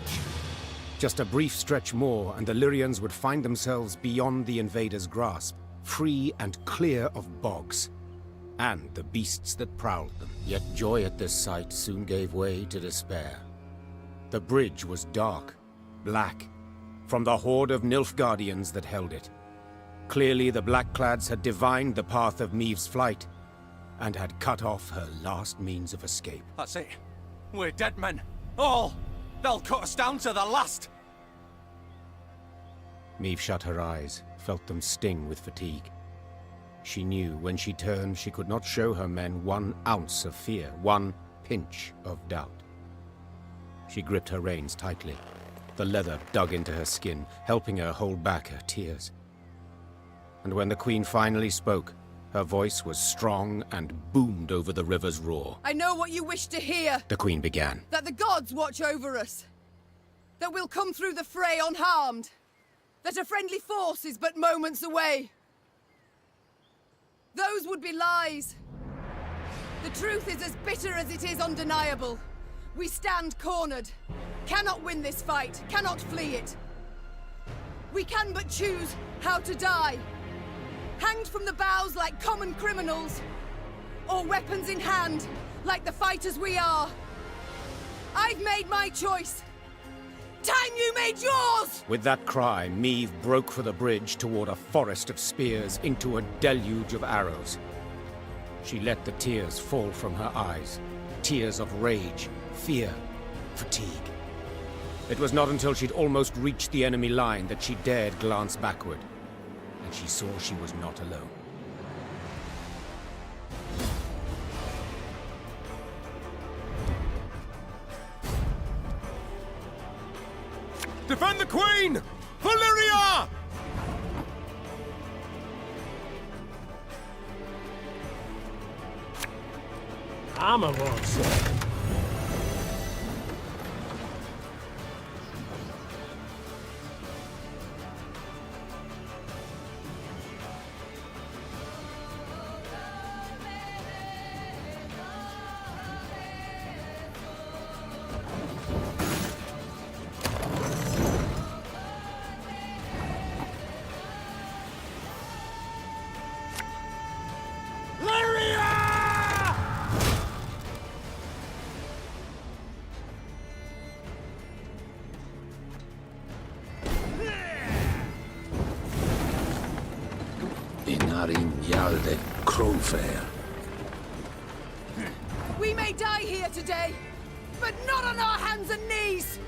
[SPEAKER 1] Just a brief stretch more, and the Lyrians would find themselves beyond the invaders' grasp, free and clear of bogs, and the beasts that prowled them. Yet joy at this sight soon gave way to despair. The bridge was dark, black, from the horde of Nilfgaardians that held it. Clearly the Blackclads had divined the path of Meave's flight, and had cut off her last means of escape.
[SPEAKER 15] That's it. We're dead men. All! They'll cut us down to the last!
[SPEAKER 1] Meave shut her eyes, felt them sting with fatigue. She knew when she turned she could not show her men 1 ounce of fear, 1 pinch of doubt. She gripped her reins tightly. The leather dug into her skin, helping her hold back her tears. And when the Queen finally spoke, her voice was strong and boomed over the river's roar.
[SPEAKER 2] I know what you wish to hear.
[SPEAKER 1] The Queen began.
[SPEAKER 2] That the gods watch over us. That we'll come through the fray unharmed. That a friendly force is but moments away. Those would be lies. The truth is as bitter as it is undeniable. We stand cornered. Cannot win this fight, cannot flee it. We can but choose how to die. Hanged from the boughs like common criminals, or weapons in hand, like the fighters we are. I've made my choice. Time you made yours!
[SPEAKER 1] With that cry, Meave broke for the bridge toward a forest of spears into a deluge of arrows. She let the tears fall from her eyes. Tears of rage, fear, fatigue. It was not until she'd almost reached the enemy line that she dared glance backward. And she saw she was not alone.
[SPEAKER 7] Defend the Queen! Valyria!
[SPEAKER 4] Armor won't save.
[SPEAKER 12] Inarin Yalde Crowfair.
[SPEAKER 2] We may die here today, but not on our hands and knees!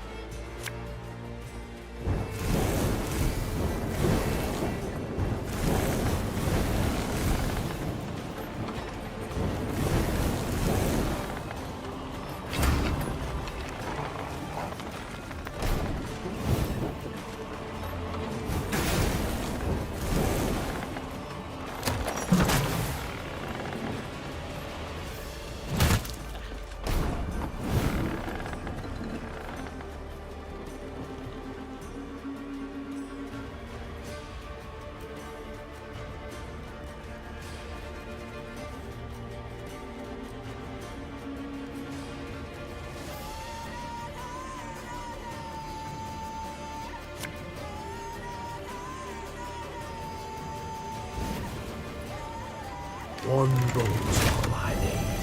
[SPEAKER 2] One boat's all I need.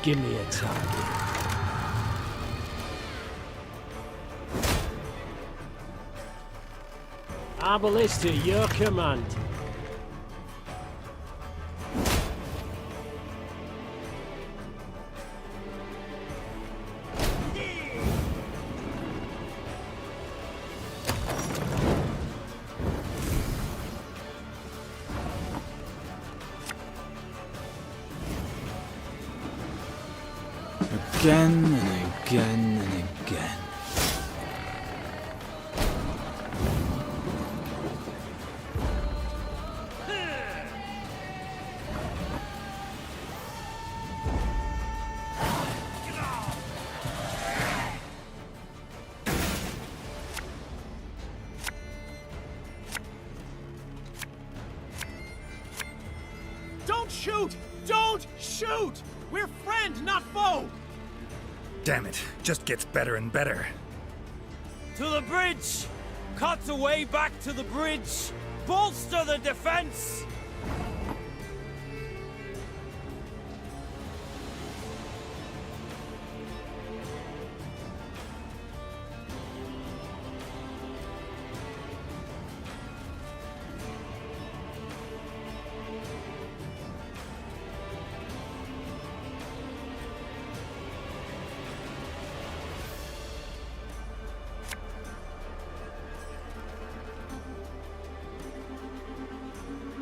[SPEAKER 2] Give me a target. Our ballista, your command.
[SPEAKER 10] Again and again and again.
[SPEAKER 7] shoot! Don't shoot! We're friend, not foe!
[SPEAKER 6] Damn it, just gets better and better.
[SPEAKER 23] To the bridge! Cut the way back to the bridge! Bolster the defense!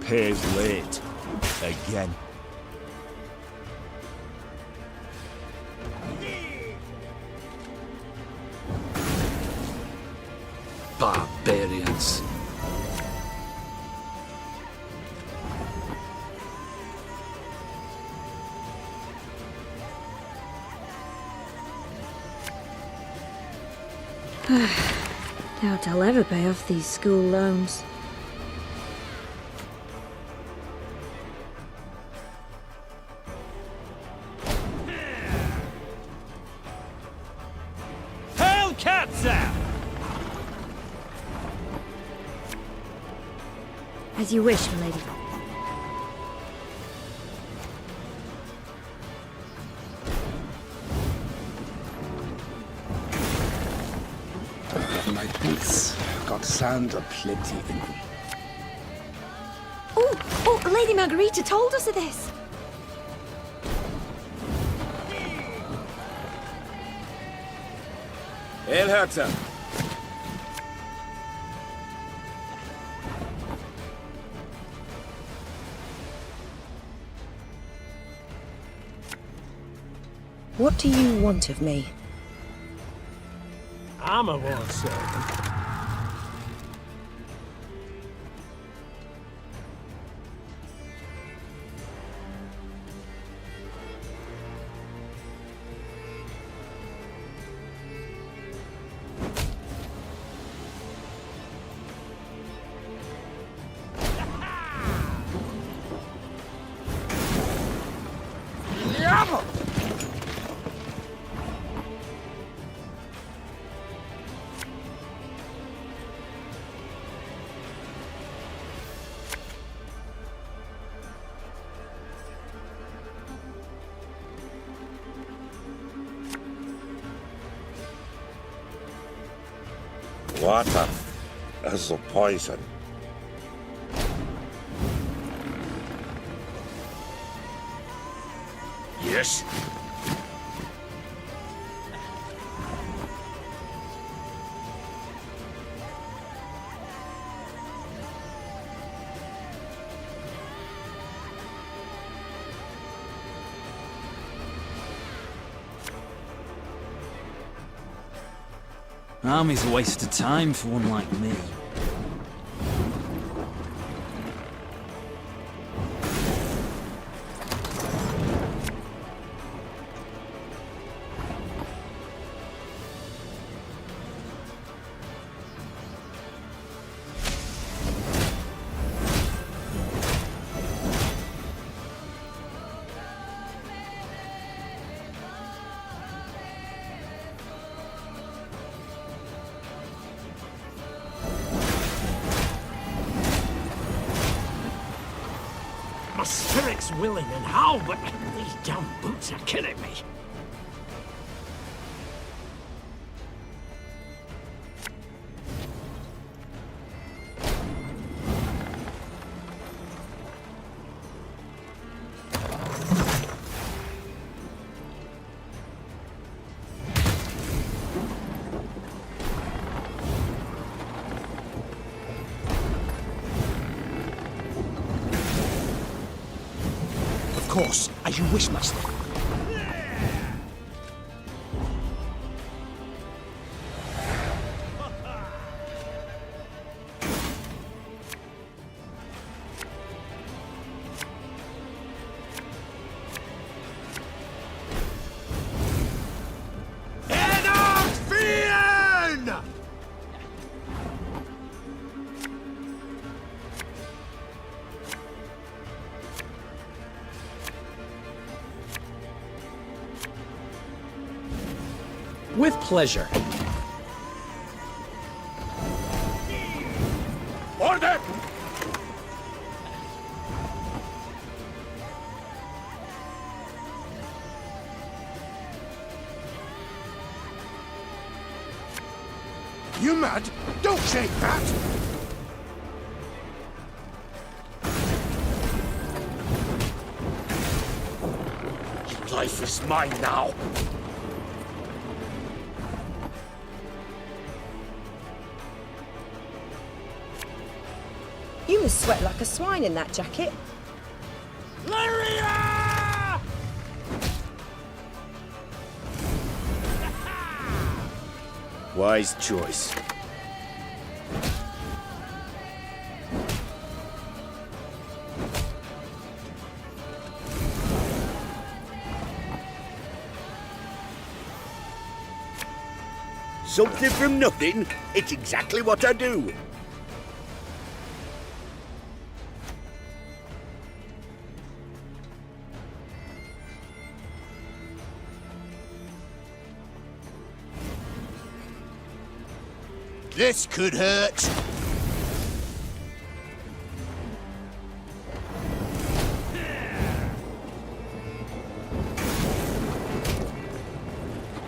[SPEAKER 12] Pays late. Again. Barbarians.
[SPEAKER 16] Doubt I'll ever pay off these school loans. As you wish, milady.
[SPEAKER 12] My boots got sand aplenty in them.
[SPEAKER 16] Oh, Lady Margarita told us of this.
[SPEAKER 12] El Herzer.
[SPEAKER 18] What do you want of me?
[SPEAKER 4] I'm a war servant.
[SPEAKER 13] Water is the poison.
[SPEAKER 8] Yes?
[SPEAKER 10] Army's a waste of time for one like me.
[SPEAKER 4] My spirit's willing and how, but these damn boots are killing me.
[SPEAKER 9] Of course, as you wish, master.
[SPEAKER 4] With pleasure.
[SPEAKER 8] Order!
[SPEAKER 11] You mad? Don't shake that!
[SPEAKER 8] Your life is mine now.
[SPEAKER 18] You must sweat like a swine in that jacket.
[SPEAKER 8] Lyria!
[SPEAKER 9] Wise choice.
[SPEAKER 8] Something from nothing? It's exactly what I do. This could hurt.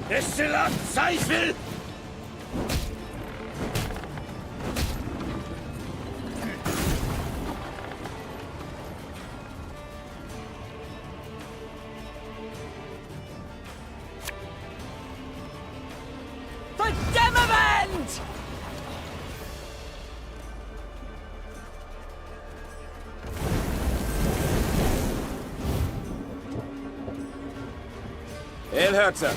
[SPEAKER 8] Excellent Zweifel!
[SPEAKER 21] For Demavend!
[SPEAKER 9] Elherzer.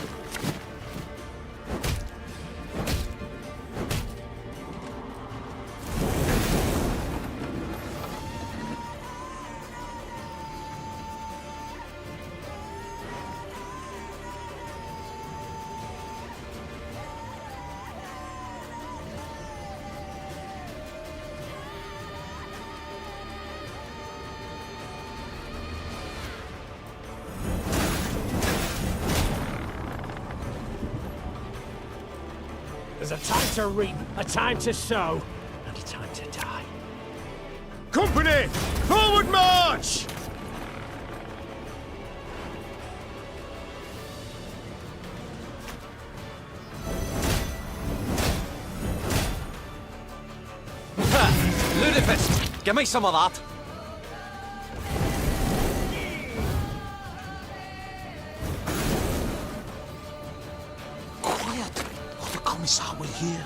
[SPEAKER 4] There's a time to reap, a time to sow, and a time to die.
[SPEAKER 9] Company! Forward march!
[SPEAKER 15] Ludicrous! Give me some of that!
[SPEAKER 8] Quiet, or the Commissar will hear.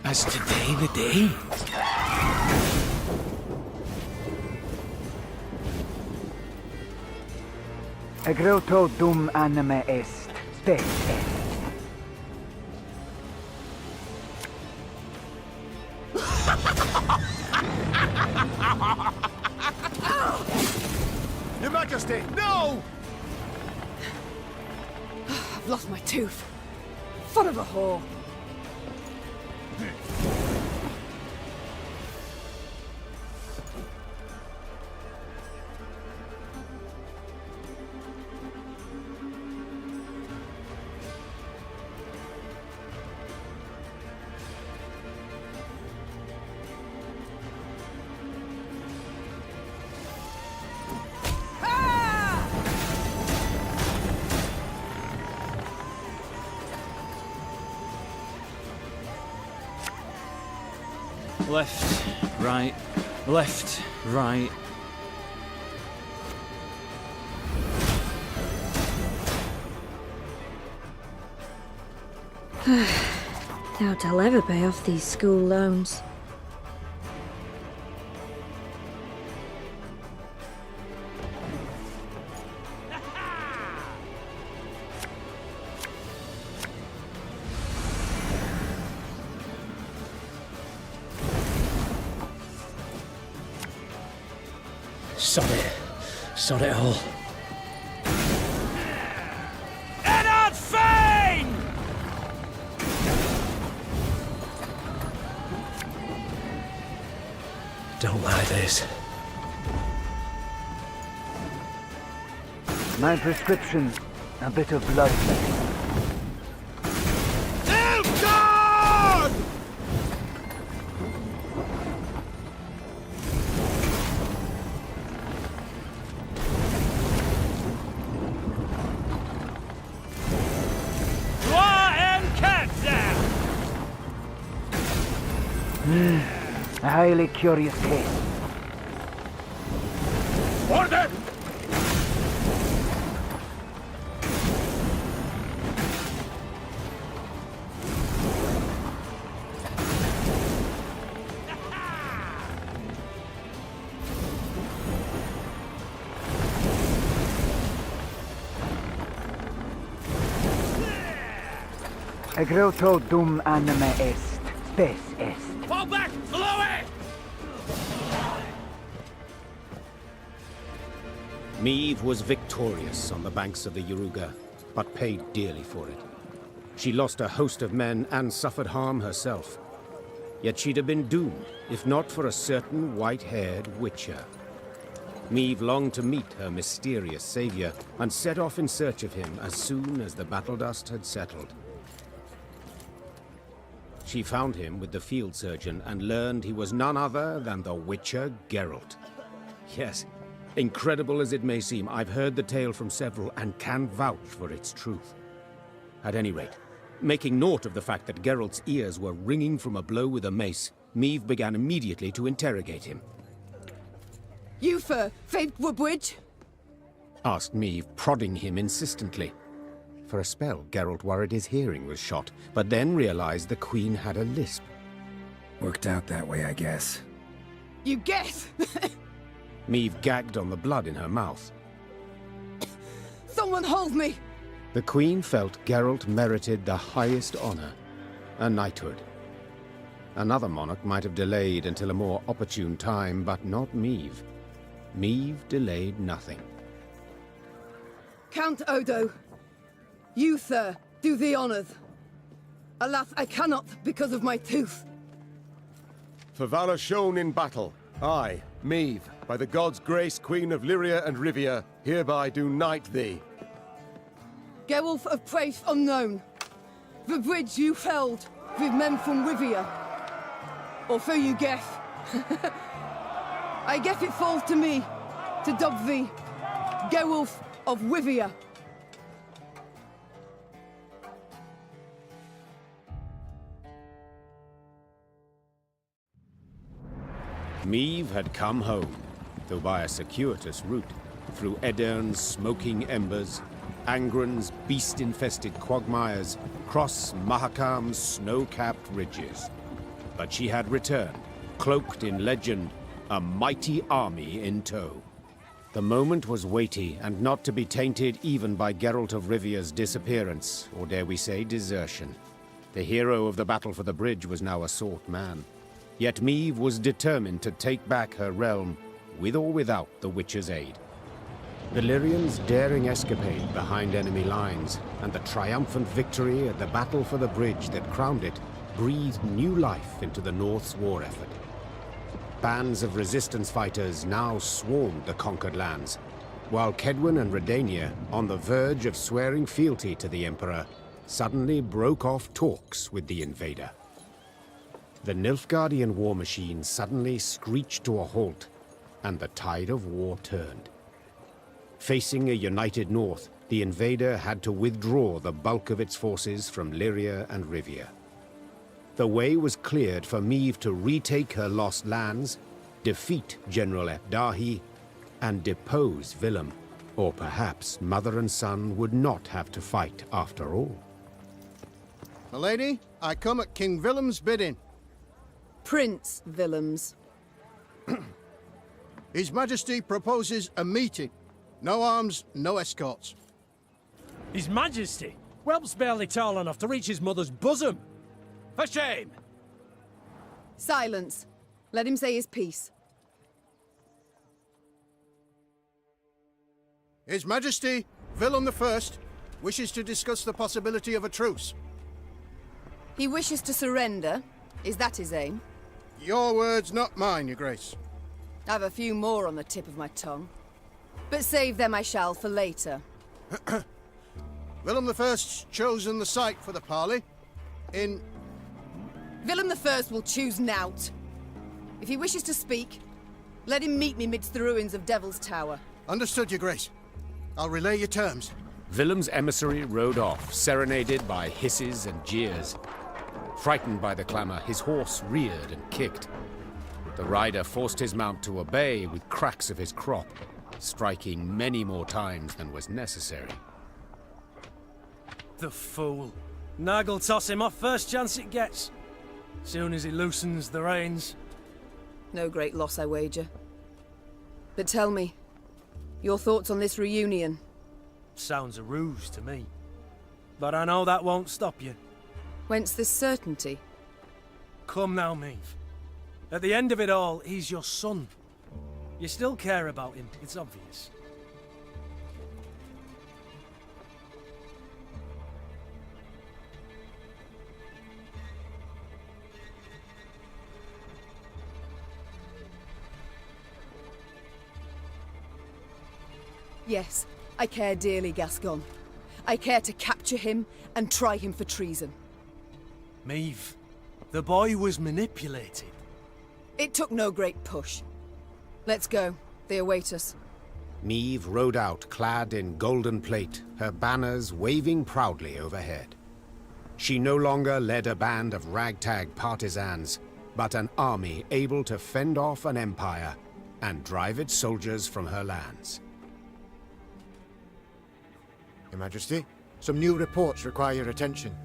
[SPEAKER 10] As today the day?
[SPEAKER 14] Egreto dum anime est, spec est.
[SPEAKER 9] Your Majesty, no!
[SPEAKER 2] I've lost my tooth. Son of a whore.
[SPEAKER 10] Left, right, left, right.
[SPEAKER 16] Doubt I'll ever pay off these school loans.
[SPEAKER 4] Sod it all.
[SPEAKER 3] Don't like this.
[SPEAKER 14] My prescription, a bit of blood. A highly curious case.
[SPEAKER 8] Order!
[SPEAKER 14] Egreto dum anima est, spes est.
[SPEAKER 8] Fall back! Below it!
[SPEAKER 1] Meve was victorious on the banks of the Yaruga, but paid dearly for it. She lost a host of men and suffered harm herself. Yet she'd have been doomed, if not for a certain white-haired witcher. Meve longed to meet her mysterious savior, and set off in search of him as soon as the battle dust had settled. She found him with the field surgeon and learned he was none other than the Witcher Geralt. Yes, incredible as it may seem, I've heard the tale from several and can vouch for its truth. At any rate, making naught of the fact that Geralt's ears were ringing from a blow with a mace, Meve began immediately to interrogate him.
[SPEAKER 2] You for Fadewabwidge?
[SPEAKER 1] Asked Meve, prodding him insistently. For a spell, Geralt worried his hearing was shot, but then realized the Queen had a lisp.
[SPEAKER 6] Worked out that way, I guess.
[SPEAKER 2] You guess?
[SPEAKER 1] Meve gagged on the blood in her mouth.
[SPEAKER 2] Someone hold me!
[SPEAKER 1] The Queen felt Geralt merited the highest honor, a knighthood. Another monarch might have delayed until a more opportune time, but not Meve. Meve delayed nothing.
[SPEAKER 2] Count Odo, you, sir, do the honors. Alas, I cannot because of my tooth.
[SPEAKER 7] For valor shown in battle, I, Meve, by the gods' grace, Queen of Lyria and Rivia, hereby do knight thee.
[SPEAKER 2] Gerulf of place unknown. The bridge you felled with men from Rivia. Or so you guess. I guess it falls to me to dub thee Gerulf of Rivia.
[SPEAKER 1] Meve had come home, though by a circuitous route, through Edern's smoking embers, Angren's beast-infested quagmires, cross Mahakam's snow-capped ridges. But she had returned, cloaked in legend, a mighty army in tow. The moment was weighty, and not to be tainted even by Geralt of Rivia's disappearance, or dare we say desertion. The hero of the battle for the bridge was now a sought man. Yet Meve was determined to take back her realm, with or without the Witcher's aid. The Lyrians' daring escapade behind enemy lines, and the triumphant victory at the battle for the bridge that crowned it, breathed new life into the North's war effort. Bands of resistance fighters now swarmed the conquered lands, while Kedwen and Redania, on the verge of swearing fealty to the Emperor, suddenly broke off talks with the invader. The Nilfgaardian war machine suddenly screeched to a halt, and the tide of war turned. Facing a united North, the invader had to withdraw the bulk of its forces from Lyria and Rivia. The way was cleared for Meve to retake her lost lands, defeat General Epdahi, and depose Willem. Or perhaps mother and son would not have to fight after all.
[SPEAKER 5] Milady, I come at King Willem's bidding.
[SPEAKER 2] Prince Willems.
[SPEAKER 5] His Majesty proposes a meeting. No arms, no escorts.
[SPEAKER 4] His Majesty? Whelp's barely tall enough to reach his mother's bosom. For shame!
[SPEAKER 2] Silence. Let him say his piece.
[SPEAKER 5] His Majesty, Willem I, wishes to discuss the possibility of a truce.
[SPEAKER 2] He wishes to surrender. Is that his aim?
[SPEAKER 5] Your words, not mine, Your Grace.
[SPEAKER 2] I've a few more on the tip of my tongue. But save them I shall for later.
[SPEAKER 5] Willem I's chosen the site for the parley.
[SPEAKER 2] Willem I will choose nought. If he wishes to speak, let him meet me midst the ruins of Devil's Tower.
[SPEAKER 5] Understood, Your Grace. I'll relay your terms.
[SPEAKER 1] Willem's emissary rode off, serenaded by hisses and jeers. Frightened by the clamor, his horse reared and kicked. The rider forced his mount to obey with cracks of his crop, striking many more times than was necessary.
[SPEAKER 3] The fool. Nag'll toss him off first chance it gets. Soon as he loosens the reins.
[SPEAKER 2] No great loss, I wager. But tell me, your thoughts on this reunion?
[SPEAKER 3] Sounds a ruse to me. But I know that won't stop you.
[SPEAKER 2] Whence this certainty?
[SPEAKER 3] Come now, Maeve. At the end of it all, he's your son. You still care about him, it's obvious.
[SPEAKER 2] Yes, I care dearly, Gascon. I care to capture him and try him for treason.
[SPEAKER 3] Maeve, the boy was manipulated.
[SPEAKER 2] It took no great push. Let's go. They await us.
[SPEAKER 1] Maeve rode out clad in golden plate, her banners waving proudly overhead. She no longer led a band of ragtag partisans, but an army able to fend off an empire and drive its soldiers from her lands.
[SPEAKER 11] Your Majesty, some new reports require your attention.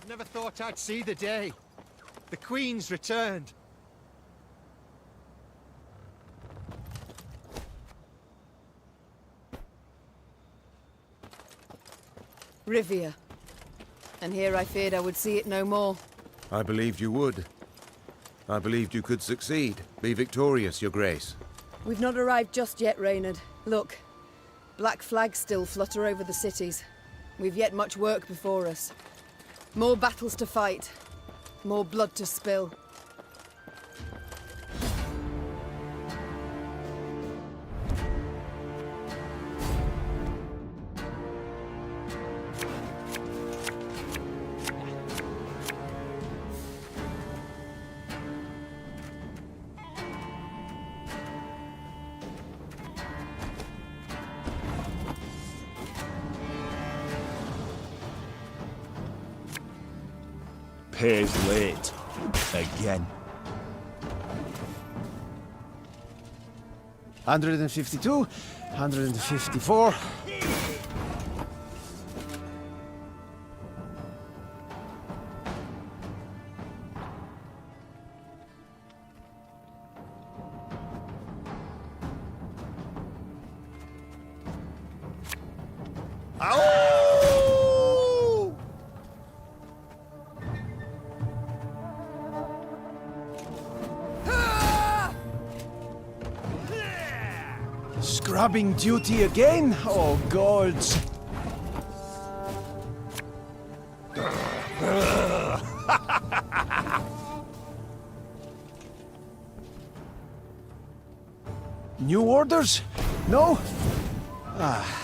[SPEAKER 17] Never thought I'd see the day. The Queen's returned.
[SPEAKER 2] Rivia. And here I feared I would see it no more.
[SPEAKER 7] I believed you would. I believed you could succeed. Be victorious, Your Grace.
[SPEAKER 2] We've not arrived just yet, Reynard. Look, black flags still flutter over the cities. We've yet much work before us. More battles to fight. More blood to spill.
[SPEAKER 23] Pays late. Again.
[SPEAKER 7] 152, 154. Scrubbing duty again? Oh, gods. New orders? No? Ah.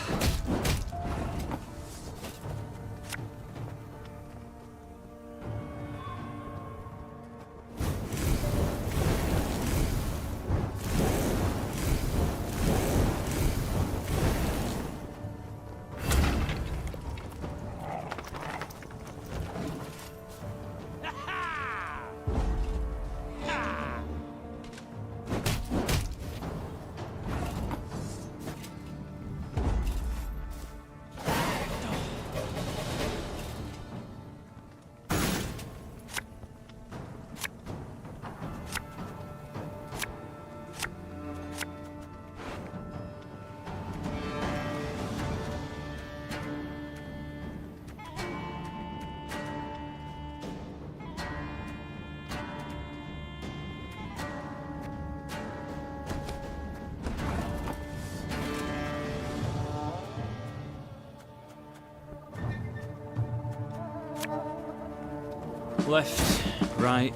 [SPEAKER 10] Left, right,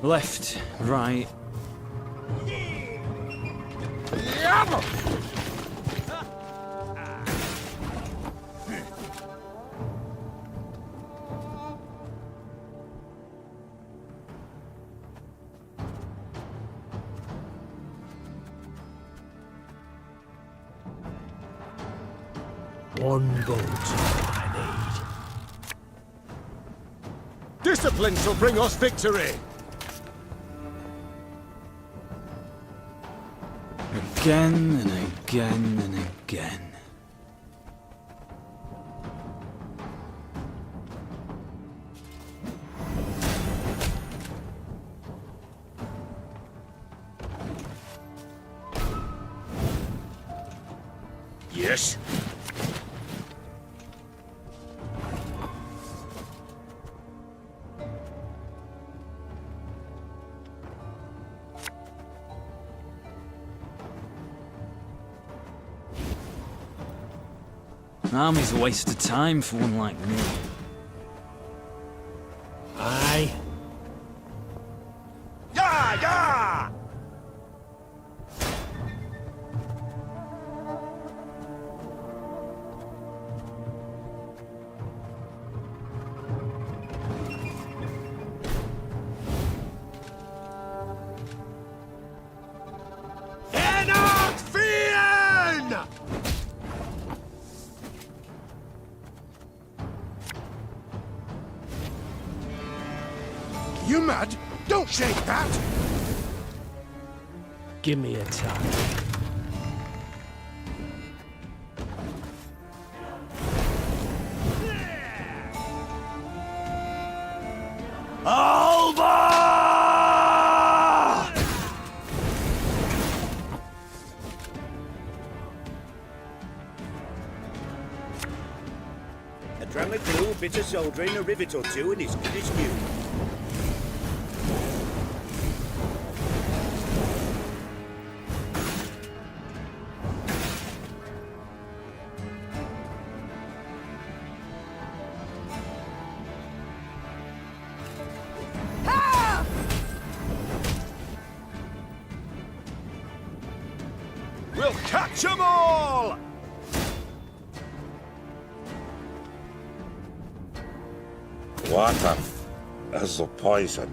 [SPEAKER 10] left, right.
[SPEAKER 4] One boat I need.
[SPEAKER 7] Discipline shall bring us victory!
[SPEAKER 10] Again and again and again.
[SPEAKER 8] Yes?
[SPEAKER 10] An army's a waste of time for one like me.
[SPEAKER 4] Aye.
[SPEAKER 8] Yeah, yeah!
[SPEAKER 11] You mad? Don't shake that!
[SPEAKER 4] Give me a time.
[SPEAKER 23] Drum it through, a bit of soldering, a rivet or two, and it's good as new.
[SPEAKER 9] We'll catch 'em all!
[SPEAKER 13] Water is the poison.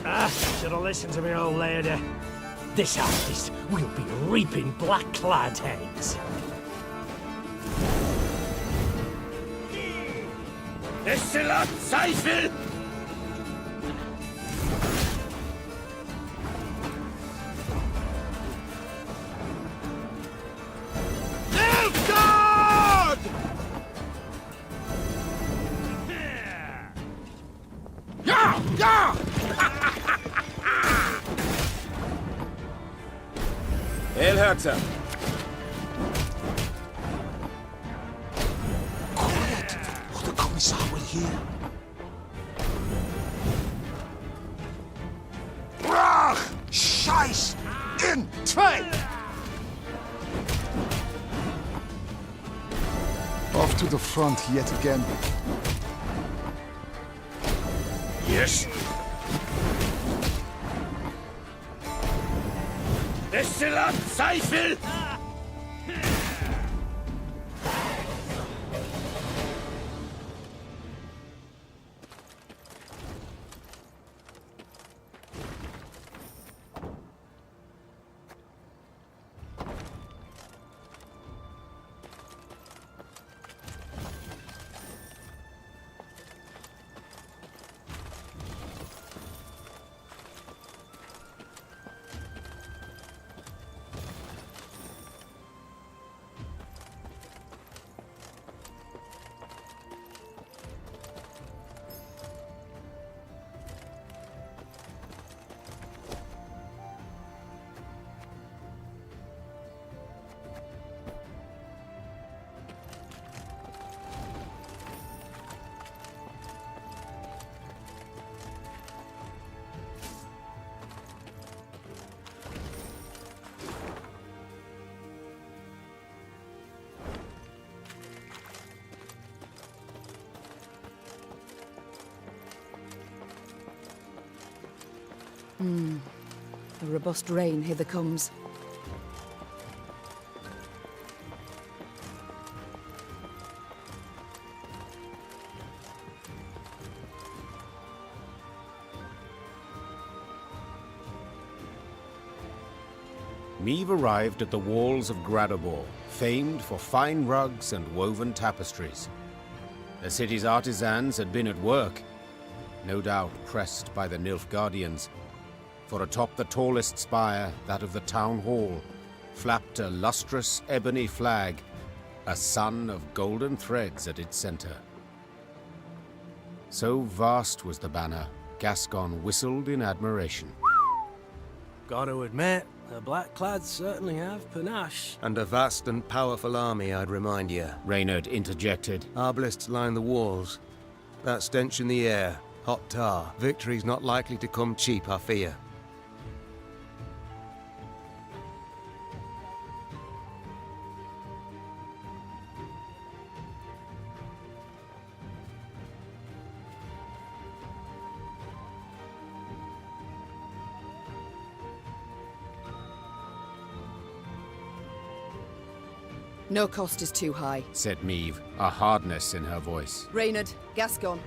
[SPEAKER 4] Should have listened to me, old lady. This harvest, we'll be reaping black-clad heads.
[SPEAKER 23] Excellent, Seifel!
[SPEAKER 9] Nilfgaard!
[SPEAKER 8] Yeah! Yeah!
[SPEAKER 9] El Herzer.
[SPEAKER 12] Quiet, or the Commissar will hear.
[SPEAKER 8] Brach! Scheiß! In! Zwei!
[SPEAKER 19] Off to the front yet again.
[SPEAKER 8] Yes.
[SPEAKER 23] Excellent, Seifel!
[SPEAKER 2] A robust rain hither comes.
[SPEAKER 1] Meve arrived at the walls of Gradobor, famed for fine rugs and woven tapestries. The city's artisans had been at work, no doubt pressed by the Nilfgaardians. For atop the tallest spire, that of the town hall, flapped a lustrous ebony flag, a sun of golden threads at its center. So vast was the banner, Gascon whistled in admiration.
[SPEAKER 3] Gotta admit, the Blackclads certainly have panache.
[SPEAKER 7] And a vast and powerful army, I'd remind you.
[SPEAKER 1] Reynard interjected.
[SPEAKER 7] Arbalists line the walls. That stench in the air, hot tar. Victory's not likely to come cheap, I fear.
[SPEAKER 2] No cost is too high,
[SPEAKER 1] said Meve, a hardness in her voice.
[SPEAKER 2] Reynard, Gascon,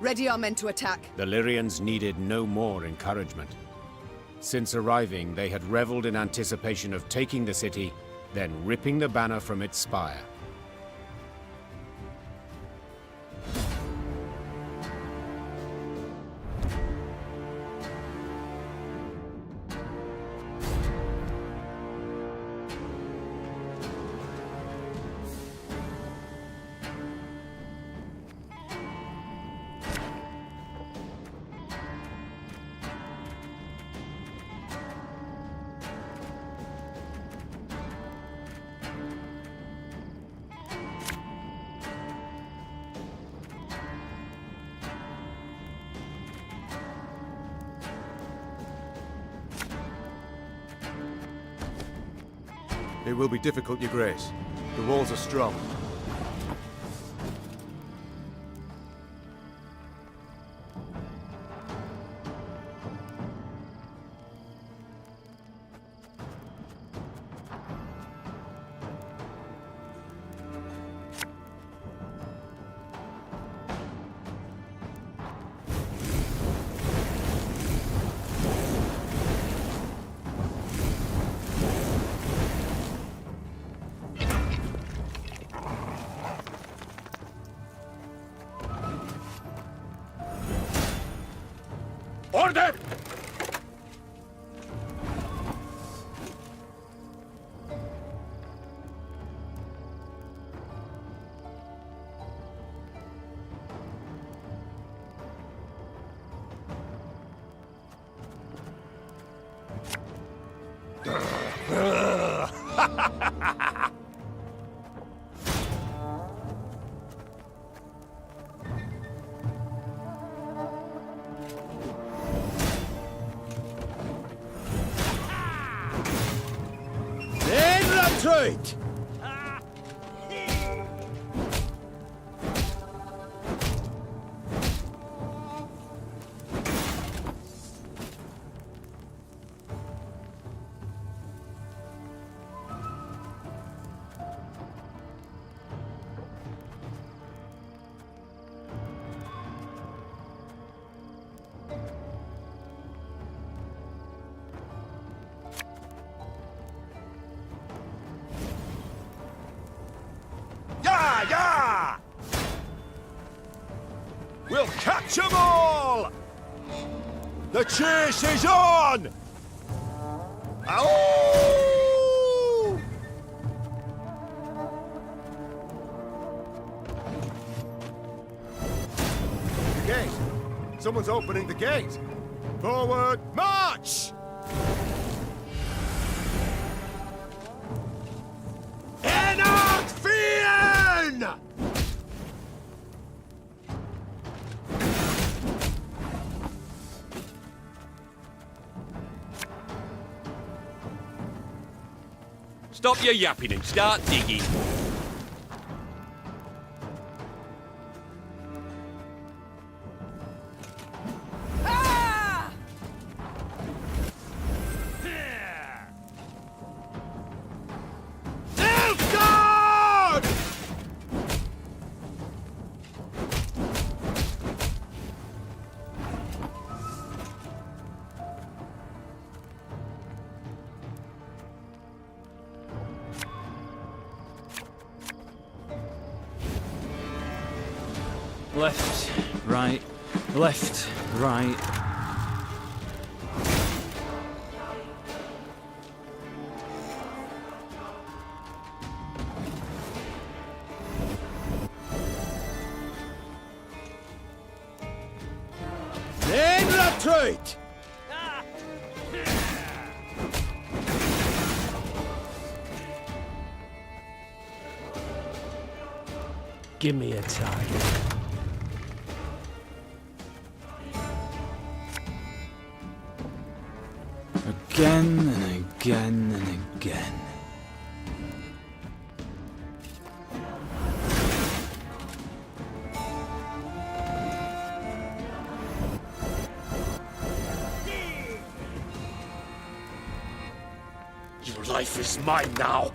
[SPEAKER 2] ready our men to attack.
[SPEAKER 1] The Lyrians needed no more encouragement. Since arriving, they had reveled in anticipation of taking the city, then ripping the banner from its spire.
[SPEAKER 7] It will be difficult, Your Grace. The walls are strong.
[SPEAKER 8] Order!
[SPEAKER 9] Retreat! Yeah! We'll catch them all! The chase is on! Ow! The gate! Someone's opening the gate! Forward, march!
[SPEAKER 18] Stop your yapping and start digging.
[SPEAKER 10] Left, right, left, right.
[SPEAKER 9] In retreat!
[SPEAKER 4] Give me a target.
[SPEAKER 10] Again and again and again.
[SPEAKER 8] Your life is mine now.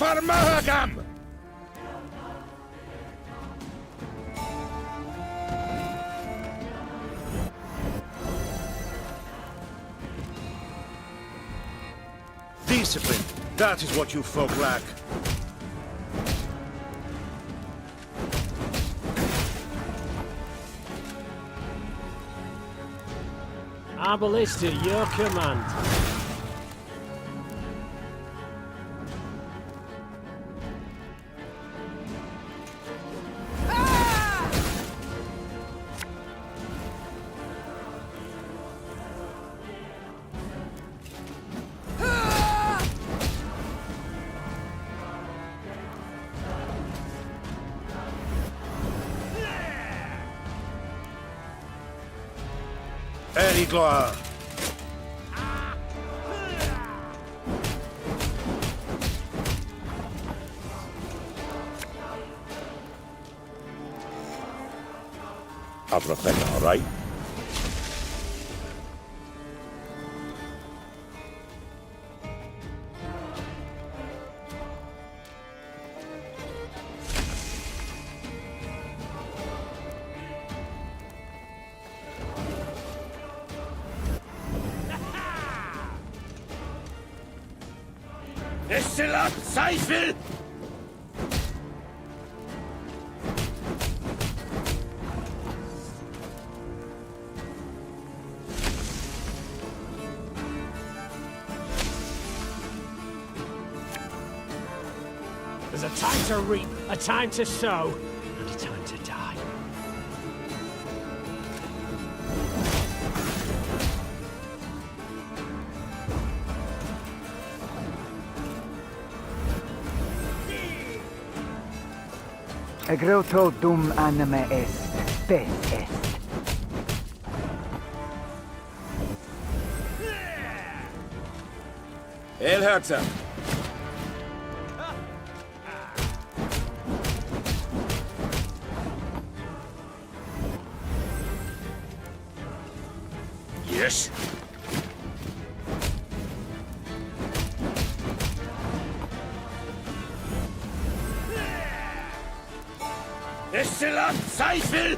[SPEAKER 8] Farmahagam!
[SPEAKER 9] Discipline. That is what you folk lack.
[SPEAKER 4] Our ballista, your command.
[SPEAKER 9] Early gloire.
[SPEAKER 13] Everything all right?
[SPEAKER 8] Estelat Seifel!
[SPEAKER 4] There's a time to reap, a time to sow, and a time to die.
[SPEAKER 14] Egreto dum anime est, spes est.
[SPEAKER 9] Elherzer.
[SPEAKER 8] Yes? Estelat Seifel!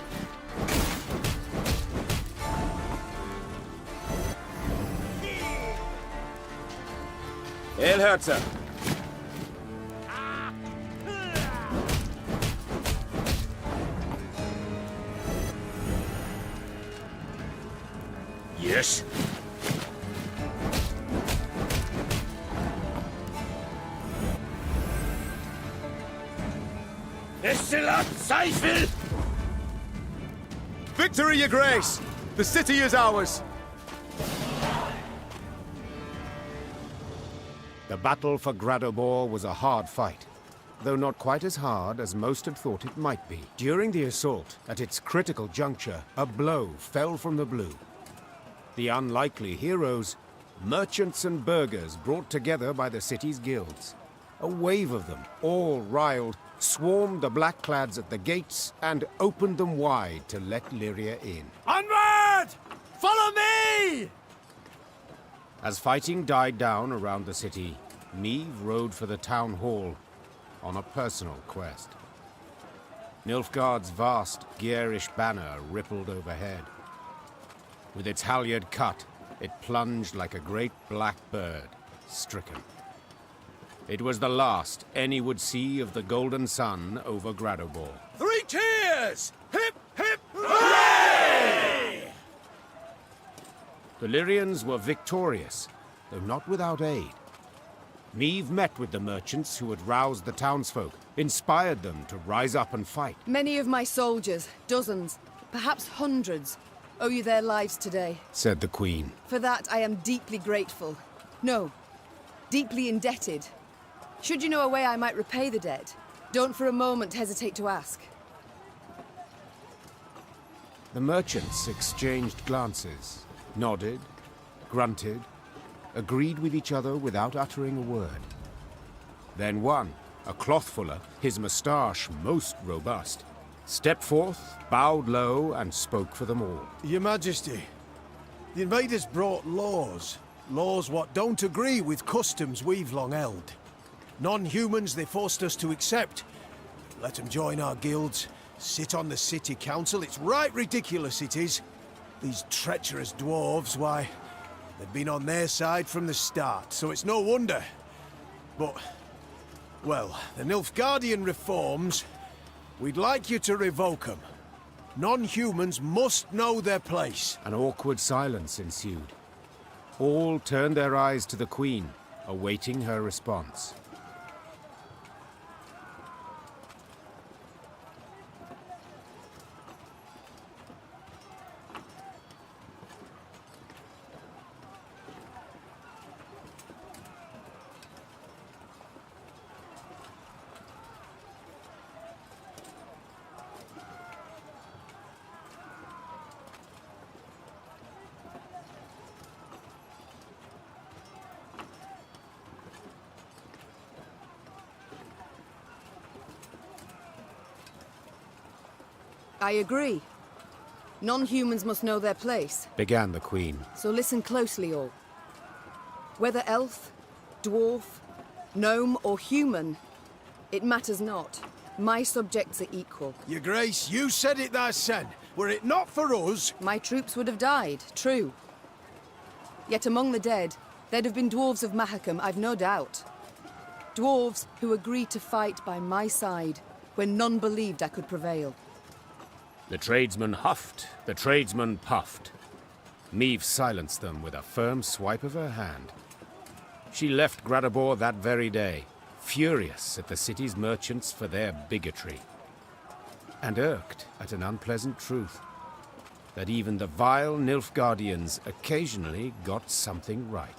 [SPEAKER 9] Elherzer.
[SPEAKER 8] Yes? Estelat Seifel!
[SPEAKER 9] Victory, your grace! The city is ours!
[SPEAKER 1] The battle for Gradobor was a hard fight, though not quite as hard as most had thought it might be. During the assault, at its critical juncture, a blow fell from the blue. The unlikely heroes, merchants and burghers brought together by the city's guilds. A wave of them, all riled, swarmed the blackclads at the gates and opened them wide to let Lyria in.
[SPEAKER 3] Onward! Follow me!
[SPEAKER 1] As fighting died down around the city, Niamh rode for the town hall on a personal quest. Nilfgaard's vast, garish banner rippled overhead. With its halyard cut, it plunged like a great black bird, stricken. It was the last any would see of the golden sun over Gradobor.
[SPEAKER 9] 3 cheers! Hip, hip,
[SPEAKER 8] Hooray!
[SPEAKER 1] The Lyrians were victorious, though not without aid. Niamh met with the merchants who had roused the townsfolk, inspired them to rise up and fight.
[SPEAKER 2] Many of my soldiers, dozens, perhaps hundreds, owe you their lives today.
[SPEAKER 1] Said the Queen.
[SPEAKER 2] For that, I am deeply grateful. No, deeply indebted. Should you know a way I might repay the debt, don't for a moment hesitate to ask.
[SPEAKER 1] The merchants exchanged glances, nodded, grunted, agreed with each other without uttering a word. Then one, a clothfuller, his moustache most robust, stepped forth, bowed low, and spoke for them all.
[SPEAKER 7] Your Majesty, the invaders brought laws. Laws what don't agree with customs we've long held. Non-humans they forced us to accept. Let them join our guilds, sit on the city council. It's right ridiculous it is. These treacherous dwarves, why, they've been on their side from the start, so it's no wonder. But, well, the Nilfgaardian reforms, we'd like you to revoke them. Non-humans must know their place.
[SPEAKER 1] An awkward silence ensued. All turned their eyes to the Queen, awaiting her response.
[SPEAKER 2] I agree. Non-humans must know their place.
[SPEAKER 1] began the Queen.
[SPEAKER 2] So listen closely, all. Whether elf, dwarf, gnome, or human, it matters not. My subjects are equal.
[SPEAKER 7] Your Grace, you said it thysen. Were it not for us...
[SPEAKER 2] My troops would have died, true. Yet among the dead, there'd have been dwarves of Mahakam, I've no doubt. Dwarves who agreed to fight by my side when none believed I could prevail.
[SPEAKER 1] The tradesman huffed, the tradesman puffed. Meve silenced them with a firm swipe of her hand. She left Gradabor that very day, furious at the city's merchants for their bigotry, and irked at an unpleasant truth, that even the vile Nilfgaardians occasionally got something right.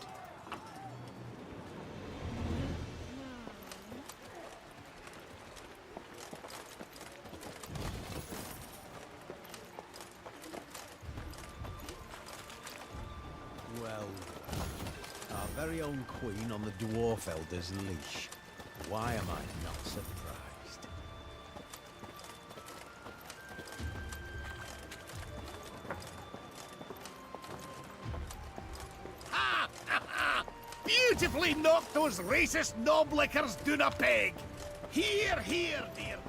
[SPEAKER 7] Well, our very own Queen on the Dwarf Elder's leash. Why am I not surprised?
[SPEAKER 8] Ha! Ha! Ha! Beautifully knocked those racist knoblickers down a peg! Here, here, dear Queen.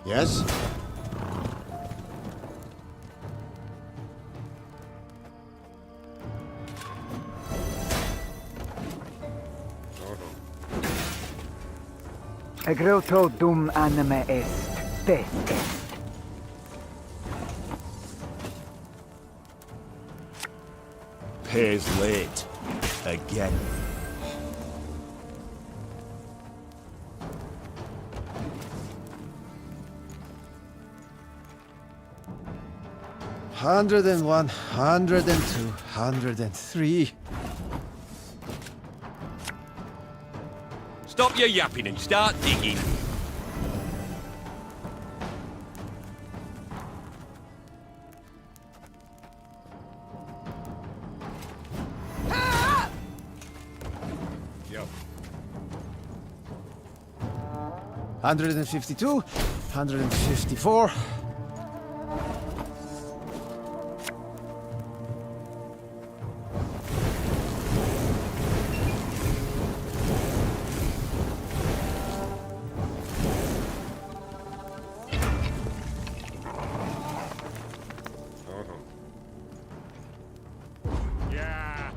[SPEAKER 11] Yes?
[SPEAKER 14] Egreto dum anime est, Spes est.
[SPEAKER 9] Pays late. Again. Hundred and 102, 103.
[SPEAKER 18] Stop your yapping and start digging.
[SPEAKER 8] Yo.
[SPEAKER 7] 152, 154.
[SPEAKER 8] Yeah.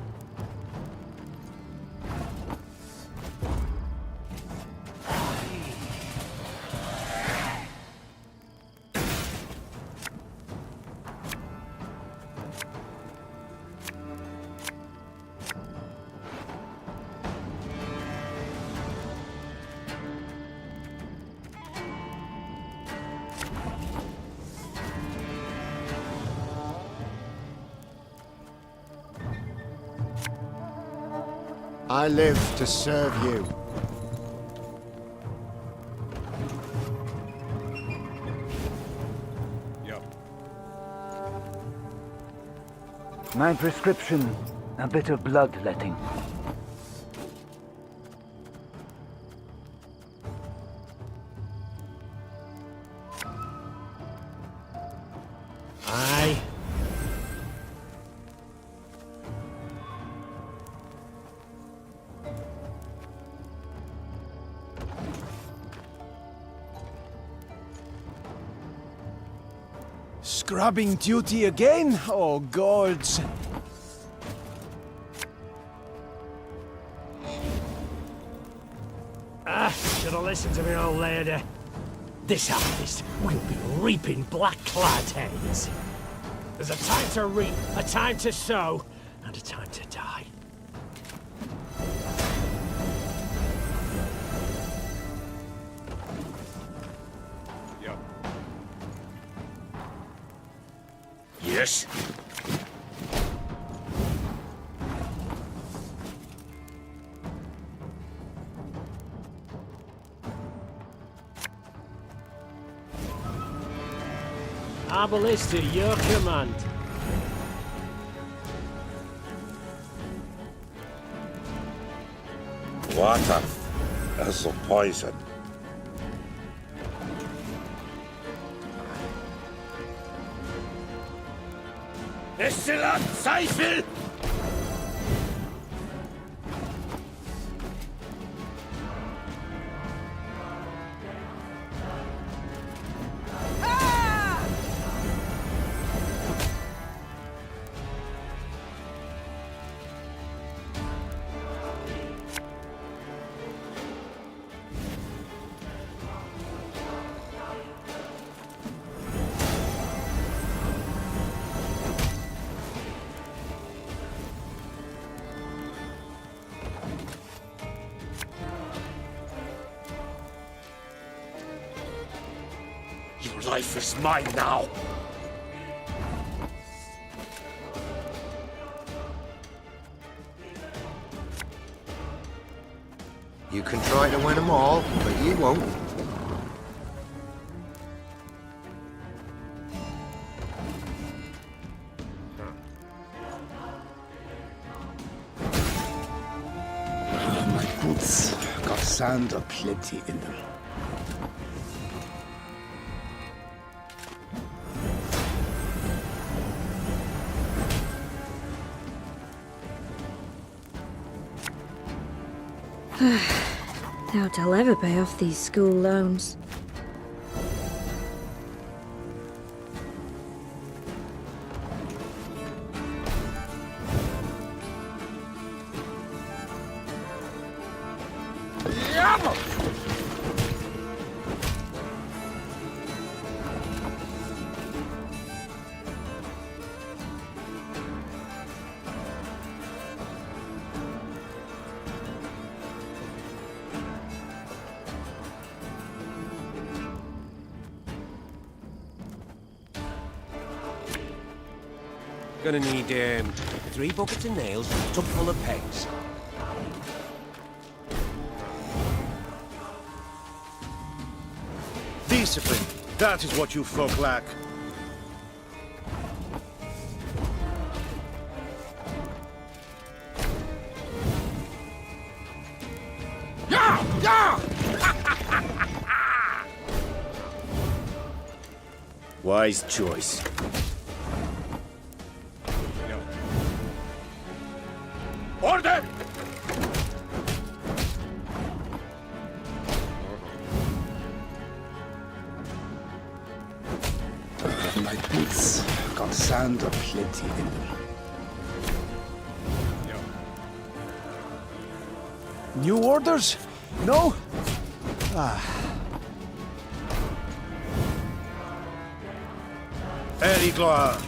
[SPEAKER 11] I live to serve you.
[SPEAKER 8] Yep.
[SPEAKER 14] My prescription, a bit of bloodletting.
[SPEAKER 4] Aye.
[SPEAKER 7] Scrubbing duty again? Oh, gods.
[SPEAKER 4] Should have listened to me old lady. This harvest will be reaping black-clad heads. There's a time to reap, a time to sow, and a time to die.
[SPEAKER 8] Yep.
[SPEAKER 13] Yes?
[SPEAKER 4] Arbalist to your command.
[SPEAKER 13] Water is the poison.
[SPEAKER 8] Excellent Seifel!
[SPEAKER 13] Your life is mine now.
[SPEAKER 11] You can try to win them all, but you won't.
[SPEAKER 12] My boots got sand aplenty in them.
[SPEAKER 16] Doubt I'll ever pay off these school loans.
[SPEAKER 9] Gonna need 3 buckets of nails, a tub full of pegs.
[SPEAKER 7] Discipline. That is what you folk lack.
[SPEAKER 8] Yeah! Yeah!
[SPEAKER 9] Wise choice.
[SPEAKER 8] Order!
[SPEAKER 6] My boots got sand aplenty in them.
[SPEAKER 7] New orders? No? Ah. Very glad.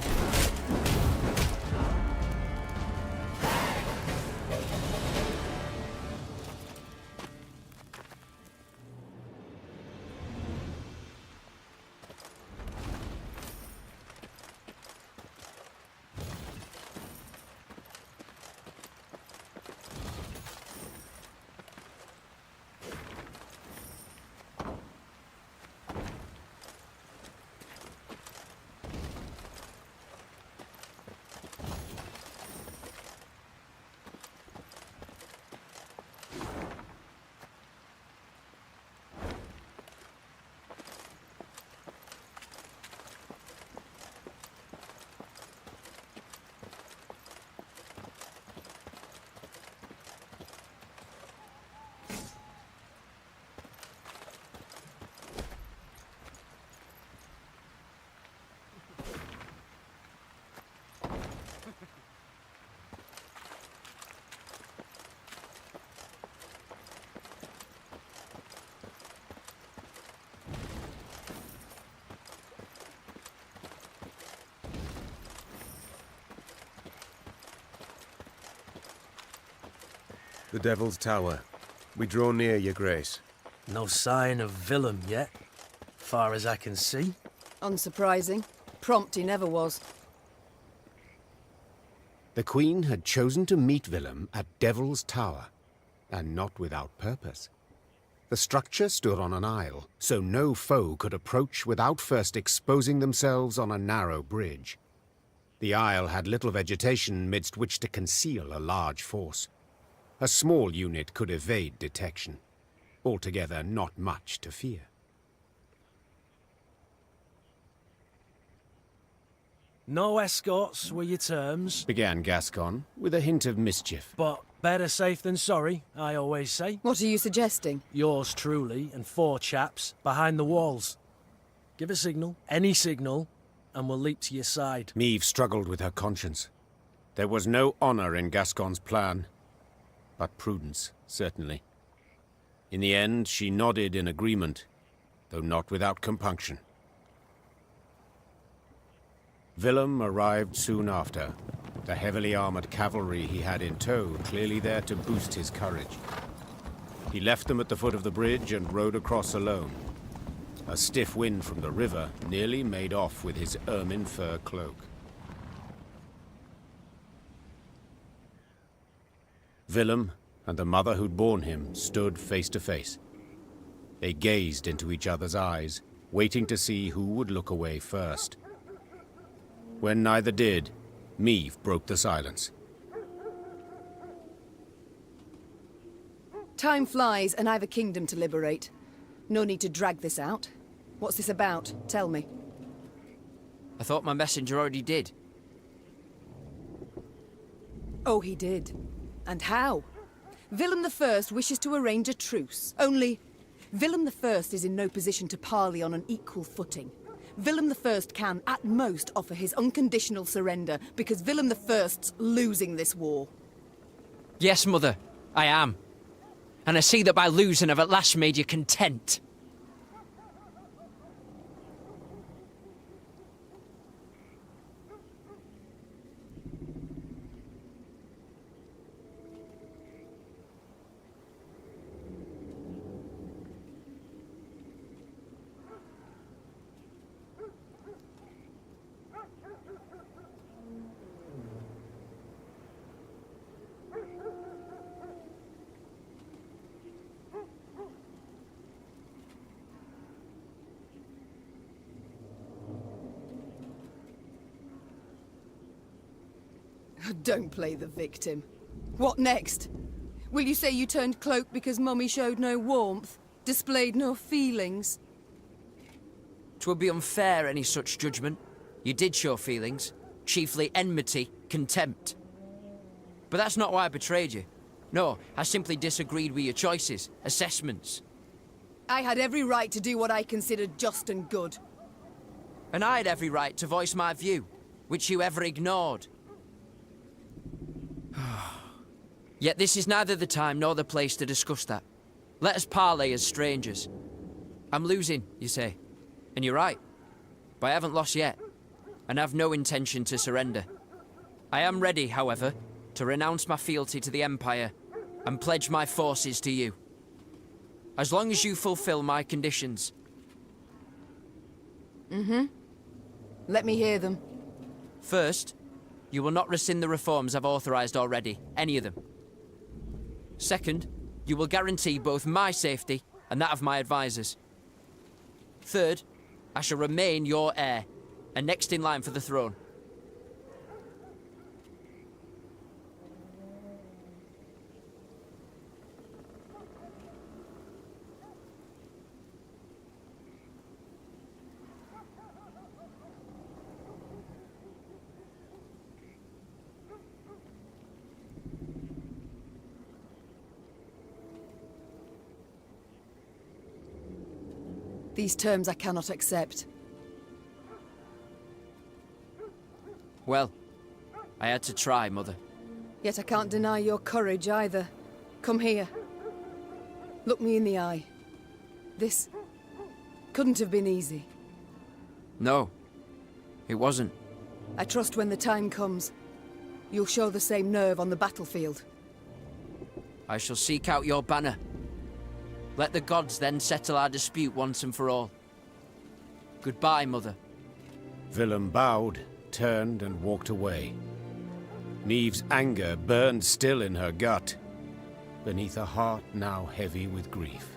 [SPEAKER 7] The Devil's Tower. We draw near, Your Grace.
[SPEAKER 3] No sign of Willem yet, far as I can see.
[SPEAKER 2] Unsurprising. Prompt he never was.
[SPEAKER 1] The Queen had chosen to meet Willem at Devil's Tower, and not without purpose. The structure stood on an isle, so no foe could approach without first exposing themselves on a narrow bridge. The isle had little vegetation midst which to conceal a large force. A small unit could evade detection. Altogether, not much to fear.
[SPEAKER 3] No escorts were your terms.
[SPEAKER 1] Began Gascon, with a hint of mischief.
[SPEAKER 3] But better safe than sorry, I always say.
[SPEAKER 2] What are you suggesting?
[SPEAKER 3] Yours truly and 4 chaps behind the walls. Give a signal, any signal, and we'll leap to your side.
[SPEAKER 1] Meve struggled with her conscience. There was no honor in Gascon's plan, but prudence, certainly. In the end, she nodded in agreement, though not without compunction. Willem arrived soon after, the heavily armored cavalry he had in tow clearly there to boost his courage. He left them at the foot of the bridge and rode across alone. A stiff wind from the river nearly made off with his ermine fur cloak. Willem and the mother who'd borne him stood face to face. They gazed into each other's eyes, waiting to see who would look away first. When neither did, Meve broke the silence.
[SPEAKER 2] Time flies, and I've a kingdom to liberate. No need to drag this out. What's this about? Tell me.
[SPEAKER 20] I thought my messenger already did.
[SPEAKER 2] Oh, he did. And how? Willem I wishes to arrange a truce. Only, Willem I is in no position to parley on an equal footing. Willem I can, at most, offer his unconditional surrender, because Willem I's losing this war.
[SPEAKER 20] Yes, Mother, I am. And I see that by losing I've at last made you content.
[SPEAKER 2] Don't play the victim. What next? Will you say you turned cloak because Mummy showed no warmth, displayed no feelings?
[SPEAKER 20] 'Twould be unfair, any such judgment. You did show feelings, chiefly enmity, contempt. But that's not why I betrayed you. No, I simply disagreed with your choices, assessments.
[SPEAKER 2] I had every right to do what I considered just and good.
[SPEAKER 20] And I had every right to voice my view, which you ever ignored. Yet this is neither the time nor the place to discuss that. Let us parley as strangers. I'm losing, you say. And you're right. But I haven't lost yet, and have no intention to surrender. I am ready, however, to renounce my fealty to the Empire and pledge my forces to you. As long as you fulfill my conditions.
[SPEAKER 2] Let me hear them.
[SPEAKER 20] First, you will not rescind the reforms I've authorized already, any of them. Second, you will guarantee both my safety and that of my advisors. Third, I shall remain your heir, and next in line for the throne.
[SPEAKER 2] These terms I cannot accept.
[SPEAKER 20] Well, I had to try, Mother.
[SPEAKER 2] Yet I can't deny your courage either. Come here. Look me in the eye. This couldn't have been easy.
[SPEAKER 20] No, it wasn't.
[SPEAKER 2] I trust when the time comes, you'll show the same nerve on the battlefield.
[SPEAKER 20] I shall seek out your banner. Let the gods then settle our dispute once and for all. Goodbye, Mother.
[SPEAKER 1] Willem bowed, turned and walked away. Neve's anger burned still in her gut, beneath a heart now heavy with grief.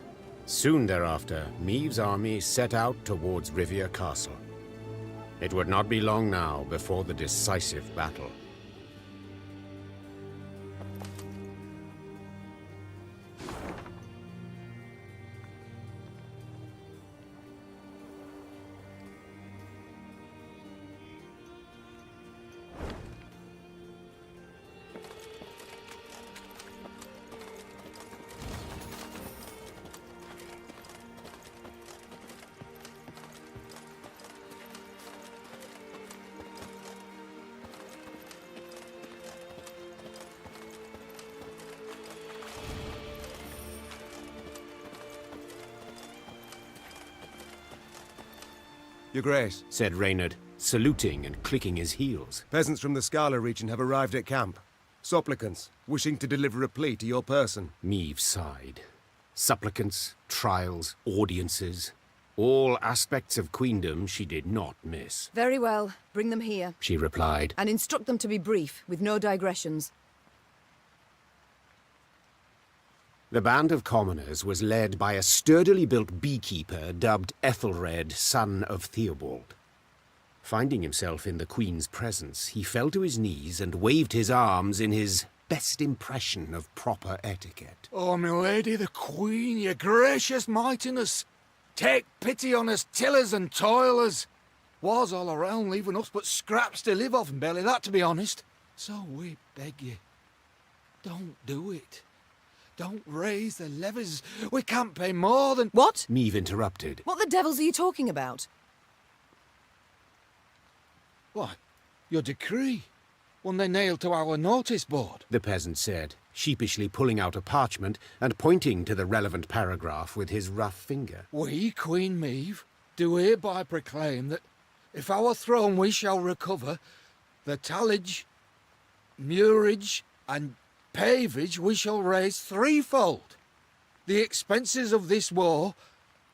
[SPEAKER 1] Soon thereafter, Neve's army set out towards Rivia Castle. It would not be long now before the decisive battle.
[SPEAKER 7] Your Grace,
[SPEAKER 1] said Reynard, saluting and clicking his heels.
[SPEAKER 7] Peasants from the Scala region have arrived at camp. Supplicants, wishing to deliver a plea to your person.
[SPEAKER 1] Neve sighed. Supplicants, trials, audiences. All aspects of queendom she did not miss.
[SPEAKER 2] Very well. Bring them here.
[SPEAKER 1] She replied.
[SPEAKER 2] And instruct them to be brief, with no digressions.
[SPEAKER 1] The band of commoners was led by a sturdily built beekeeper dubbed Ethelred, son of Theobald. Finding himself in the Queen's presence, he fell to his knees and waved his arms in his best impression of proper etiquette.
[SPEAKER 11] Oh, my lady, the Queen, your gracious mightiness, take pity on us tillers and toilers. Wars all around, leaving us but scraps to live off, and barely that, to be honest. So we beg you, don't do it. Don't raise the levies. We can't pay more than...
[SPEAKER 2] What?
[SPEAKER 1] Neve interrupted.
[SPEAKER 2] What the devils are you talking about?
[SPEAKER 11] What? Your decree? One they nailed to our notice board.
[SPEAKER 1] The peasant said, sheepishly pulling out a parchment and pointing to the relevant paragraph with his rough finger.
[SPEAKER 11] We, Queen Meve, do hereby proclaim that if our throne we shall recover, the tallage, murage, and pavage we shall raise threefold. The expenses of this war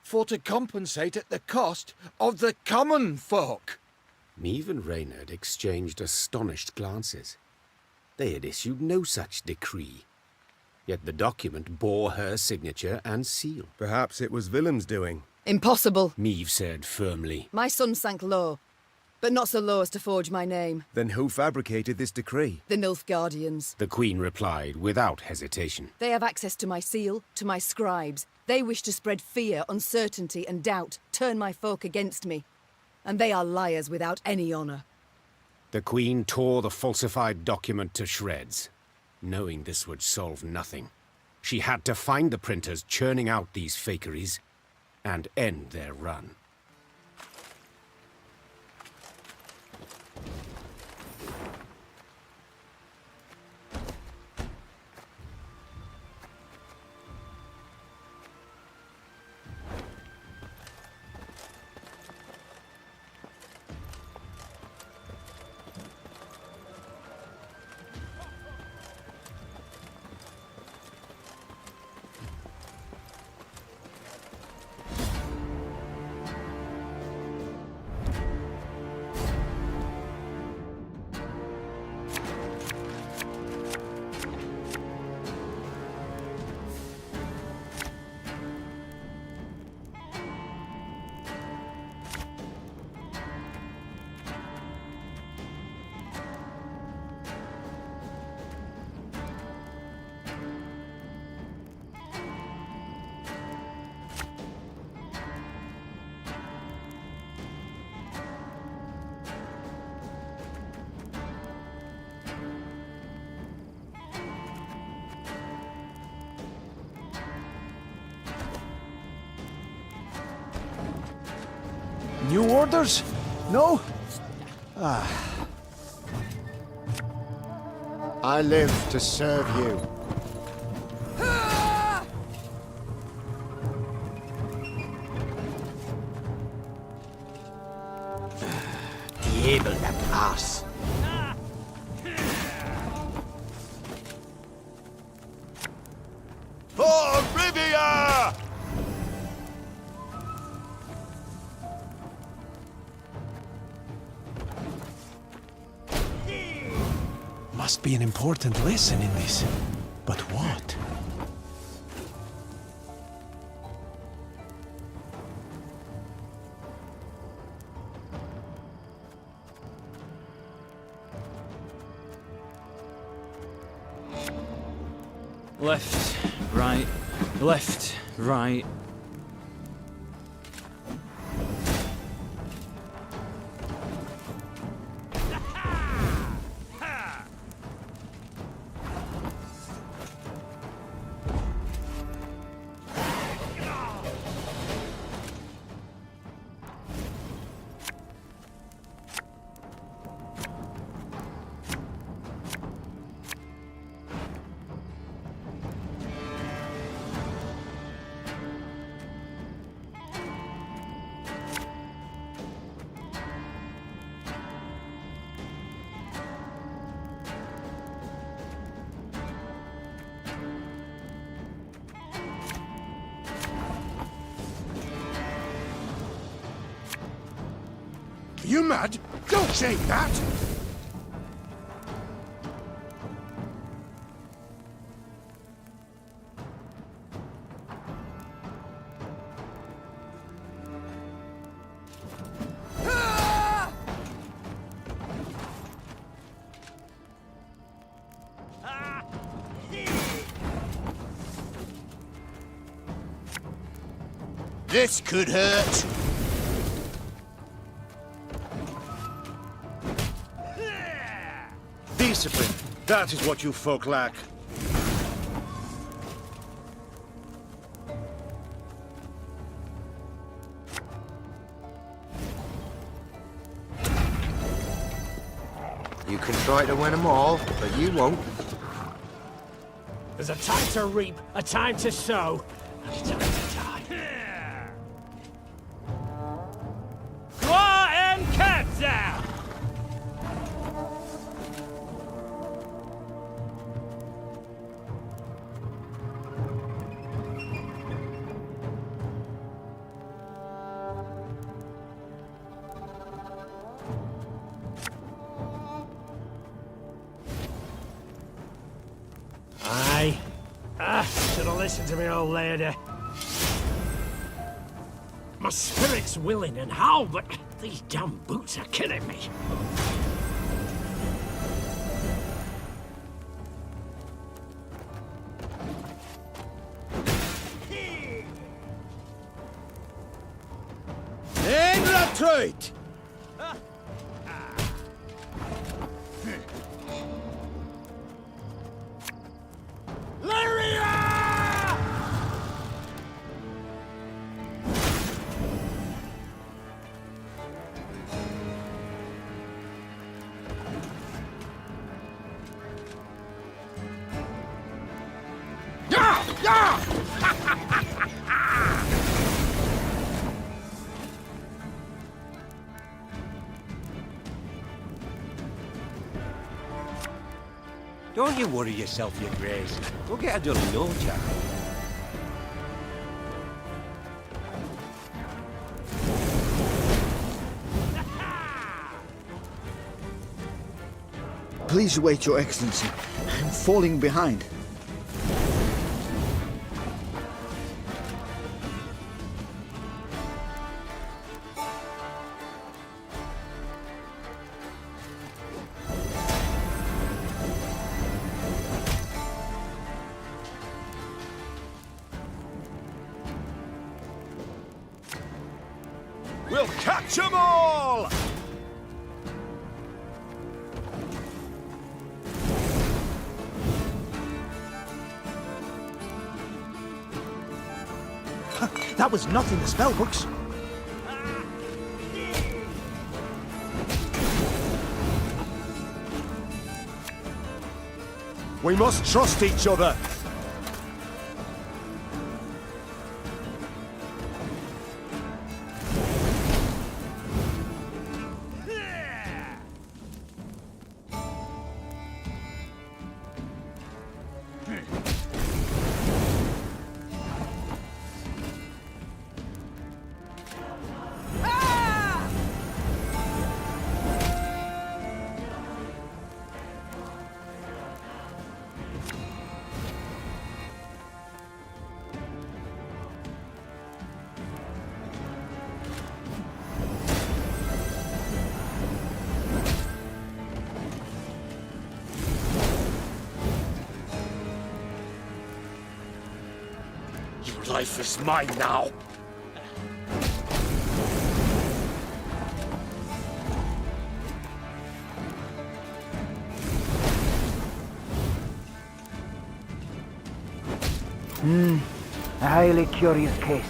[SPEAKER 11] for to compensate at the cost of the common folk.
[SPEAKER 1] Neve and Reynard exchanged astonished glances. They had issued no such decree. Yet the document bore her signature and seal.
[SPEAKER 7] Perhaps it was Willem's doing.
[SPEAKER 2] Impossible,
[SPEAKER 1] Neve said firmly.
[SPEAKER 2] My son sank low. but not so low as to forge my name.
[SPEAKER 7] Then who fabricated this decree?
[SPEAKER 2] The Nilfgaardians.
[SPEAKER 1] The Queen replied without hesitation.
[SPEAKER 2] They have access to my seal, to my scribes. They wish to spread fear, uncertainty, and doubt, turn my folk against me. And they are liars without any honor.
[SPEAKER 1] The Queen tore the falsified document to shreds. Knowing this would solve nothing, she had to find the printers churning out these fakeries and end their run.
[SPEAKER 7] New orders? No? Ah.
[SPEAKER 5] I live to serve you.
[SPEAKER 8] Diable de pass.
[SPEAKER 13] For Rivia!
[SPEAKER 7] Must be an important lesson in this. But what?
[SPEAKER 10] Left, right, left, right.
[SPEAKER 5] Are you mad? Don't say that!
[SPEAKER 8] This could hurt.
[SPEAKER 9] Discipline. That is what you folk lack.
[SPEAKER 15] You can try to win them all, but you won't.
[SPEAKER 4] There's a time to reap, a time to sow, and a time to die.
[SPEAKER 18] Claw and cats out!
[SPEAKER 4] Should have listened to me, old lady. My spirit's willing and how, but These damn boots are killing me.
[SPEAKER 9] En retreat!
[SPEAKER 18] Don't you worry yourself, your grace. We'll get her done in no time.
[SPEAKER 17] Please wait, Your Excellency. I'm falling behind.
[SPEAKER 13] We'll catch 'em all!
[SPEAKER 17] That was not in the spell books.
[SPEAKER 9] We must trust each other.
[SPEAKER 8] Your life is mine now.
[SPEAKER 14] A highly curious case.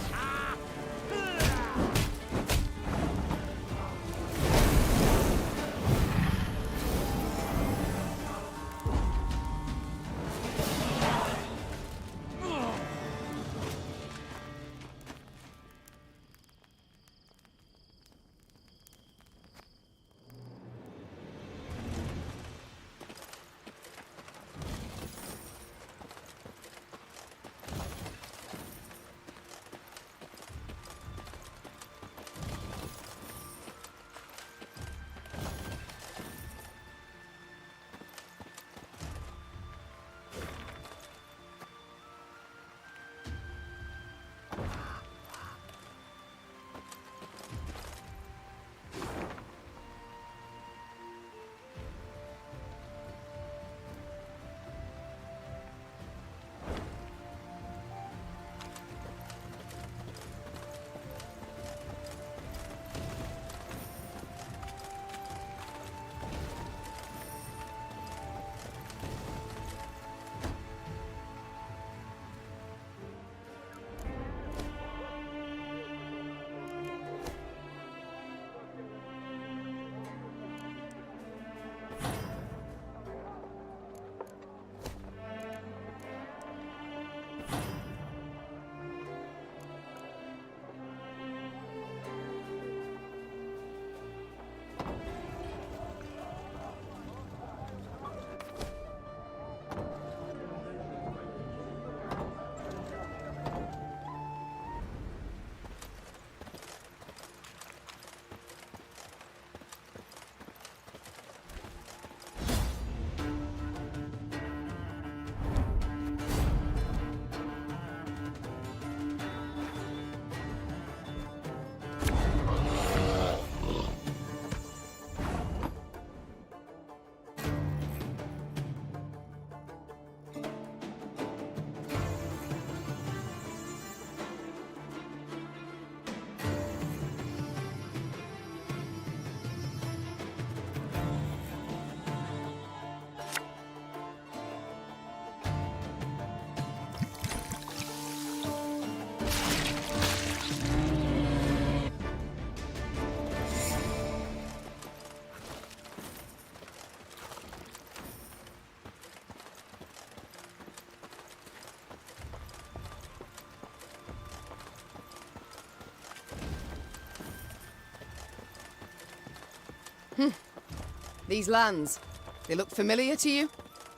[SPEAKER 2] These lands, they look familiar to you?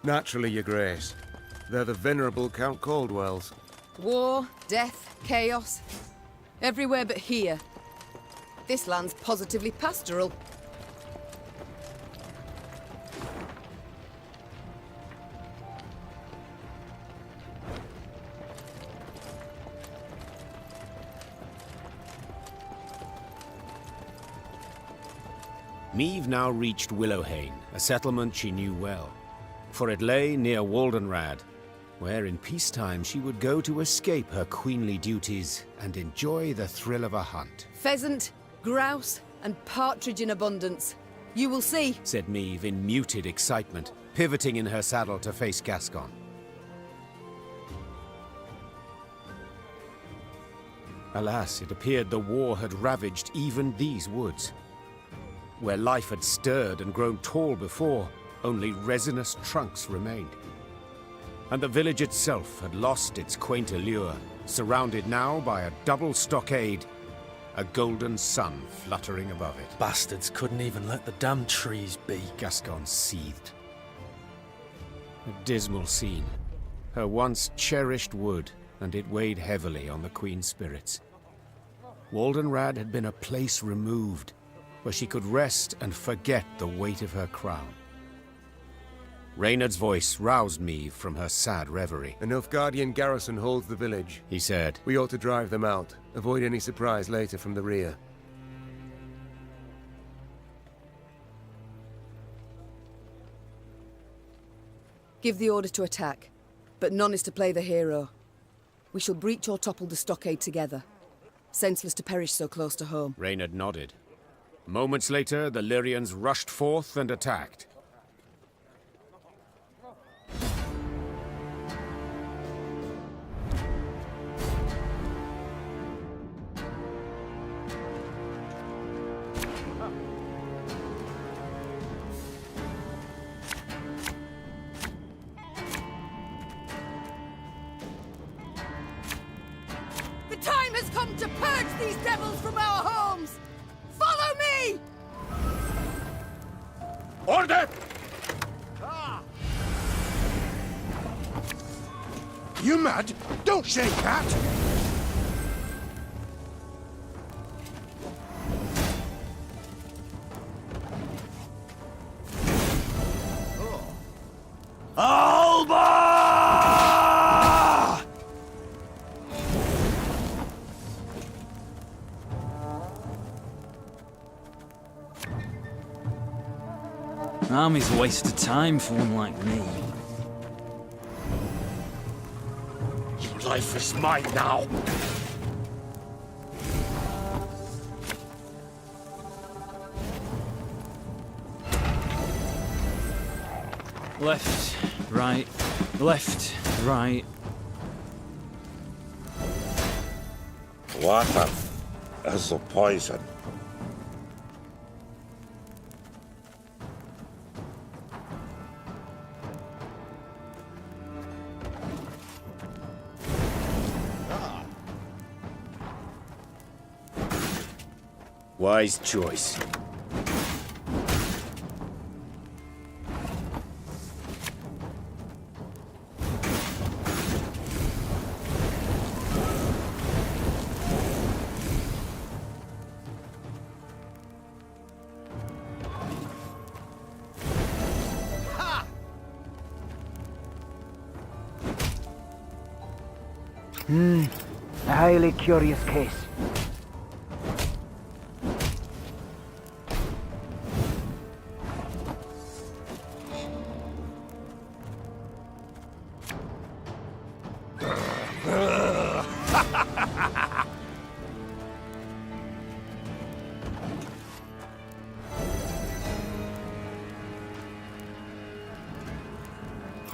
[SPEAKER 9] Naturally, Your Grace. They're the venerable Count Caldwell's.
[SPEAKER 2] War, death, chaos. Everywhere but here. This land's positively pastoral.
[SPEAKER 1] Niamh now reached Willowhain, a settlement she knew well, for it lay near Waldenrad, where in peacetime she would go to escape her queenly duties and enjoy the thrill of a hunt.
[SPEAKER 2] Pheasant, grouse, and partridge in abundance. You will see,
[SPEAKER 1] said Niamh in muted excitement, pivoting in her saddle to face Gascon. Alas, it appeared the war had ravaged even these woods. Where life had stirred and grown tall before, only resinous trunks remained. And the village itself had lost its quaint allure, surrounded now by a double stockade, a golden sun fluttering above it.
[SPEAKER 3] Bastards couldn't even let the damn trees be.
[SPEAKER 1] Gascon seethed. A dismal scene. Her once cherished wood, and it weighed heavily on the Queen's spirits. Waldenrad had been a place removed, where she could rest and forget the weight of her crown. Reynard's voice roused Niamh from her sad reverie.
[SPEAKER 9] A Nilfgaardian garrison holds the village,
[SPEAKER 1] he said.
[SPEAKER 9] We ought to drive them out, avoid any surprise later from the rear.
[SPEAKER 2] give the order to attack, but none is to play the hero. We shall breach or topple the stockade together. Senseless to perish so close to home.
[SPEAKER 1] Reynard nodded. Moments later, the Lyrians rushed forth and attacked.
[SPEAKER 2] The time has come to purge these devils from our homes! Follow me!
[SPEAKER 8] Order!
[SPEAKER 5] You mad? Don't shake that!
[SPEAKER 8] Alba!
[SPEAKER 10] Army's a waste of time for one like me.
[SPEAKER 8] Your life is mine now.
[SPEAKER 10] Left, right, left, right.
[SPEAKER 12] Water is the poison.
[SPEAKER 1] Wise choice.
[SPEAKER 14] A highly curious case.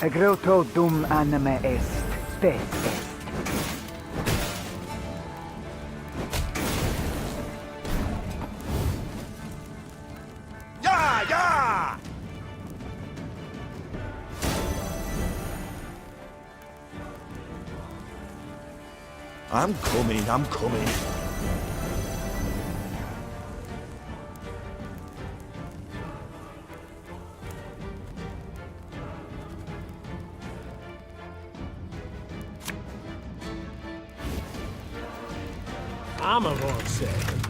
[SPEAKER 14] Egreto dum anima est, spes est.
[SPEAKER 8] Yeah, yeah!
[SPEAKER 12] I'm coming.
[SPEAKER 4] armor won't save them.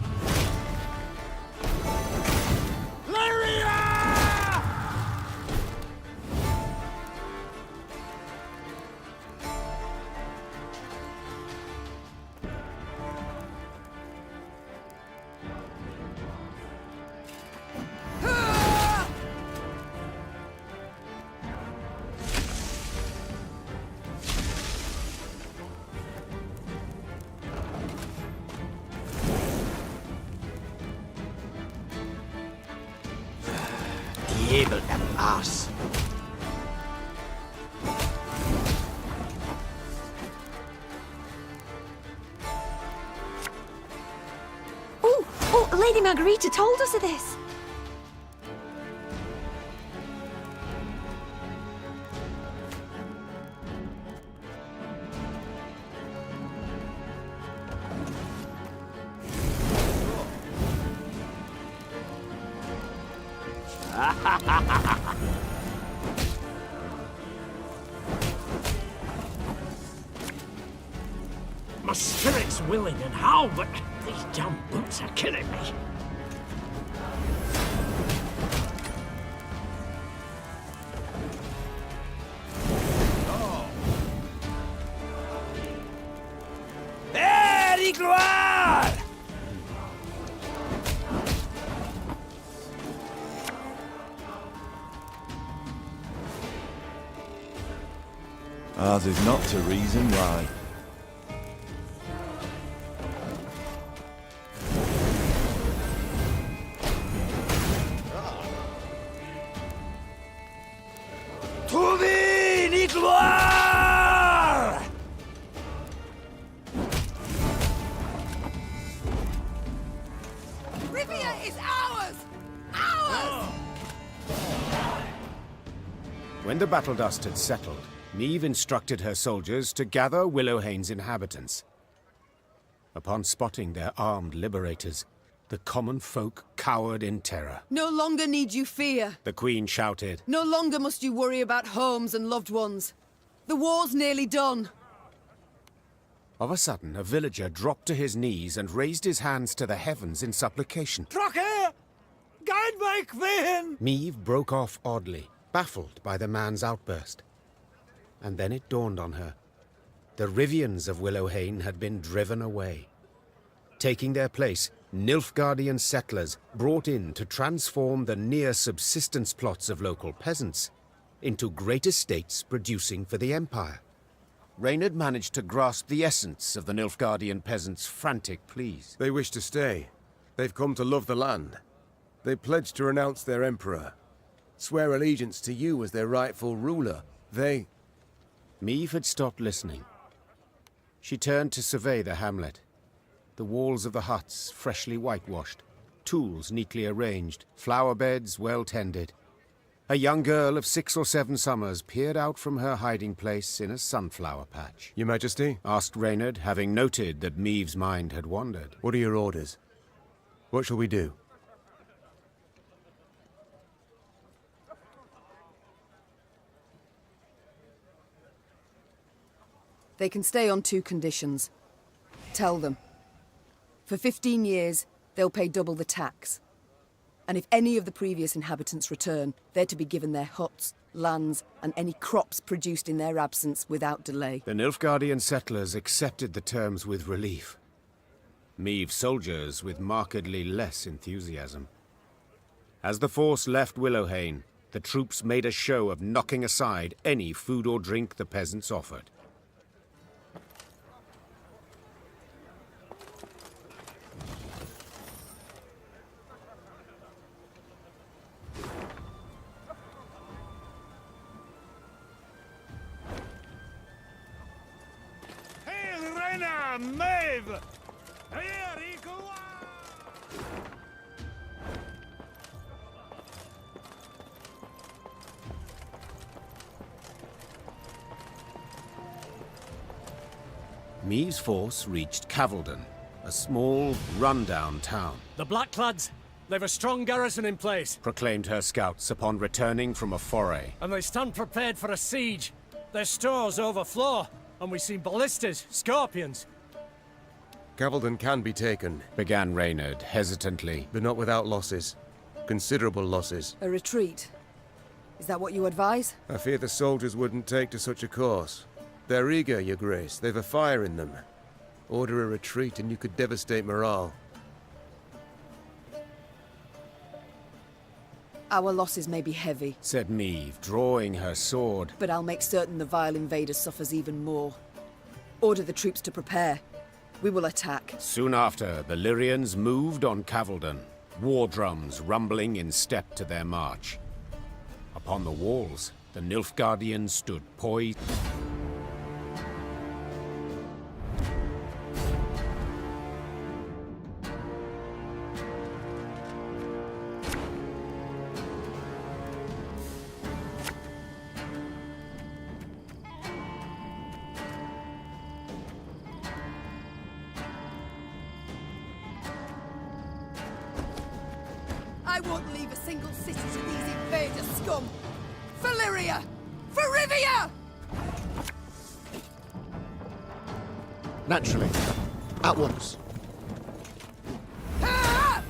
[SPEAKER 18] Able at last.
[SPEAKER 16] Oh, Lady Margarita told us of this.
[SPEAKER 4] My spirit's willing and how, but these damn boots are killing me.
[SPEAKER 23] Hey, gloire!
[SPEAKER 13] Ours is not to reason why.
[SPEAKER 23] Trouver ni gloire!
[SPEAKER 2] Rivia is ours! Ours!
[SPEAKER 1] When the battle dust had settled, Niamh instructed her soldiers to gather Willowhane's inhabitants. Upon spotting their armed liberators, the common folk cowered in terror.
[SPEAKER 2] No longer need you fear.
[SPEAKER 1] The Queen shouted.
[SPEAKER 2] No longer must you worry about homes and loved ones. The war's nearly done.
[SPEAKER 1] Of a sudden, a villager dropped to his knees and raised his hands to the heavens in supplication.
[SPEAKER 23] Trache! Guide my queen!
[SPEAKER 1] Niamh broke off oddly, baffled by the man's outburst. And then it dawned on her. The Rivians of Willowhane had been driven away. Taking their place, Nilfgaardian settlers brought in to transform the near-subsistence plots of local peasants into great estates producing for the Empire. Reynard managed to grasp the essence of the Nilfgaardian peasants' frantic pleas.
[SPEAKER 7] They wish to stay. They've come to love the land. They pledged to renounce their emperor, swear allegiance to you as their rightful ruler. They...
[SPEAKER 1] Niamh had stopped listening. She turned to survey the hamlet. The walls of the huts freshly whitewashed, tools neatly arranged, flower beds well tended. A young girl of 6 or 7 summers peered out from her hiding place in a sunflower patch.
[SPEAKER 7] Your Majesty?
[SPEAKER 1] Asked Reynard, having noted that Niamh's mind had wandered.
[SPEAKER 7] What are your orders? What shall we do?
[SPEAKER 2] They can stay on 2 conditions. Tell them. For 15 years, they'll pay double the tax. And if any of the previous inhabitants return, they're to be given their huts, lands, and any crops produced in their absence without delay.
[SPEAKER 1] The Nilfgaardian settlers accepted the terms with relief. Niamh's soldiers with markedly less enthusiasm. As the force left Willowhane, the troops made a show of knocking aside any food or drink the peasants offered.
[SPEAKER 23] Maeve!
[SPEAKER 1] Niamh's force reached Cavaldon, a small, run-down town.
[SPEAKER 3] The Blackclads, they've a strong garrison in place.
[SPEAKER 1] Proclaimed her scouts upon returning from a foray.
[SPEAKER 3] And they stand prepared for a siege. Their stores overflow, and we've seen ballistas, scorpions.
[SPEAKER 19] Cavalden can be taken,
[SPEAKER 1] began Reynard hesitantly.
[SPEAKER 19] but not without losses. Considerable losses.
[SPEAKER 2] A retreat. Is that what you advise?
[SPEAKER 19] I fear the soldiers wouldn't take to such a course. They're eager, Your Grace. They've a fire in them. Order a retreat and you could devastate morale.
[SPEAKER 2] Our losses may be heavy,
[SPEAKER 1] said Meve, drawing her sword.
[SPEAKER 2] but I'll make certain the vile invader suffers even more. Order the troops to prepare. We will attack.
[SPEAKER 1] Soon after, the Lyrians moved on Cavalden, war drums rumbling in step to their march. Upon the walls, the Nilfgaardians stood poised.
[SPEAKER 2] I won't leave a single city to these invader scum! For Lyria! For Rivia!
[SPEAKER 17] Naturally. At once.
[SPEAKER 2] Ah!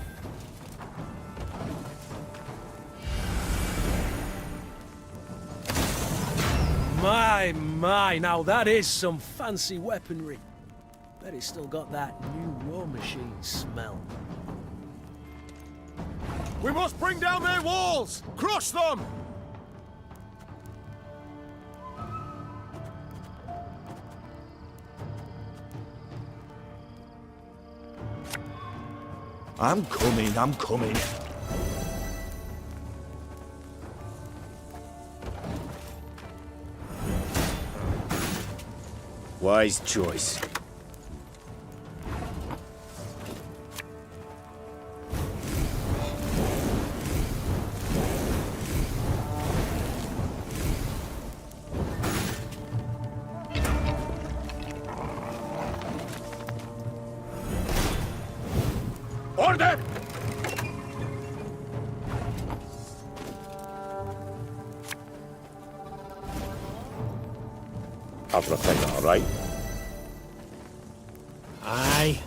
[SPEAKER 3] My, now that is some fancy weaponry. Bet it's still got that new war machine smell.
[SPEAKER 9] We must bring down their walls! Crush them!
[SPEAKER 12] I'm coming. Wise choice.
[SPEAKER 8] Order!
[SPEAKER 12] Everything all right?
[SPEAKER 4] Aye.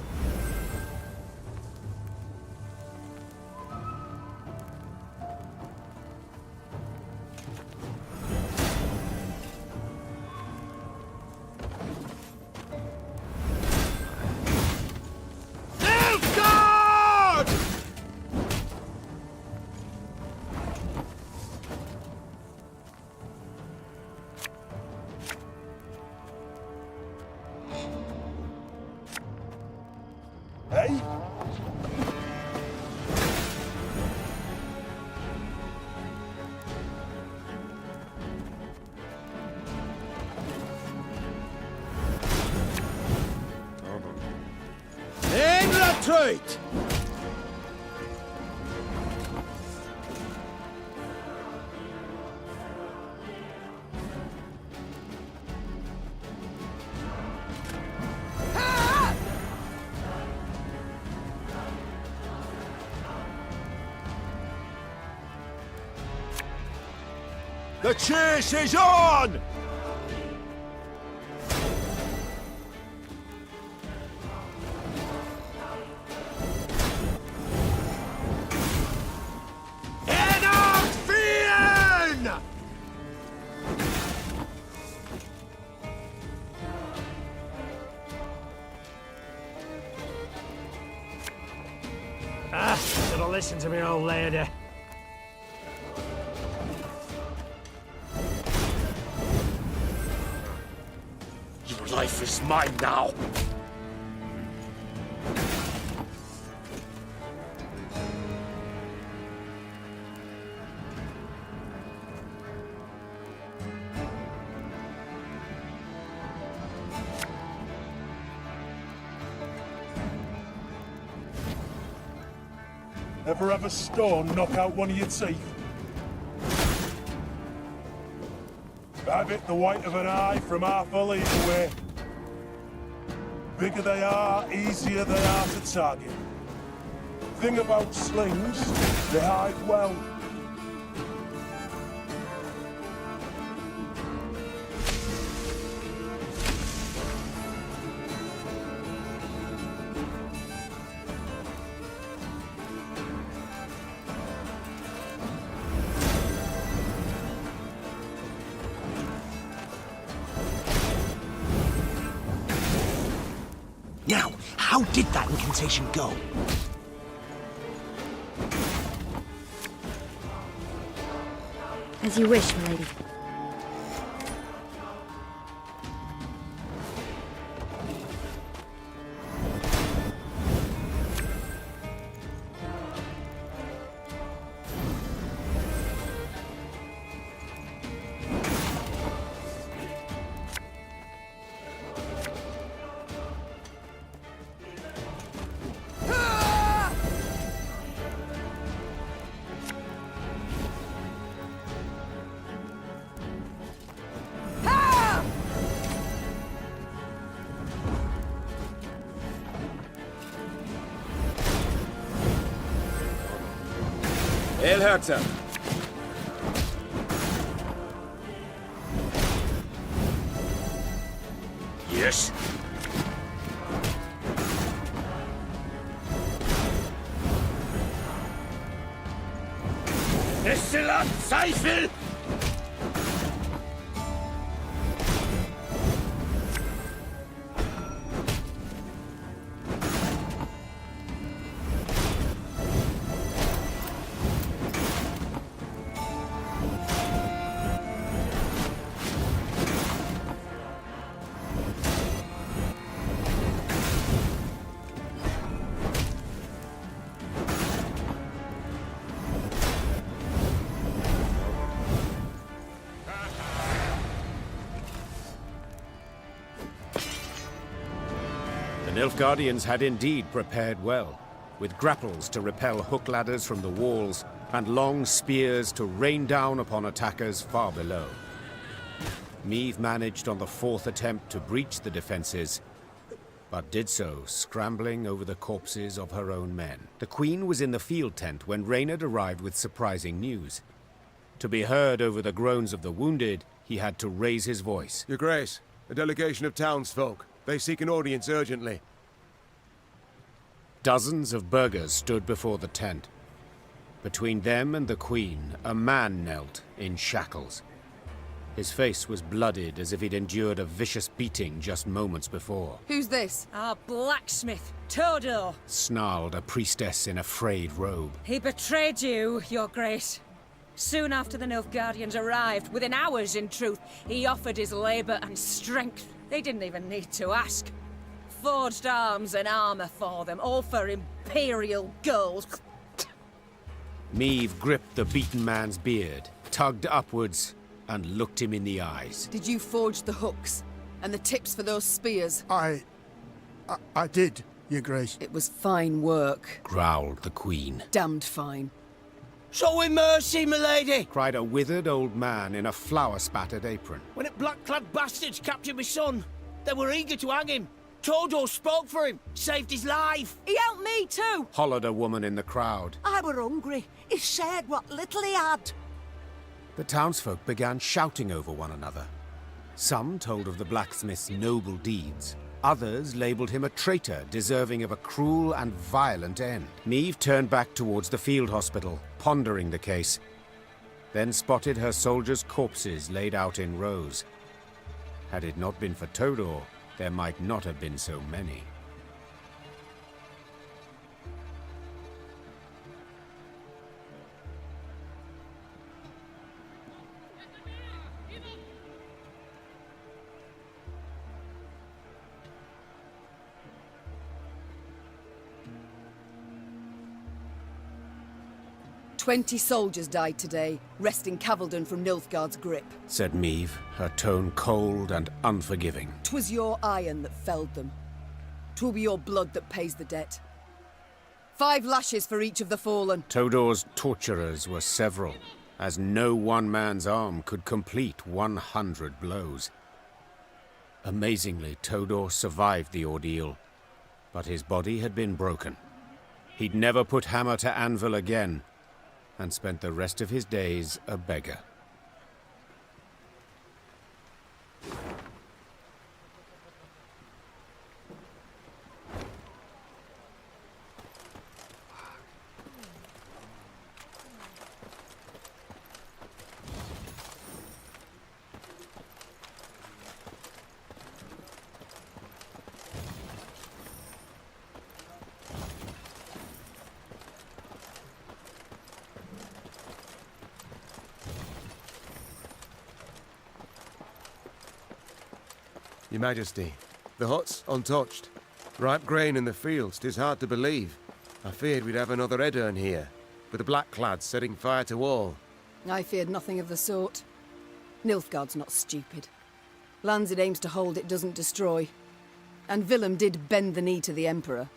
[SPEAKER 9] Hey?
[SPEAKER 17] In retreat!
[SPEAKER 9] The chase is on!
[SPEAKER 4] Should have listened to me, old lady.
[SPEAKER 8] Your life is mine now.
[SPEAKER 9] Ever have a stone knock out one of your teeth? I've hit the white of an eye from half a league away. Bigger they are, easier they are to target. Thing about slings, they hide well.
[SPEAKER 8] How did that incantation go?
[SPEAKER 16] As you wish, milady.
[SPEAKER 19] El Herzog.
[SPEAKER 8] Yes? Exzellent, Zweifel!
[SPEAKER 1] The Nilfgaardians had indeed prepared well, with grapples to repel hook ladders from the walls and long spears to rain down upon attackers far below. Meve managed on the fourth attempt to breach the defenses, but did so scrambling over the corpses of her own men. The Queen was in the field tent when Reynard arrived with surprising news. To be heard over the groans of the wounded, he had to raise his voice.
[SPEAKER 19] Your Grace, a delegation of townsfolk. They seek an audience urgently.
[SPEAKER 1] Dozens of burghers stood before the tent. Between them and the Queen, a man knelt in shackles. His face was blooded as if he'd endured a vicious beating just moments before.
[SPEAKER 2] Who's this?
[SPEAKER 6] Our blacksmith, Todor.
[SPEAKER 1] Snarled a priestess in a frayed robe.
[SPEAKER 6] He betrayed you, Your Grace. Soon after the Nilfgaardians arrived, within hours in truth, he offered his labour and strength. They didn't even need to ask. Forged arms and armour for them, all for imperial gold.
[SPEAKER 1] Meve gripped the beaten man's beard, tugged upwards, and looked him in the eyes.
[SPEAKER 2] Did you forge the hooks and the tips for those spears?
[SPEAKER 5] I did, Your Grace.
[SPEAKER 2] It was fine work.
[SPEAKER 1] Growled the Queen.
[SPEAKER 2] Damned fine.
[SPEAKER 23] Show him mercy, milady!
[SPEAKER 1] Cried a withered old man in a flour-spattered apron.
[SPEAKER 23] When the black-clad bastards captured my son, they were eager to hang him. Todor spoke for him, saved his life.
[SPEAKER 6] He helped me too.
[SPEAKER 1] Hollered a woman in the crowd.
[SPEAKER 6] I were hungry. He shared what little he had.
[SPEAKER 1] The townsfolk began shouting over one another. Some told of the blacksmith's noble deeds. Others labelled him a traitor, deserving of a cruel and violent end. Meve turned back towards the field hospital, pondering the case, then spotted her soldiers' corpses laid out in rows. Had it not been for Todor, there might not have been so many.
[SPEAKER 2] "20 soldiers died today, wresting Cavalden from Nilfgaard's grip,"
[SPEAKER 1] said Meve, her tone cold and unforgiving.
[SPEAKER 2] "'Twas your iron that felled them. 'Twill be your blood that pays the debt. 5 lashes for each of the fallen."
[SPEAKER 1] Todor's torturers were several, as no one man's arm could complete 100 blows. Amazingly, Todor survived the ordeal, but his body had been broken. He'd never put hammer to anvil again, and spent the rest of his days a beggar.
[SPEAKER 19] Your Majesty, the hut's untouched. Ripe grain in the fields, 'tis hard to believe. I feared we'd have another Eddern here, with the black-clads setting fire to all.
[SPEAKER 2] I feared nothing of the sort. Nilfgaard's not stupid. Lands it aims to hold, it doesn't destroy. And Willem did bend the knee to the Emperor.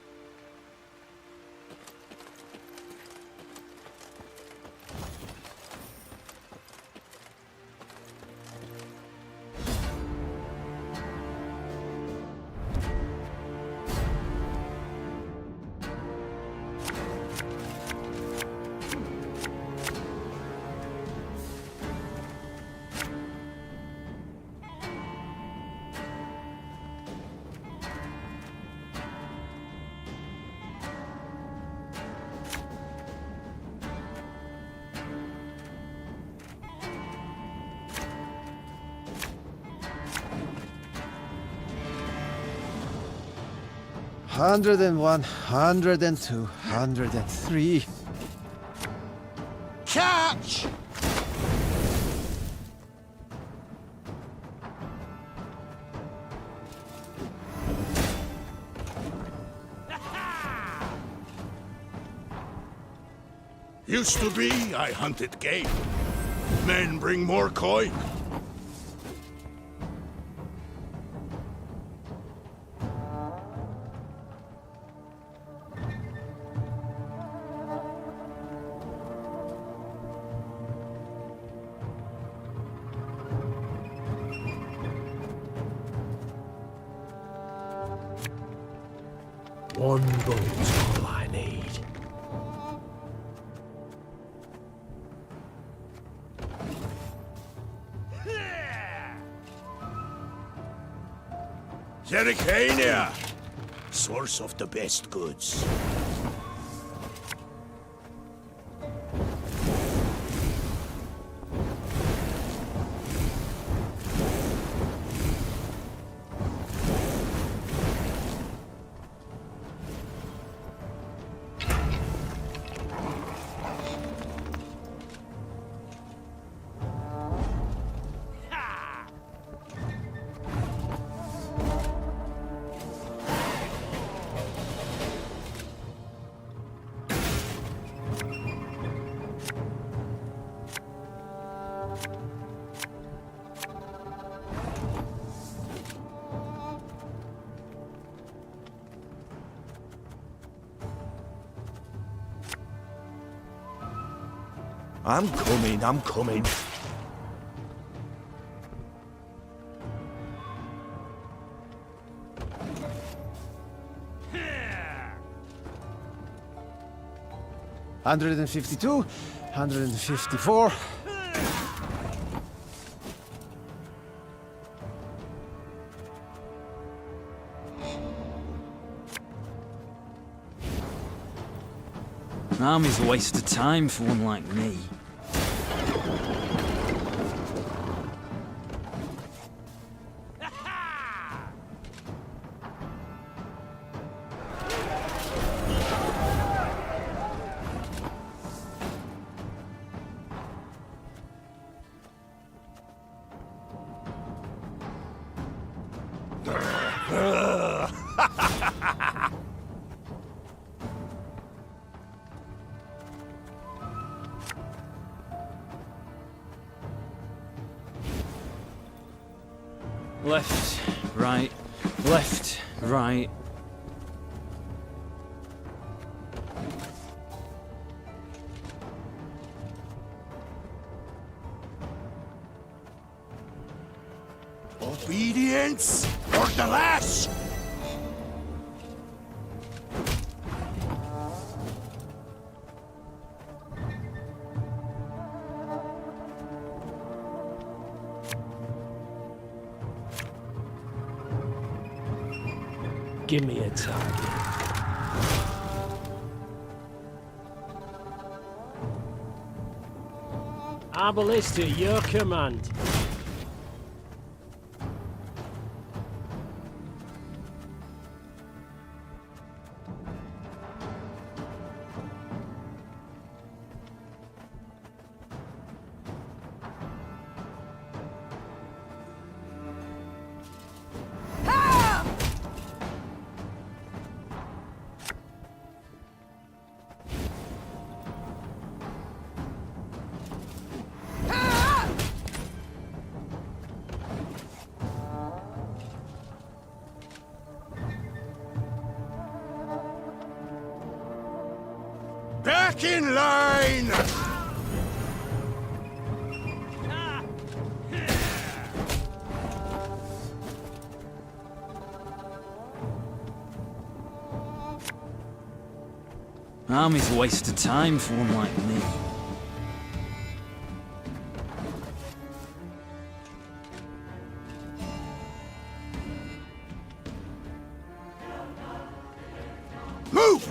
[SPEAKER 7] Hundred and 102, 103.
[SPEAKER 5] Catch!
[SPEAKER 8] Used to be, I hunted game. Men bring more coin.
[SPEAKER 4] One boat's all I need.
[SPEAKER 8] Zerikania, source of the best goods.
[SPEAKER 13] I'm coming.
[SPEAKER 7] Hundred and 52, 154.
[SPEAKER 10] An army's a waste of time for one like me. Left, right.
[SPEAKER 8] Obedience or the lash!
[SPEAKER 4] Give me a target. Arbalist at your command.
[SPEAKER 8] Back in line!
[SPEAKER 10] Army's a waste of time for one like me.
[SPEAKER 8] Move!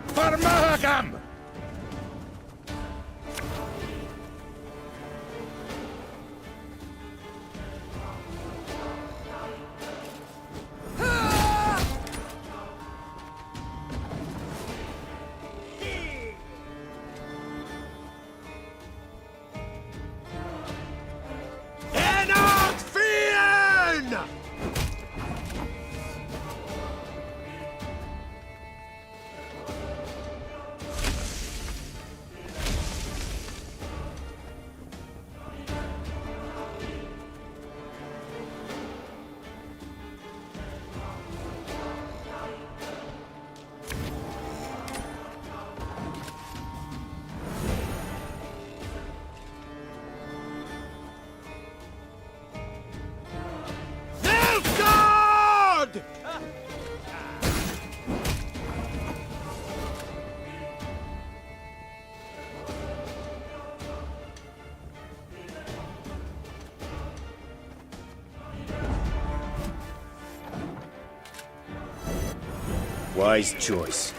[SPEAKER 8] For Mahakam!
[SPEAKER 18] Wise choice.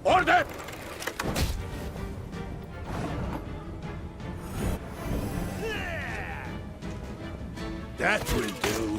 [SPEAKER 8] Order!
[SPEAKER 18] That will do.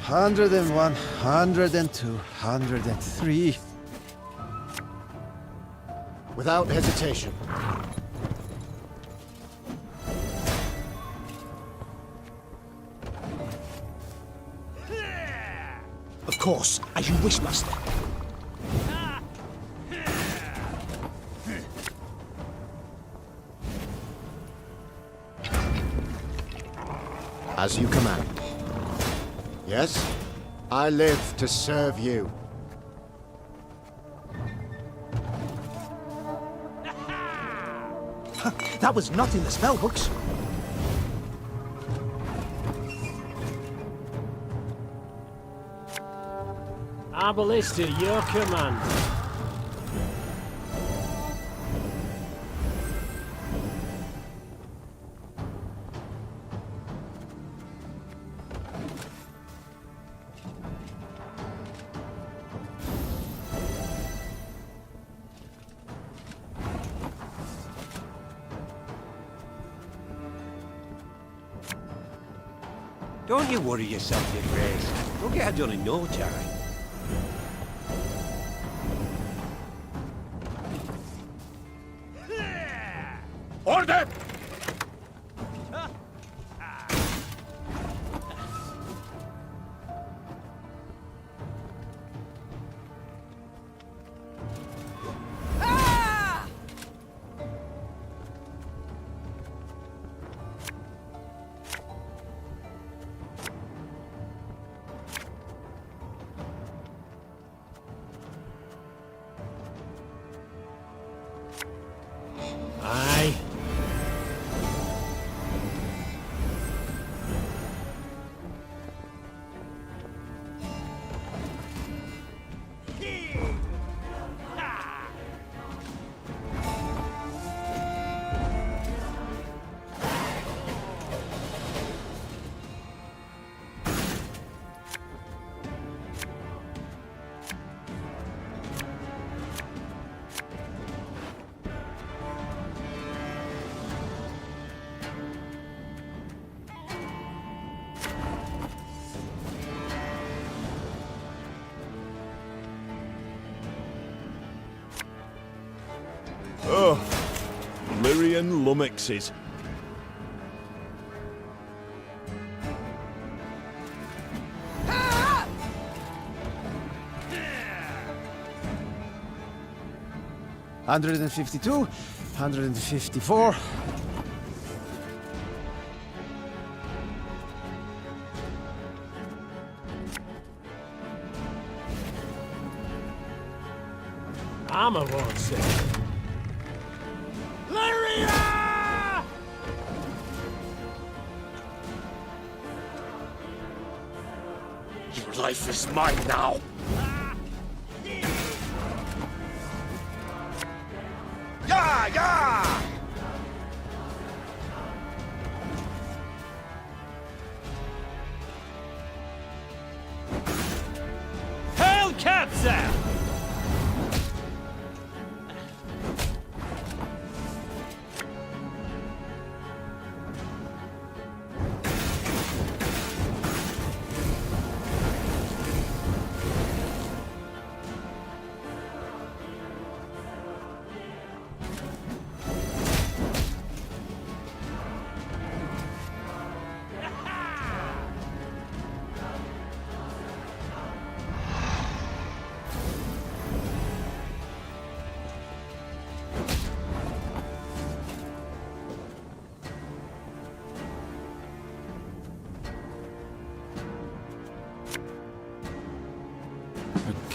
[SPEAKER 7] 101, 102, 103.
[SPEAKER 5] Without hesitation.
[SPEAKER 8] Of course, as you wish, master.
[SPEAKER 5] As you command. Yes, I live to serve you.
[SPEAKER 8] That was not in the spell books.
[SPEAKER 4] Arbalist to your command.
[SPEAKER 18] Don't you worry yourself, your grace. We'll get it done in no time.
[SPEAKER 8] Order!
[SPEAKER 4] Aye.
[SPEAKER 13] Oh, Lyrian lummoxes.
[SPEAKER 7] Hundred and 52, 154.
[SPEAKER 4] Armor won't say. Lyria!
[SPEAKER 8] Your life is mine now. Yeah, yeah!
[SPEAKER 4] Hail Capsa!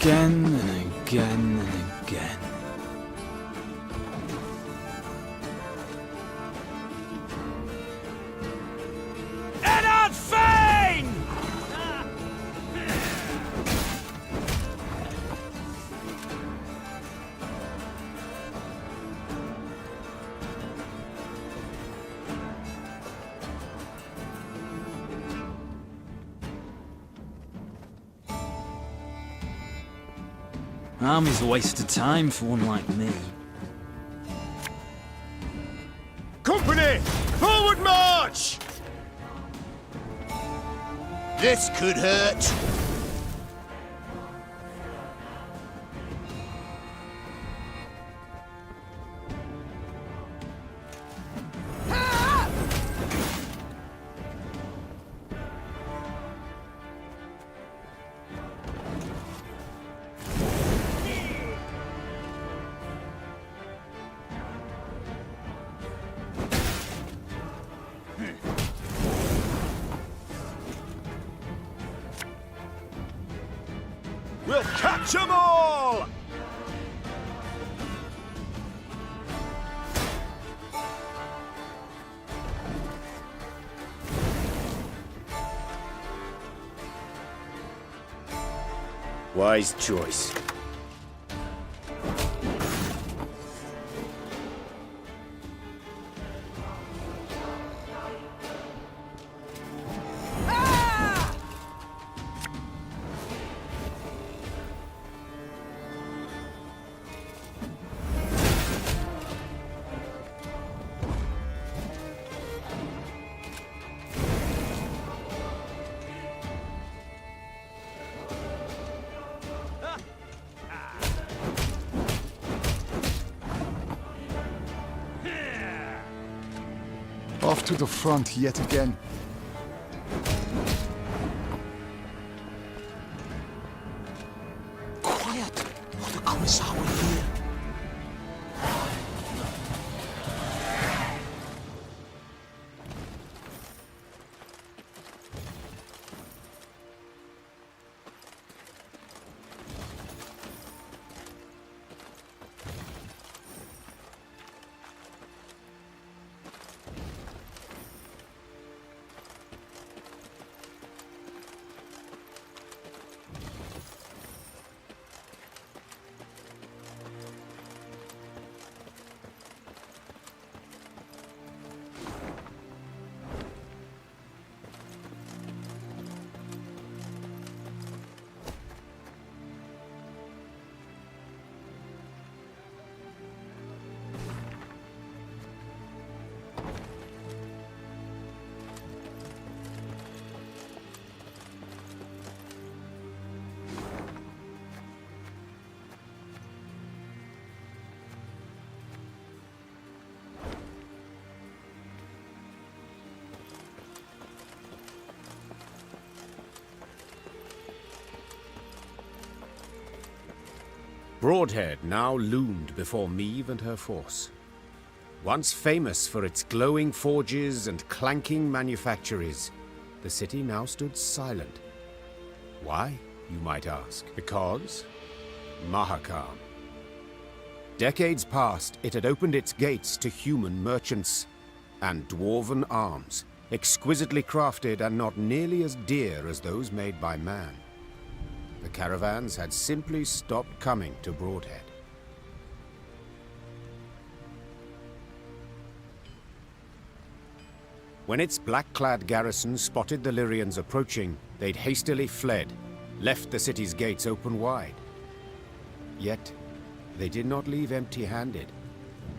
[SPEAKER 10] Again and again and again.
[SPEAKER 4] Eddard Fane!
[SPEAKER 10] Army's a waste of time for one like me.
[SPEAKER 8] Company! Forward march! This could hurt.
[SPEAKER 13] We'll catch 'em all!
[SPEAKER 18] Wise choice.
[SPEAKER 17] Off to the front yet again.
[SPEAKER 12] Quiet, or the commissar will hear.
[SPEAKER 1] Broadhead now loomed before Meve and her force. Once famous for its glowing forges and clanking manufactories, the city now stood silent. Why, you might ask? Because Mahakam. Decades past, it had opened its gates to human merchants and dwarven arms, exquisitely crafted and not nearly as dear as those made by man. The caravans had simply stopped coming to Broadhead. When its black-clad garrison spotted the Lyrians approaching, they'd hastily fled, left the city's gates open wide. Yet, they did not leave empty-handed.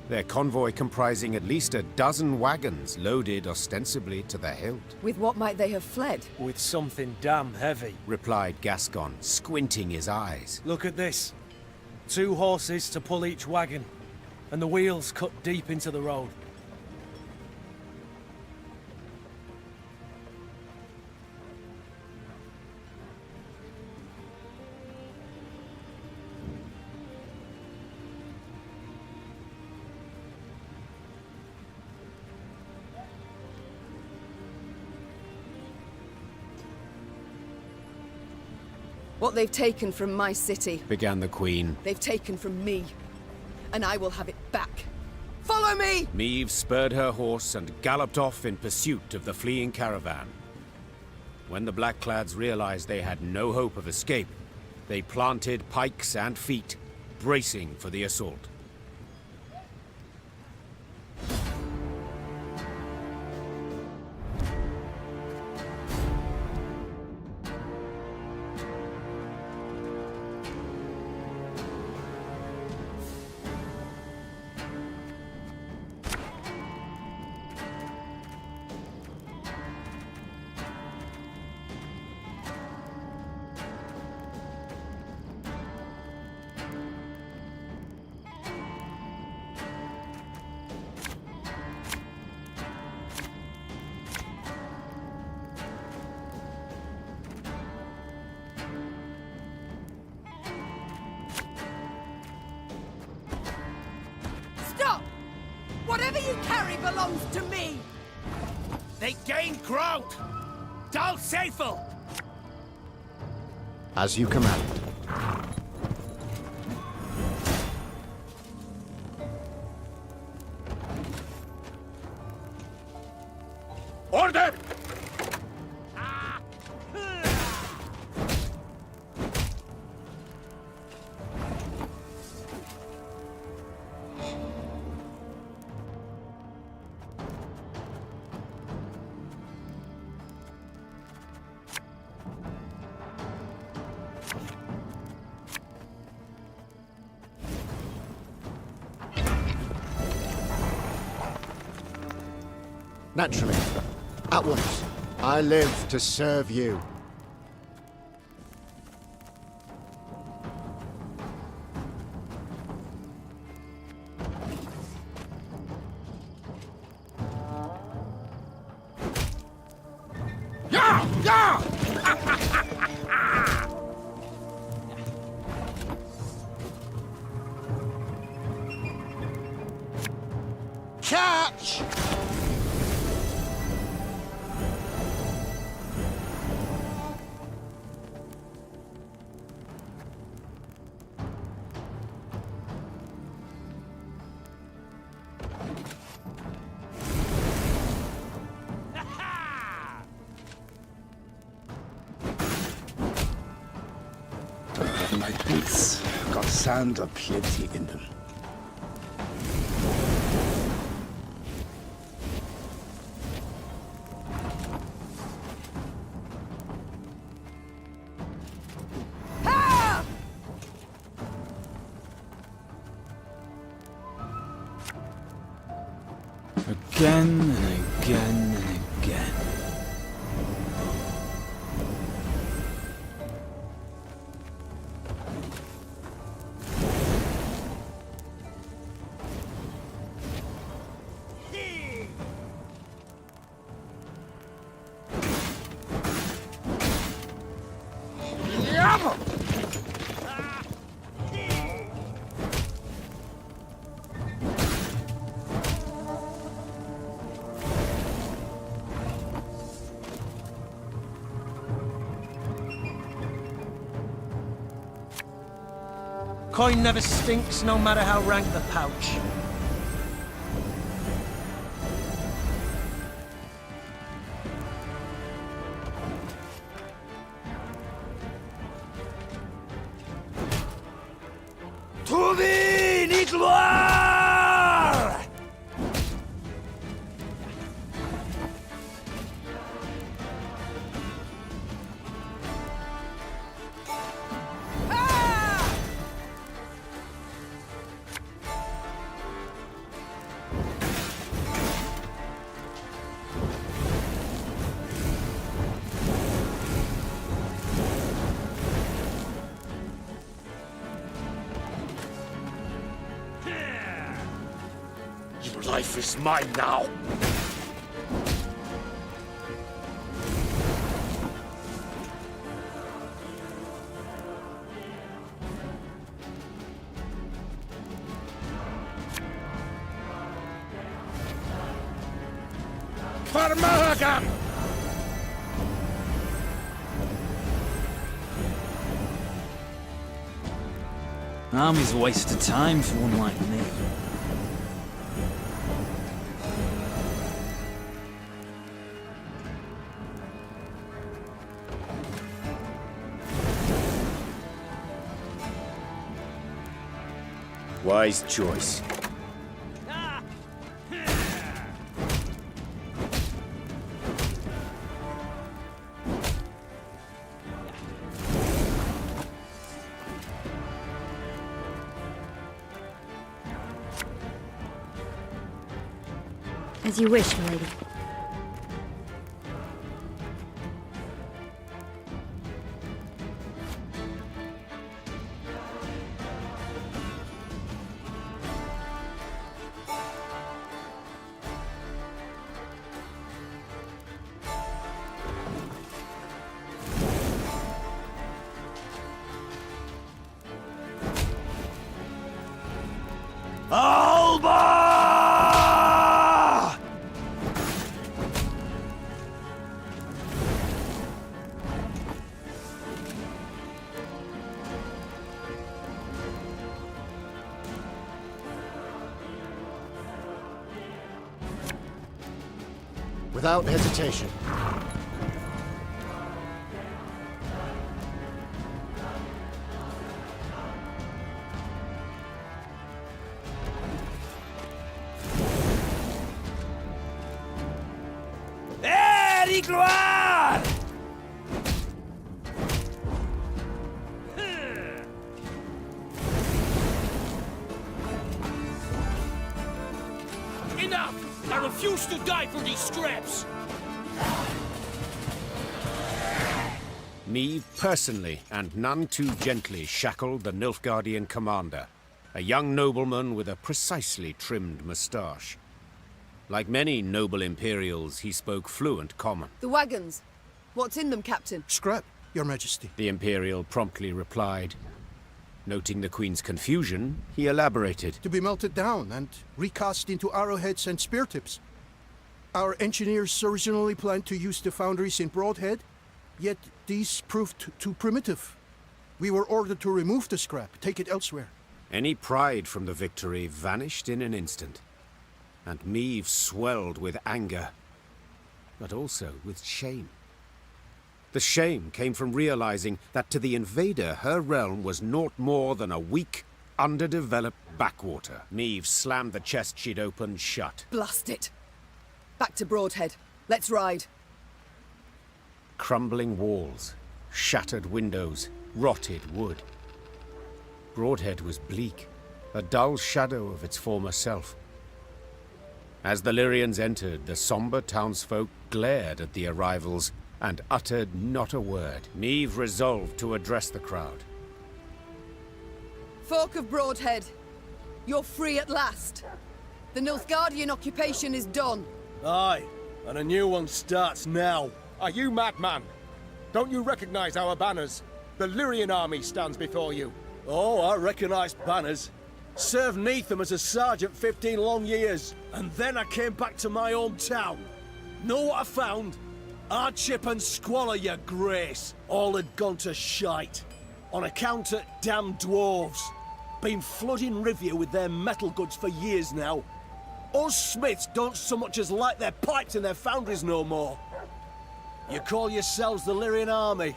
[SPEAKER 1] Their convoy comprising at least a dozen wagons loaded ostensibly to the hilt.
[SPEAKER 2] With what might they have fled?
[SPEAKER 3] With something damn heavy,
[SPEAKER 1] replied Gascon, squinting his eyes.
[SPEAKER 3] Look at this. 2 horses to pull each wagon, and the wheels cut deep into the road.
[SPEAKER 2] What they've taken from my city,
[SPEAKER 1] began the Queen.
[SPEAKER 2] they've taken from me. And I will have it back. Follow me!
[SPEAKER 1] Meve spurred her horse and galloped off in pursuit of the fleeing caravan. When the Blackclads realized they had no hope of escape, they planted pikes and feet, bracing for the assault.
[SPEAKER 6] belongs to me!
[SPEAKER 23] They gain ground! Dal Seifel!
[SPEAKER 17] As you command.
[SPEAKER 8] Order!
[SPEAKER 17] Naturally. At once. I live to serve you.
[SPEAKER 8] Yeah! Yeah!
[SPEAKER 17] Catch!
[SPEAKER 13] My boots got sand aplenty in them.
[SPEAKER 10] Again and again and again.
[SPEAKER 3] Coin never stinks, no matter how rank the pouch.
[SPEAKER 23] To thee, ni gloire!
[SPEAKER 8] Your life is mine now. Farmaga!
[SPEAKER 10] Army's a waste of time for one like me.
[SPEAKER 18] Wise choice.
[SPEAKER 16] As you wish, milady.
[SPEAKER 23] Alba!
[SPEAKER 17] without hesitation.
[SPEAKER 23] Allez, gloire!
[SPEAKER 3] Enough! I refuse to die for these scraps!
[SPEAKER 1] Meve personally, and none too gently, shackled the Nilfgaardian commander, a young nobleman with a precisely trimmed moustache. Like many noble Imperials, he spoke fluent common.
[SPEAKER 2] The wagons. What's in them, Captain?
[SPEAKER 5] Scrap, Your Majesty.
[SPEAKER 1] The Imperial promptly replied. Noting the Queen's confusion, he elaborated.
[SPEAKER 5] To be melted down and recast into arrowheads and spear tips. Our engineers originally planned to use the foundries in Broadhead, yet these proved too primitive. We were ordered to remove the scrap, take it elsewhere.
[SPEAKER 1] Any pride from the victory vanished in an instant, and Meve swelled with anger, but also with shame. The shame came from realizing that to the invader her realm was naught more than a weak, underdeveloped backwater. Meve slammed the chest she'd opened shut.
[SPEAKER 2] Blast it! Back to Broadhead. Let's ride.
[SPEAKER 1] Crumbling walls, shattered windows, rotted wood. Broadhead was bleak, a dull shadow of its former self. As the Lyrians entered, the somber townsfolk glared at the arrivals and uttered not a word. Meve resolved to address the crowd.
[SPEAKER 2] Folk of Broadhead, you're free at last. The Nilfgaardian occupation is done.
[SPEAKER 9] Aye, and a new one starts now. Are you madman? Don't you recognize our banners? The Lyrian army stands before you. Oh, I recognize banners. Served neath them as a sergeant 15 long years, and then I came back to my hometown. Know what I found? Hardship and squalor, your grace. All had gone to shite. On account of damn dwarves. Been flooding Rivia with their metal goods for years now. Us smiths don't so much as light their pipes in their foundries no more. You call yourselves the Lyrian army.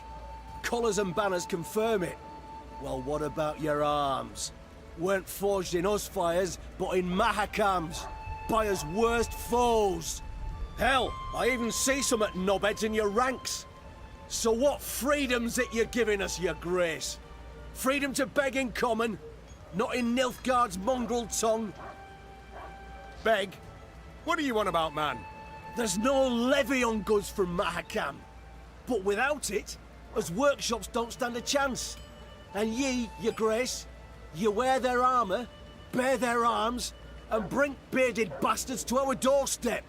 [SPEAKER 9] Colours and banners confirm it. Well, what about your arms? Weren't forged in us fires, but in Mahakams, by us worst foes. Hell, I even see some at knobheads in your ranks. So what freedom's it you're giving us, your grace? Freedom to beg in common, not in Nilfgaard's mongrel tongue? Beg? What do you want about, man? There's no levy on goods from Mahakam. But without it, us workshops don't stand a chance. And ye, your grace, you wear their armour, bear their arms, and bring bearded bastards to our doorstep.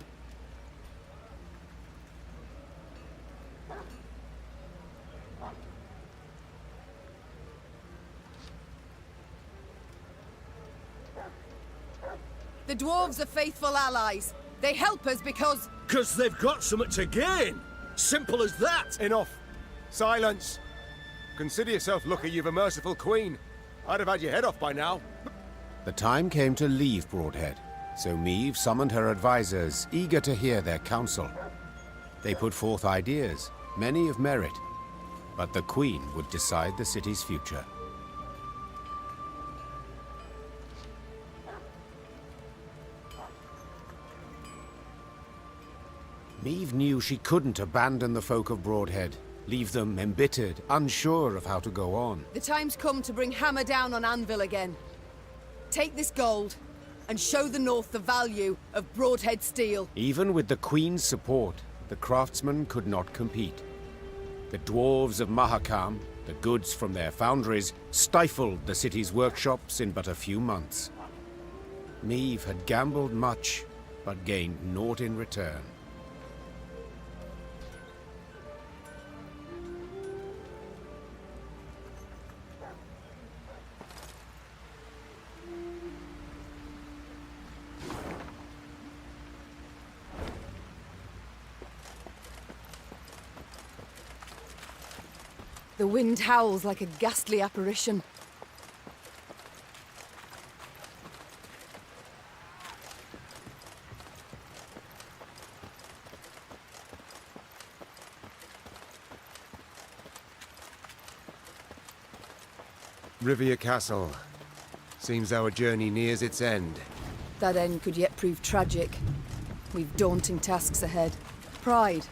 [SPEAKER 2] The dwarves are faithful allies. They help us because...
[SPEAKER 9] 'Cause they've got something to gain. Simple as that.
[SPEAKER 19] Enough. Silence. Consider yourself lucky you've a merciful queen. I'd have had your head off by now.
[SPEAKER 1] The time came to leave Broadhead, so Meve summoned her advisors, eager to hear their counsel. They put forth ideas, many of merit, but the Queen would decide the city's future. Meve knew she couldn't abandon the folk of Broadhead, leave them embittered, unsure of how to go on.
[SPEAKER 2] The time's come to bring hammer down on anvil again. Take this gold, and show the North the value of Broadhead steel.
[SPEAKER 1] Even with the Queen's support, the craftsmen could not compete. The dwarves of Mahakam, the goods from their foundries, stifled the city's workshops in but a few months. Meve had gambled much, but gained naught in return.
[SPEAKER 2] The wind howls like a ghastly apparition.
[SPEAKER 19] Rivia Castle. Seems our journey nears its end.
[SPEAKER 2] That end could yet prove tragic. We've daunting tasks ahead. Pride.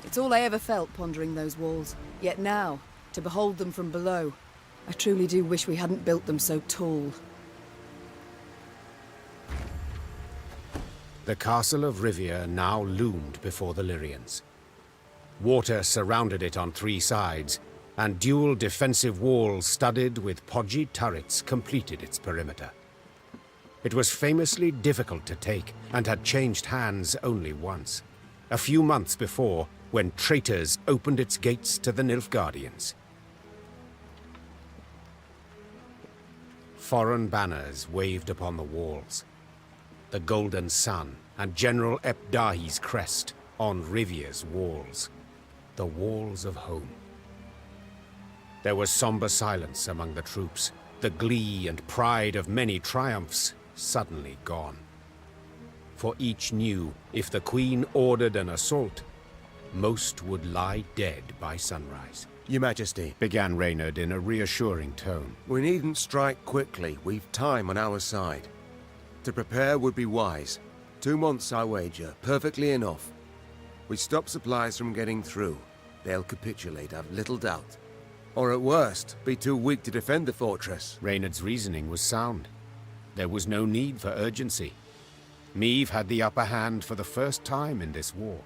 [SPEAKER 2] It's all I ever felt pondering those walls. Yet now, to behold them from below, I truly do wish we hadn't built them so tall.
[SPEAKER 1] The castle of Rivia now loomed before the Lyrians. Water surrounded it on 3 sides, and dual defensive walls studded with podgy turrets completed its perimeter. It was famously difficult to take, and had changed hands only once, a few months before, when traitors opened its gates to the Nilfgaardians. Foreign banners waved upon the walls. The Golden Sun and General Epdahi's crest on Rivia's walls. The walls of home. There was somber silence among the troops, the glee and pride of many triumphs suddenly gone. For each knew if the Queen ordered an assault, most would lie dead by sunrise.
[SPEAKER 19] Your Majesty,
[SPEAKER 1] began Reynard in a reassuring tone.
[SPEAKER 19] We needn't strike quickly. We've time on our side. To prepare would be wise. 2 months, I wager. Perfectly enough. We stop supplies from getting through. They'll capitulate, I've little doubt. Or at worst, be too weak to defend the fortress.
[SPEAKER 1] Reynard's reasoning was sound. There was no need for urgency. Meve had the upper hand for the first time in this war.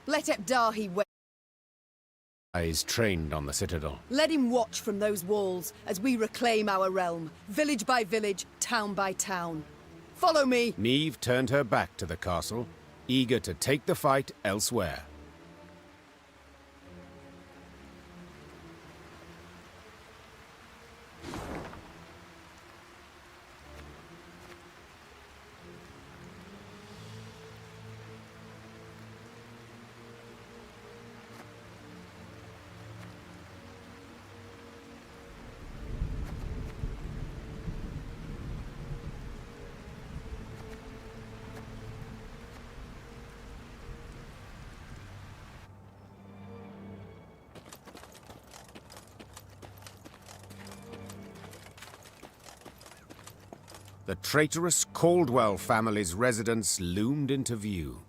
[SPEAKER 2] Let Epdahi wait.
[SPEAKER 1] Eyes trained on the citadel.
[SPEAKER 2] Let him watch from those walls as we reclaim our realm, village by village, town by town. Follow me!
[SPEAKER 1] Meve turned her back to the castle, eager to take the fight elsewhere. The traitorous Caldwell family's residence loomed into view.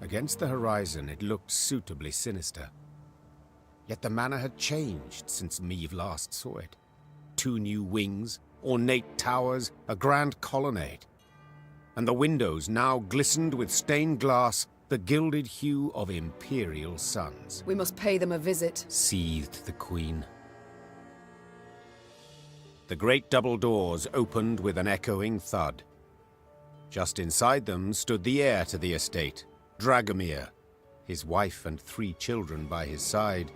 [SPEAKER 1] Against the horizon, it looked suitably sinister. Yet the manor had changed since Meve last saw it. 2 new wings, ornate towers, a grand colonnade. And the windows now glistened with stained glass, the gilded hue of imperial suns.
[SPEAKER 2] We must pay them a visit,
[SPEAKER 1] seethed the Queen. The great double doors opened with an echoing thud. Just inside them stood the heir to the estate, Dragomir, his wife and 3 children by his side,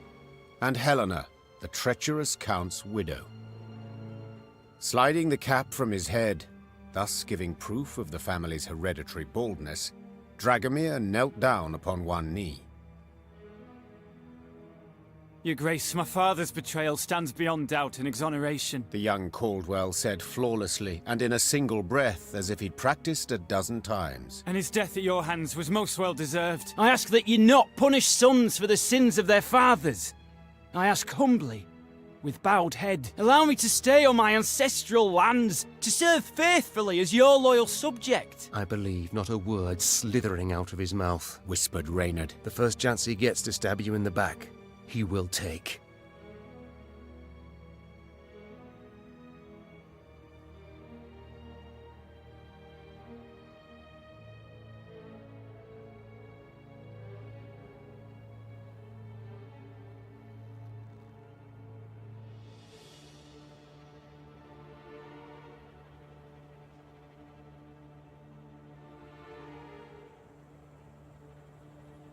[SPEAKER 1] and Helena, the treacherous Count's widow. Sliding the cap from his head, thus giving proof of the family's hereditary baldness, Dragomir knelt down upon one knee.
[SPEAKER 10] Your Grace, my father's betrayal stands beyond doubt and exoneration.
[SPEAKER 1] The young Caldwell said flawlessly, and in a single breath, as if he'd practiced a dozen times.
[SPEAKER 10] And his death at your hands was most well deserved. I ask that you not punish sons for the sins of their fathers. I ask humbly, with bowed head, allow me to stay on my ancestral lands, to serve faithfully as your loyal subject.
[SPEAKER 19] I believe not a word slithering out of his mouth,
[SPEAKER 1] whispered Reynard.
[SPEAKER 19] The first chance he gets to stab you in the back, he will take.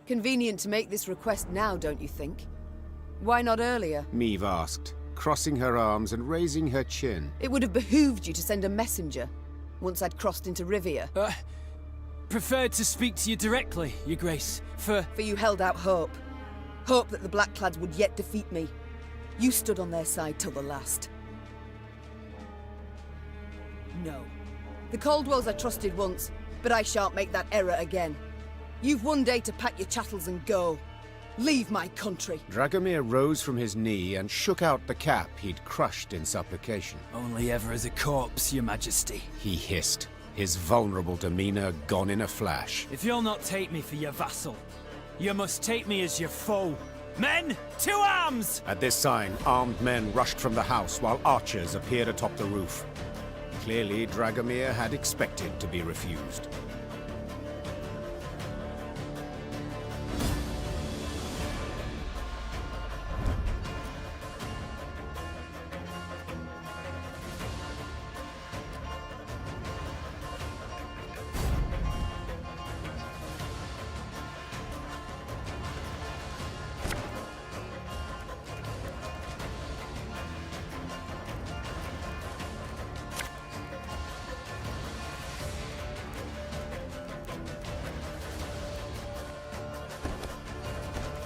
[SPEAKER 2] Convenient to make this request now, don't you think? Why not earlier?
[SPEAKER 1] Meve asked, crossing her arms and raising her chin.
[SPEAKER 2] It would have behooved you to send a messenger. once I'd crossed into Rivia.
[SPEAKER 10] Preferred to speak to you directly, Your Grace, For
[SPEAKER 2] you held out hope. Hope that the Blackclads would yet defeat me. You stood on their side till the last. No. The Caldwells I trusted once, but I shan't make that error again. You've one day to pack your chattels and go. Leave my country.
[SPEAKER 1] Dragomir rose from his knee and shook out the cap he'd crushed in supplication.
[SPEAKER 10] Only ever as a corpse, Your Majesty.
[SPEAKER 1] He hissed, his vulnerable demeanor gone in a flash.
[SPEAKER 10] If you'll not take me for your vassal, you must take me as your foe. Men, to arms!
[SPEAKER 1] At this sign, armed men rushed from the house while archers appeared atop the roof. Clearly, Dragomir had expected to be refused.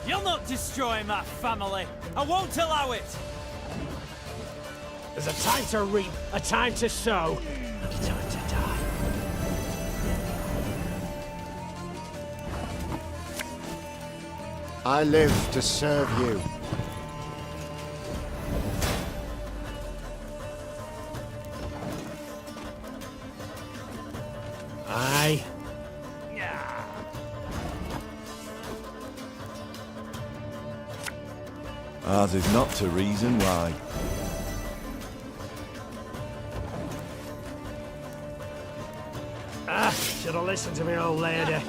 [SPEAKER 10] You'll not destroy my family. I won't allow it.
[SPEAKER 4] There's a time to reap, a time to sow, and a time to die.
[SPEAKER 17] I live to serve you.
[SPEAKER 4] Aye.
[SPEAKER 20] Ours is not to reason why.
[SPEAKER 4] Should have listened to me, old lady.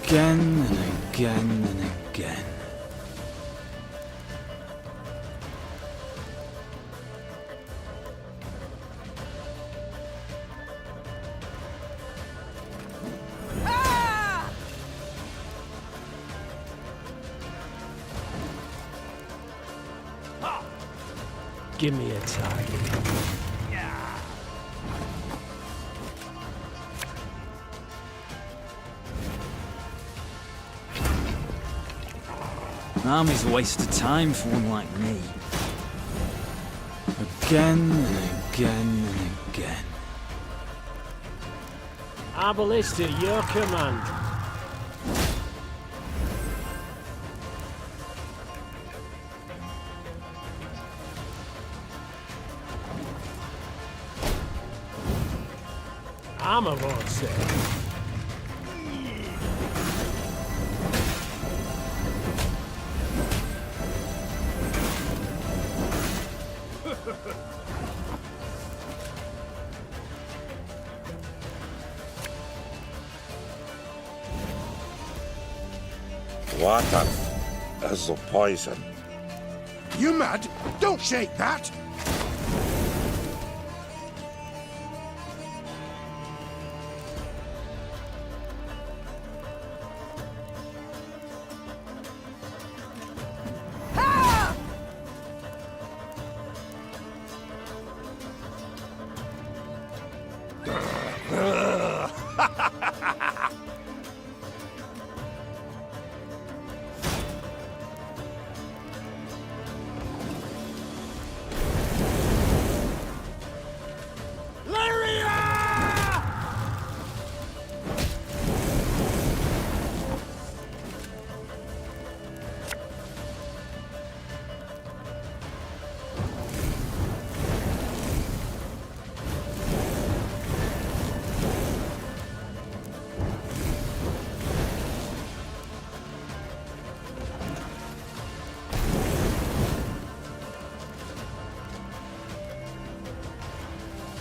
[SPEAKER 10] Again and again and again.
[SPEAKER 4] Give me a target.
[SPEAKER 10] Army's a waste of time for one like me. Again and again and again.
[SPEAKER 4] Arbalist at your command. Armor won't save.
[SPEAKER 21] Water is the poison.
[SPEAKER 5] You mad? Don't shake that!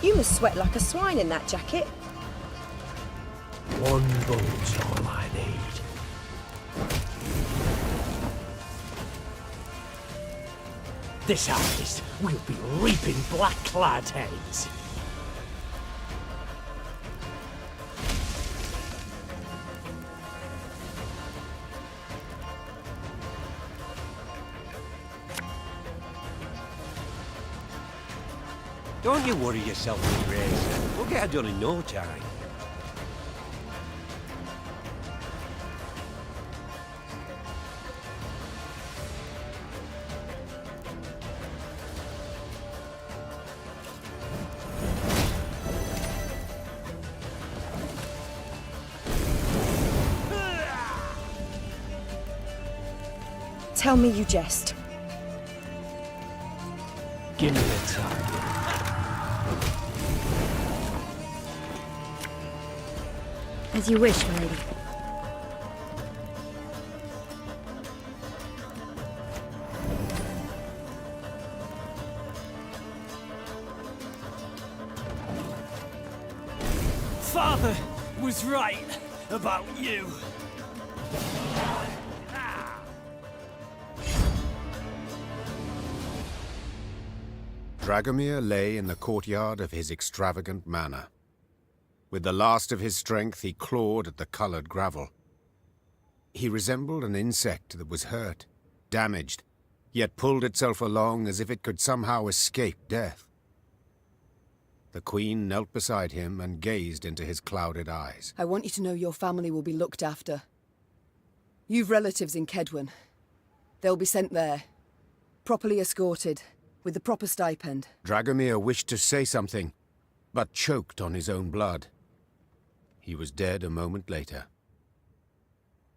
[SPEAKER 22] You must sweat like a swine in that jacket.
[SPEAKER 4] One bullet's all I need. This harvest, we'll be reaping black-clad heads.
[SPEAKER 18] Don't you worry yourself, Your Grace. We'll get her done in no time.
[SPEAKER 22] Tell me you jest.
[SPEAKER 4] Give me the target.
[SPEAKER 16] As you wish, my lady.
[SPEAKER 10] Father was right about you.
[SPEAKER 1] Dragomir lay in the courtyard of his extravagant manor. With the last of his strength, he clawed at the colored gravel. He resembled an insect that was hurt, damaged, yet pulled itself along as if it could somehow escape death. The Queen knelt beside him and gazed into his clouded eyes.
[SPEAKER 2] I want you to know your family will be looked after. You've relatives in Kedwen. They'll be sent there, properly escorted, with the proper stipend.
[SPEAKER 1] Dragomir wished to say something, but choked on his own blood. He was dead a moment later.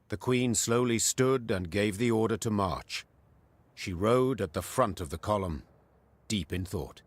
[SPEAKER 1] The Queen slowly stood and gave the order to march. She rode at the front of the column, deep in thought.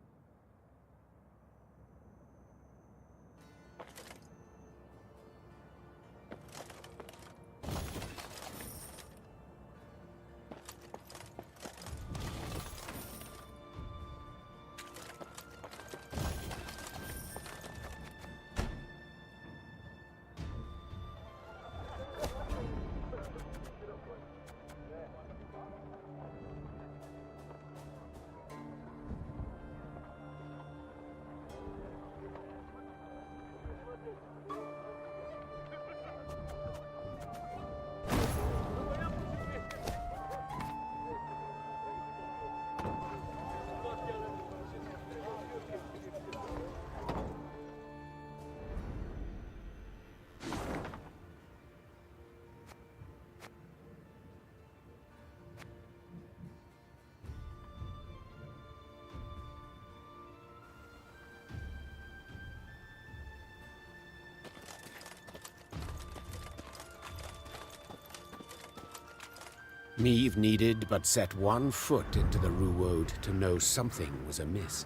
[SPEAKER 1] Niamh needed but set one foot into the Ruwode to know something was amiss.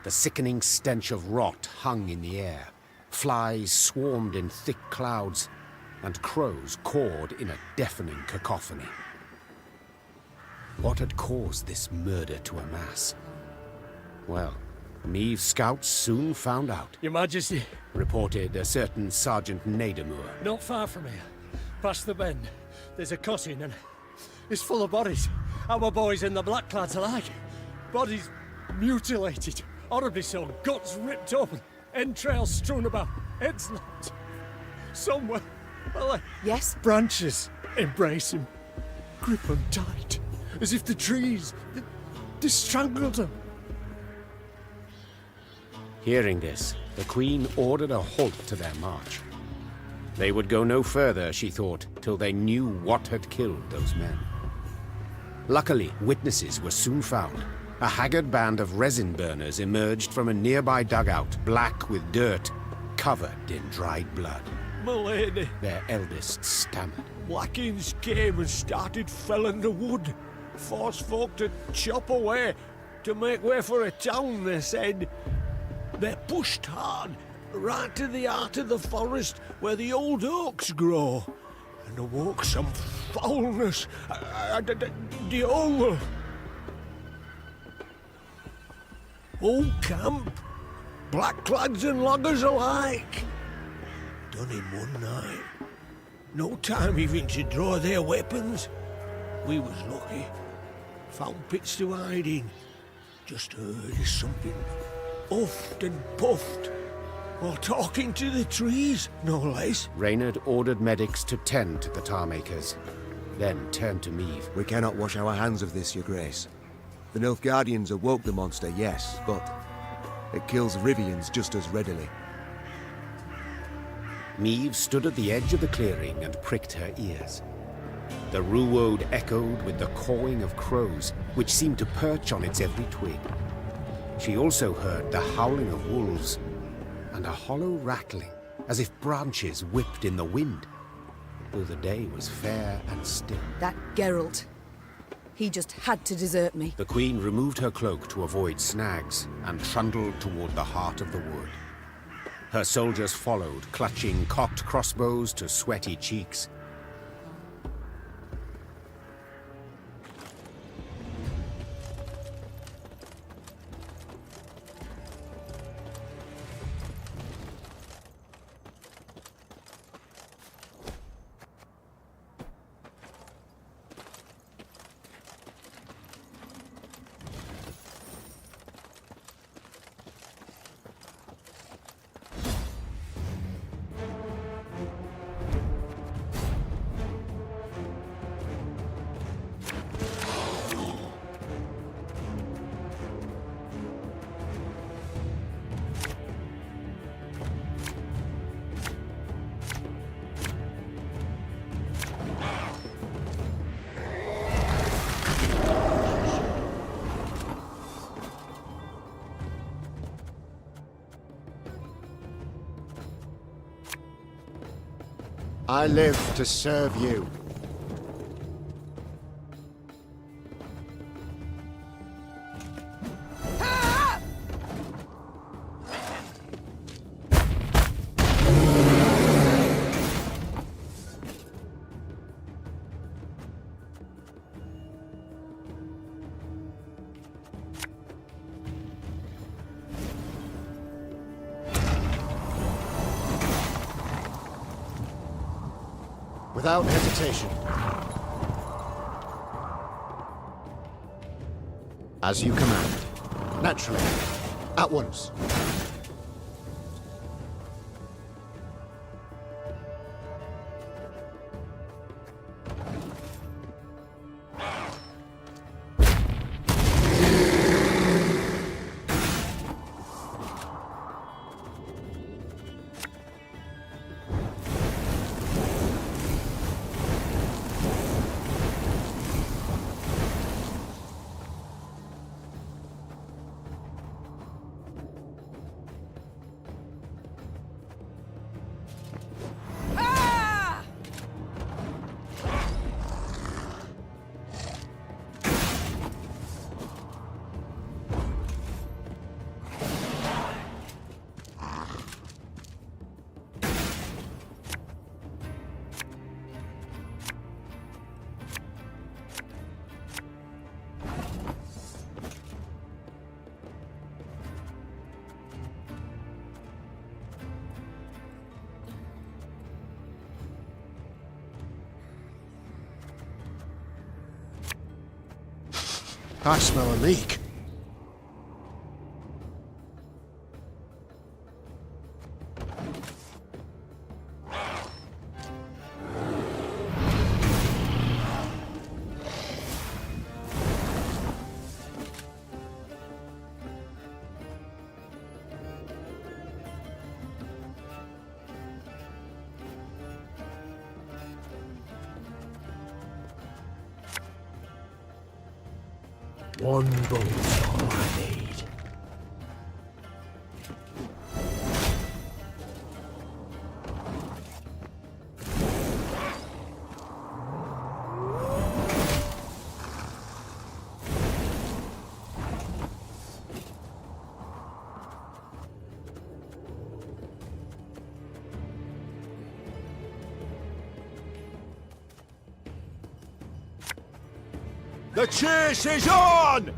[SPEAKER 1] The sickening stench of rot hung in the air. Flies swarmed in thick clouds, and crows cawed in a deafening cacophony. What had caused this murder to amass? Well, Niamh's scouts soon found out.
[SPEAKER 4] Your Majesty.
[SPEAKER 1] Reported a certain Sergeant Nadamur.
[SPEAKER 4] Not far from here, past the bend, there's a cutting and it's full of bodies. Our boys and the blackclads alike. Bodies mutilated, horribly so, guts ripped open, entrails strewn about, heads lopped. Somewhere,
[SPEAKER 2] yes?
[SPEAKER 4] Branches embrace him, grip him tight, as if the trees, they strangled him.
[SPEAKER 1] Hearing this, the Queen ordered a halt to their march. They would go no further, she thought, till they knew what had killed those men. Luckily, witnesses were soon found. A haggard band of resin burners emerged from a nearby dugout, black with dirt, covered in dried blood.
[SPEAKER 9] My lady,
[SPEAKER 1] Their eldest stammered.
[SPEAKER 9] Blackins came and started felling the wood. Forced folk to chop away, to make way for a town, they said. They pushed hard, right to the heart of the forest where the old oaks grow, and awoke some foulness, the whole camp, blackclads and loggers alike, done in one night. No time even to draw their weapons. We was lucky, found pits to hide in, just heard something huffed and puffed, while talking to the trees, no less.
[SPEAKER 1] Reynard ordered medics to tend to the tar makers, then turned to Niamh.
[SPEAKER 11] We cannot wash our hands of this, Your Grace. The Nilfgaardians awoke the monster, yes, but
[SPEAKER 19] It kills Rivians just as readily.
[SPEAKER 1] Neve stood at the edge of the clearing and pricked her ears. The ruode echoed with the cawing of crows, which seemed to perch on its every twig. She also heard the howling of wolves and a hollow rattling, as if branches whipped in the wind, though the day was fair and still.
[SPEAKER 2] That Geralt. He just had to desert me.
[SPEAKER 1] The Queen removed her cloak to avoid snags and trundled toward the heart of the wood. Her soldiers followed, clutching cocked crossbows to sweaty cheeks.
[SPEAKER 17] I live to serve you. Without hesitation. As you command. Naturally. At once. I smell a leak.
[SPEAKER 4] One bolt all I need.
[SPEAKER 9] The chase is on!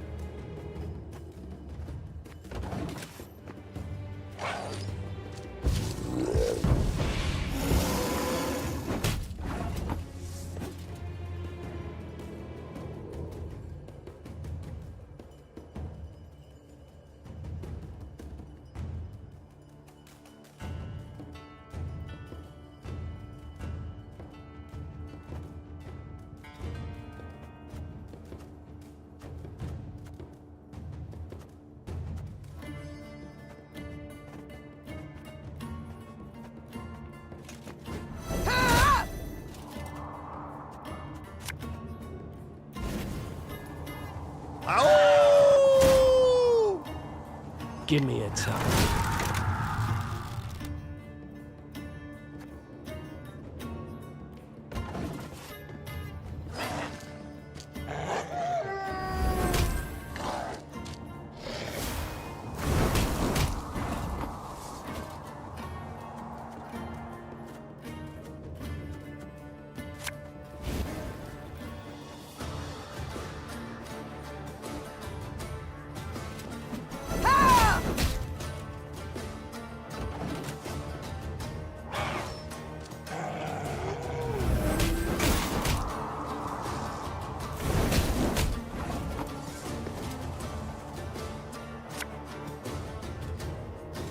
[SPEAKER 4] give me a time.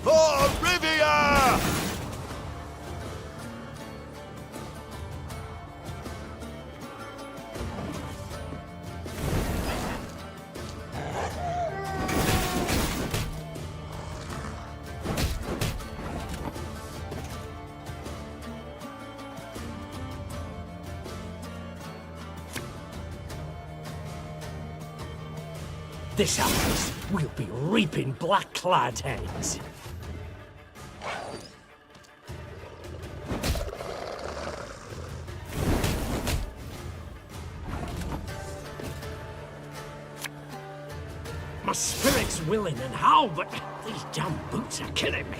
[SPEAKER 21] For Rivia!
[SPEAKER 4] This outpost will be reaping black-clad heads. My spirit's willing and how, but these damn boots are killing me.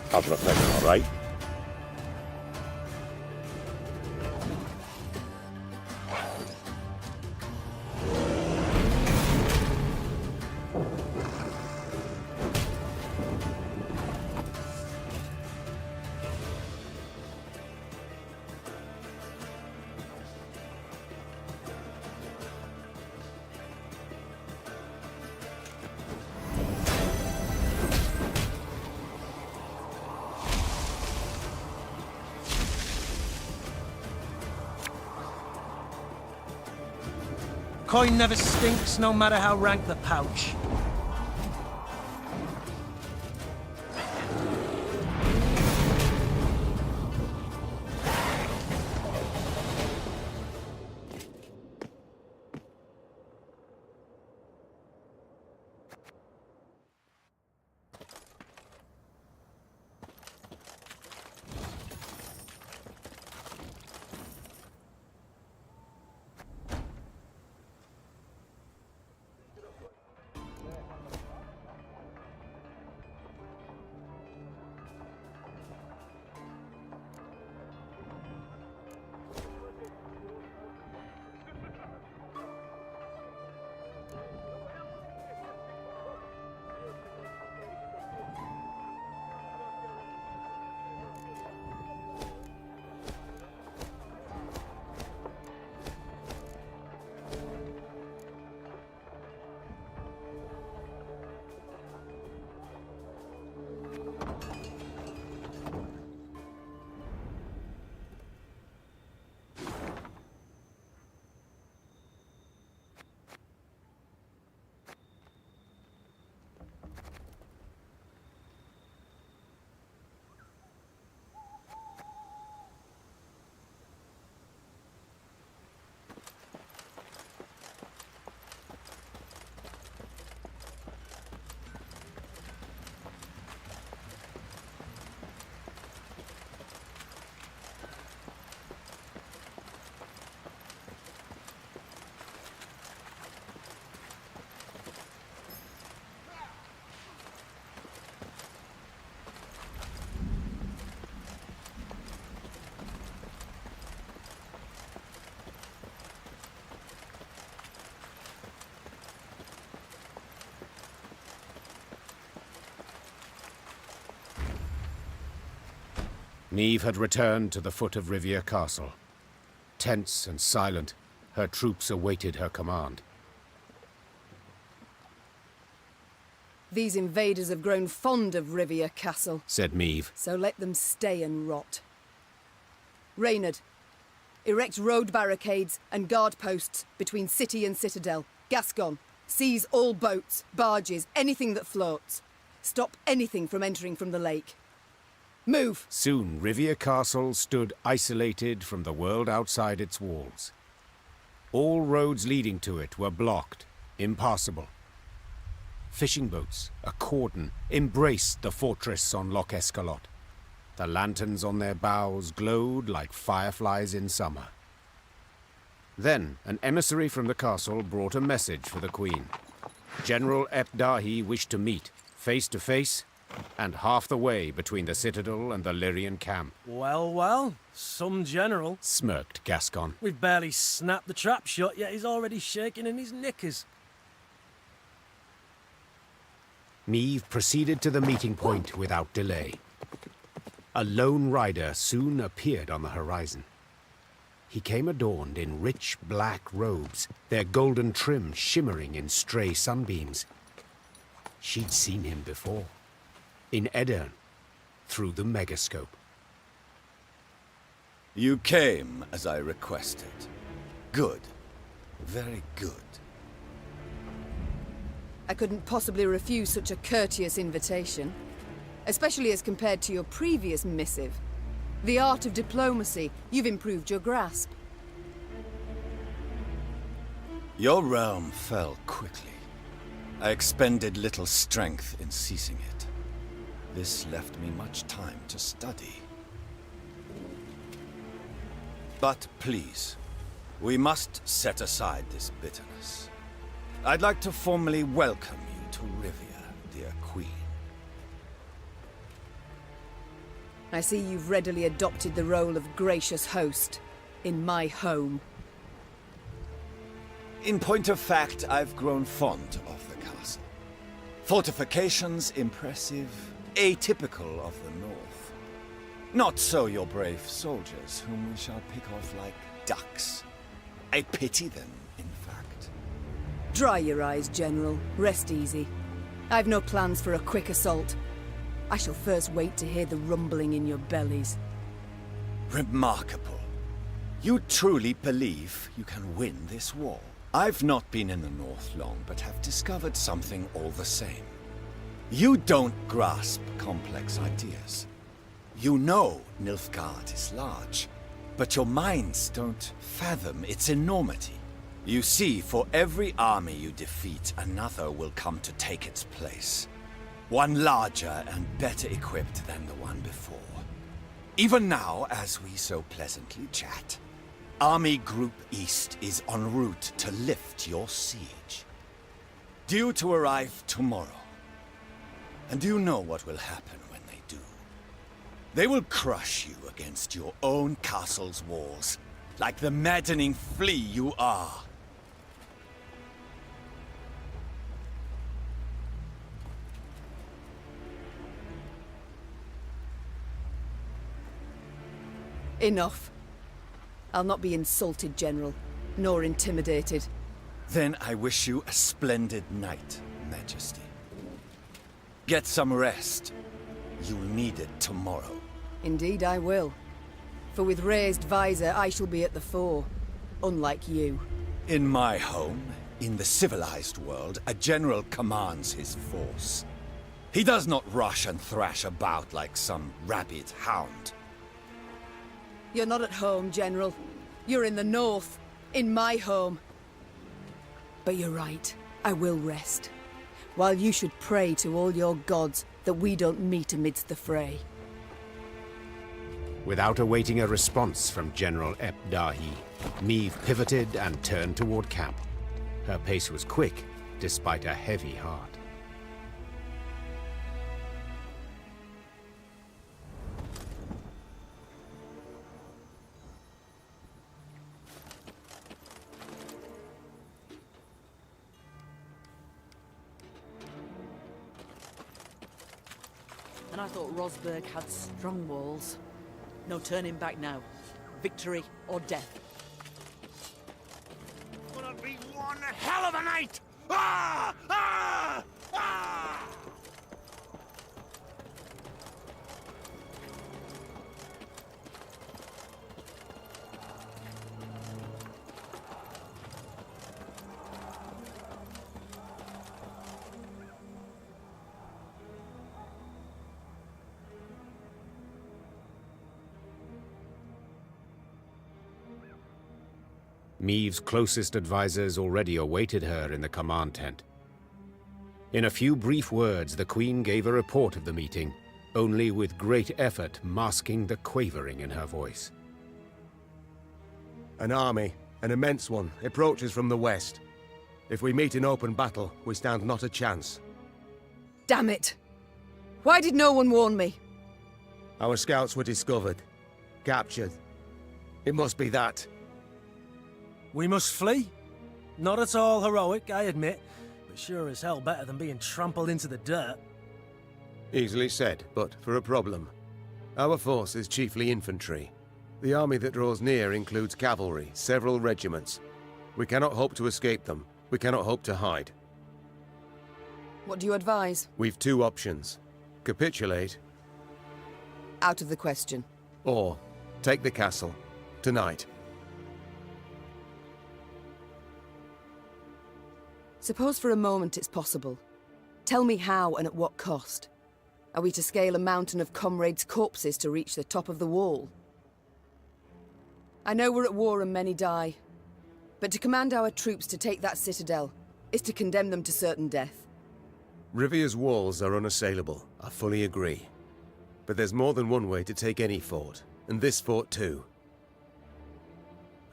[SPEAKER 21] How's the thing, all right?
[SPEAKER 3] Coin never stinks, no matter how rank the pouch.
[SPEAKER 1] Neve had returned to the foot of Rivia Castle. Tense and silent, her troops awaited her command.
[SPEAKER 2] These invaders have grown fond of Rivia Castle,
[SPEAKER 1] said Neve.
[SPEAKER 2] so let them stay and rot. Reynard, Erect road barricades and guard posts between city and citadel. Gascon, seize all boats, barges, anything that floats. Stop anything from entering from the lake. Move!
[SPEAKER 1] Soon, Rivia Castle stood isolated from the world outside its walls. All roads leading to it were blocked, impassable. Fishing boats, a cordon, embraced the fortress on Loch Escalot. The lanterns on their bows glowed like fireflies in summer. Then, an emissary from the castle brought a message for the Queen. General Epdahi wished to meet, face to face, and half the way between the citadel and the Lyrian camp.
[SPEAKER 3] Well, well, some general,
[SPEAKER 1] smirked Gascon.
[SPEAKER 3] We've barely snapped the trap shut, yet he's already shaking in his knickers.
[SPEAKER 1] Niamh proceeded to the meeting point without delay. A lone rider soon appeared on the horizon. He came adorned in rich black robes, their golden trim shimmering in stray sunbeams. She'd seen him before, in Edirn, through the megascope.
[SPEAKER 21] You came as I requested. Good. Very good.
[SPEAKER 2] I couldn't possibly refuse such a courteous invitation, especially as compared to your previous missive. The art of diplomacy, you've improved your grasp.
[SPEAKER 21] Your realm fell quickly. I expended little strength in seizing it. This left me much time to study. But please, we must set aside this bitterness. I'd like to formally welcome you to Rivia, dear Queen.
[SPEAKER 2] I see you've readily adopted the role of gracious host in my home.
[SPEAKER 21] In point of fact, I've grown fond of the castle. Fortifications impressive, atypical of the north. Not so your brave soldiers, whom we shall pick off like ducks. I pity them, in fact.
[SPEAKER 2] Dry your eyes, General. Rest easy. I've no plans for a quick assault. I shall first wait to hear the rumbling in your bellies.
[SPEAKER 21] Remarkable. You truly believe you can win this war? I've not been in the north long, but have discovered something all the same. You don't grasp complex ideas. You know Nilfgaard is large, but your minds don't fathom its enormity. You see, for every army you defeat, another will come to take its place. One larger and better equipped than the one before. Even now, as we so pleasantly chat, Army Group East is en route to lift your siege. Due to arrive tomorrow. And do you know what will happen when they do? They will crush you against your own castle's walls, like the maddening flea you are.
[SPEAKER 2] Enough. I'll not be insulted, General, nor intimidated.
[SPEAKER 21] Then I wish you a splendid night, Majesty. Get some rest. You'll need it tomorrow.
[SPEAKER 2] Indeed I will. For with raised visor, I shall be at the fore, unlike you.
[SPEAKER 21] In my home, in the civilized world, a general commands his force. He does not rush and thrash about like some rabid hound.
[SPEAKER 2] You're not at home, General. You're in the north, in my home. But you're right, I will rest. While you should pray to all your gods that we don't meet amidst the fray.
[SPEAKER 1] Without awaiting a response from General Epdahi, Niamh pivoted and turned toward camp. Her pace was quick, despite a heavy heart.
[SPEAKER 11] And I thought Rosberg had strong walls. No turning back now. Victory or death.
[SPEAKER 8] It's gonna be one hell of a night! Ah! Ah! Ah!
[SPEAKER 1] Meave's closest advisors already awaited her in the command tent. In a few brief words, the Queen gave a report of the meeting, only with great effort masking the quavering in her voice.
[SPEAKER 19] An army, an immense one, approaches from the west. If we meet in open battle, we stand not a chance.
[SPEAKER 2] Damn it! Why did no one warn me?
[SPEAKER 19] Our scouts were discovered, captured. It must be that.
[SPEAKER 3] We must flee? Not at all heroic, I admit, but sure as hell better than being trampled into the dirt.
[SPEAKER 19] Easily said, but for a problem. Our force is chiefly infantry. The army that draws near includes cavalry, several regiments. We cannot hope to escape them. We cannot hope to hide.
[SPEAKER 2] What do you advise?
[SPEAKER 19] We've two options. Capitulate,
[SPEAKER 2] Out of the question.
[SPEAKER 19] or take the castle. Tonight.
[SPEAKER 2] Suppose for a moment it's possible. Tell me how and at what cost. Are we to scale a mountain of comrades' corpses to reach the top of the wall? I know we're at war and many die, but to command our troops to take that citadel is to condemn them to certain death.
[SPEAKER 19] Rivia's walls are unassailable, I fully agree. But there's more than one way to take any fort, and this fort too.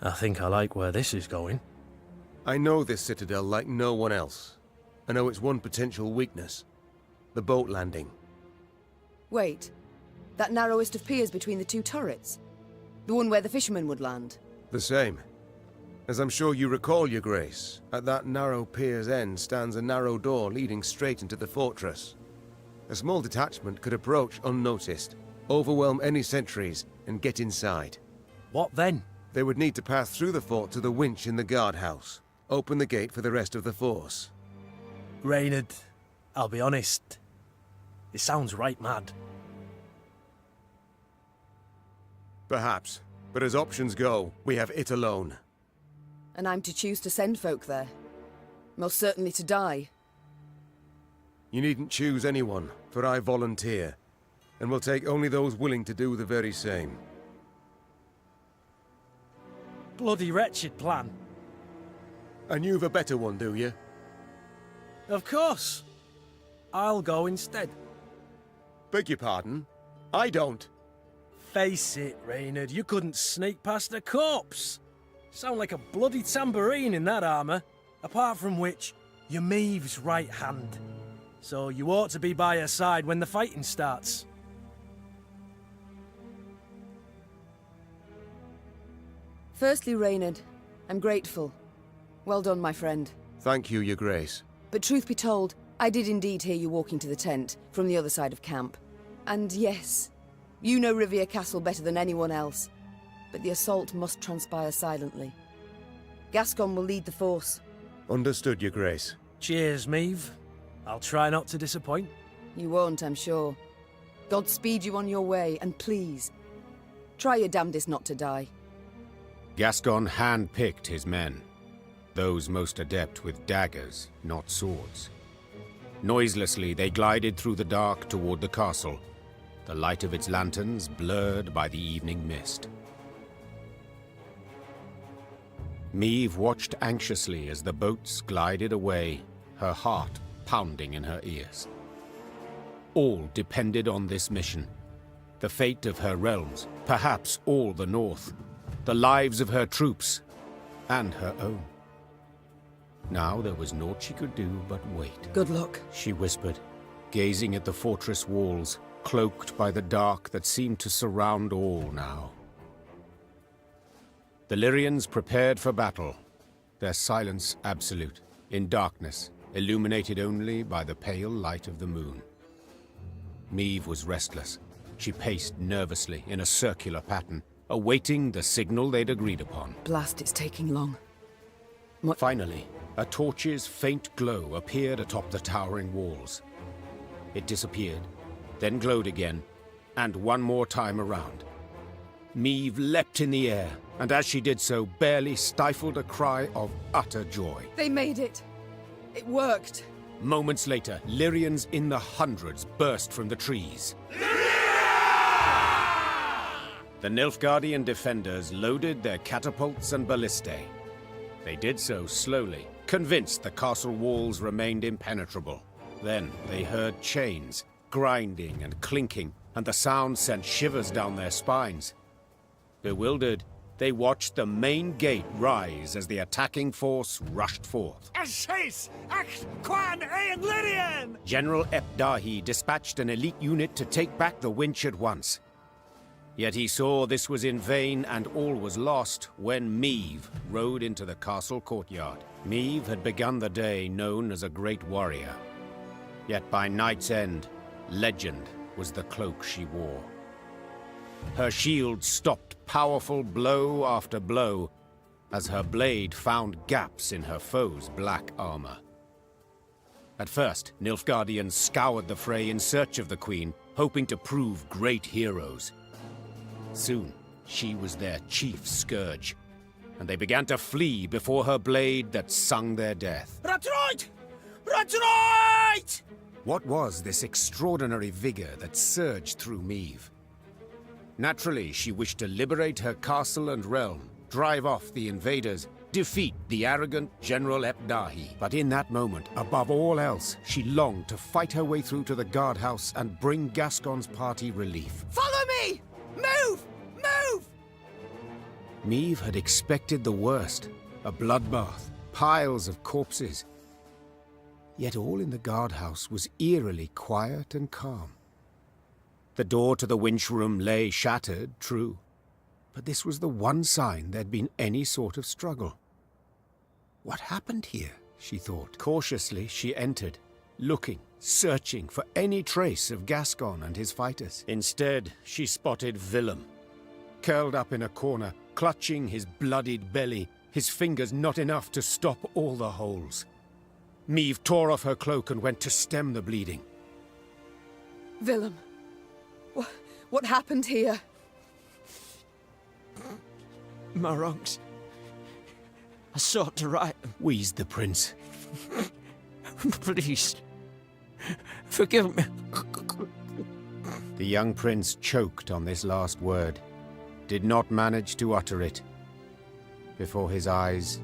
[SPEAKER 3] I think I like where this is going.
[SPEAKER 19] I know this citadel like no one else. I know its one potential weakness. The boat landing.
[SPEAKER 2] Wait, that narrowest of piers between the two turrets? The one where the fishermen would land?
[SPEAKER 19] The same. As I'm sure you recall, Your Grace, at that narrow pier's end stands a narrow door leading straight into the fortress. A small detachment could approach unnoticed, overwhelm any sentries, and get inside.
[SPEAKER 3] What then?
[SPEAKER 19] They would need to pass through the fort to the winch in the guardhouse. Open the gate for the rest of the force.
[SPEAKER 3] Reynard, I'll be honest. It sounds right mad.
[SPEAKER 19] Perhaps. But as options go, we have it alone.
[SPEAKER 2] And I'm to choose to send folk there? Most certainly to die.
[SPEAKER 19] You needn't choose anyone, for I volunteer, and will take only those willing to do the very same.
[SPEAKER 3] Bloody wretched plan.
[SPEAKER 19] And you've a better one, do you?
[SPEAKER 3] Of course. I'll go instead.
[SPEAKER 19] Beg your pardon? I don't.
[SPEAKER 3] Face it, Reynard, you couldn't sneak past a corpse. Sound like a bloody tambourine in that armour, apart from which, you're Maeve's right hand. So you ought to be by her side when the fighting starts.
[SPEAKER 2] Firstly, Reynard, I'm grateful. Well done, my friend.
[SPEAKER 19] Thank you, Your Grace.
[SPEAKER 2] But truth be told, I did indeed hear you walking to the tent from the other side of camp. And yes, you know Rivia Castle better than anyone else. But the assault must transpire silently. Gascon will lead the force.
[SPEAKER 19] Understood, Your Grace.
[SPEAKER 3] Cheers, Maeve. I'll try not to disappoint.
[SPEAKER 2] You won't, I'm sure. God speed you on your way, and please, try your damnedest not to die.
[SPEAKER 1] Gascon hand-picked his men, those most adept with daggers, not swords. Noiselessly, they glided through the dark toward the castle, the light of its lanterns blurred by the evening mist. Maeve watched anxiously as the boats glided away, her heart pounding in her ears. All depended on this mission. The fate of her realms, perhaps all the North, the lives of her troops, and her own. Now there was naught she could do but wait.
[SPEAKER 2] Good luck,
[SPEAKER 1] she whispered, gazing at the fortress walls, cloaked by the dark that seemed to surround all now. The Lyrians prepared for battle, their silence absolute, in darkness, illuminated only by the pale light of the moon. Maeve was restless. She paced nervously in a circular pattern, awaiting the signal they'd agreed upon.
[SPEAKER 2] Blast, it's taking long.
[SPEAKER 1] Finally, a torch's faint glow appeared atop the towering walls. It disappeared, then glowed again, and one more time around. Maeve leapt in the air, and as she did so, barely stifled a cry of utter joy.
[SPEAKER 2] They made it! It worked!
[SPEAKER 1] Moments later, Lyrians in the hundreds burst from the trees. The Nilfgaardian defenders loaded their catapults and ballistae. They did so slowly, convinced the castle walls remained impenetrable. Then they heard chains, grinding and clinking, and the sound sent shivers down their spines. Bewildered, they watched the main gate rise as the attacking force rushed forth. General Epdahi dispatched an elite unit to take back the winch at once. Yet he saw this was in vain and all was lost when Meve rode into the castle courtyard. Meve had begun the day known as a great warrior. Yet by night's end, legend was the cloak she wore. Her shield stopped powerful blow after blow as her blade found gaps in her foe's black armor. At first, Nilfgaardians scoured the fray in search of the Queen, hoping to prove great heroes. Soon, she was their chief scourge, and they began to flee before her blade that sung their death.
[SPEAKER 3] Retreat! Retreat!
[SPEAKER 1] What was this extraordinary vigor that surged through Meve? Naturally, she wished to liberate her castle and realm, drive off the invaders, defeat the arrogant General Epdahi. But in that moment, above all else, she longed to fight her way through to the guardhouse and bring Gascon's party relief.
[SPEAKER 2] Follow me! Move! Move!
[SPEAKER 1] Meve had expected the worst, a bloodbath, piles of corpses. Yet all in the guardhouse was eerily quiet and calm. The door to the winch room lay shattered, true, but this was the one sign there'd been any sort of struggle. What happened here, she thought. Cautiously, she entered, looking, searching for any trace of Gascon and his fighters. Instead, she spotted Willem, curled up in a corner, clutching his bloodied belly, his fingers not enough to stop all the holes. Meve tore off her cloak and went to stem the bleeding.
[SPEAKER 2] Willem, what happened here?
[SPEAKER 7] My wrongs. I sought to right them.
[SPEAKER 1] Wheezed the prince.
[SPEAKER 7] Please, forgive me.
[SPEAKER 1] The young prince choked on this last word, did not manage to utter it, before his eyes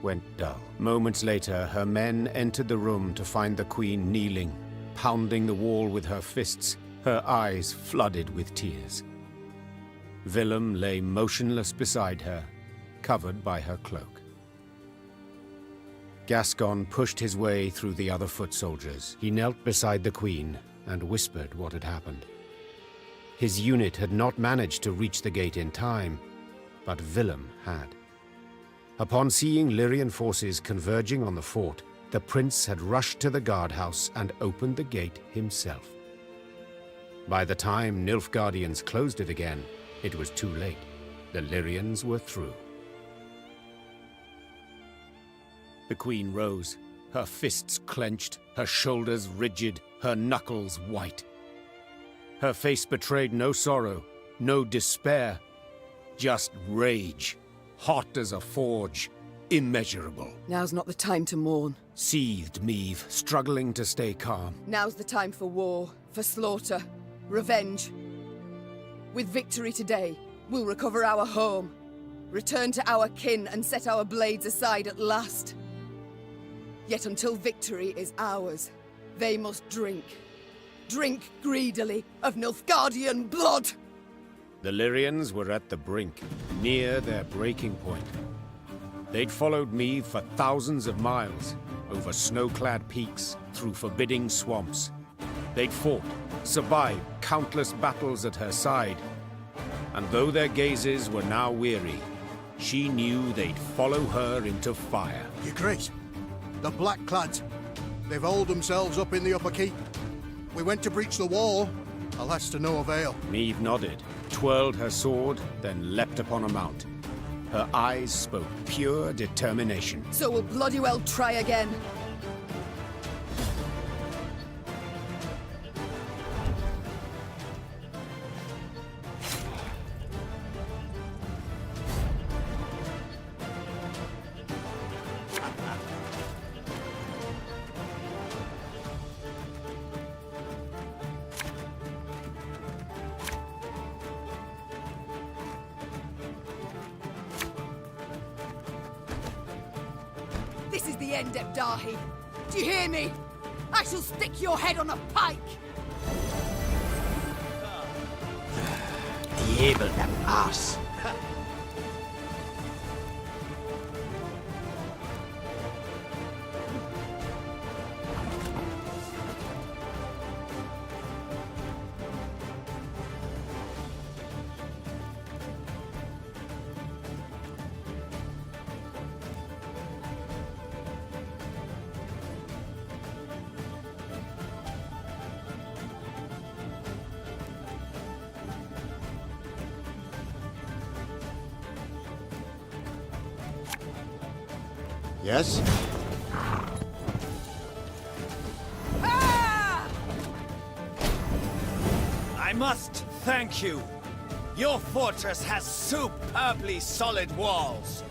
[SPEAKER 1] went dull. Moments later, her men entered the room to find the queen kneeling, pounding the wall with her fists, her eyes flooded with tears. Willem lay motionless beside her, covered by her cloak. Gascon pushed his way through the other foot soldiers. He knelt beside the queen and whispered what had happened. His unit had not managed to reach the gate in time, but Willem had. Upon seeing Lyrian forces converging on the fort, the prince had rushed to the guardhouse and opened the gate himself. By the time Nilfgaardians closed it again, it was too late. The Lyrians were through. The queen rose, her fists clenched, her shoulders rigid, her knuckles white. Her face betrayed no sorrow, no despair, just rage, hot as a forge, immeasurable.
[SPEAKER 2] Now's not the time to mourn.
[SPEAKER 1] Seethed Meve, struggling to stay calm.
[SPEAKER 2] Now's the time for war, for slaughter, revenge. With victory today, we'll recover our home, return to our kin and set our blades aside at last. Yet until victory is ours, they must drink. Drink greedily of Nilfgaardian blood!
[SPEAKER 1] The Lyrians were at the brink, near their breaking point. They'd followed Meve for thousands of miles, over snow-clad peaks, through forbidding swamps. They'd fought, survived countless battles at her side. And though their gazes were now weary, she knew they'd follow her into fire.
[SPEAKER 5] Your Grace, the Blackclads, they've holed themselves up in the upper keep. We went to breach the wall, alas to no avail.
[SPEAKER 1] Meve nodded, twirled her sword, then leapt upon a mount. Her eyes spoke pure determination.
[SPEAKER 2] So we'll bloody well try again. the end, Ebdahi. Do you hear me? I shall stick your head on a pike!
[SPEAKER 18] Able them ass.
[SPEAKER 17] Yes?
[SPEAKER 21] I must thank you. Your fortress has superbly solid walls.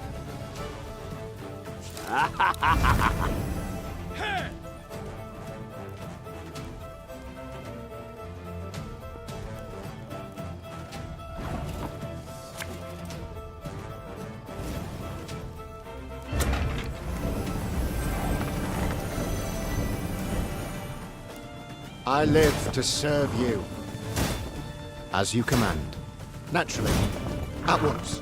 [SPEAKER 17] I live to serve you. As you command. Naturally. At once.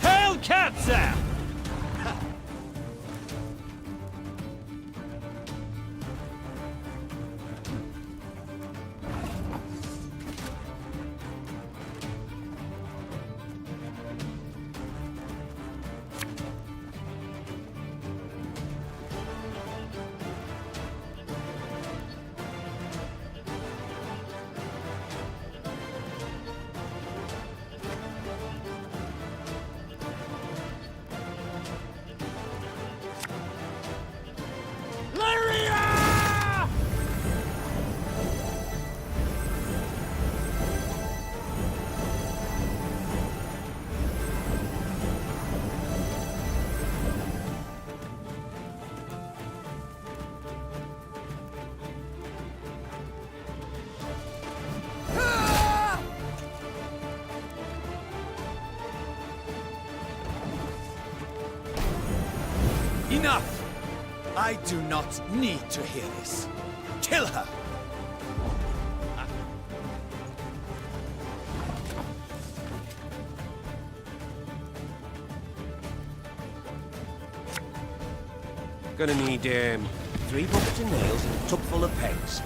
[SPEAKER 10] Hail Katza!
[SPEAKER 21] Enough! I do not need to hear this. Kill her!
[SPEAKER 18] Gonna need 3 buckets of nails and a tub full of pegs.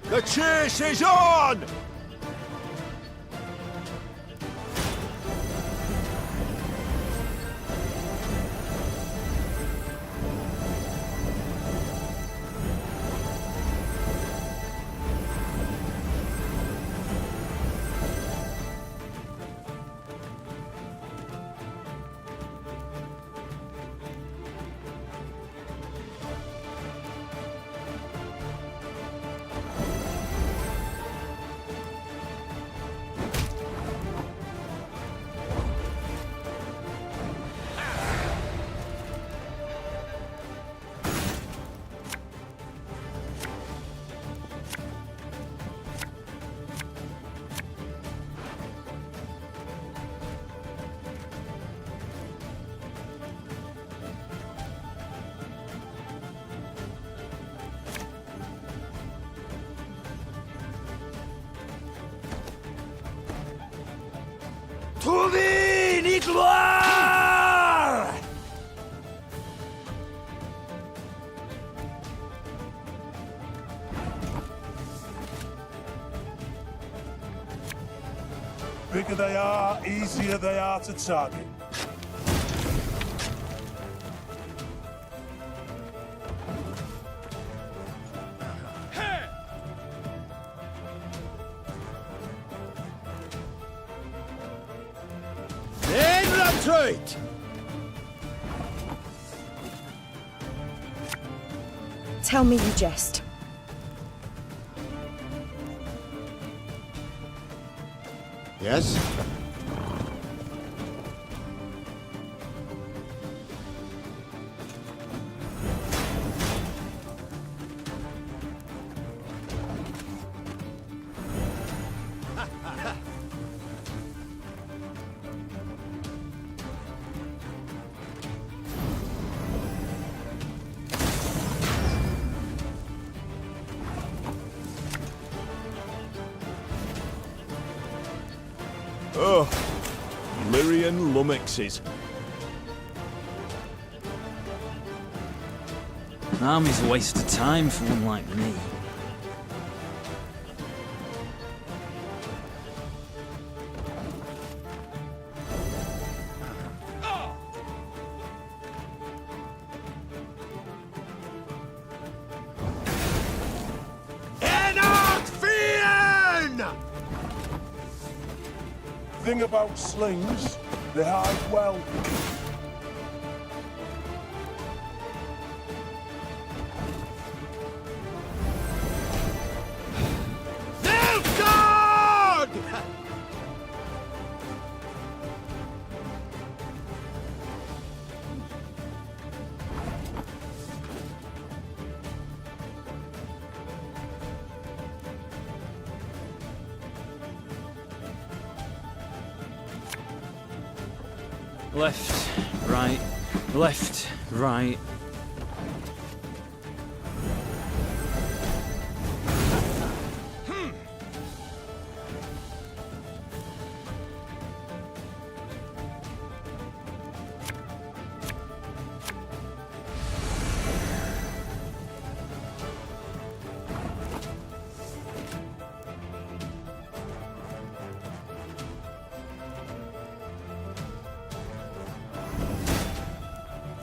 [SPEAKER 9] The chase is on!
[SPEAKER 8] To me, ni gloire!
[SPEAKER 12] Bigger they are, easier they are to target.
[SPEAKER 8] Retreat!
[SPEAKER 22] Tell me you jest.
[SPEAKER 17] Yes?
[SPEAKER 20] Oh, Lyrian lummoxes.
[SPEAKER 10] An army's a waste of time for one like me.
[SPEAKER 12] Thing about slings, they hide well.
[SPEAKER 8] Nilfgaard!
[SPEAKER 10] Left, right, left, right.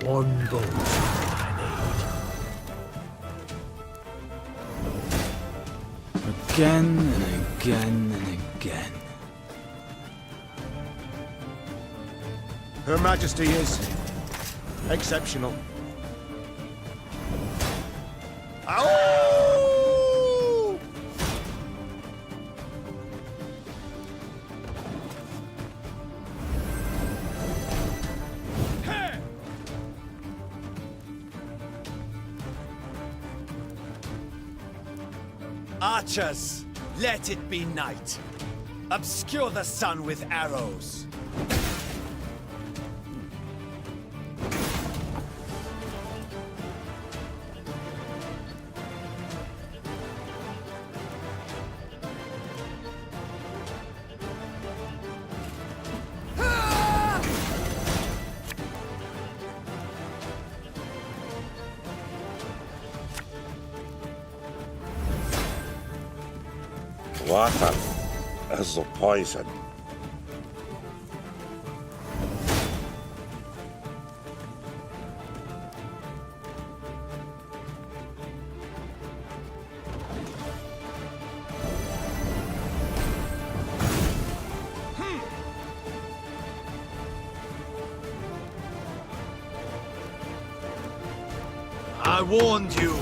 [SPEAKER 4] One bolt
[SPEAKER 10] Again and again and again.
[SPEAKER 17] Her Majesty is exceptional. Ow!
[SPEAKER 21] Archers, let it be night. Obscure the sun with arrows.
[SPEAKER 12] Water is the poison.
[SPEAKER 8] I warned you.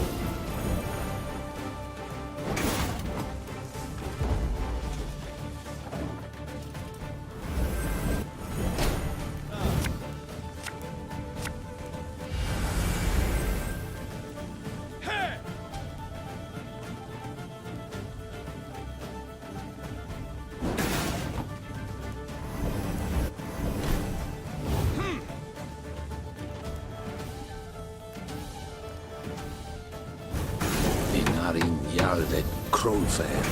[SPEAKER 13] Inarignalde Kronfair.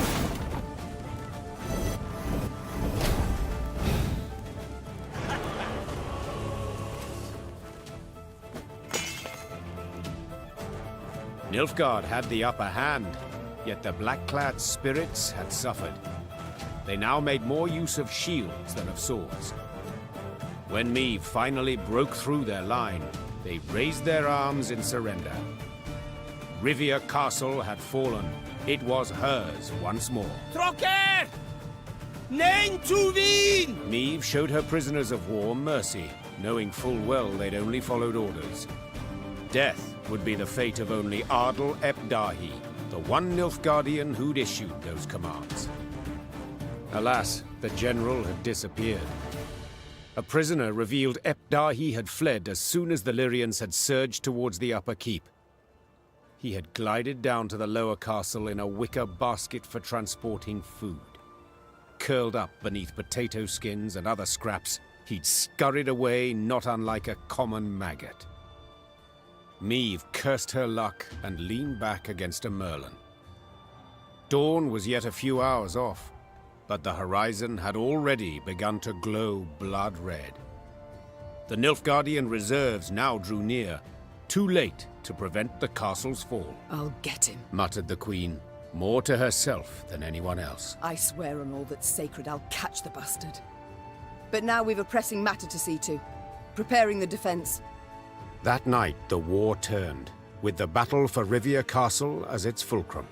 [SPEAKER 1] Nilfgaard had the upper hand, yet the black-clad spirits had suffered. They now made more use of shields than of swords. When Meve finally broke through their line, they raised their arms in surrender. Rivia Castle had fallen. It was hers once more.
[SPEAKER 23] Trocker! Nein zu wien!
[SPEAKER 1] Meve showed her prisoners of war mercy, knowing full well they'd only followed orders. Death would be the fate of only Ardal ep Dahi, the one Nilfgaardian who'd issued those commands. Alas, the general had disappeared. A prisoner revealed ep Dahi had fled as soon as the Lyrians had surged towards the upper keep. He had glided down to the lower castle in a wicker basket for transporting food. Curled up beneath potato skins and other scraps, he'd scurried away not unlike a common maggot. Meve cursed her luck and leaned back against a merlin. Dawn was yet a few hours off, but the horizon had already begun to glow blood red. The Nilfgaardian reserves now drew near, too late to prevent the castle's fall.
[SPEAKER 2] I'll get him,
[SPEAKER 1] muttered the queen, more to herself than anyone else.
[SPEAKER 2] I swear on all that's sacred I'll catch the bastard. But now we've a pressing matter to see to. Preparing the defense.
[SPEAKER 1] That night the war turned, with the battle for Rivia Castle as its fulcrum.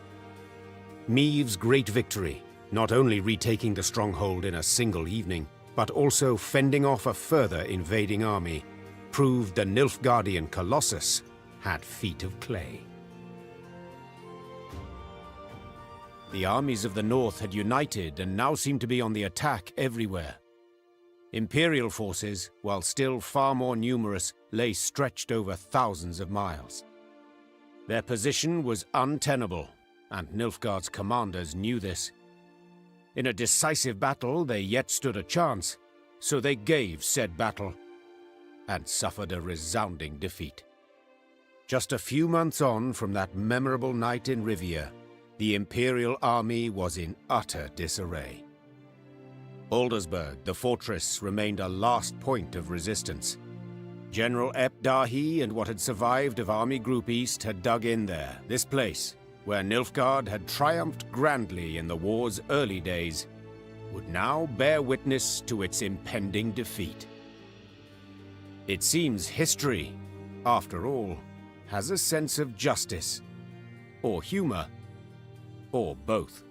[SPEAKER 1] Meve's great victory, not only retaking the stronghold in a single evening, but also fending off a further invading army, proved the Nilfgaardian Colossus had feet of clay. The armies of the north had united and now seemed to be on the attack everywhere. Imperial forces, while still far more numerous, lay stretched over thousands of miles. Their position was untenable, and Nilfgaard's commanders knew this. In a decisive battle, they yet stood a chance, so they gave said battle, and suffered a resounding defeat. Just a few months on from that memorable night in Rivia, the Imperial army was in utter disarray. Aldersburg, the fortress, remained a last point of resistance. General ep Dahi and what had survived of Army Group East had dug in there, this place, where Nilfgaard had triumphed grandly in the war's early days, would now bear witness to its impending defeat. It seems history, after all, has a sense of justice, or humor, or both.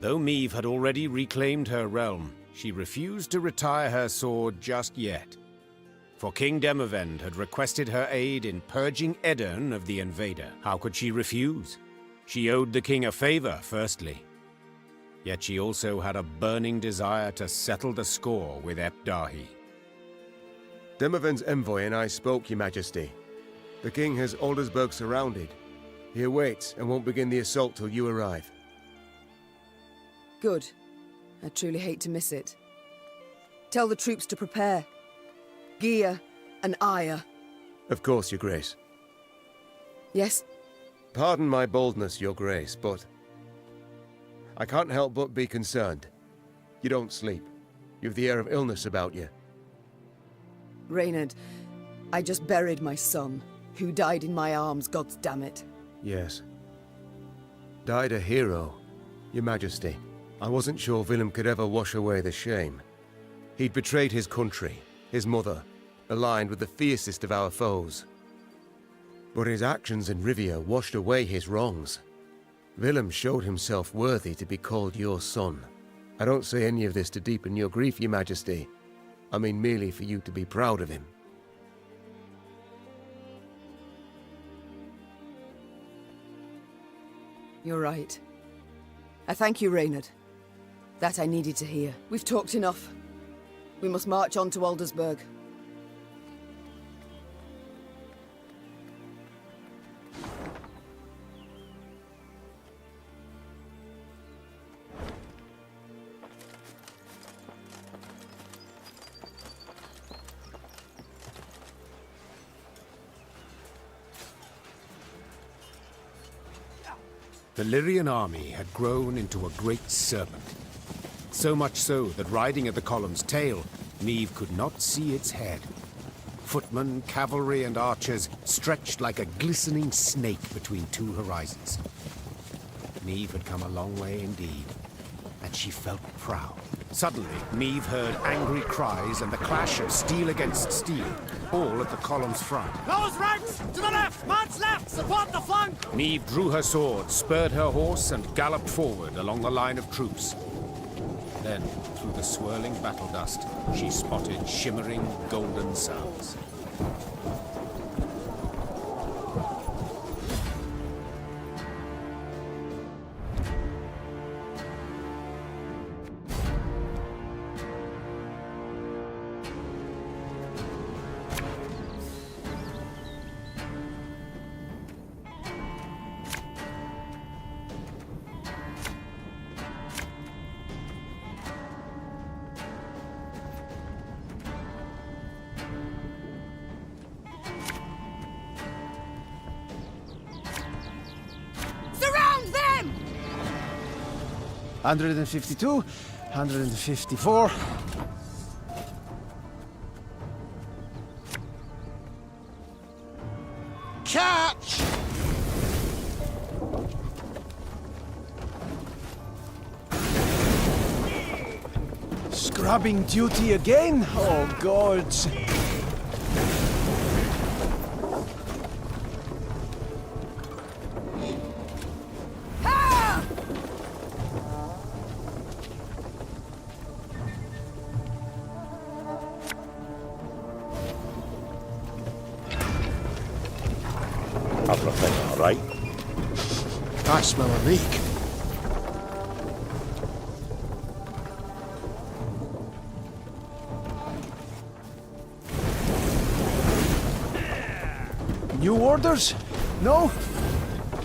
[SPEAKER 1] Though Meve had already reclaimed her realm, she refused to retire her sword just yet. For King Demavend had requested her aid in purging Edirn of the invader. How could she refuse? She owed the king a favor, firstly. Yet she also had a burning desire to settle the score with ep Dahi.
[SPEAKER 19] Demavend's envoy and I spoke, Your Majesty. The king has Aldersburg surrounded. He awaits and won't begin the assault till you arrive.
[SPEAKER 2] Good. I truly hate to miss it. Tell the troops to prepare. Gear and ire.
[SPEAKER 19] Of course, Your Grace.
[SPEAKER 2] Yes?
[SPEAKER 19] Pardon my boldness, Your Grace, but I can't help but be concerned. You don't sleep. You've the air of illness about you.
[SPEAKER 2] Reynard, I just buried my son, who died in my arms, goddammit.
[SPEAKER 19] Yes. Died a hero, Your Majesty. I wasn't sure Willem could ever wash away the shame. He'd betrayed his country, his mother, aligned with the fiercest of our foes. But his actions in Rivia washed away his wrongs. Willem showed himself worthy to be called your son. I don't say any of this to deepen your grief, Your Majesty. I mean merely for you to be proud of him.
[SPEAKER 2] You're right. I thank you, Reynard. That I needed to hear. We've talked enough. We must march on to Aldersburg.
[SPEAKER 1] The Lyrian army had grown into a great serpent. So much so that riding at the column's tail, Meve could not see its head. Footmen, cavalry, and archers stretched like a glistening snake between two horizons. Niamh had come a long way indeed, and she felt proud. Suddenly, Niamh heard angry cries and the clash of steel against steel, all at the column's front.
[SPEAKER 4] Close ranks! To the left! Man's left! Support the flank!
[SPEAKER 1] Niamh drew her sword, spurred her horse, and galloped forward along the line of troops. Then, through the swirling battle dust, she spotted shimmering golden suns.
[SPEAKER 2] Surround them!
[SPEAKER 7] 152, 154.
[SPEAKER 5] Catch!
[SPEAKER 7] Scrubbing duty again? Oh, gods.
[SPEAKER 12] Everything all right?
[SPEAKER 5] I smell a leak.
[SPEAKER 7] New orders? No?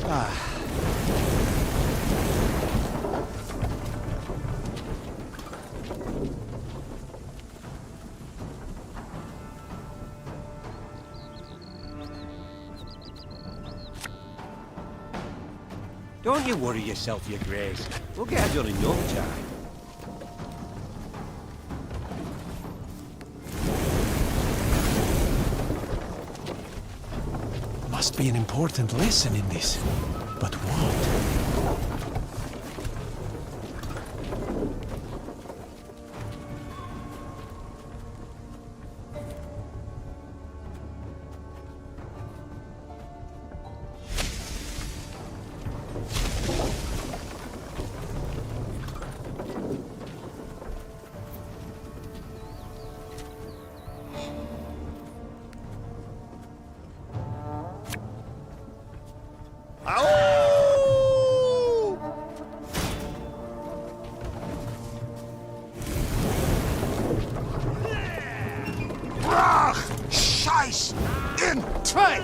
[SPEAKER 7] Ah.
[SPEAKER 18] Don't you worry yourself, your grace. We'll get it done in no time.
[SPEAKER 7] Must be an important lesson in this. But what?
[SPEAKER 8] Brach! Scheiß! In Trade!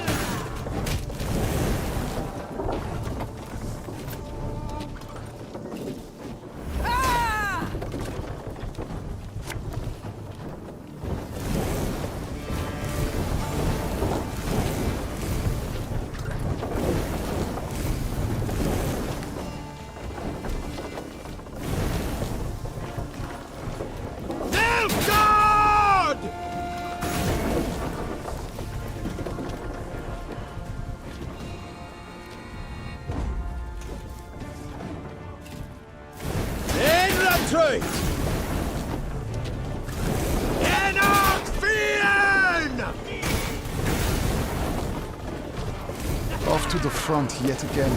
[SPEAKER 5] Off to the front yet again.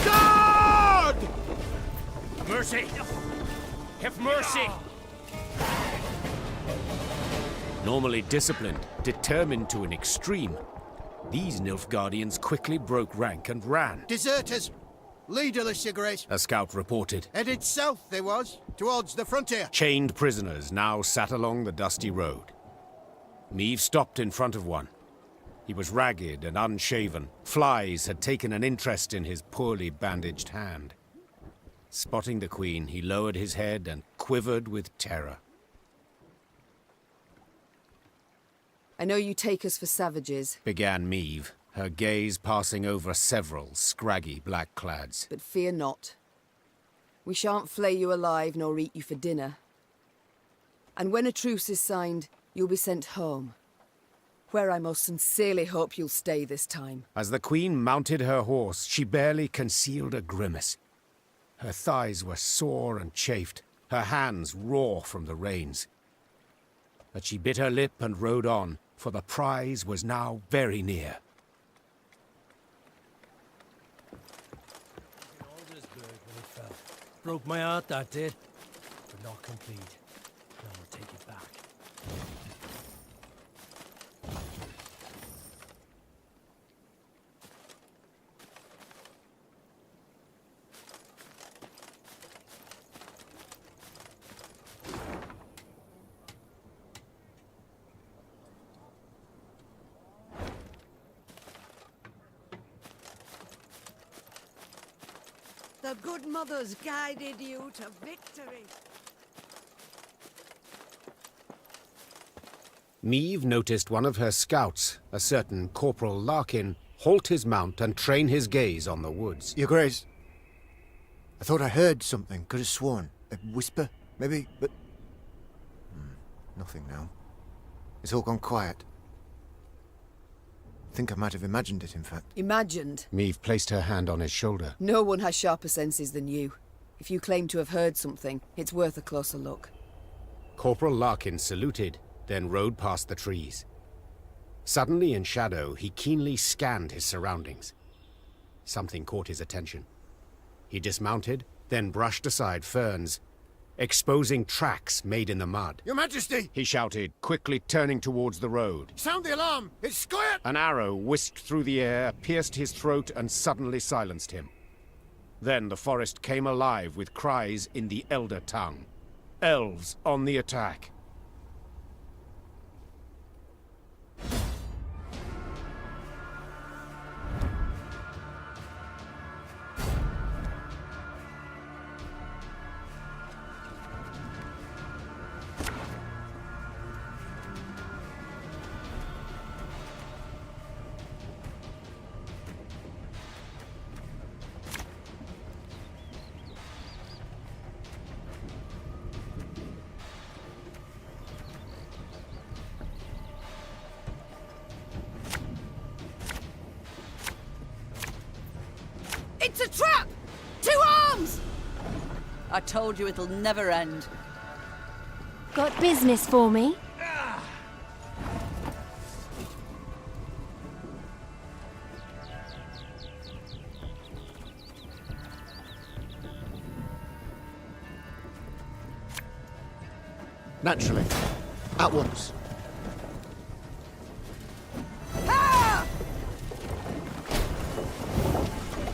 [SPEAKER 4] God! Mercy! Have mercy!
[SPEAKER 1] Normally disciplined, determined to an extreme, these Nilfgaardians quickly broke rank and ran.
[SPEAKER 5] Deserters! Leaderless, Your Grace.
[SPEAKER 1] A scout reported.
[SPEAKER 5] Headed south they was, towards the frontier.
[SPEAKER 1] Chained prisoners now sat along the dusty road. Niamh stopped in front of one. He was ragged and unshaven. Flies had taken an interest in his poorly bandaged hand. Spotting the Queen, he lowered his head and quivered with terror.
[SPEAKER 2] I know you take us for savages.
[SPEAKER 1] Began Niamh, her gaze passing over several scraggy black-clads.
[SPEAKER 2] But fear not. We shan't flay you alive nor eat you for dinner. And when a truce is signed, you'll be sent home. Where I most sincerely hope you'll stay this time.
[SPEAKER 1] As the Queen mounted her horse, she barely concealed a grimace. Her thighs were sore and chafed, her hands raw from the reins. But she bit her lip and rode on, for the prize was now very near.
[SPEAKER 3] Broke my heart, that did. But not complete. Now I'll take it back.
[SPEAKER 6] The good mothers guided you to victory.
[SPEAKER 1] Meve noticed one of her scouts, a certain Corporal Larkin, halt his mount and train his gaze on the woods.
[SPEAKER 17] Your Grace, I thought I heard something. Could have sworn. A whisper, maybe, but... nothing now. It's all gone quiet. I think I might have imagined it, in fact.
[SPEAKER 2] Imagined?
[SPEAKER 1] Meve placed her hand on his shoulder.
[SPEAKER 2] No one has sharper senses than you. If you claim to have heard something, it's worth a closer look.
[SPEAKER 1] Corporal Larkin saluted, then rode past the trees. Suddenly in shadow, he keenly scanned his surroundings. Something caught his attention. He dismounted, then brushed aside ferns, exposing tracks made in the mud.
[SPEAKER 17] Your Majesty!
[SPEAKER 1] He shouted, quickly turning towards the road.
[SPEAKER 17] Sound the alarm! It's squirt!
[SPEAKER 1] An arrow whisked through the air, pierced his throat, and suddenly silenced him. Then the forest came alive with cries in the Elder tongue. Elves on the attack.
[SPEAKER 6] It's a trap! 2 arms!
[SPEAKER 11] I told you it'll never end.
[SPEAKER 16] Got business for me?
[SPEAKER 17] Naturally. At once.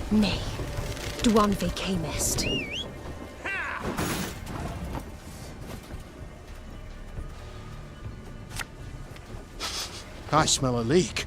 [SPEAKER 16] Nay. Dwan ve camest.
[SPEAKER 5] I smell a leak.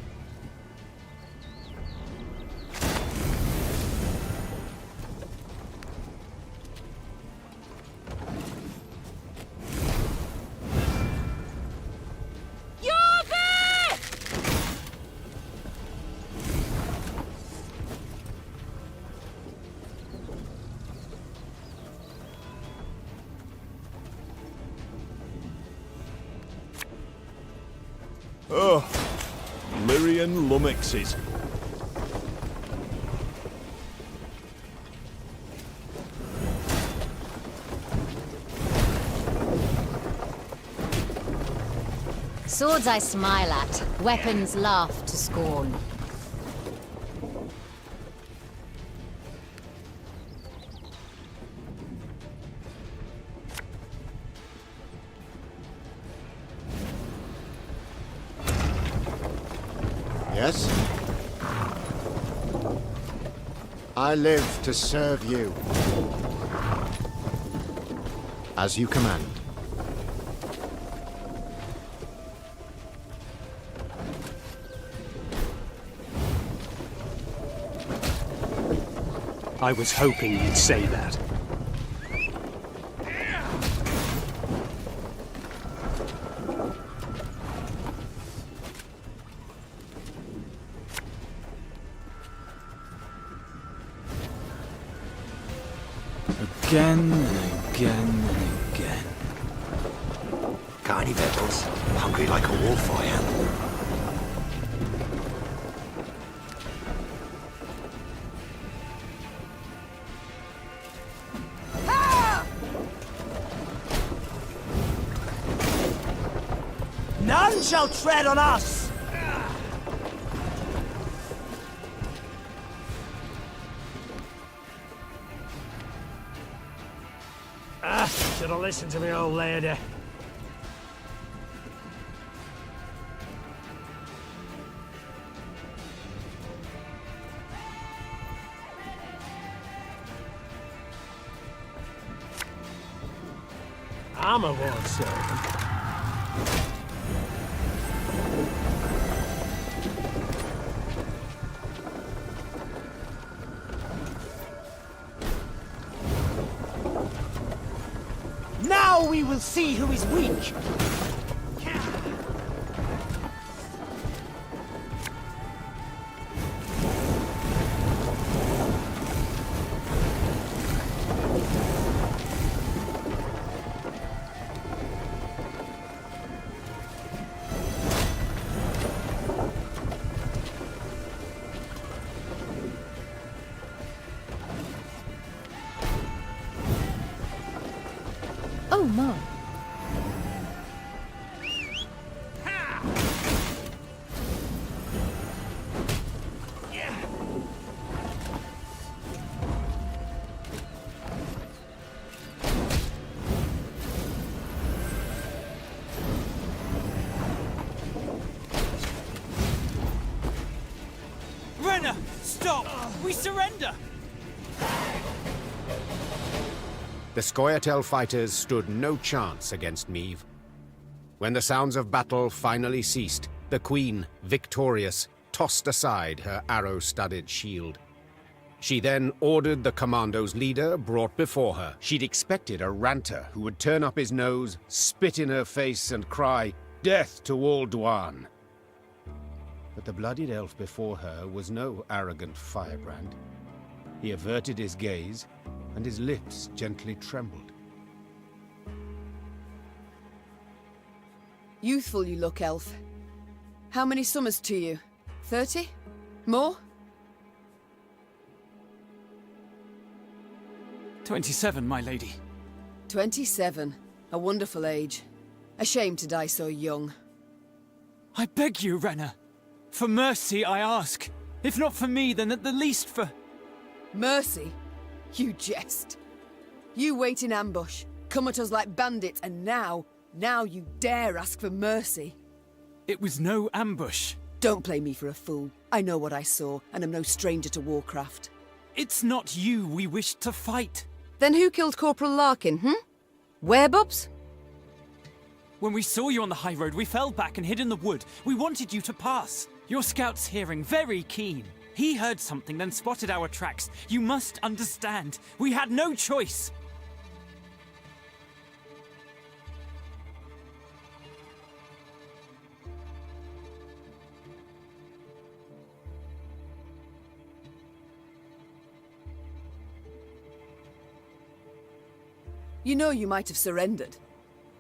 [SPEAKER 20] Oh, Lyrian lummoxes.
[SPEAKER 14] Swords I smile at, weapons laugh to scorn.
[SPEAKER 17] Yes? I live to serve you. As you command.
[SPEAKER 4] I was hoping you'd say that.
[SPEAKER 10] Again and again and again.
[SPEAKER 9] Got any victuals? Hungry like a wolf, I am.
[SPEAKER 4] None shall tread on us! Should have listened to me, old lady. Armor won't serve him. Now we will see who is weak.
[SPEAKER 14] Oh, my.
[SPEAKER 10] Renna, stop! We surrender!
[SPEAKER 1] The Scoia'tael fighters stood no chance against Meve. When the sounds of battle finally ceased, the Queen, victorious, tossed aside her arrow-studded shield. She then ordered the commando's leader brought before her. She'd expected a ranter who would turn up his nose, spit in her face, and cry, "Death to all Dwan!" But the bloodied elf before her was no arrogant firebrand. He averted his gaze, and his lips gently trembled.
[SPEAKER 2] Youthful you look, elf. How many summers to you? 30? More?
[SPEAKER 10] 27, my lady.
[SPEAKER 2] 27. A wonderful age. A shame to die so young.
[SPEAKER 10] I beg you, Renna. For mercy, I ask. If not for me, then at the least for...
[SPEAKER 2] Mercy? You jest. You wait in ambush, come at us like bandits, and now you dare ask for mercy.
[SPEAKER 10] It was no ambush.
[SPEAKER 2] Don't play me for a fool. I know what I saw, and am no stranger to warcraft.
[SPEAKER 10] It's not you we wished to fight.
[SPEAKER 2] Then who killed Corporal Larkin, Werebubs?
[SPEAKER 10] When we saw you on the high road, we fell back and hid in the wood. We wanted you to pass. Your scout's hearing very keen. He heard something, then spotted our tracks. You must understand. We had no choice.
[SPEAKER 2] You know you might have surrendered.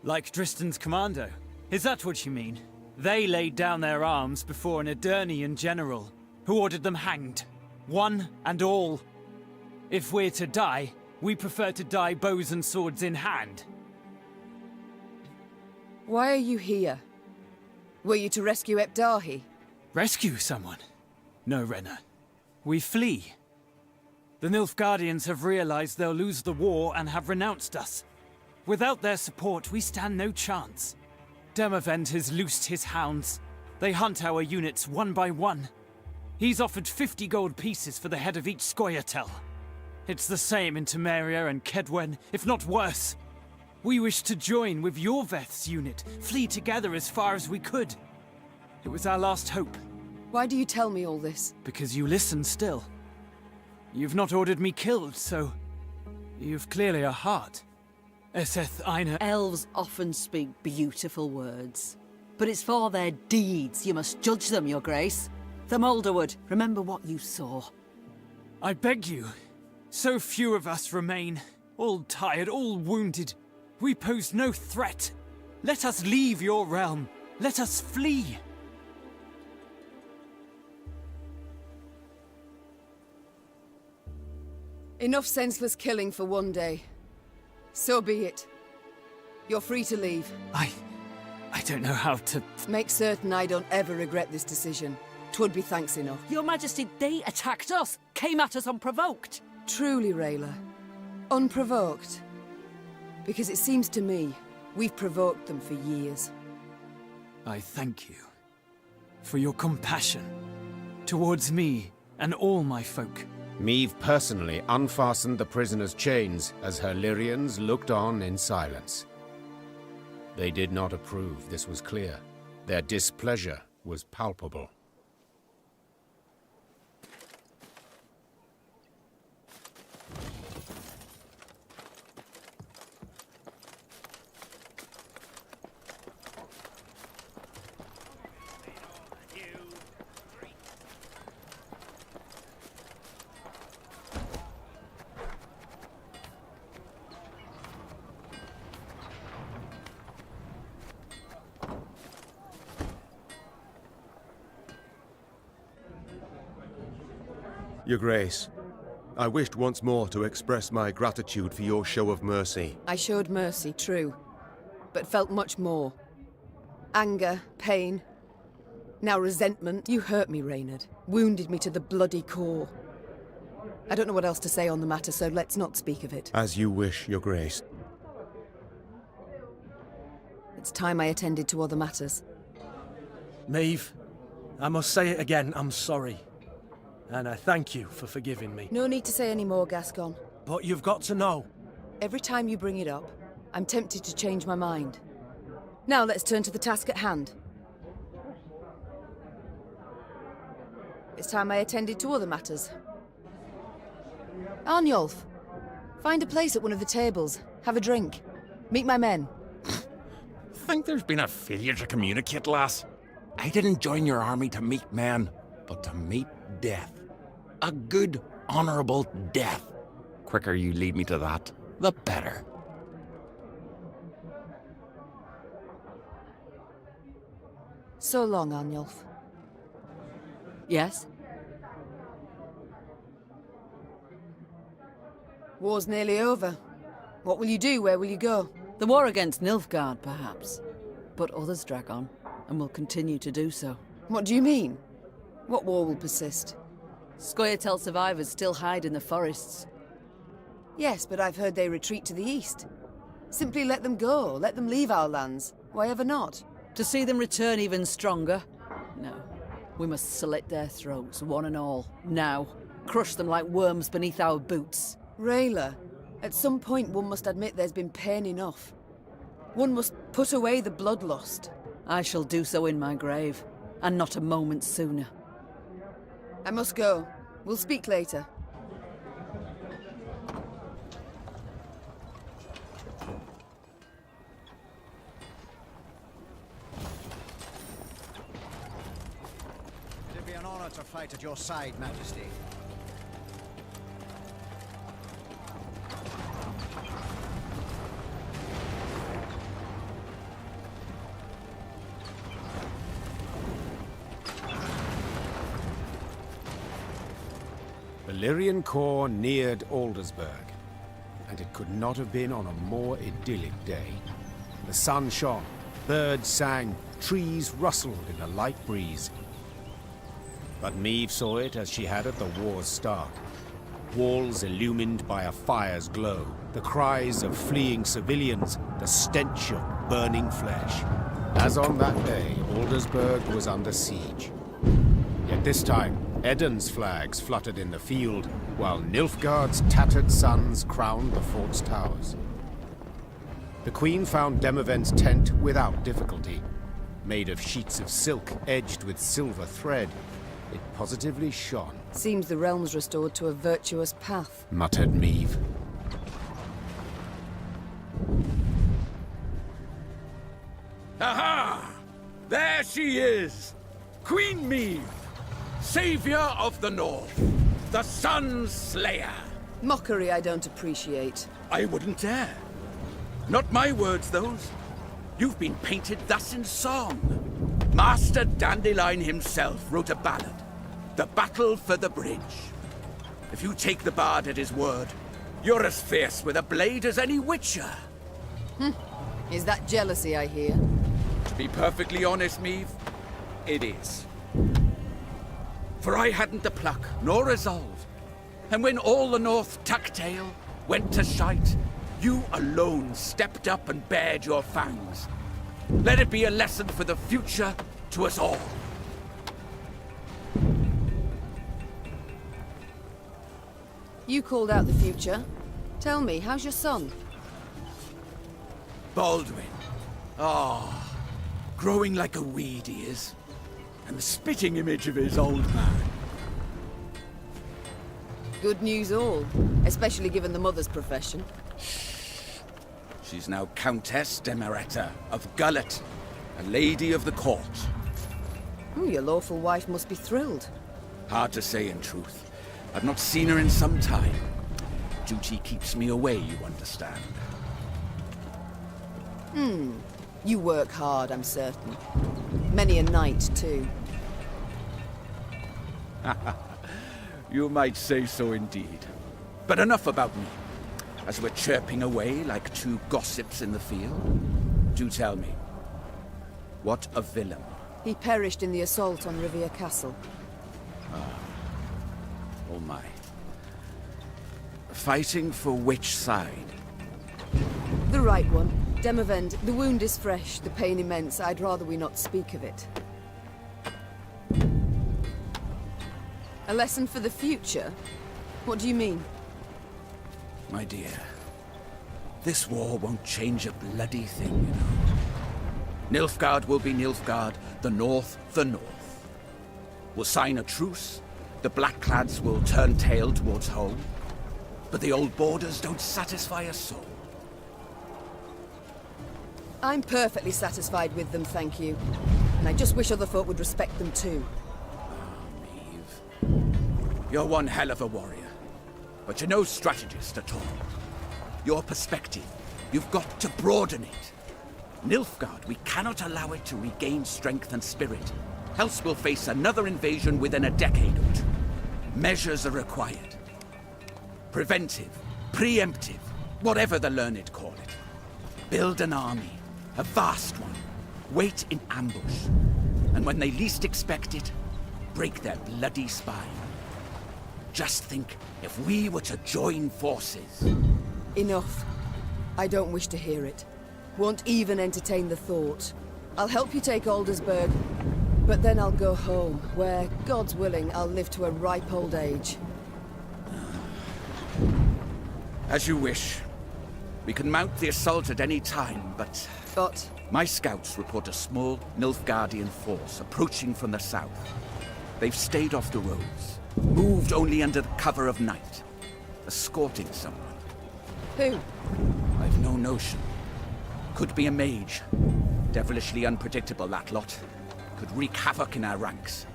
[SPEAKER 10] Like Dristan's commando. Is that what you mean? They laid down their arms before an Edirnian general, who ordered them hanged. One and all. If we're to die, we prefer to die bows and swords in hand.
[SPEAKER 2] Why are you here? Were you to rescue Epdahi?
[SPEAKER 10] Rescue someone? No, Renna. We flee. The Nilfgaardians have realized they'll lose the war and have renounced us. Without their support, we stand no chance. Demavend has loosed his hounds. They hunt our units one by one. He's offered 50 gold pieces for the head of each Scoia'tael. It's the same in Temeria and Kedwen, if not worse. We wish to join with your Veth's unit, flee together as far as we could. It was our last hope.
[SPEAKER 2] Why do you tell me all this?
[SPEAKER 10] Because you listen still. You've not ordered me killed, so... you've clearly a heart. Eseth Aina...
[SPEAKER 11] Elves often speak beautiful words. But it's for their deeds you must judge them, your grace. The Moulderwood, remember what you saw.
[SPEAKER 10] I beg you. So few of us remain. All tired, all wounded. We pose no threat. Let us leave your realm. Let us flee.
[SPEAKER 2] Enough senseless killing for one day. So be it. You're free to leave.
[SPEAKER 10] I don't know how to...
[SPEAKER 2] Make certain I don't ever regret this decision. 'Twould be thanks enough.
[SPEAKER 11] Your Majesty, they attacked us. Came at us unprovoked.
[SPEAKER 2] Truly, Rayla. Unprovoked. Because it seems to me, we've provoked them for years.
[SPEAKER 10] I thank you for your compassion towards me and all my folk.
[SPEAKER 1] Meve personally unfastened the prisoner's chains as her Lyrians looked on in silence. They did not approve, this was clear. Their displeasure was palpable.
[SPEAKER 19] Your Grace, I wished once more to express my gratitude for your show of mercy.
[SPEAKER 2] I showed mercy, true, but felt much more. Anger, pain, now resentment. You hurt me, Reynard. Wounded me to the bloody core. I don't know what else to say on the matter, so let's not speak of it.
[SPEAKER 19] As you wish, Your Grace.
[SPEAKER 2] It's time I attended to other matters.
[SPEAKER 3] Maeve, I must say it again, I'm sorry. And I thank you for forgiving me.
[SPEAKER 2] No need to say any more, Gascon.
[SPEAKER 3] But you've got to know.
[SPEAKER 2] Every time you bring it up, I'm tempted to change my mind. Now let's turn to the task at hand. It's time I attended to other matters. Arnulf, find a place at one of the tables. Have a drink. Meet my men.
[SPEAKER 15] Think there's been a failure to communicate, lass? I didn't join your army to meet men, but to meet death. A good, honorable death. Quicker you lead me to that, the better.
[SPEAKER 2] So long, Arnulf.
[SPEAKER 11] Yes?
[SPEAKER 2] War's nearly over. What will you do? Where will you go?
[SPEAKER 11] The war against Nilfgaard, perhaps. But others drag on, and will continue to do so.
[SPEAKER 2] What do you mean? What war will persist?
[SPEAKER 11] Scoia'tael survivors still hide in the forests.
[SPEAKER 2] Yes, but I've heard they retreat to the east. Simply let them go. Let them leave our lands. Why ever not?
[SPEAKER 11] To see them return even stronger? No. We must slit their throats, one and all. Now. Crush them like worms beneath our boots.
[SPEAKER 2] Rayla, at some point one must admit there's been pain enough. One must put away the bloodlust.
[SPEAKER 11] I shall do so in my grave, and not a moment sooner.
[SPEAKER 2] I must go. We'll speak later.
[SPEAKER 17] It'd be an honor to fight at your side, Majesty.
[SPEAKER 1] The Lyrian corps neared Aldersburg, and it could not have been on a more idyllic day. The sun shone, birds sang, trees rustled in a light breeze. But Meve saw it as she had at the war's start. Walls illumined by a fire's glow, the cries of fleeing civilians, the stench of burning flesh. As on that day, Aldersburg was under siege. Yet this time, Eden's flags fluttered in the field, while Nilfgaard's tattered sons crowned the fort's towers. The Queen found Demavend's tent without difficulty. Made of sheets of silk edged with silver thread, it positively shone.
[SPEAKER 2] Seems the realm's restored to a virtuous path,
[SPEAKER 1] muttered Meve.
[SPEAKER 15] Aha! There she is! Queen Meve! Savior of the North, the Sun Slayer.
[SPEAKER 2] Mockery I don't appreciate.
[SPEAKER 15] I wouldn't dare. Not my words, those.
[SPEAKER 13] You've been painted thus in song. Master Dandelion himself wrote a ballad, The Battle for the Bridge. If you take the bard at his word, you're as fierce with a blade as any witcher.
[SPEAKER 2] Is that jealousy I hear?
[SPEAKER 13] To be perfectly honest, Meave, it is. For I hadn't the pluck nor resolve, and when all the North tucked tail went to shite, you alone stepped up and bared your fangs. Let it be a lesson for the future to us all.
[SPEAKER 2] You called out the future. Tell me, how's your son?
[SPEAKER 13] Baldwin. Ah, growing like a weed he is. And the spitting image of his old man.
[SPEAKER 2] Good news all, especially given the mother's profession.
[SPEAKER 13] She's now Countess Demeretta of Gullet, a lady of the court.
[SPEAKER 2] Oh, your lawful wife must be thrilled.
[SPEAKER 13] Hard to say in truth. I've not seen her in some time. Duty keeps me away, you understand.
[SPEAKER 2] You work hard, I'm certain. Many a night, too.
[SPEAKER 13] You might say so indeed. But enough about me. As we're chirping away like two gossips in the field, do tell me, what of Willem?
[SPEAKER 2] He perished in the assault on Rivia Castle.
[SPEAKER 13] Oh my. Fighting for which side?
[SPEAKER 2] The right one. Demavend, the wound is fresh, the pain immense. I'd rather we not speak of it. A lesson for the future? What do you mean?
[SPEAKER 13] My dear, this war won't change a bloody thing, you know. Nilfgaard will be Nilfgaard, the North the North. We'll sign a truce, the Blackclads will turn tail towards home, but the old borders don't satisfy a soul.
[SPEAKER 2] I'm perfectly satisfied with them, thank you. And I just wish other folk would respect them too.
[SPEAKER 13] You're one hell of a warrior, but you're no strategist at all. Your perspective, you've got to broaden it. Nilfgaard, we cannot allow it to regain strength and spirit, else we'll face another invasion within a decade or two. Measures are required. Preventive, preemptive, whatever the learned call it. Build an army, a vast one, wait in ambush, and when they least expect it, break their bloody spine. Just think, if we were to join forces...
[SPEAKER 2] Enough. I don't wish to hear it. Won't even entertain the thought. I'll help you take Aldersburg, but then I'll go home, where, God's willing, I'll live to a ripe old age.
[SPEAKER 13] As you wish. We can mount the assault at any time, but... My scouts report a small Nilfgaardian force approaching from the south. They've stayed off the roads, moved only under the cover of night, escorting someone.
[SPEAKER 2] Who?
[SPEAKER 13] I've no notion. Could be a mage. Devilishly unpredictable, that lot. Could wreak havoc in our ranks.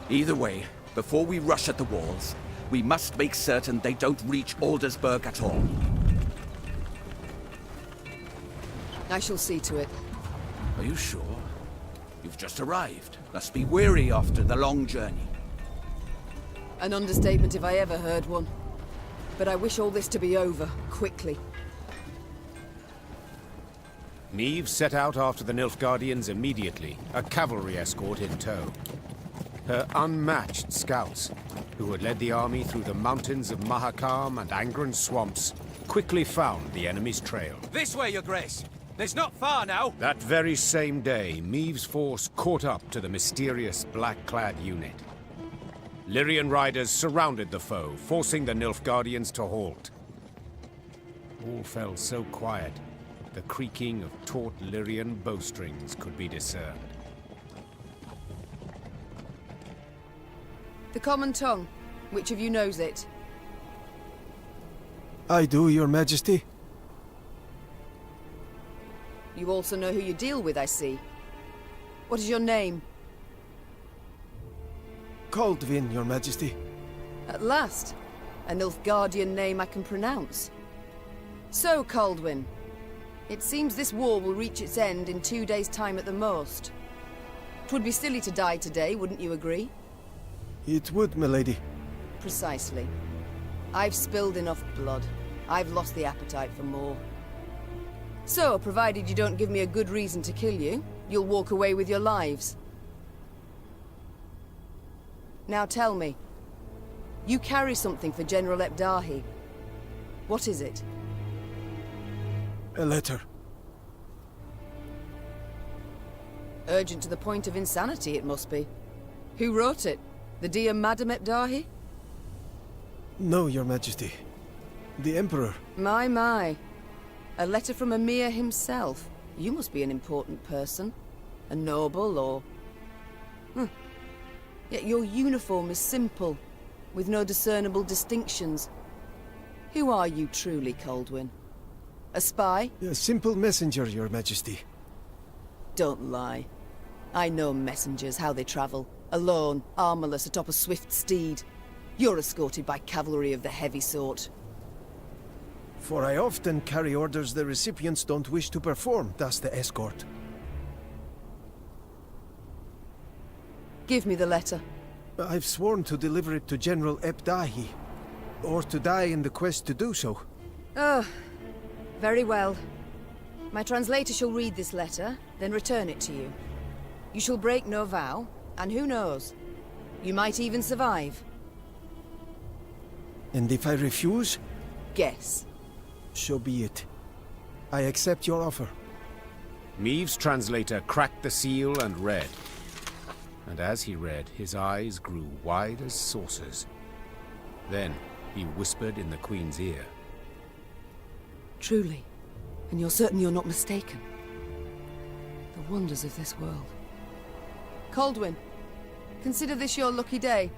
[SPEAKER 13] Either way, before we rush at the walls, we must make certain they don't reach Aldersburg at all.
[SPEAKER 2] I shall see to it.
[SPEAKER 13] Are you sure? You've just arrived. Must be weary after the long journey.
[SPEAKER 2] An understatement if I ever heard one. But I wish all this to be over, quickly.
[SPEAKER 1] Meave set out after the Nilfgaardians immediately, a cavalry escort in tow. Her unmatched scouts, who had led the army through the mountains of Mahakam and Angren swamps, quickly found the enemy's trail.
[SPEAKER 18] This way, Your Grace. It's not far now.
[SPEAKER 1] That very same day, Meave's force caught up to the mysterious black-clad unit. Lyrian riders surrounded the foe, forcing the Nilfgaardians to halt. All fell so quiet, the creaking of taut Lyrian bowstrings could be discerned.
[SPEAKER 2] The common tongue. Which of you knows it?
[SPEAKER 21] I do, Your Majesty.
[SPEAKER 2] You also know who you deal with, I see. What is your name?
[SPEAKER 21] Kaldvin, Your Majesty.
[SPEAKER 2] At last. A Nilfgaardian name I can pronounce. So, Kaldwin, It seems this war will reach its end in 2 days' time at the most. 'Twould be silly to die today, wouldn't you agree?
[SPEAKER 21] It would, milady.
[SPEAKER 2] Precisely. I've spilled enough blood. I've lost the appetite for more. So, provided you don't give me a good reason to kill you, you'll walk away with your lives. Now tell me, you carry something for General Ebdahi. What is it?
[SPEAKER 21] A letter.
[SPEAKER 2] Urgent to the point of insanity, it must be. Who wrote it? The dear Madam Ebdahi?
[SPEAKER 21] No, Your Majesty. The Emperor.
[SPEAKER 2] My. A letter from Emir himself. You must be an important person. A noble, or... Yet your uniform is simple, with no discernible distinctions. Who are you truly, Coldwin? A spy?
[SPEAKER 21] A simple messenger, Your Majesty.
[SPEAKER 2] Don't lie. I know messengers, how they travel. Alone, armorless, atop a swift steed. You're escorted by cavalry of the heavy sort.
[SPEAKER 21] For I often carry orders the recipients don't wish to perform, thus the escort.
[SPEAKER 2] Give me the letter.
[SPEAKER 21] I've sworn to deliver it to General Ebdahi, or to die in the quest to do so.
[SPEAKER 2] Oh, very well. My translator shall read this letter, then return it to you. You shall break no vow, and who knows? You might even survive.
[SPEAKER 21] And if I refuse?
[SPEAKER 2] Guess.
[SPEAKER 21] So be it. I accept your offer.
[SPEAKER 1] Meave's translator cracked the seal and read. And as he read, his eyes grew wide as saucers. Then he whispered in the Queen's ear.
[SPEAKER 2] Truly, and you're certain you're not mistaken. The wonders of this world. Coldwin, consider this your lucky day.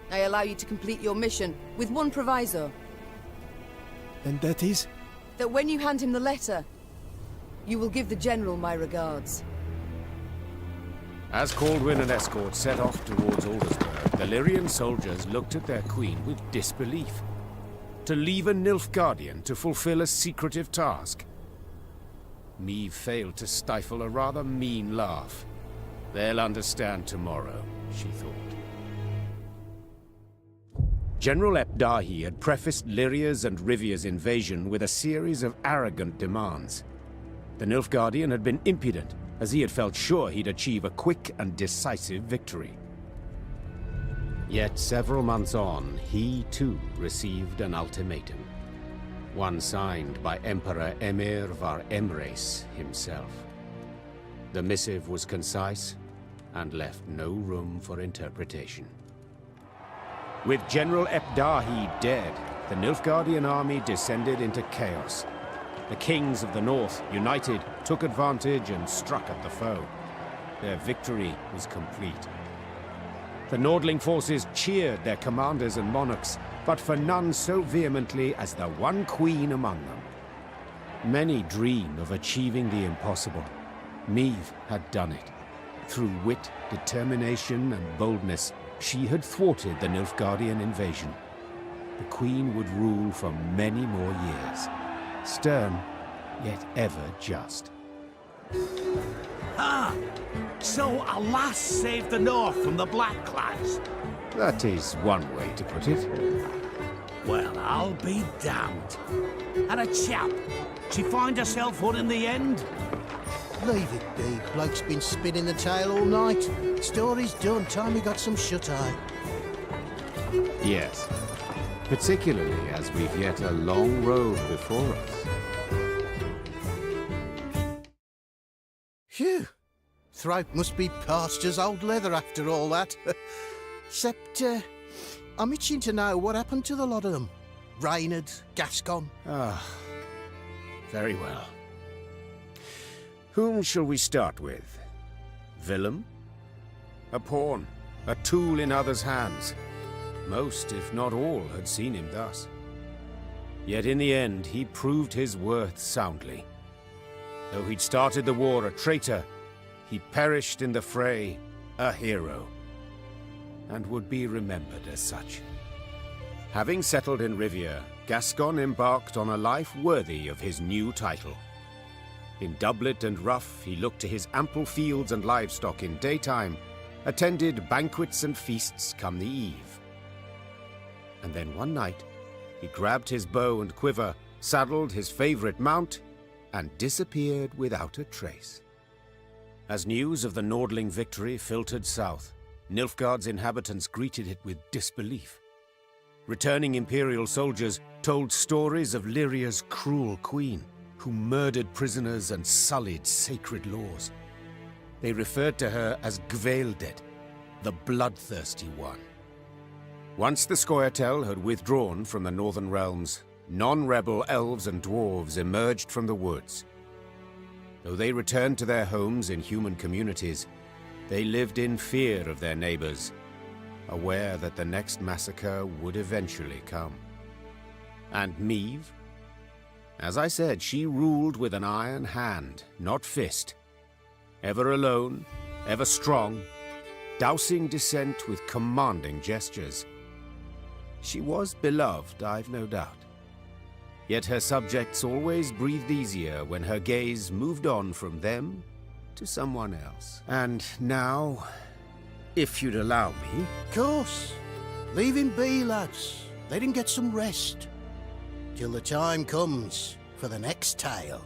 [SPEAKER 2] I allow you to complete your mission, with one proviso.
[SPEAKER 21] And that is?
[SPEAKER 2] That when you hand him the letter, you will give the General my regards.
[SPEAKER 1] As Caldwin and escort set off towards Aldersburg, the Lyrian soldiers looked at their queen with disbelief. To leave a Nilfgaardian to fulfill a secretive task. Meave failed to stifle a rather mean laugh. They'll understand tomorrow, she thought. General Ebdahi had prefaced Lyria's and Rivia's invasion with a series of arrogant demands. The Nilfgaardian had been impudent, as he had felt sure he'd achieve a quick and decisive victory. Yet several months on, he too received an ultimatum. One signed by Emperor Emir var Emreis himself. The missive was concise and left no room for interpretation. With General Ebdahi dead, the Nilfgaardian army descended into chaos. The kings of the north, united, took advantage and struck at the foe. Their victory was complete. The Nordling forces cheered their commanders and monarchs, but for none so vehemently as the one queen among them. Many dream of achieving the impossible. Meave had done it. Through wit, determination, and boldness, she had thwarted the Nilfgaardian invasion. The queen would rule for many more years. Stern, yet ever just.
[SPEAKER 8] Ah! So a lass saved the North from the Blackclads?
[SPEAKER 1] That is one way to put it.
[SPEAKER 8] Well, I'll be damned. And a chap, she find herself one in the end?
[SPEAKER 5] Leave it be. Bloke's been spinning the tale all night. Story's done. Time we got some shut-eye.
[SPEAKER 1] Yes. Particularly as we've yet a long road before us.
[SPEAKER 5] Phew. Throat must be parched as old leather after all that. Except, I'm itching to know what happened to the lot of them. Reynard, Gascon.
[SPEAKER 1] Ah, very well. Whom shall we start with? Willem? A pawn, a tool in others' hands. Most, if not all, had seen him thus. Yet in the end, he proved his worth soundly. Though he'd started the war a traitor, he perished in the fray a hero, and would be remembered as such. Having settled in Rivia, Gascon embarked on a life worthy of his new title. In doublet and ruff, he looked to his ample fields and livestock in daytime, attended banquets and feasts come the eve. And then one night, he grabbed his bow and quiver, saddled his favorite mount, and disappeared without a trace. As news of the Nordling victory filtered south, Nilfgaard's inhabitants greeted it with disbelief. Returning Imperial soldiers told stories of Lyria's cruel queen, who murdered prisoners and sullied sacred laws. They referred to her as Gvaeldet, the bloodthirsty one. Once the Scoia'tael had withdrawn from the northern realms, non-rebel elves and dwarves emerged from the woods. Though they returned to their homes in human communities, they lived in fear of their neighbors, aware that the next massacre would eventually come. And Meve? As I said, she ruled with an iron hand, not fist. Ever alone, ever strong, dousing dissent with commanding gestures. She was beloved, I've no doubt. Yet her subjects always breathed easier when her gaze moved on from them to someone else. And now, if you'd allow me...
[SPEAKER 5] Of course. Leave him be, lads. Let him get some rest. Till the time comes for the next tale.